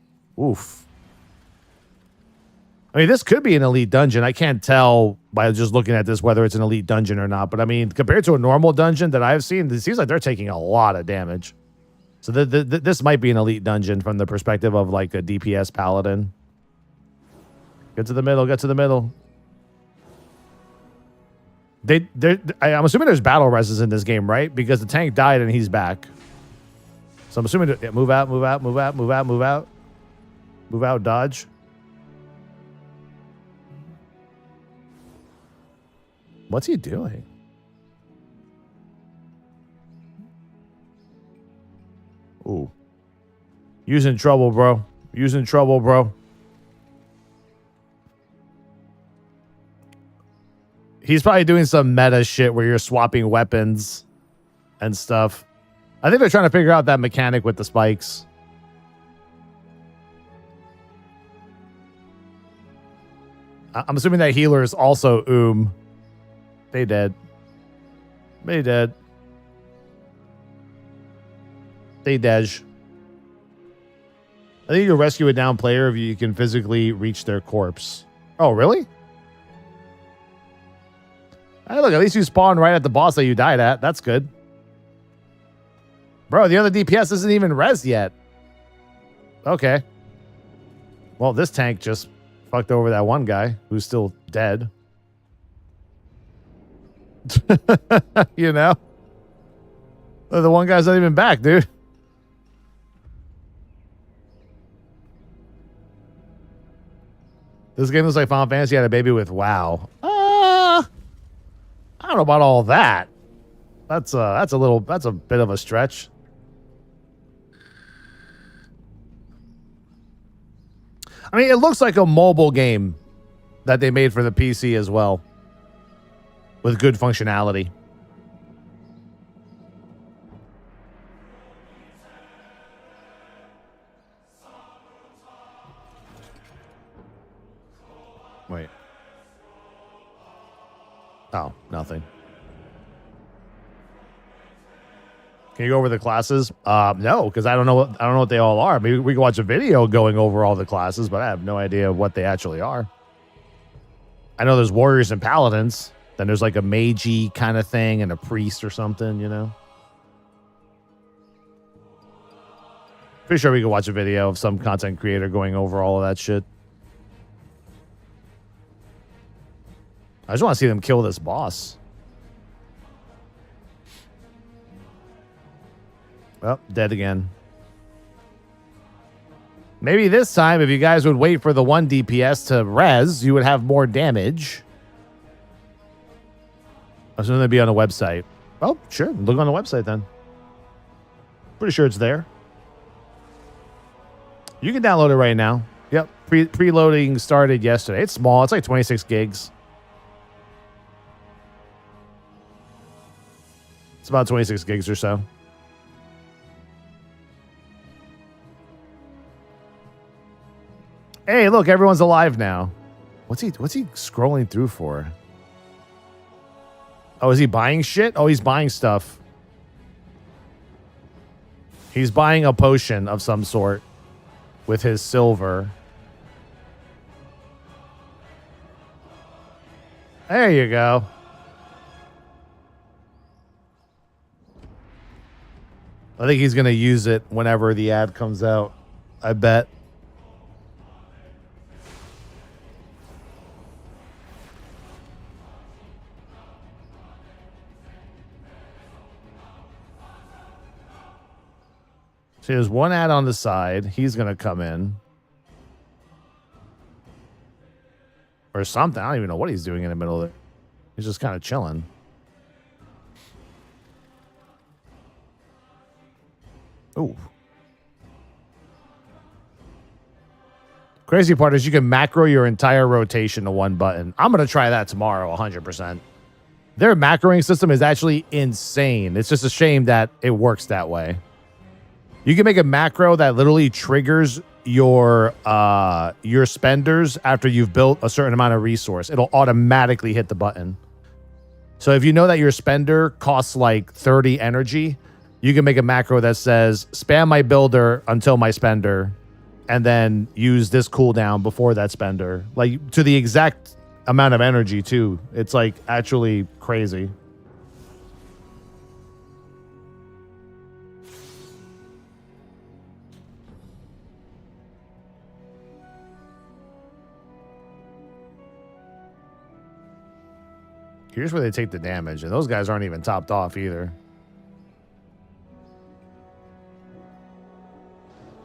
I mean, this could be an elite dungeon. I can't tell by just looking at this whether it's an elite dungeon or not. But I mean, compared to a normal dungeon that I've seen, it seems like they're taking a lot of damage. So this might be an elite dungeon from the perspective of like a DPS paladin. Get to the middle. I'm assuming there's battle reses in this game, right? Because the tank died and he's back. So I'm assuming move out, dodge. What's he doing? Ooh. Using trouble, bro. Using trouble, bro. He's probably doing some meta shit where you're swapping weapons and stuff. I think they're trying to figure out that mechanic with the spikes. I'm assuming that healer is also They dead. They dead. They dej. I think you rescue a down player if you can physically reach their corpse. Oh, really? Hey, look, at least you spawned right at the boss that you died at. That's good. Bro, the other DPS isn't even res yet. Okay. Well, this tank just fucked over that one guy who's still dead. You know? The one guy's not even back, dude. This game looks like Final Fantasy had a baby with WoW. I don't know about all that. That's a bit of a stretch. I mean, it looks like a mobile game that they made for the PC as well, with good functionality. Wait. Oh, nothing. Can you go over the classes? No, because I don't know what they all are. Maybe we can watch a video going over all the classes, but I have no idea what they actually are. I know there's warriors and paladins. Then there's like a magey kind of thing and a priest or something, you know? Pretty sure we could watch a video of some content creator going over all of that shit. I just want to see them kill this boss. Well, dead again. Maybe this time, if you guys would wait for the 1 DPS to res, you would have more damage. I was going to be on the website. Well, sure. Look on the website then. Pretty sure it's there. You can download it right now. Yep. Preloading started yesterday. It's small. It's like 26 gigs. It's about 26 gigs or so. Hey, look, everyone's alive now. What's he scrolling through for? Oh, is he buying shit? Oh, he's buying stuff. He's buying a potion of some sort with his silver. There you go. I think he's going to use it whenever the ad comes out. I bet. So there's one ad on the side. He's going to come in. Or something. I don't even know what he's doing in the middle of it. He's just kind of chilling. Ooh. Crazy part is you can macro your entire rotation to one button. I'm going to try that tomorrow, 100%. Their macroing system is actually insane. It's just a shame that it works that way. You can make a macro that literally triggers your spenders after you've built a certain amount of resource. It'll automatically hit the button. So if you know that your spender costs like 30 energy, you can make a macro that says spam my builder until my spender, and then use this cooldown before that spender, like to the exact amount of energy too. It's like actually crazy. Here's where they take the damage, and those guys aren't even topped off either.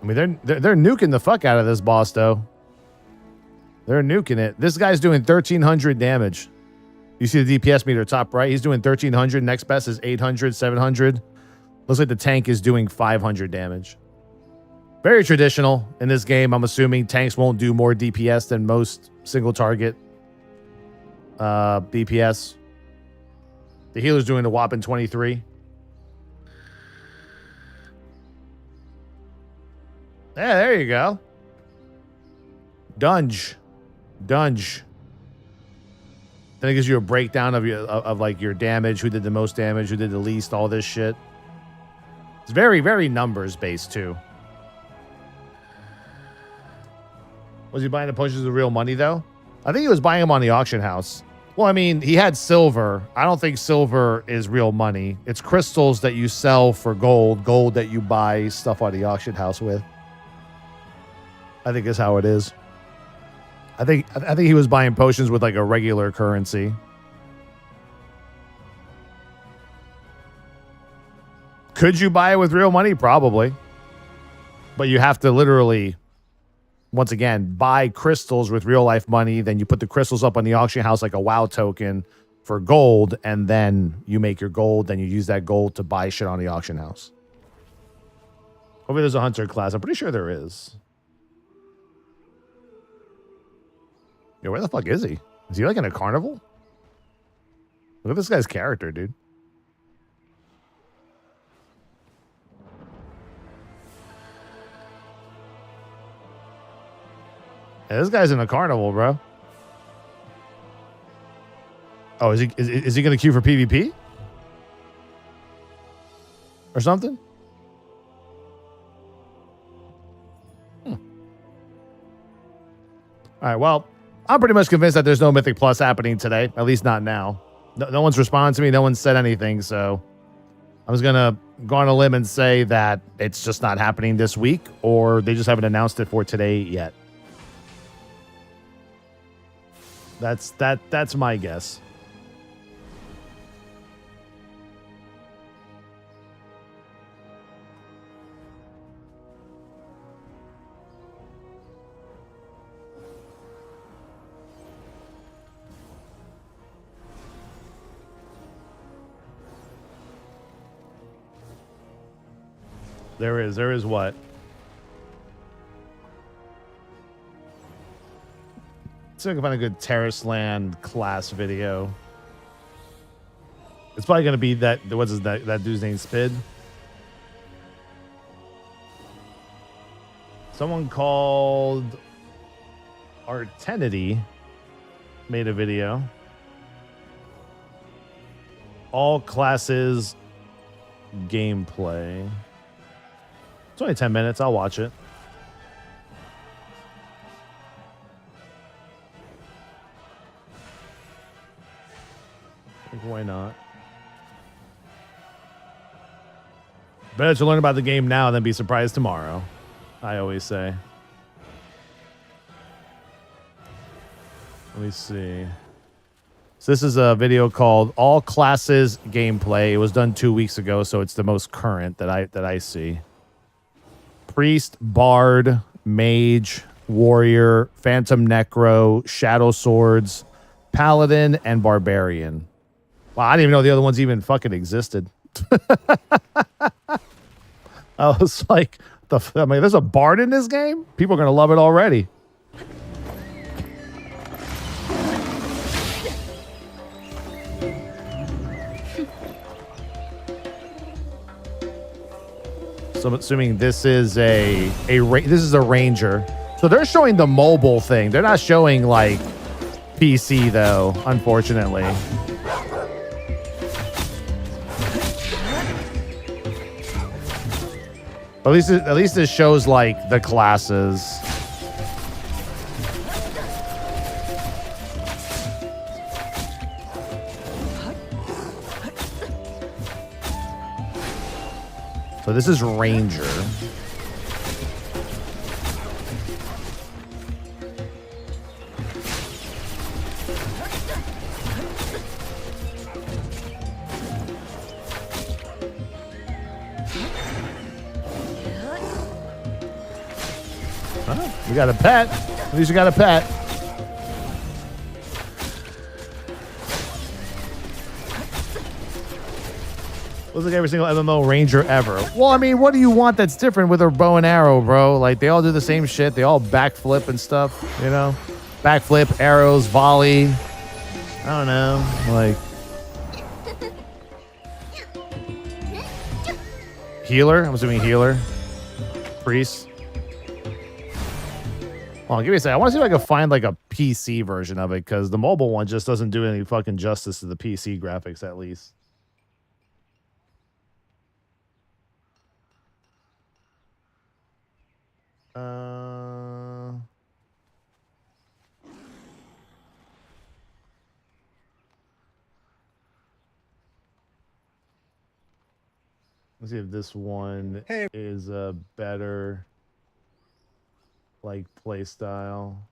I mean, they're nuking the fuck out of this boss, though. They're nuking it. This guy's doing 1,300 damage. You see the DPS meter top right? He's doing 1,300. Next best is 800, 700. Looks like the tank is doing 500 damage. Very traditional in this game. I'm assuming tanks won't do more DPS than most single target DPS. The healer's doing a whopping 23. Yeah, there you go. Dunge. Then it gives you a breakdown of your damage, who did the most damage, who did the least, all this shit. It's very, very numbers based too. Was he buying the potions with real money though? I think he was buying them on the auction house. Well, I mean, he had silver. I don't think silver is real money. It's crystals that you sell for gold that you buy stuff on the auction house with. I think is how it is. I think he was buying potions with like a regular currency. Could you buy it with real money? Probably. But you have to literally, once again, buy crystals with real life money. Then you put the crystals up on the auction house like a WoW token for gold. And then you make your gold. Then you use that gold to buy shit on the auction house. Hopefully there's a hunter class. I'm pretty sure there is. Yo, where the fuck is he? Is he like in a carnival? Look at this guy's character, dude. Yeah, this guy's in a carnival, bro. Oh, is he gonna queue for PvP? Or something? All right, well, I'm pretty much convinced that there's no Mythic Plus happening today. At least not now. No one's responded to me. No one said anything. So I'm just going to go on a limb and say that it's just not happening this week, or they just haven't announced it for today yet. That's my guess. There is what? See if I can find a good Tarisland class video. It's probably gonna be that that dude's name Spid. Someone called Artenity made a video. All classes gameplay. It's only 10 minutes. I'll watch it. Why not? Better to learn about the game now than be surprised tomorrow, I always say. Let me see. So this is a video called All Classes Gameplay. It was done 2 weeks ago, so it's the most current that I see. Priest, Bard, Mage, Warrior, Phantom Necro, Shadow Swords, Paladin, and Barbarian. Wow, I didn't even know the other ones even fucking existed. I was like, I mean, there's a Bard in this game? People are going to love it already. So I'm assuming this is a ranger. So they're showing the mobile thing. They're not showing like PC though, unfortunately. At least it shows like the classes. So this is Ranger. You got a pet. At least you got a pet. Looks like every single MMO ranger ever. Well, I mean, what do you want that's different with a bow and arrow, bro? Like, they all do the same shit. They all backflip and stuff, you know? Backflip, arrows, volley. I don't know. Like... Healer? I'm assuming healer. Priest. Hold on, give me a second. I want to see if I can find like a PC version of it, because the mobile one just doesn't do any fucking justice to the PC graphics, at least. Let's see if this one is a better like play style.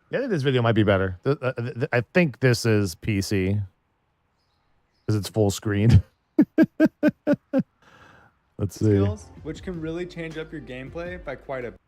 Yeah, I think this video might be better. I think this is PC because it's full screen. Let's see. Skills, which can really change up your gameplay by quite a bit.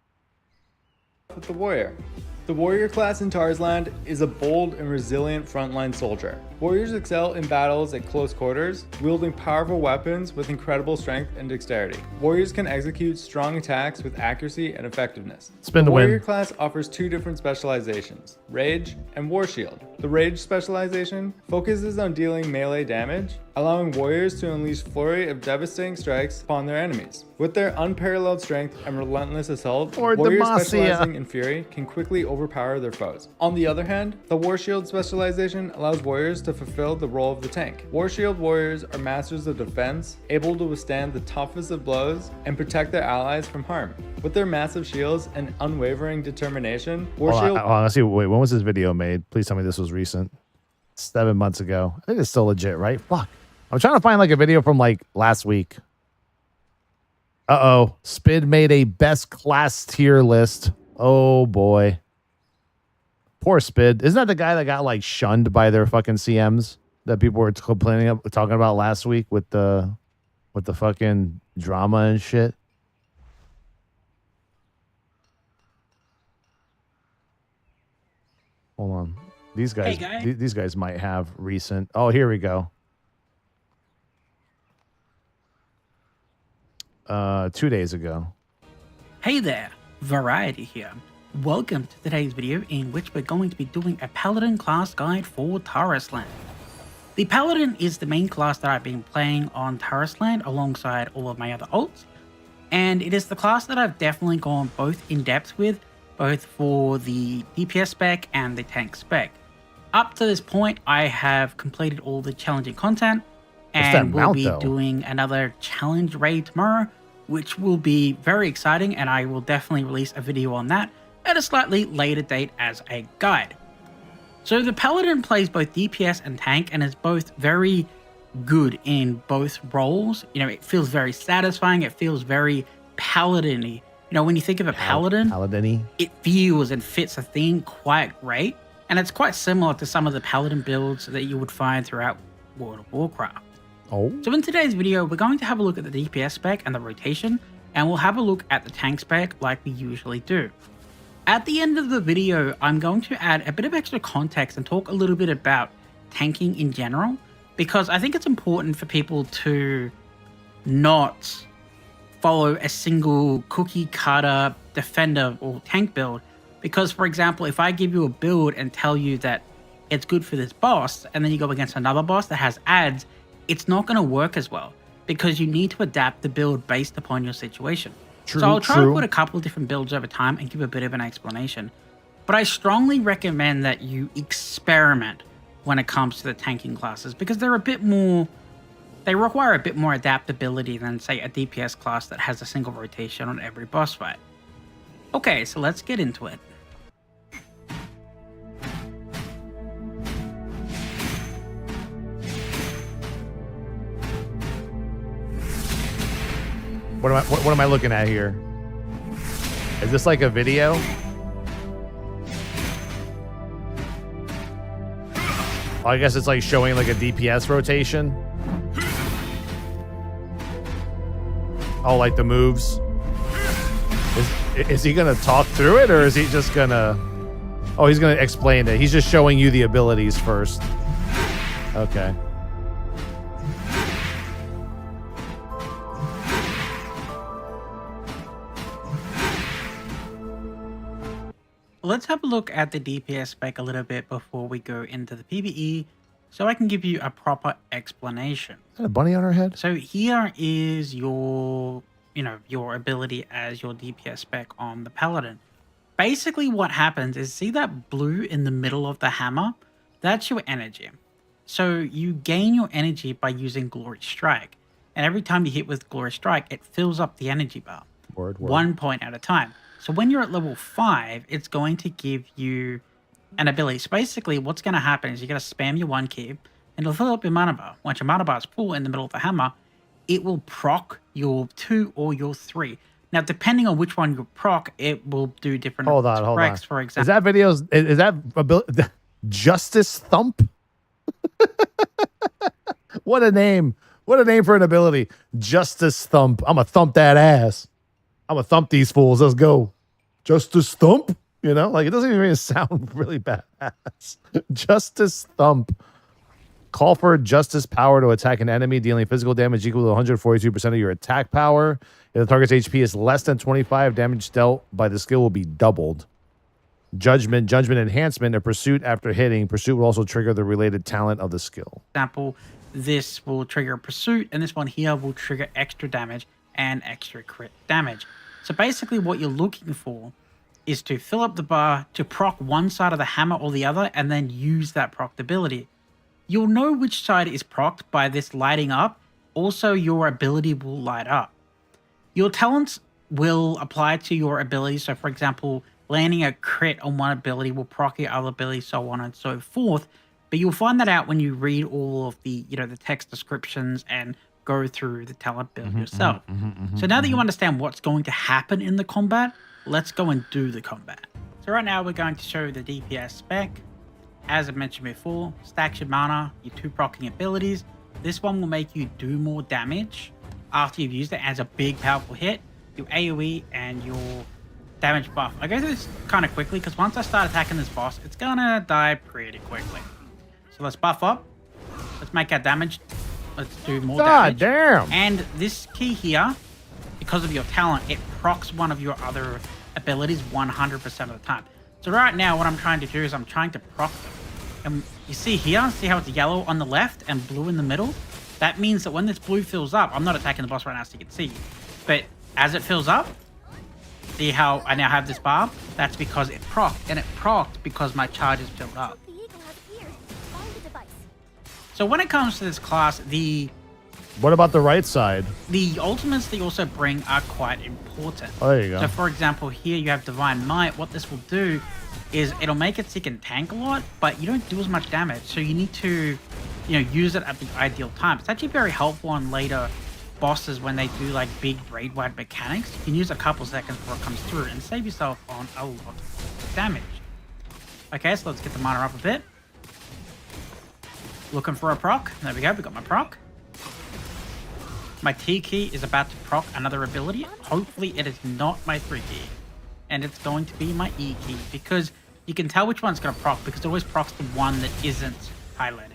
With the warrior. The warrior class in Tarisland is a bold and resilient frontline soldier. Warriors excel in battles at close quarters, wielding powerful weapons with incredible strength and dexterity. Warriors can execute strong attacks with accuracy and effectiveness. Spin the to win. warrior class offers two different specializations, Rage and War Shield. The Rage specialization focuses on dealing melee damage, allowing warriors to unleash flurry of devastating strikes upon their enemies. With their unparalleled strength and relentless assault, warriors specializing in fury can quickly overpower their foes. On the other hand, the War Shield specialization allows warriors to fulfill the role of the tank. War Shield warriors are masters of defense, able to withstand the toughest of blows and protect their allies from harm. With their massive shields and unwavering determination, War Shield... Let's see, wait, when was this video made? Please tell me this was recent. 7 months ago. I think it's still legit, right? Fuck. I'm trying to find like a video from like last week. Uh-oh. Spid made a best class tier list. Oh boy. Poor Spid. Isn't that the guy that got like shunned by their fucking CMs that people were talking about last week with the fucking drama and shit? Hold on. These guys, these guys might have recent. Oh, here we go. 2 days ago. Hey there, Variety here. Welcome to today's video in which we're going to be doing a Paladin class guide for Tarisland. The Paladin is the main class that I've been playing on Tarisland alongside all of my other alts, and it is the class that I've definitely gone both in depth with, both for the DPS spec and the tank spec. Up to this point, I have completed all the challenging content, and we'll be doing another challenge raid tomorrow, which will be very exciting, and I will definitely release a video on that at a slightly later date as a guide. So the Paladin plays both DPS and tank and is both very good in both roles. You know, it feels very satisfying, it feels very Paladin-y. You know, when you think of a Paladin, it feels and fits a theme quite great, and it's quite similar to some of the Paladin builds that you would find throughout World of Warcraft. So in today's video, we're going to have a look at the DPS spec and the rotation, and we'll have a look at the tank spec like we usually do. At the end of the video, I'm going to add a bit of extra context and talk a little bit about tanking in general, because I think it's important for people to not follow a single cookie cutter defender or tank build. Because, for example, if I give you a build and tell you that it's good for this boss, and then you go against another boss that has adds, it's not going to work as well, because you need to adapt the build based upon your situation. So I'll try to put a couple of different builds over time and give a bit of an explanation. But I strongly recommend that you experiment when it comes to the tanking classes, because they're a bit more, they require a bit more adaptability than, say, a DPS class that has a single rotation on every boss fight. Okay, so let's get into it. What am I looking at here? Is this like a video? Oh, I guess it's like showing like a DPS rotation. Oh, like the moves. Is he gonna talk through it, or is he just gonna Oh, he's going to explain it. He's just showing you the abilities first. Okay. Let's have a look at the DPS spec a little bit before we go into the PvE, so I can give you a proper explanation. Is that a bunny on her head? So here is your, your ability as your DPS spec on the Paladin. Basically what happens is, see that blue in the middle of the hammer? That's your energy. So you gain your energy by using Glory Strike. And every time you hit with Glory Strike, it fills up the energy bar. Word. 1 point at a time. So when you're at level 5, it's going to give you an ability. So basically what's going to happen is you're going to spam your 1 key and it'll fill up your mana bar. Once your mana bar is full in the middle of the hammer, it will proc your 2 or your 3. Now, depending on which one you proc, it will do different Hold on. for example. Is that videos? Is that ability? Justice Thump? What a name. What a name for an ability. Justice Thump. I'm going to thump that ass. I'm going to thump these fools. Let's go. Justice Thump? You know, like it doesn't even sound really badass. Justice Thump. Call for Justice power to attack an enemy, dealing physical damage equal to 142% of your attack power. If the target's HP is less than 25, damage dealt by the skill will be doubled. Judgment enhancement, a pursuit after hitting. Pursuit will also trigger the related talent of the skill. Example, this will trigger pursuit, and this one here will trigger extra damage and extra crit damage. So basically what you're looking for is to fill up the bar, to proc one side of the hammer or the other, and then use that proc ability. You'll know which side is procced by this lighting up. Also, your ability will light up. Your talents will apply to your ability. So for example, landing a crit on one ability will proc your other ability, so on and so forth. But you'll find that out when you read all of the, the text descriptions and go through the talent build yourself. So now that you understand what's going to happen in the combat, let's go and do the combat. So right now we're going to show the DPS spec. As I mentioned before, stacks your mana, your 2 proccing abilities. This one will make you do more damage after you've used it as a big powerful hit, your AoE and your damage buff. I go through this kind of quickly because once I start attacking this boss, it's gonna die pretty quickly. So let's buff up. Let's make our damage. Let's do more damage. God damn. And this key here, because of your talent, it procs one of your other abilities 100% of the time. So right now what I'm trying to do is I'm trying to proc them. And you see here, see how it's yellow on the left and blue in the middle? That means that when this blue fills up, I'm not attacking the boss right now so you can see, but as it fills up, see how I now have this bar? That's because it procced, and it procced because my charge is filled up. So when it comes to this class, What about the right side? the ultimates they also bring are quite important. Oh, there you go. So for example, here you have Divine Might. What this will do is it'll make it so you can tank a lot, but you don't do as much damage. So you need to, use it at the ideal time. It's actually very helpful on later bosses when they do like big raid-wide mechanics. You can use a couple seconds before it comes through and save yourself on a lot of damage. Okay, so let's get the mana up a bit. Looking for a proc. There we go, we got my proc. My T key is about to proc another ability. Hopefully it is not my 3 key. And it's going to be my E key, because you can tell which one's going to proc because it always procs the one that isn't highlighted.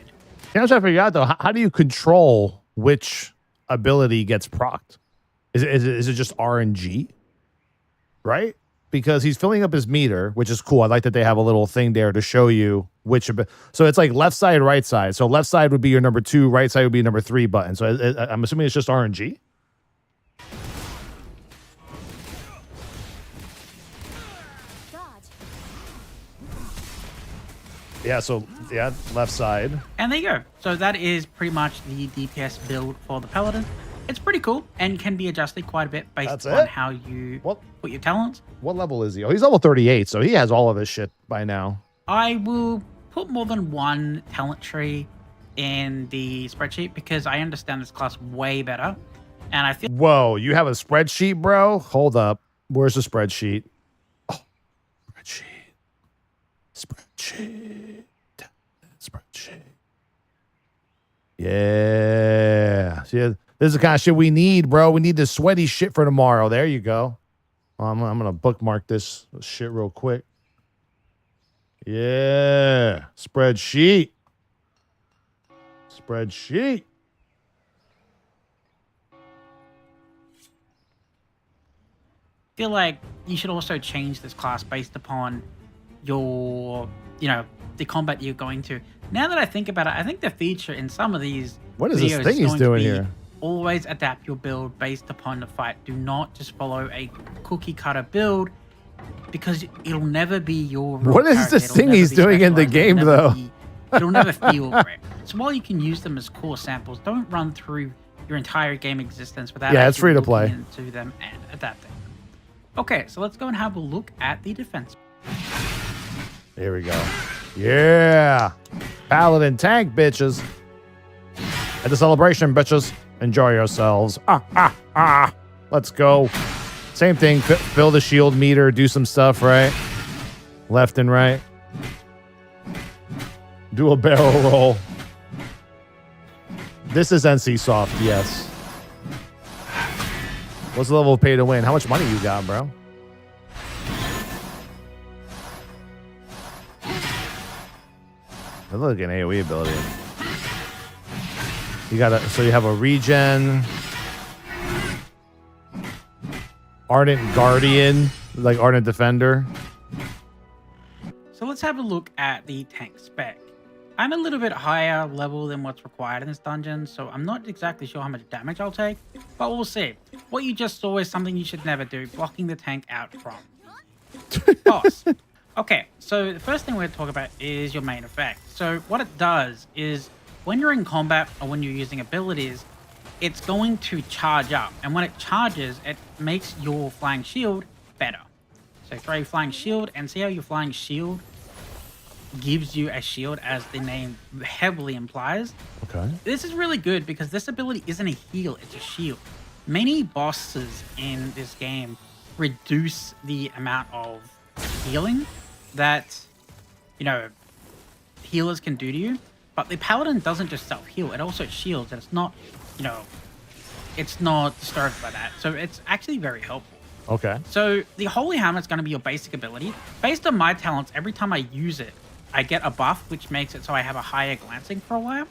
I'm trying to figure out though, how do you control which ability gets procced? Is it just RNG? Right? Because he's filling up his meter, which is cool. I like that they have a little thing there to show you which. So it's like left side, right side. So left side would be your number 2, right side would be your number 3 button. So I'm assuming it's just RNG. Yeah, so yeah, left side. And there you go. So that is pretty much the DPS build for the Paladin. It's pretty cool and can be adjusted quite a bit based on how you put your talents. What level is he? Oh, he's level 38, so he has all of his shit by now. I will put more than one talent tree in the spreadsheet because I understand this class way better. And I feel... Whoa, you have a spreadsheet, bro? Hold up. Where's the spreadsheet? Oh, spreadsheet. Yeah. See, this is the kind of shit we need, bro. We need the sweaty shit for tomorrow. There you go. I'm going to bookmark this shit real quick. Yeah. Spreadsheet. Spreadsheet. Feel like you should also change this class based upon your, the combat you're going to. Now that I think about it, I think the feature in some of these What is this videos thing is he's going to doing be here? always adapt your build based upon the fight. Do not just follow a cookie cutter build because it'll never be your real What is character. this It'll thing never he's be doing in the specialized. game, It'll never though? it'll never feel great. So while you can use them as core samples, don't run through your entire game existence without Yeah, it's actually free to looking play. into them and adapting. Okay, so let's go and have a look at the defense. Here we go. Yeah. Paladin tank, bitches. At the celebration, bitches. Enjoy yourselves. Let's go. Same thing. Fill the shield meter. Do some stuff, right? Left and right. Do a barrel roll. This is NC Soft, yes. What's the level of pay to win? How much money you got, bro? Look at an AoE ability. So you have a regen, Ardent Guardian, like Ardent Defender. So let's have a look at the tank spec. I'm a little bit higher level than what's required in this dungeon, so I'm not exactly sure how much damage I'll take, but we'll see. What you just saw is something you should never do, blocking the tank out from boss. Okay, so the first thing we're going to talk about is your main effect. So what it does is when you're in combat or when you're using abilities, it's going to charge up. And when it charges, it makes your flying shield better. So throw your flying shield and see how your flying shield gives you a shield, as the name heavily implies. Okay. This is really good because this ability isn't a heal, it's a shield. Many bosses in this game reduce the amount of healing that, healers can do to you. But the Paladin doesn't just self-heal, it also shields, and it's not, it's not disturbed by that. So it's actually very helpful. Okay. So the Holy Hammer is going to be your basic ability. Based on my talents, every time I use it, I get a buff, which makes it so I have a higher glancing for a while.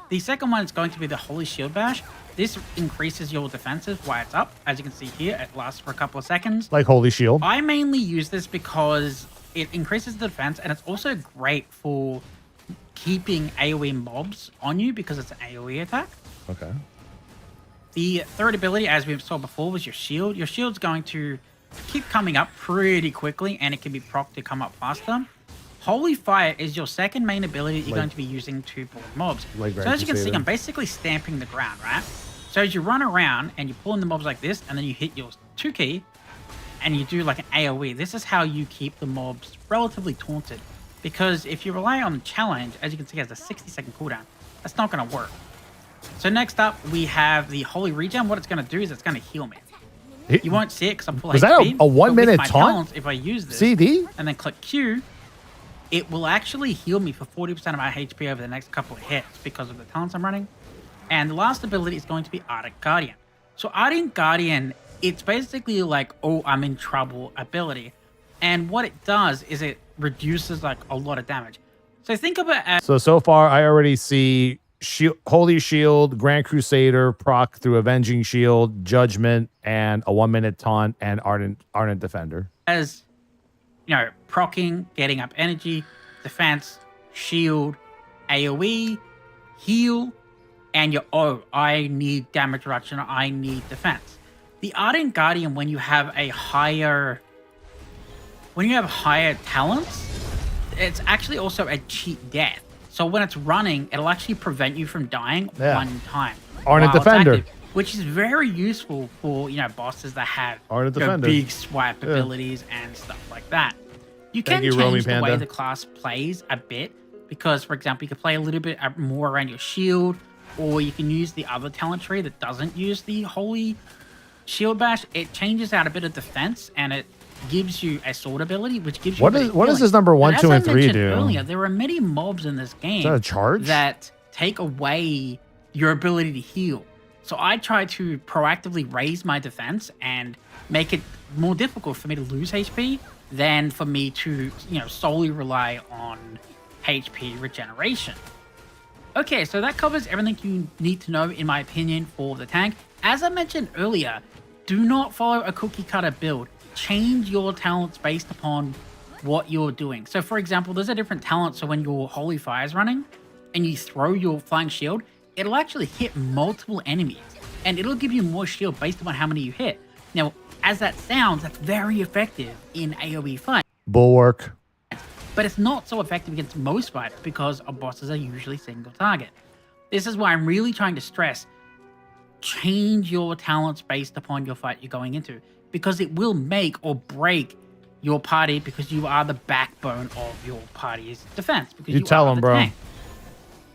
The second one is going to be the Holy Shield Bash. This increases your defenses while it's up. As you can see here, it lasts for a couple of seconds. Like Holy Shield. I mainly use this because it increases the defense, and it's also great for keeping AoE mobs on you because it's an AoE attack. Okay. The third ability, as we saw before, was your shield. Your shield's going to keep coming up pretty quickly, and it can be procced to come up faster. Holy Fire is your second main ability that you're going to be using to pull mobs. So as you can see, I'm basically stamping the ground, right? So as you run around and you pull in the mobs like this, and then you hit your 2 key, and you do like an AoE, this is how you keep the mobs relatively taunted. Because if you rely on the challenge, as you can see, it has a 60-second cooldown. That's not going to work. So next up, we have the Holy Regen. What it's going to do is it's going to heal me. You won't see it because I'm full HP. Was that a 1 minute taunt? Talents, if I use this CD? and then click Q, it will actually heal me for 40% of my HP over the next couple of hits because of the talents I'm running. And the last ability is going to be Ardent Guardian. So Ardent Guardian, it's basically like, oh, I'm in trouble ability. And what it does is it reduces like a lot of damage. So think of it as... So far, I already see Holy Shield, Grand Crusader, proc through Avenging Shield, Judgment, and a 1 minute taunt, and Ardent Defender. As, proccing, getting up energy, defense, shield, AoE, heal, and I need damage reduction, I need defense. The Ardent Guardian, when you have higher talents, it's actually also a cheat death. So when it's running, it'll actually prevent you from dying one time. Ardent Defender. Active, which is very useful for, bosses that have Defender. Big swipe abilities and stuff like that. You can change the way the class plays a bit because, for example, you can play a little bit more around your shield, or you can use the other talent tree that doesn't use the Holy Shield Bash. It changes out a bit of defense, and it gives you a sword ability, which gives you what does this number 1, 2, and 3 do? Earlier, there are many mobs in this game is that a charge? That take away your ability to heal. So I try to proactively raise my defense and make it more difficult for me to lose HP. than for me to, solely rely on HP regeneration. Okay, so that covers everything you need to know, in my opinion, for the tank. As I mentioned earlier, do not follow a cookie cutter build. Change your talents based upon what you're doing. So for example, there's a different talent. So when your Holy Fire is running and you throw your Flying Shield, it'll actually hit multiple enemies and it'll give you more shield based upon how many you hit. Now, as that sounds, that's very effective in AoE fights. Bulwark. But it's not so effective against most fights because our bosses are usually single target. This is why I'm really trying to stress, change your talents based upon your fight you're going into, because it will make or break your party, because you are the backbone of your party's defense. Because You tell are them, the bro. tank.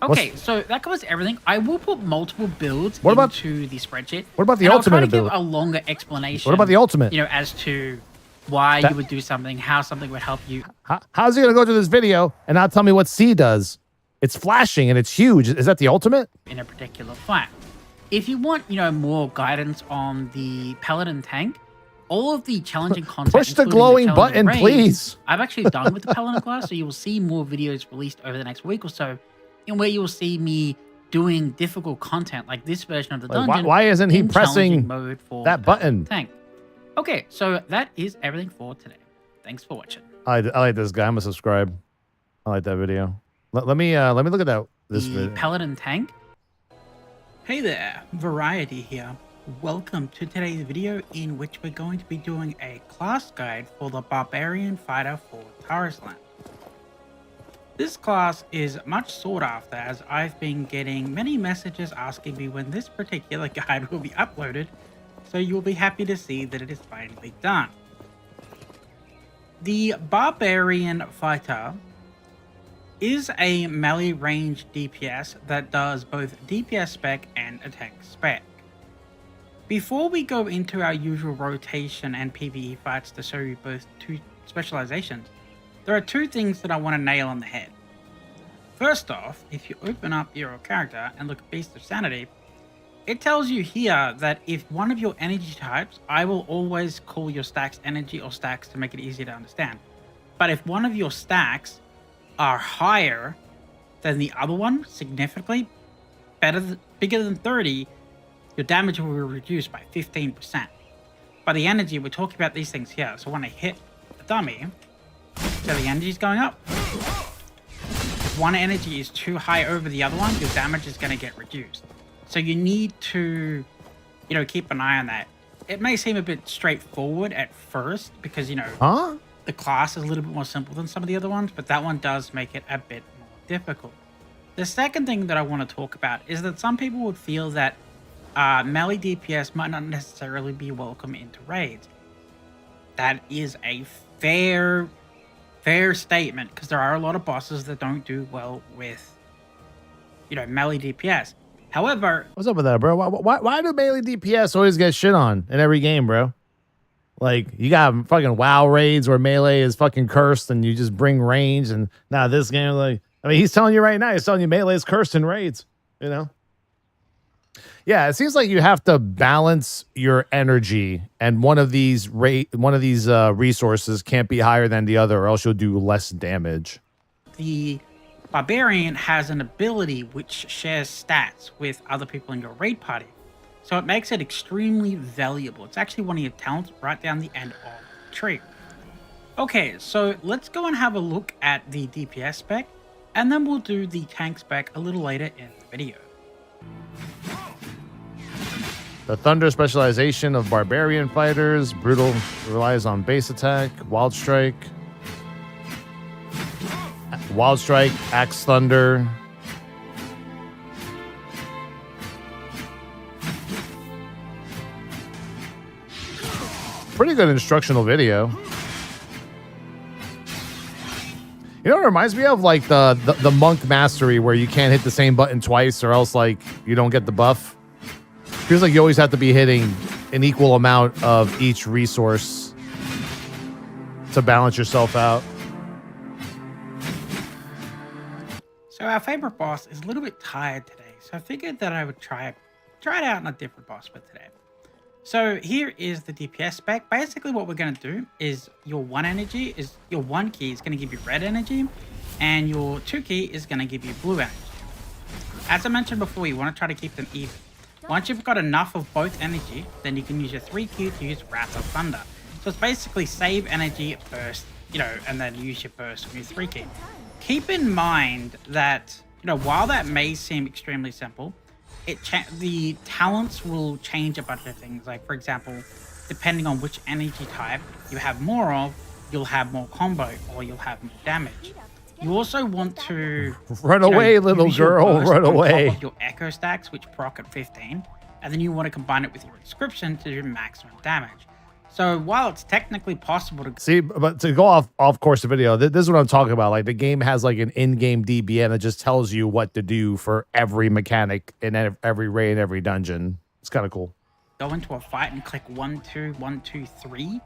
Okay, so that covers everything. I will put multiple builds What about- into the spreadsheet. what about the and ultimate I'll try to ability? give a longer explanation. What about the ultimate? As to why That- you would do something, how something would help you. How's he gonna go through this video and not tell me what C does? It's flashing and it's huge. Is that the ultimate? In a particular fight. If you want, more guidance on the Paladin tank, all of the challenging content. Push the including glowing challenging button, raids, please. I've actually done with the Paladin class, so you will see more videos released over the next week or so, in where you will see me doing difficult content like this version of the Like, dungeon. why isn't he in pressing challenging mode for that the button? tank? Okay, so that is everything for today. Thanks for watching. I like this guy. I'm gonna subscribe. I like that video. Let me look at that. This The video. Paladin tank. Hey there, Variety here. Welcome to today's video, in which we're going to be doing a class guide for the Barbarian Fighter for Tarisland. This class is much sought after, as I've been getting many messages asking me when this particular guide will be uploaded, so you'll be happy to see that it is finally done. The Barbarian Fighter is a melee range DPS that does both DPS spec and attack spec. Before we go into our usual rotation and PvE fights to show you both two specializations, there are two things that I want to nail on the head. First off, if you open up your character and look at Beast of Sanity, it tells you here that if one of your energy types, I will always call your stacks energy or stacks to make it easier to understand. But if one of your stacks are higher than the other one, significantly bigger than 30, your damage will be reduced by 15%. By the energy, we're talking about these things here. So when I hit the dummy, so the energy is going up. If one energy is too high over the other one, your damage is going to get reduced. So you need to, keep an eye on that. It may seem a bit straightforward at first because, Huh? the class is a little bit more simple than some of the other ones, but that one does make it a bit more difficult. The second thing that I want to talk about is that some people would feel that melee DPS might not necessarily be welcome into raids. That is a fair statement, because there are a lot of bosses that don't do well with, melee DPS. However, What's up with that, bro? Why do melee DPS always get shit on in every game, bro? Like, you got fucking WoW raids where melee is fucking cursed and you just bring range, and now this game, like, I mean, he's telling you right now, he's telling you melee is cursed in raids, Yeah, it seems like you have to balance your energy, and one of these resources can't be higher than the other, or else you'll do less damage. the Barbarian has an ability which shares stats with other people in your raid party. So it makes it extremely valuable. It's actually one of your talents right down the end of the tree. Okay, so let's go and have a look at the DPS spec, and then we'll do the tank spec a little later in the video. The Thunder specialization of Barbarian fighters. Brutal relies on base attack. Wild Strike. Axe Thunder. Pretty good instructional video. You know what it reminds me of? Like the Monk Mastery, where you can't hit the same button twice or else like you don't get the buff. Feels like you always have to be hitting an equal amount of each resource to balance yourself out. So our favorite boss is a little bit tired today, so I figured that I would try it out on a different boss for today. So here is the DPS spec. Basically what we're going to do is your 1 energy is your 1 key is going to give you red energy, and your 2 key is going to give you blue energy. As I mentioned before, you want to try to keep them even. Once you've got enough of both energy, then you can use your 3 key to use Wrath of Thunder. So it's basically save energy first, you know, and then use your burst from your 3 key. Keep in mind that, you know, while that may seem extremely simple, the talents will change a bunch of things. Like, for example, depending on which energy type you have more of, you'll have more combo or you'll have more damage. You also want to run away, little girl, run away. On top of your echo stacks, which proc at 15, and then you want to combine it with your inscription to do maximum damage. So while it's technically possible to see, but to go off course of video, this is what I'm talking about. Like the game has like an in-game DBN that just tells you what to do for every mechanic in every raid, every dungeon. It's kind of cool. Go into a fight and click 1, 2, 1, 2, 3.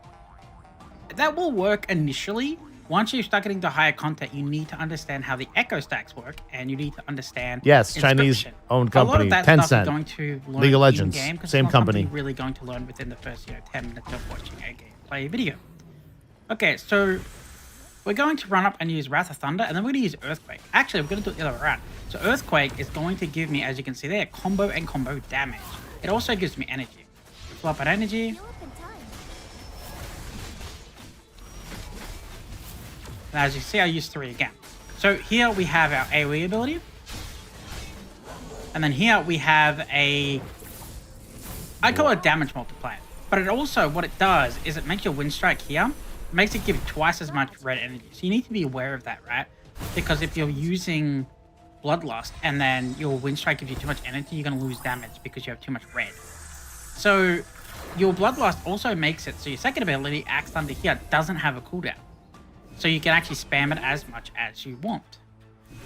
That will work initially. Once you start getting to higher content, you need to understand how the echo stacks work, and you need to understand Chinese-owned company, a lot of that Tencent, stuff you're going to learn League of Legends, in-game, same it's not company. You're really going to learn within the first 10 minutes of watching a gameplay video. Okay, so we're going to run up and use Wrath of Thunder, and then we're going to use Earthquake. Actually, we're going to do it the other way around. So Earthquake is going to give me, as you can see there, combo and combo damage. It also gives me energy. Flop an energy. And as you see, I use 3 again. So here we have our AoE ability. And then here we have I call it damage multiplier. But it also, what it does is it makes your wind strike here, makes it give twice as much red energy. So you need to be aware of that, right? Because if you're using Bloodlust and then your wind strike gives you too much energy, you're going to lose damage because you have too much red. So your Bloodlust also makes it so your second ability, Axe Thunder here, doesn't have a cooldown. So you can actually spam it as much as you want.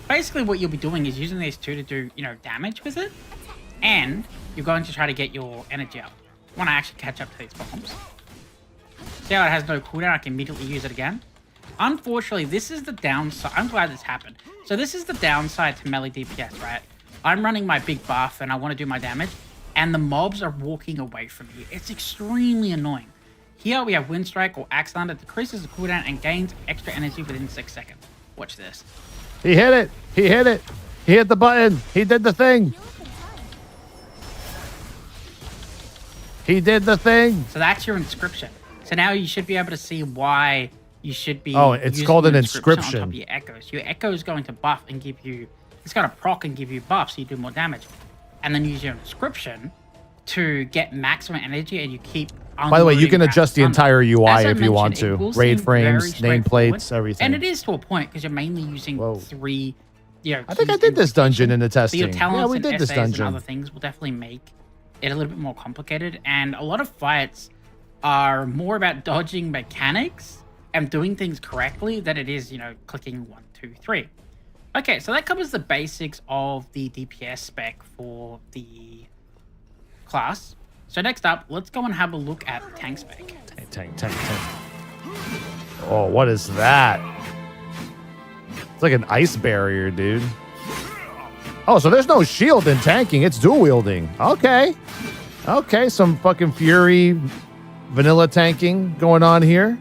Basically what you'll be doing is using these two to do, you know, damage with it. And you're going to try to get your energy up. When I actually catch up to these bombs. See how it has no cooldown? I can immediately use it again. Unfortunately, this is the downside. I'm glad this happened. So this is the downside to melee DPS, right? I'm running my big buff and I want to do my damage. And the mobs are walking away from me. It's extremely annoying. Here we have Wind Strike or Axe Thunder, decreases the cooldown and gains extra energy within 6 seconds. Watch this. He hit it. He hit it. He hit the button. He did the thing. He did the thing. So that's your inscription. So now you should be able to see why you should be. Oh, it's called an inscription. On top of your echoes. Your echo is going to buff and give you. It's going to proc and give you buffs, so you do more damage, and then use your inscription to get maximum energy, and you keep. By the way, you can adjust the entire UI if you want to. Raid Raid frames, nameplates, everything. And it is to a point because you're mainly using 3. You know, I think I did this dungeon in the testing. So your talents yeah, we and did this dungeon. And other things will definitely make it a little bit more complicated. And a lot of fights are more about dodging mechanics and doing things correctly than it is, you know, clicking 1, 2, 3. Okay, so that covers the basics of the DPS spec for the class. So next up, let's go and have a look at the tank spec. Tank. Oh, what is that? It's like an ice barrier, dude. Oh, so there's no shield in tanking. It's dual wielding. Okay. Okay, some fucking Fury vanilla tanking going on here.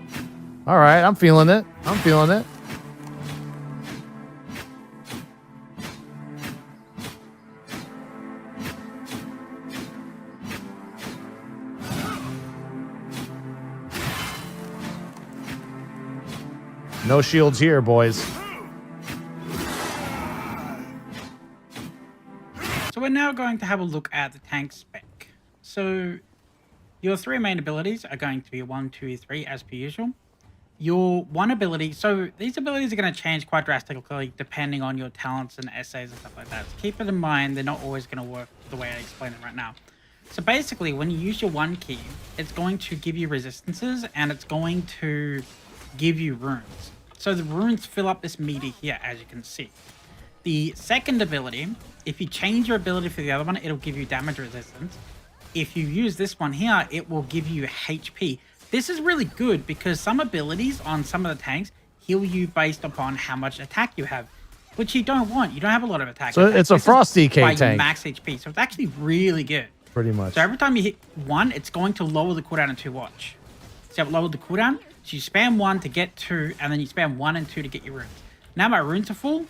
All right, I'm feeling it. I'm feeling it. No shields here, boys. So we're now going to have a look at the tank spec. So your 3 main abilities are going to be 1, 2, 3 as per usual. Your 1 ability, so these abilities are going to change quite drastically depending on your talents and essays and stuff like that. So keep it in mind, they're not always going to work the way I explain them right now. So basically, when you use your 1 key, it's going to give you resistances and it's going to give you runes. So the runes fill up this meter here, as you can see. The second ability, if you change your ability for the other one, it'll give you damage resistance. If you use this one here, it will give you HP. This is really good because some abilities on some of the tanks heal you based upon how much attack you have, which you don't want. You don't have a lot of attack. So it's a Frosty K tank. Max HP, so it's actually really good. Pretty much. So every time you hit 1, it's going to lower the cooldown and 2 watch. So I've lowered the cooldown. So you spam 1 to get 2, and then you spam 1 and 2 to get your runes. Now my runes are full.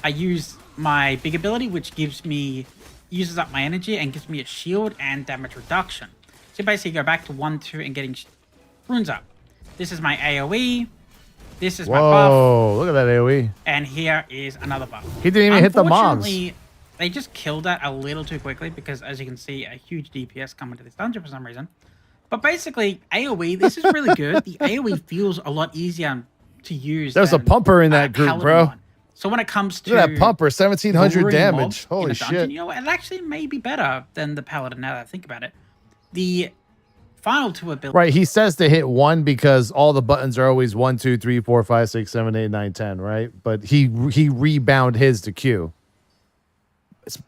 I use my big ability, which uses up my energy and gives me a shield and damage reduction. So basically go back to 1, 2 and getting runes up. This is my AoE. This is my buff. Whoa, look at that AoE. And here is another buff. He didn't even hit the mobs. Unfortunately, they just killed that a little too quickly because, as you can see, a huge DPS coming to this dungeon for some reason. But basically, AoE, this is really good. The AoE feels a lot easier to use. There's a pumper in that group, bro. One. So when it comes to look at that pumper, 1700 damage. Holy dungeon, shit. you know, it actually may be better than the Paladin now that I think about it. The final 2 abilities. Right, he says to hit 1 because all the buttons are always 1, 2, 3, 4, 5, 6, 7, 8, 9, 10, right? But he rebound his to Q.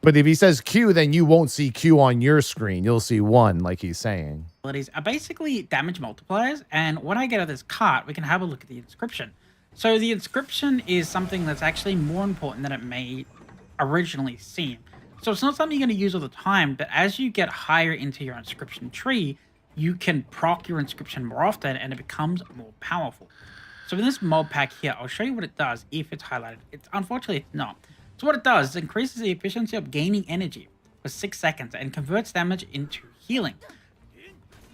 But if he says Q, then you won't see Q on your screen. You'll see 1, like he's saying. Abilities are basically damage multipliers, and when I get out of this cart, we can have a look at the inscription. So the inscription is something that's actually more important than it may originally seem. So it's not something you're going to use all the time, but as you get higher into your inscription tree, you can proc your inscription more often, and it becomes more powerful. So in this mod pack here, I'll show you what it does if it's highlighted. Unfortunately, it's not. So what it does is increases the efficiency of gaining energy for 6 seconds and converts damage into healing.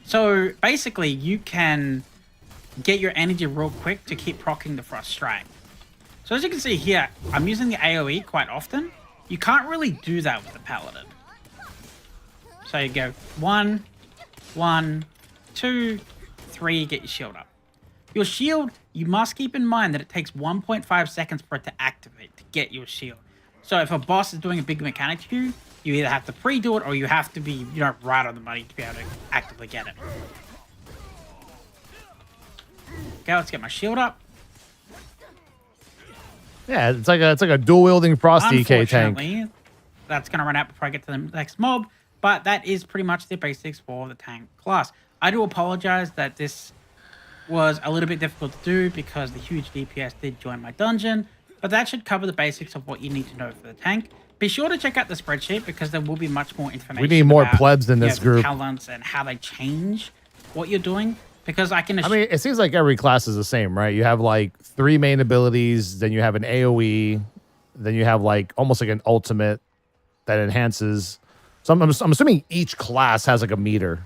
So basically, you can get your energy real quick to keep proccing the Frost Strike. So as you can see here, I'm using the AoE quite often. You can't really do that with the Paladin. So you go 1, 1, 2, 3, get your shield up. Your shield, you must keep in mind that it takes 1.5 seconds for it to activate to get your shield. So if a boss is doing a big mechanic to you, you either have to pre-do it or you have to be, you know, right on the money to be able to actively get it. Okay, let's get my shield up. Yeah, it's like a dual wielding Frost DK tank. Unfortunately, that's gonna run out before I get to the next mob, but that is pretty much the basics for the tank class. I do apologize that this was a little bit difficult to do because the huge DPS did join my dungeon, but that should cover the basics of what you need to know for the tank. Be sure to check out the spreadsheet because there will be much more information. We need more about, plebs in this group. Talents and how they change what you're doing. Because I mean, it seems like every class is the same, right? You have like 3 main abilities, then you have an AoE, then you have like almost like an ultimate that enhances. So I'm assuming each class has like a meter,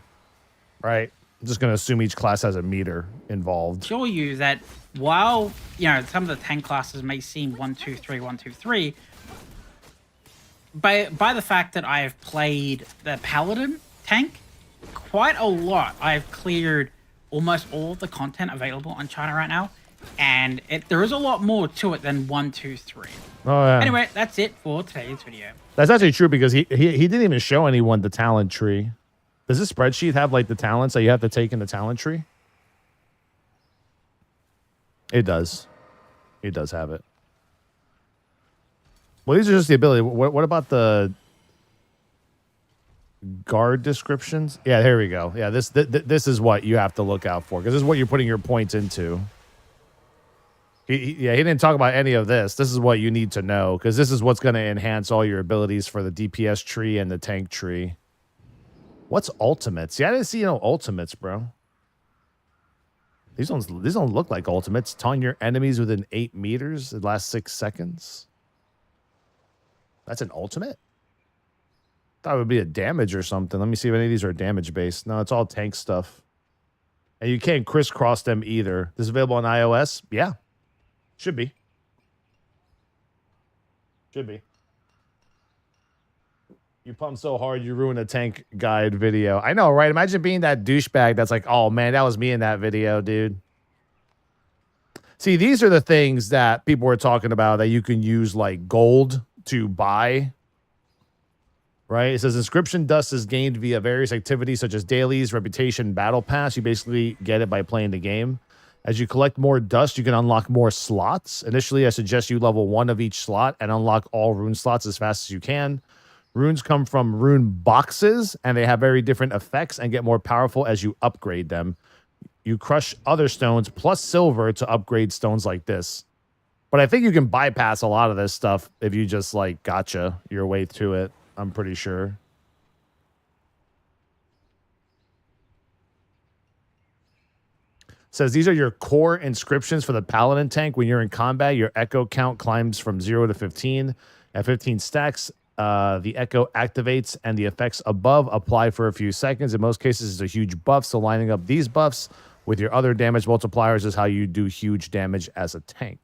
right? I'm just going to assume each class has a meter involved. Show you that while, you know, some of the tank classes may seem 1, 2, 3, 1, 2, 3, by the fact that I've played the Paladin tank quite a lot, I've cleared almost all of the content available on China right now, and there is a lot more to it than 1, 2, 3. Oh yeah. Anyway, that's it for today's video. That's actually true because he didn't even show anyone the talent tree. Does this spreadsheet have like the talents that you have to take in the talent tree? It does. It does have it. Well, these are just the ability. What about the guard descriptions? Yeah, here we go. Yeah, this is what you have to look out for because this is what you're putting your points into. He didn't talk about any of this. This is what you need to know because this is what's going to enhance all your abilities for the DPS tree and the tank tree. What's ultimates? Yeah, I didn't see no ultimates, bro. These don't look like ultimates. Taunt your enemies within 8 meters the last 6 seconds. That's an ultimate? Thought it would be a damage or something. Let me see if any of these are damage based. No, it's all tank stuff. And you can't crisscross them either. This is available on iOS? Yeah. Should be. Should be. You pump so hard, you ruin a tank guide video. I know, right? Imagine being that douchebag that's like, oh, man, that was me in that video, dude. See, these are the things that people were talking about that you can use like gold to buy. Right? It says inscription dust is gained via various activities such as dailies, reputation, battle pass. You basically get it by playing the game. As you collect more dust, you can unlock more slots. Initially, I suggest you level 1 of each slot and unlock all rune slots as fast as you can. Runes come from rune boxes, and they have very different effects and get more powerful as you upgrade them. You crush other stones plus silver to upgrade stones like this. But I think you can bypass a lot of this stuff if you just like gotcha your way to it. I'm pretty sure. says these are your core inscriptions for the paladin tank. When you're in combat, your echo count climbs from 0 to 15. At 15 stacks, the echo activates and the effects above apply for a few seconds. In most cases, it's a huge buff. So lining up these buffs with your other damage multipliers is how you do huge damage as a tank.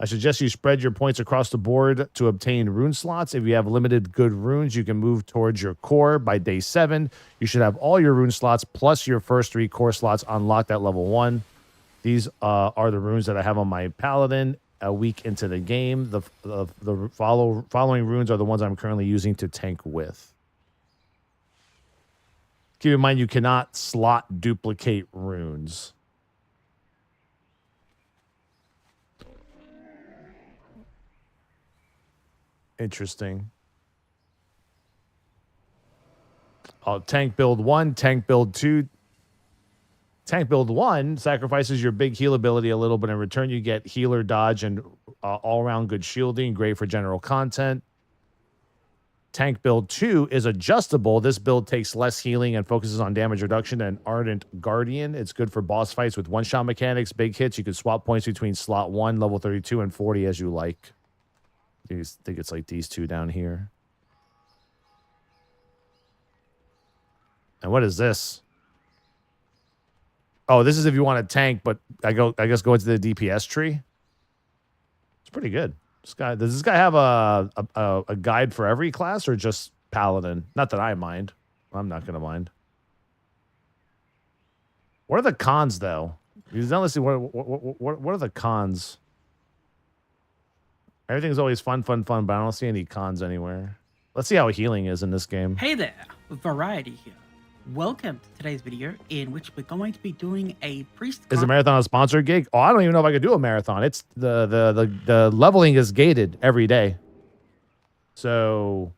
I suggest you spread your points across the board to obtain rune slots. If you have limited good runes, you can move towards your core. By day 7, you should have all your rune slots plus your first 3 core slots unlocked at level 1. These are the runes that I have on my paladin a week into the game. The following runes are the ones I'm currently using to tank with. Keep in mind, you cannot slot duplicate runes. Interesting. Oh, tank build 1, tank build 2. Tank build 1 sacrifices your big heal ability a little, but in return you get healer dodge and all-around good shielding, great for general content. Tank build 2 is adjustable. This build takes less healing and focuses on damage reduction than Ardent Guardian. It's good for boss fights with one-shot mechanics, big hits. You can swap points between slot 1, level 32, and 40 as you like. I think it's like these two down here. And what is this? Oh, this is if you want to tank, but I guess go into the DPS tree. It's pretty good. Does this guy have a guide for every class or just paladin? Not that I mind. I'm not gonna mind. What are the cons though? Let's see. What are the cons? Everything's always fun, but I don't see any cons anywhere. Let's see how healing is in this game. Hey there, Variety here. Welcome to today's video in which we're going to be doing a priest. Is the marathon a sponsored gig? Oh, I don't even know if I could do a marathon. It's the leveling is gated every day. So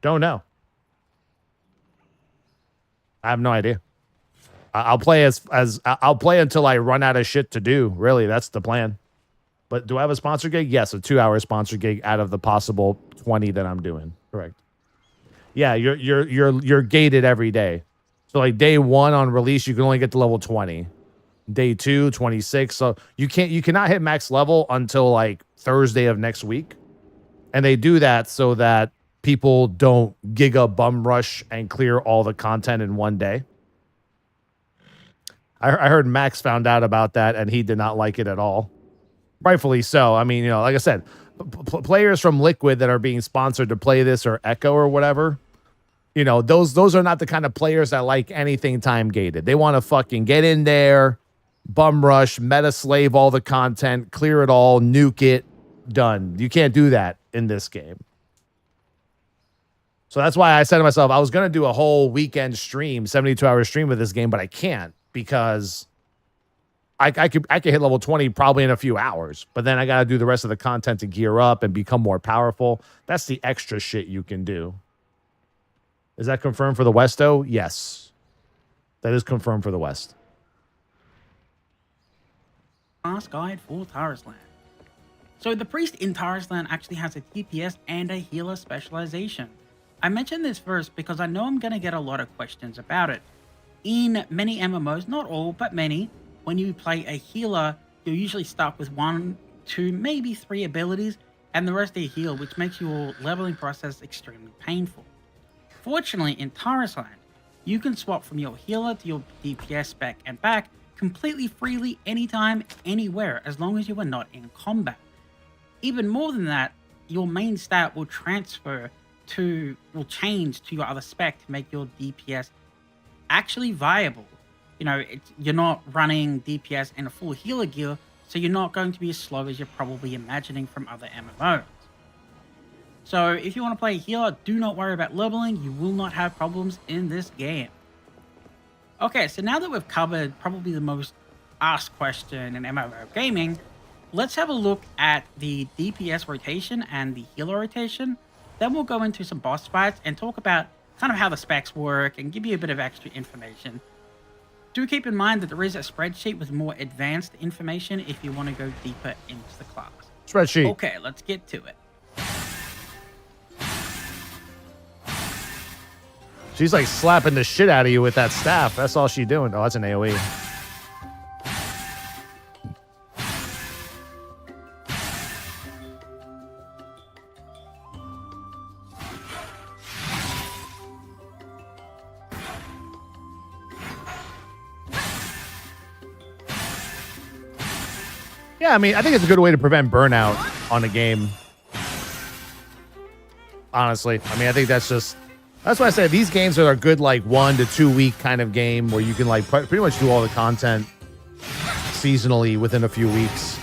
don't know. I have no idea. I'll play I'll play until I run out of shit to do. Really, that's the plan. But do I have a sponsor gig? Yes, a 2-hour sponsor gig out of the possible 20 that I'm doing. Correct. Yeah, you're gated every day. So like day 1 on release, you can only get to level 20. Day 2, 26. So you cannot hit max level until like Thursday of next week. And they do that so that people don't giga bum rush and clear all the content in one day. I heard Max found out about that and he did not like it at all. Rightfully so. I mean, you know, like I said, players from Liquid that are being sponsored to play this or Echo or whatever, you know, those are not the kind of players that like anything time gated. They want to fucking get in there, bum rush, meta slave all the content, clear it all, nuke it, done. You can't do that in this game. So that's why I said to myself, I was going to do a whole weekend stream, 72-hour stream of this game, but I can't because I could hit level 20 probably in a few hours, but then I got to do the rest of the content to gear up and become more powerful. That's the extra shit you can do. Is that confirmed for the Westo? Yes. That is confirmed for the West. Class guide for Tarisland. So the priest in Tarisland actually has a DPS and a healer specialization. I mentioned this first because I know I'm going to get a lot of questions about it. In many MMOs, not all, but many, when you play a healer, you'll usually start with 1, 2, maybe 3 abilities, and the rest are heal, which makes your leveling process extremely painful. Fortunately, in Tarisland, you can swap from your healer to your DPS spec and back completely freely anytime, anywhere, as long as you are not in combat. Even more than that, your main stat will change to your other spec to make your DPS actually viable. You know, you're not running DPS in a full healer gear, so you're not going to be as slow as you're probably imagining from other MMOs. So if you want to play a healer, do not worry about leveling. You will not have problems in this game. Okay, so now that we've covered probably the most asked question in MMO gaming, let's have a look at the DPS rotation and the healer rotation. Then we'll go into some boss fights and talk about kind of how the specs work and give you a bit of extra information. Do keep in mind that there is a spreadsheet with more advanced information if you want to go deeper into the class. Spreadsheet. Okay, let's get to it. She's like slapping the shit out of you with that staff. That's all she's doing. Oh, that's an AoE. Yeah, I mean, I think it's a good way to prevent burnout on a game. Honestly, I mean, I think that's why I say these games are a good like 1 to 2 week kind of game where you can like pretty much do all the content seasonally within a few weeks.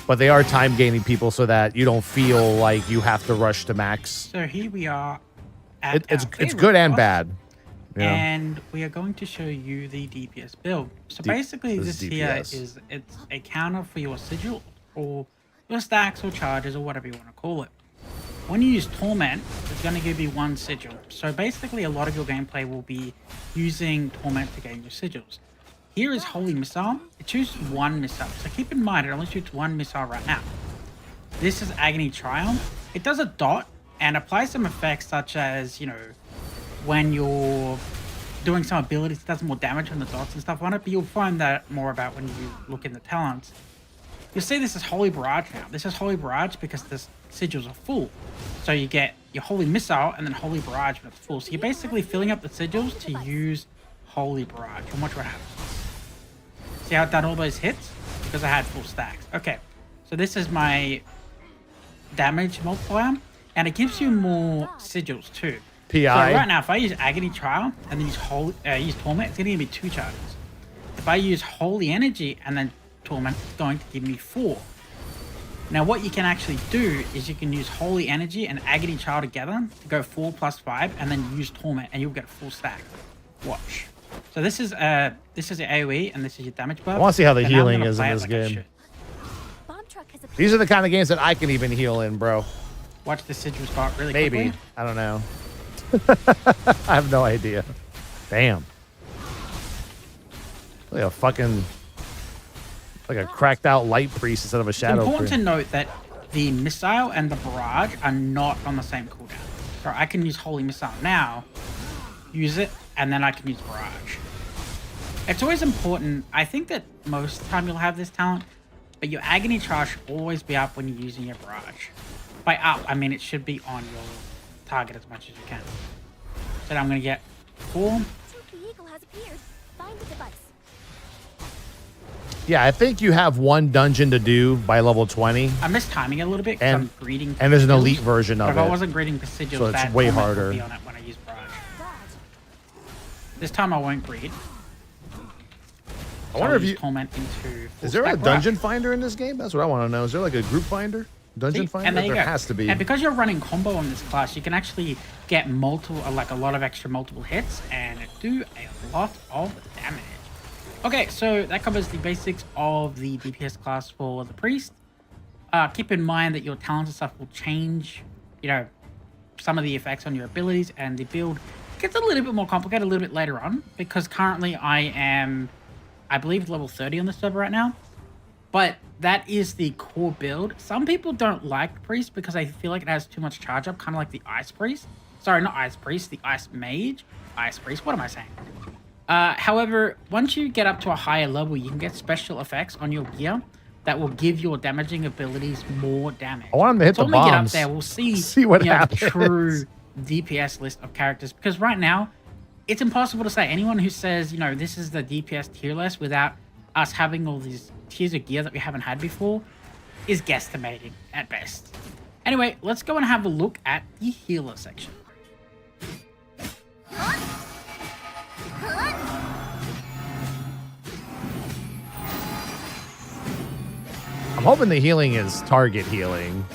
But they are time gaining people so that you don't feel like you have to rush to max. So here we are. At It's our good favorite and boss, bad. Yeah. And we are going to show you the DPS build. So basically, this this is here DPS. is it's a counter for your sigil or your stacks or charges or whatever you want to call it. When you use Torment, it's going to give you 1 sigil. So basically, a lot of your gameplay will be using Torment to gain your sigils. Here is Holy Missile. It shoots 1 missile. So keep in mind, it only shoots 1 missile right now. This is Agony Triumph. It does a dot and applies some effects such as, you know, when you're doing some abilities, it does more damage on the dots and stuff on it, but you'll find that more about when you look in the talents. You'll see this is Holy Barrage now. This is Holy Barrage because the sigils are full. So you get your Holy Missile and then Holy Barrage when it's full. So you're basically filling up the sigils to use Holy Barrage. And watch what happens. See how it done all those hits? Because I had full stacks. Okay, so this is my damage multiplier. And it gives you more sigils too. PI. So right now, if I use Agony Trial and then use Torment, it's going to give me 2 charges. If I use Holy Energy and then Torment, it's going to give me 4. Now, what you can actually do is you can use Holy Energy and Agony Trial together to go 4 plus 5, and then use Torment, and you'll get a full stack. Watch. So this is the AOE, and this is your damage buff. I want to see how the And now I'm healing gonna is in play it this like I game. should. Bomb truck has These are the kind of games that I can even heal in, bro. Watch the sigil spot really Maybe. quickly. I don't know. I have no idea. Damn. Like a fucking... Like a cracked out light priest instead of a It's shadow important priest. to note that the missile and the barrage are not on the same cooldown. So I can use Holy Missile now, use it, and then I can use barrage. It's always important. I think that most of the time you'll have this talent, but your Agony Trial should always be up when you're using your barrage. By up, I mean it should be on your target as much as you can. So now I'm going to get 4. Spooky Eagle has appeared. Find the device. Yeah, I think you have 1 dungeon to do by level 20. I'm mistiming it a little bit because I'm breeding. And there's an sigils, elite version but of if I it. wasn't breeding for sigils, So it's that way Torment harder. would be on it when I use barrage. This time I won't breed. I wonder if use you... Torment into Is there a full-stack dungeon barrage. finder in this game? That's what I want to know. Is there like a group finder? Dungeon See? finder? And there you There go. has to be. And because you're running combo on this class, you can actually get multiple, like a lot of extra multiple hits and do a lot of damage. Okay, so that covers the basics of the DPS class for the priest. Keep in mind that your talents and stuff will change, you know, some of the effects on your abilities, and the build gets a little bit more complicated a little bit later on, because currently I am, I believe, level 30 on the server right now. But that is the core build. Some people don't like Priest because they feel like it has too much charge up, kind of like the Ice Priest. Sorry, not Ice Priest, the Ice Mage. Ice Priest, what am I saying? However, once you get up to a higher level, you can get special effects on your gear that will give your damaging abilities more damage. I want him to hit so the when we get up bombs. there, we'll See what you know, happens. the true DPS list of characters. Because right now, it's impossible to say. Anyone who says, you know, this is the DPS tier list without us having all these tiers of gear that we haven't had before is guesstimating at best. Anyway, let's go and have a look at the healer section. I'm hoping the healing is target healing.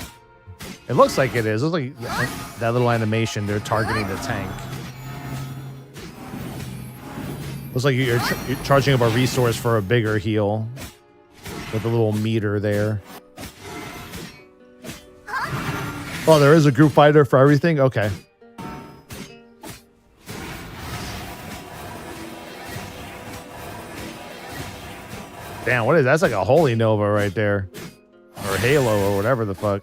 It looks like it is. It looks like that little animation. They're targeting the tank. Looks like you're charging up a resource for a bigger heal with a little meter there. Oh, there is a group fighter for everything? Okay. Damn, what is that? That's like a Holy Nova right there. Or Halo or whatever the fuck.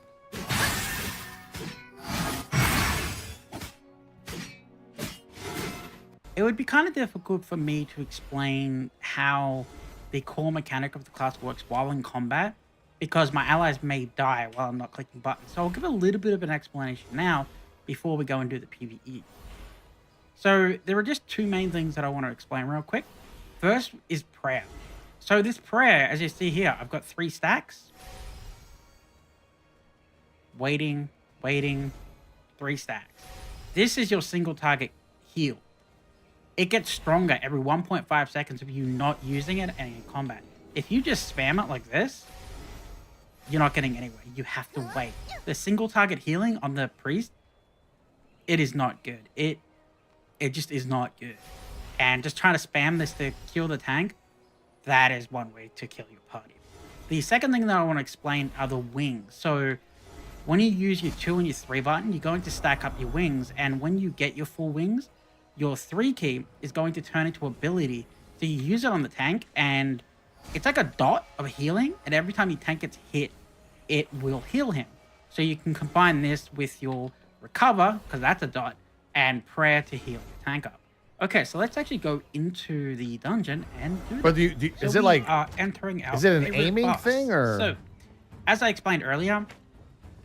It would be kind of difficult for me to explain how the core mechanic of the class works while in combat, because my allies may die while I'm not clicking buttons. So I'll give a little bit of an explanation now before we go and do the PvE. So there are just two main things that I want to explain real quick. First is prayer. So this prayer, as you see here, I've got 3 stacks. Waiting, 3 stacks. This is your single target heal. It gets stronger every 1.5 seconds of you not using it and in combat. If you just spam it like this, you're not getting anywhere. You have to wait. The single target healing on the priest, it is not good. It just is not good. And just trying to spam this to kill the tank, that is one way to kill your party. The second thing that I want to explain are the wings. So when you use your 2 and your 3 button, you're going to stack up your wings. And when you get your full wings, your 3 key is going to turn into ability. So you use it on the tank, and it's like a dot of healing. And every time your tank gets hit, it will heal him. So you can combine this with your recover, because that's a dot, and prayer to heal your tank up. Okay, so let's actually go into the dungeon and do But that. is it like, entering our is it an favorite aiming boss. thing, or? So, as I explained earlier,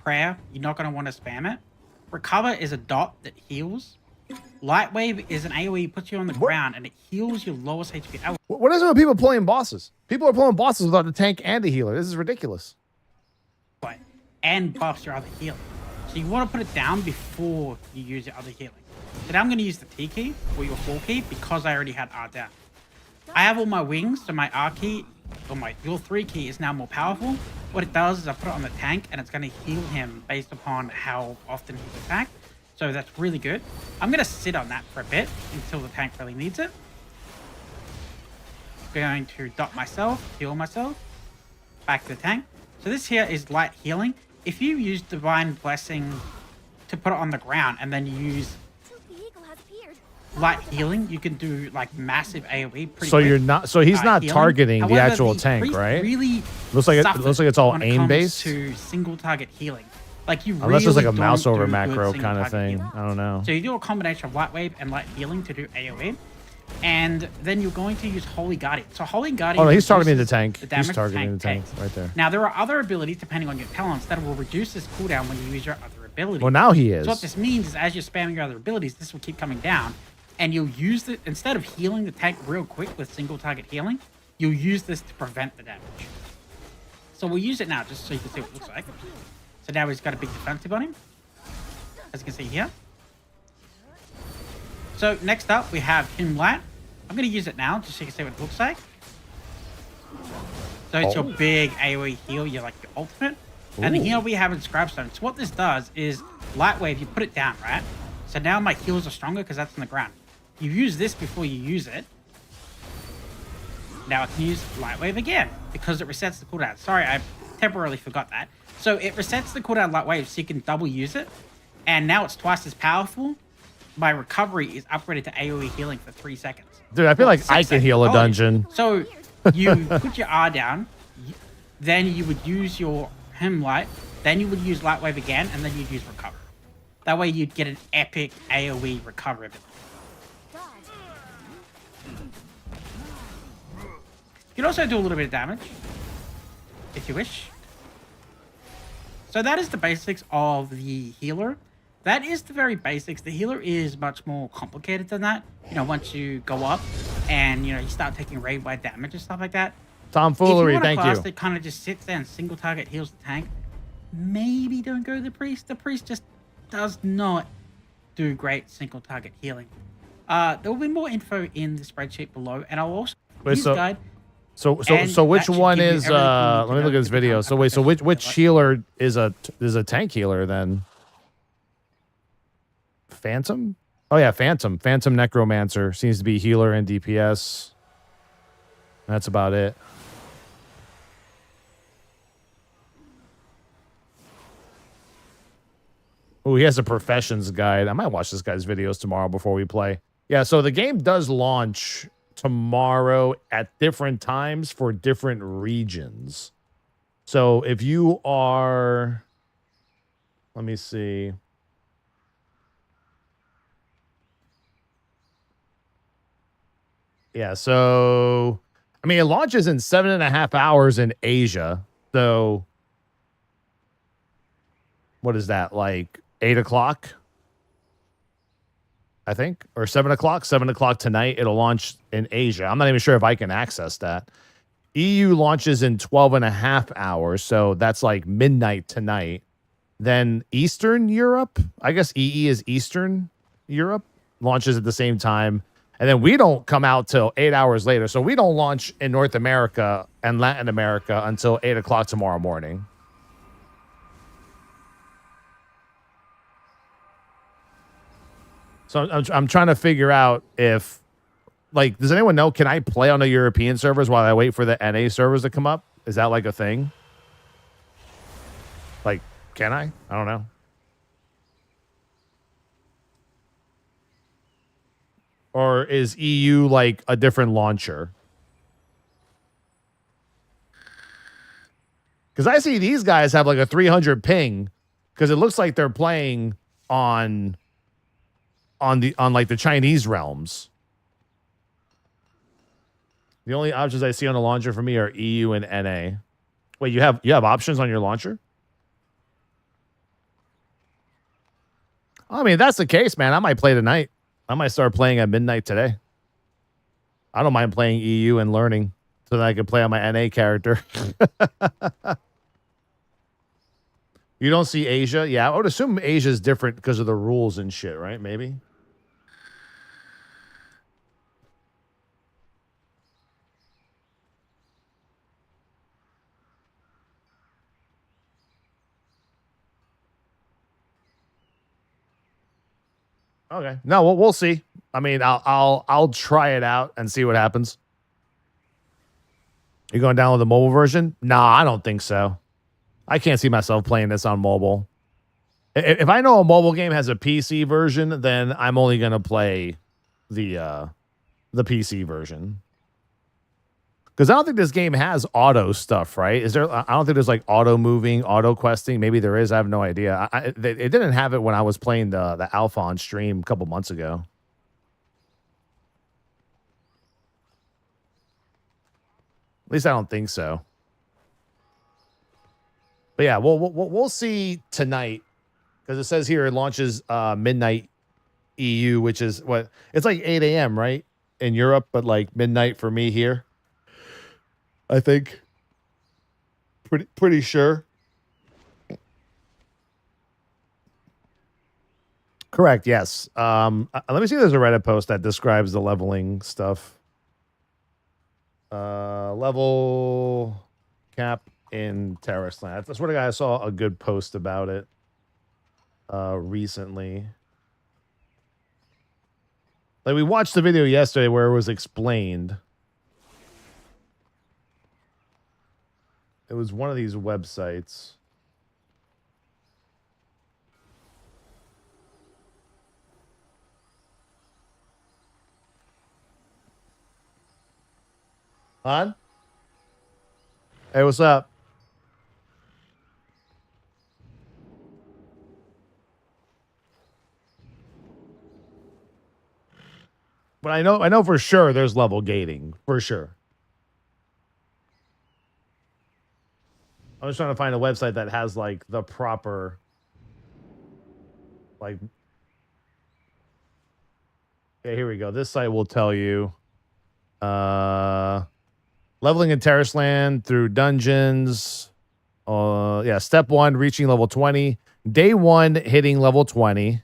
prayer, you're not going to want to spam it. Recover is a dot that heals. Light wave is an AoE, puts you on the ground, and it heals your lowest HP. What is it with people playing bosses? People are playing bosses without the tank and the healer. This is ridiculous. And buffs your other healing. So you want to put it down before you use your other healing. So now I'm going to use the T key or your 4 key because I already had R down. I have all my wings, so my R key or your 3 key is now more powerful. What it does is I put it on the tank and it's going to heal him based upon how often he's attacked. So that's really good. I'm going to sit on that for a bit until the tank really needs it. Going to dot myself, heal myself. Back to the tank. So this here is light healing. If you use Divine Blessing to put it on the ground and then you use light healing, you can do like massive AoE pretty So quick. You're not. So he's not healing. targeting the However, actual the tank, priest right? Really looks like it's all when it aim comes based. to single target healing. Like you Unless really it's like a don't mouse over do macro good kind of single-target thing. healing. I don't know. So you do a combination of light wave and light healing to do AoE. And then you're going to use Holy Guardian. So Holy Guardian. Oh, no, he's targeting the reduces tank. the damage He's targeting the tank takes. right there. Now, there are other abilities, depending on your talents, that will reduce this cooldown when you use your other abilities. Well, now he is. So what this means is as you're spamming your other abilities, this will keep coming down. And you'll use it, instead of healing the tank real quick with single target healing, you'll use this to prevent the damage. So we'll use it now, just so you can see what it looks like. So now he's got a big defensive on him, as you can see here. So next up, we have Him Light. I'm going to use it now, just so you can see what it looks like. So it's your big AoE heal, your like your ultimate. And here we have in Scrapstone. So what this does is light wave, you put it down, right? So now my heals are stronger because that's on the ground. You use this before you use it. Now I can use light wave again because it resets the cooldown. Sorry, I temporarily forgot that. So it resets the cooldown light wave so you can double use it. And now it's twice as powerful. My recovery is upgraded to AoE healing for 3 seconds. Dude, I feel like I can heal a dungeon. So you put your R down, then you would use your Him Light, then you would use Light Wave again, and then you'd use Recover. That way you'd get an epic AoE recovery ability. You can also do a little bit of damage, if you wish. So that is the basics of the healer. That is the very basics. The healer is much more complicated than that. You know, once you go up and, you know, you start taking raid-wide damage and stuff like that. Tomfoolery, thank If you want a class you. that kind of just sits there and single target heals the tank, maybe don't go to the priest. The priest just does not do great single target healing. There will be more info in the spreadsheet below, and I'll also use guide. So which one is let me look at this video. So wait, so which healer is a tank healer then? Phantom? Oh yeah, Phantom. Phantom Necromancer seems to be healer and DPS. That's about it. Oh, he has a professions guide. I might watch this guy's videos tomorrow before we play. Yeah, so the game does launch tomorrow at different times for different regions. So if you are, let me see. Yeah, so I mean, it launches in 7.5 hours in Asia. So what is that, like 8 o'clock? I think, or 7 o'clock. 7 o'clock tonight. It'll launch in Asia. I'm not even sure if I can access that. EU launches in 12 and a half hours, so that's like midnight tonight. Then Eastern Europe, I guess EE is Eastern Europe, launches at the same time. And then we don't come out till 8 hours later. So we don't launch in North America and Latin America until 8 o'clock tomorrow morning. So I'm trying to figure out if, like, does anyone know, can I play on the European servers while I wait for the NA servers to come up? Is that like a thing? Like, can I? I don't know. Or is EU like a different launcher? Because I see these guys have like a 300 ping, because it looks like they're playing on like the Chinese realms. The only options I see on the launcher for me are EU and NA. Wait, you have options on your launcher? I mean, if that's the case, man, I might play tonight. I might start playing at midnight today. I don't mind playing EU and learning so that I can play on my NA character. You don't see Asia? Yeah, I would assume Asia is different because of the rules and shit, right? Maybe. Okay. No, we'll see. I mean, I'll try it out and see what happens. You going down with the mobile version? Nah, I don't think so. I can't see myself playing this on mobile. If I know a mobile game has a PC version, then I'm only gonna play the PC version. Because I don't think this game has auto stuff, right? Is there? I don't think there's like auto moving, auto questing. Maybe there is. I have no idea. It didn't have it when I was playing the alpha on stream a couple months ago. At least I don't think so. But yeah, we'll see tonight, because it says here it launches midnight EU, which is what it's like 8 a.m. right in Europe, but like midnight for me here. I think. Pretty sure. Correct. Yes. Let me see if there's a Reddit post that describes the leveling stuff. Level cap in Tarisland. I swear to God, I saw a good post about it recently. Like, we watched the video yesterday where it was explained. It was one of these websites. On? Hey, what's up? But I know for sure there's level gating, for sure. I was trying to find a website that has like the proper, like, okay, here we go. This site will tell you leveling in Tarisland through dungeons. Yeah, step 1, reaching level 20. Day 1, hitting level 20.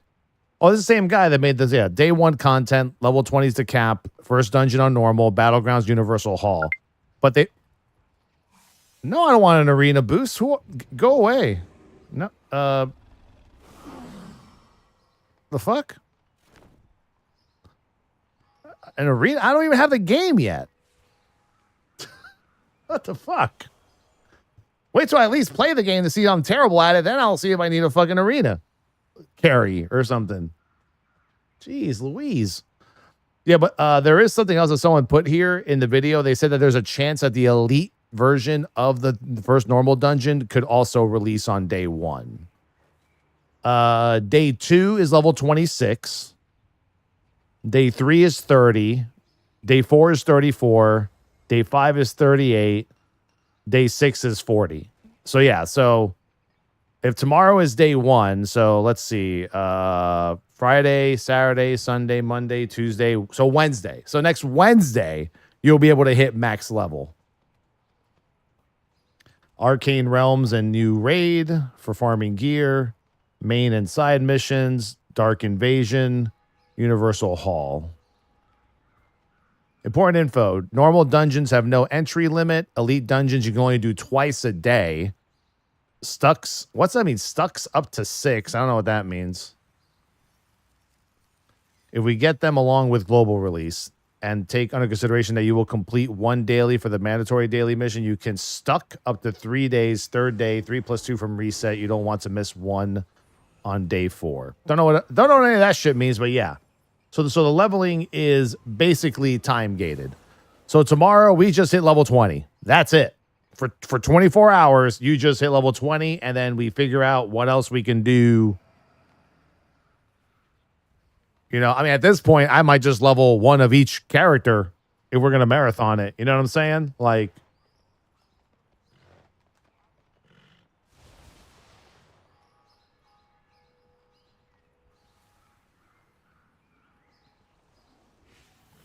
Oh, this is the same guy that made this. Yeah, day 1 content, level 20 is the cap. First dungeon on normal, Battlegrounds Universal Hall. But they... No, I don't want an arena boost. Go away. No. The fuck? An arena? I don't even have the game yet. What the fuck? Wait till I at least play the game to see I'm terrible at it. Then I'll see if I need a fucking arena carry or something. Jeez Louise. Yeah, but there is something else that someone put here in the video. They said that there's a chance that the elite version of the first normal dungeon could also release on day 1. Day 2 is level 26. Day 3 is 30. Day 4 is 34. Day 5 is 38. Day 6 is 40. So yeah, so if tomorrow is day 1, so let's see, Friday, Saturday, Sunday, Monday, Tuesday, so Wednesday. So next Wednesday, you'll be able to hit max level. Arcane Realms and New Raid for farming gear, main and side missions, Dark Invasion, Universal Hall. Important info. Normal dungeons have no entry limit. Elite dungeons you can only do twice a day. Stucks. What's that mean? Stucks up to 6. I don't know what that means. If we get them along with global release and take under consideration that you will complete 1 daily for the mandatory daily mission, you can stuck up to 3 days, third day, 3 plus 2 from reset. You don't want to miss 1 on day 4. Don't know what any of that shit means, but yeah. So the leveling is basically time gated. So tomorrow we just hit level 20. That's it. For 24 hours, you just hit level 20, and then we figure out what else we can do. You know, I mean, at this point, I might just level 1 of each character if we're going to marathon it. You know what I'm saying? Like,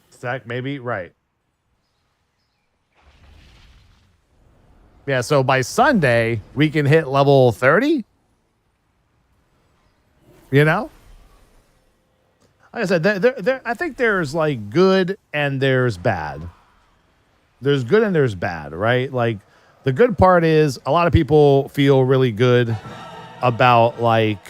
stack, maybe? Right. Yeah, so by Sunday, we can hit level 30. You know? Like I said, I think there's like good and there's bad. There's good and there's bad, right? Like the good part is a lot of people feel really good about like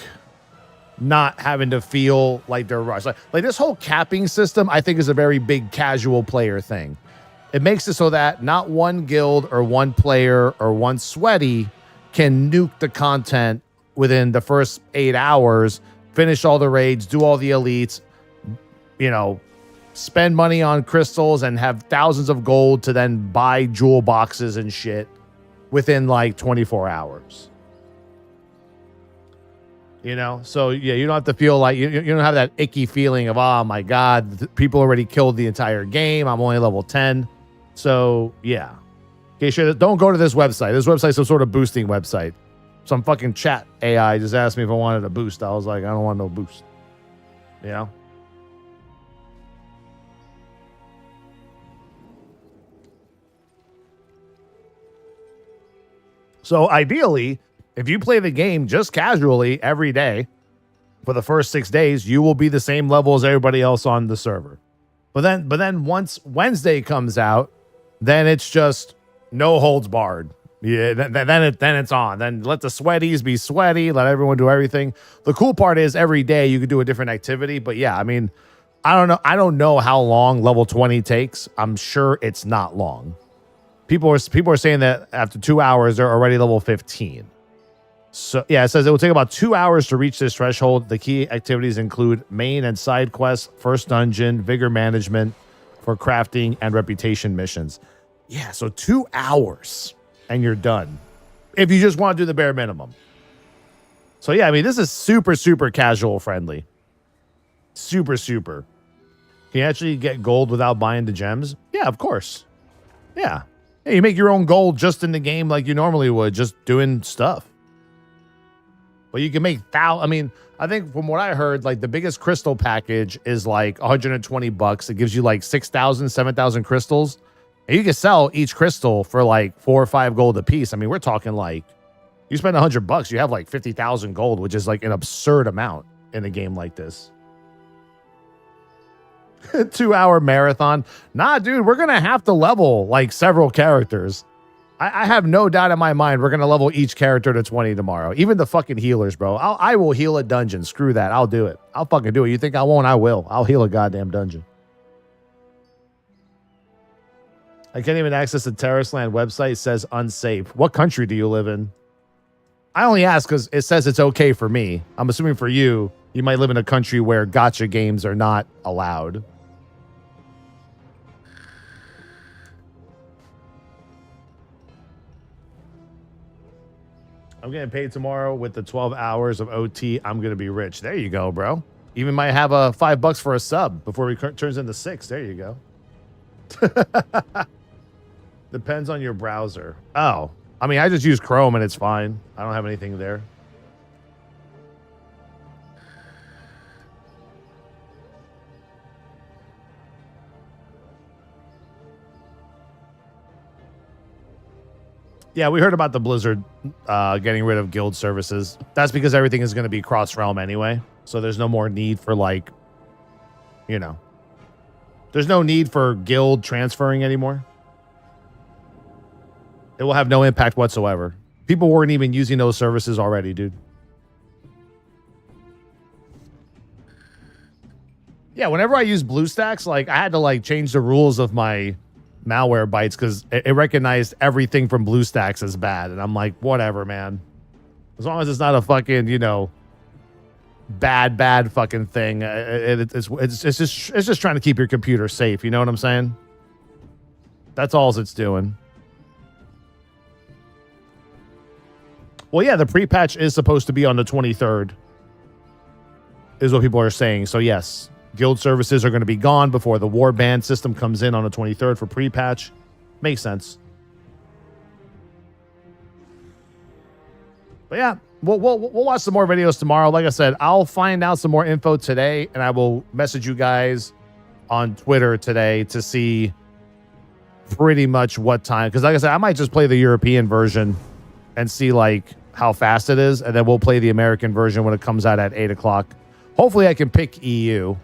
not having to feel like they're rushed. Like this whole capping system, I think is a very big casual player thing. It makes it so that not one guild or one player or one sweaty can nuke the content within the first 8 hours, finish all the raids, do all the elites, you know, spend money on crystals and have thousands of gold to then buy jewel boxes and shit within like 24 hours. You know, so yeah, you don't have to feel like you don't have that icky feeling of, oh my God, people already killed the entire game. I'm only level 10. So yeah. Okay, sure. Don't go to this website. This website's some sort of boosting website. Some fucking chat AI just asked me if I wanted a boost. I was like, I don't want no boost. You know? So ideally, if you play the game just casually every day for the first 6 days, you will be the same level as everybody else on the server. But then once Wednesday comes out, then it's just no holds barred. Yeah, then it's on. Then let the sweaties be sweaty. Let everyone do everything. The cool part is every day you could do a different activity. But yeah, I mean, I don't know how long level 20 takes. I'm sure it's not long. People are saying that after 2 hours they're already level 15. So yeah, it says it will take about 2 hours to reach this threshold. The key activities include main and side quests, first dungeon, vigor management for crafting, and reputation missions. Yeah, so 2 hours and you're done. If you just want to do the bare minimum. So yeah, I mean, this is super, super casual friendly. Super, super. Can you actually get gold without buying the gems? Yeah, of course. Yeah. Hey, you make your own gold just in the game like you normally would, just doing stuff. But you can make I mean, I think from what I heard, like the biggest crystal package is like $120. It gives you like 6,000, 7,000 crystals. And you can sell each crystal for like 4 or 5 gold a piece. I mean, we're talking like you spend $100, you have like 50,000 gold, which is like an absurd amount in a game like this. 2-hour marathon. Nah, dude, we're going to have to level like several characters. I have no doubt in my mind we're going to level each character to 20 tomorrow. Even the fucking healers, bro. I will heal a dungeon. Screw that. I'll do it. I'll fucking do it. You think I won't? I will. I'll heal a goddamn dungeon. I can't even access the Tarisland website. It says unsafe. What country do you live in? I only ask because it says it's okay for me. I'm assuming for you, you might live in a country where gacha games are not allowed. I'm getting paid tomorrow with the 12 hours of OT. I'm going to be rich. There you go, bro. Even might have a $5 for a sub before it turns into 6. There you go. Depends on your browser. Oh, I mean, I just use Chrome and it's fine. I don't have anything there. Yeah, we heard about the Blizzard getting rid of guild services. That's because everything is going to be cross-realm anyway. So there's no more need for, like, you know, there's no need for guild transferring anymore. It will have no impact whatsoever. People weren't even using those services already, dude. Yeah, whenever I use BlueStacks, like, I had to, like, change the rules of my malware bytes because it recognized everything from BlueStacks as bad. And I'm like, whatever, man. As long as it's not a fucking, you know, bad fucking thing. It's just trying to keep your computer safe. You know what I'm saying? That's all it's doing. Well, yeah, the pre-patch is supposed to be on the 23rd, is what people are saying. So, yes, guild services are going to be gone before the warband system comes in on the 23rd for pre-patch. Makes sense. But, yeah, we'll watch some more videos tomorrow. Like I said, I'll find out some more info today, and I will message you guys on Twitter today to see pretty much what time. Because, like I said, I might just play the European version and see, like, how fast it is, and then we'll play the American version when it comes out at 8 o'clock. Hopefully I can pick EU.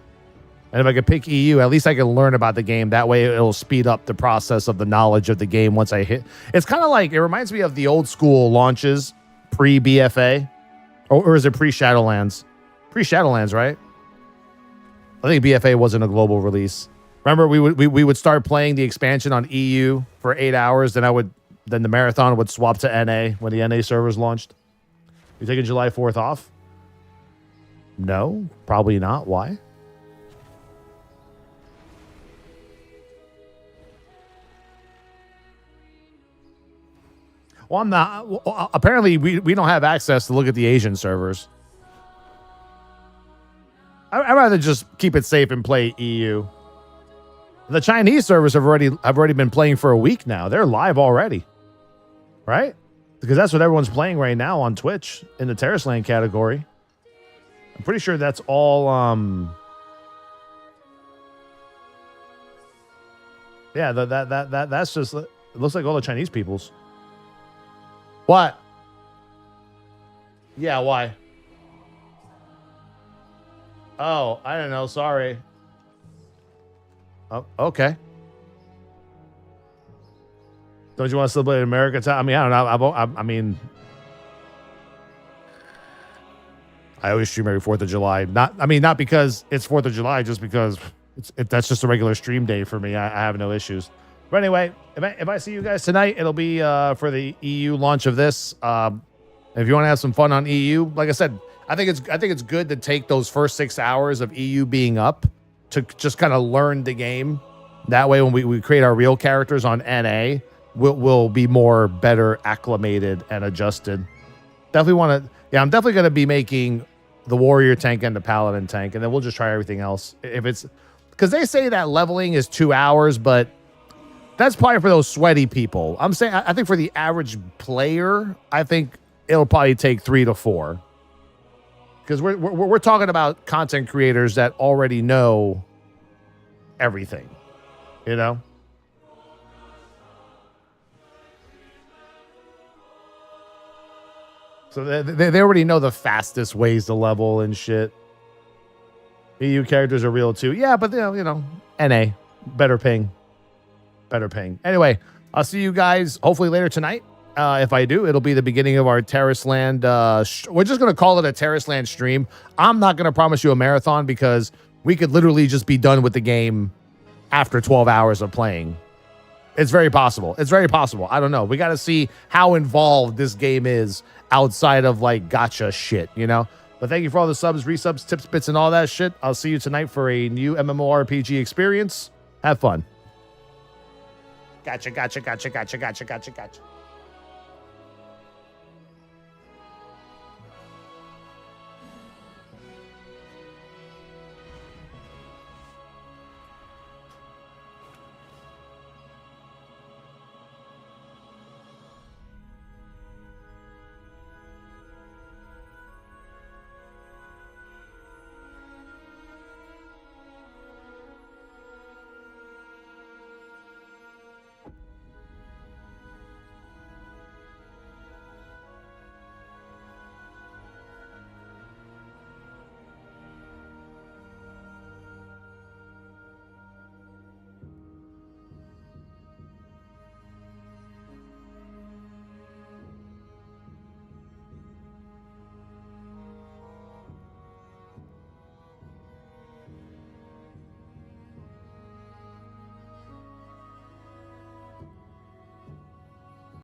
And if I can pick EU, at least I can learn about the game. That way it'll speed up the process of the knowledge of the game once I hit. It's kind of like, it reminds me of the old school launches pre-BFA. Or is it pre-Shadowlands? Pre-Shadowlands, right? I think BFA wasn't a global release. Remember, we would start playing the expansion on EU for 8 hours, then the marathon would swap to NA when the NA servers launched. You taking July 4th off? No, probably not. Why? Well, I'm not. Well, apparently, we don't have access to look at the Asian servers. I'd rather just keep it safe and play EU. The Chinese servers have already been playing for a week now. They're live already. Right? Because that's what everyone's playing right now on Twitch in the Tarisland category. I'm pretty sure that's all yeah, that's just, it looks like all the Chinese peoples. What? Yeah, why? Oh, I don't know, sorry. Oh, okay. Don't you want to celebrate America time? I mean, I don't know. I mean, I always stream every 4th of July. Not because it's 4th of July, just because that's just a regular stream day for me. I have no issues. But anyway, if I see you guys tonight, it'll be for the EU launch of this. If you want to have some fun on EU, like I said, I think it's good to take those first 6 hours of EU being up to just kind of learn the game. That way, when we create our real characters on NA, we'll be better acclimated and adjusted. Definitely want to. Yeah, I'm definitely going to be making the warrior tank and the paladin tank, and then we'll just try everything else. If it's because they say that leveling is 2 hours, but that's probably for those sweaty people. I'm saying I think for the average player, I think it'll probably take 3 to 4. Because we're talking about content creators that already know everything, you know. So they already know the fastest ways to level and shit. EU characters are real too. Yeah, but you know, NA, better ping. Anyway, I'll see you guys hopefully later tonight. If I do, it'll be the beginning of our Tarisland. We're just going to call it a Tarisland stream. I'm not going to promise you a marathon because we could literally just be done with the game after 12 hours of playing. It's very possible. I don't know. We got to see how involved this game is outside of like gotcha shit, you know? But thank you for all the subs, resubs, tips, bits, and all that shit. I'll see you tonight for a new MMORPG experience. Have fun. Gotcha.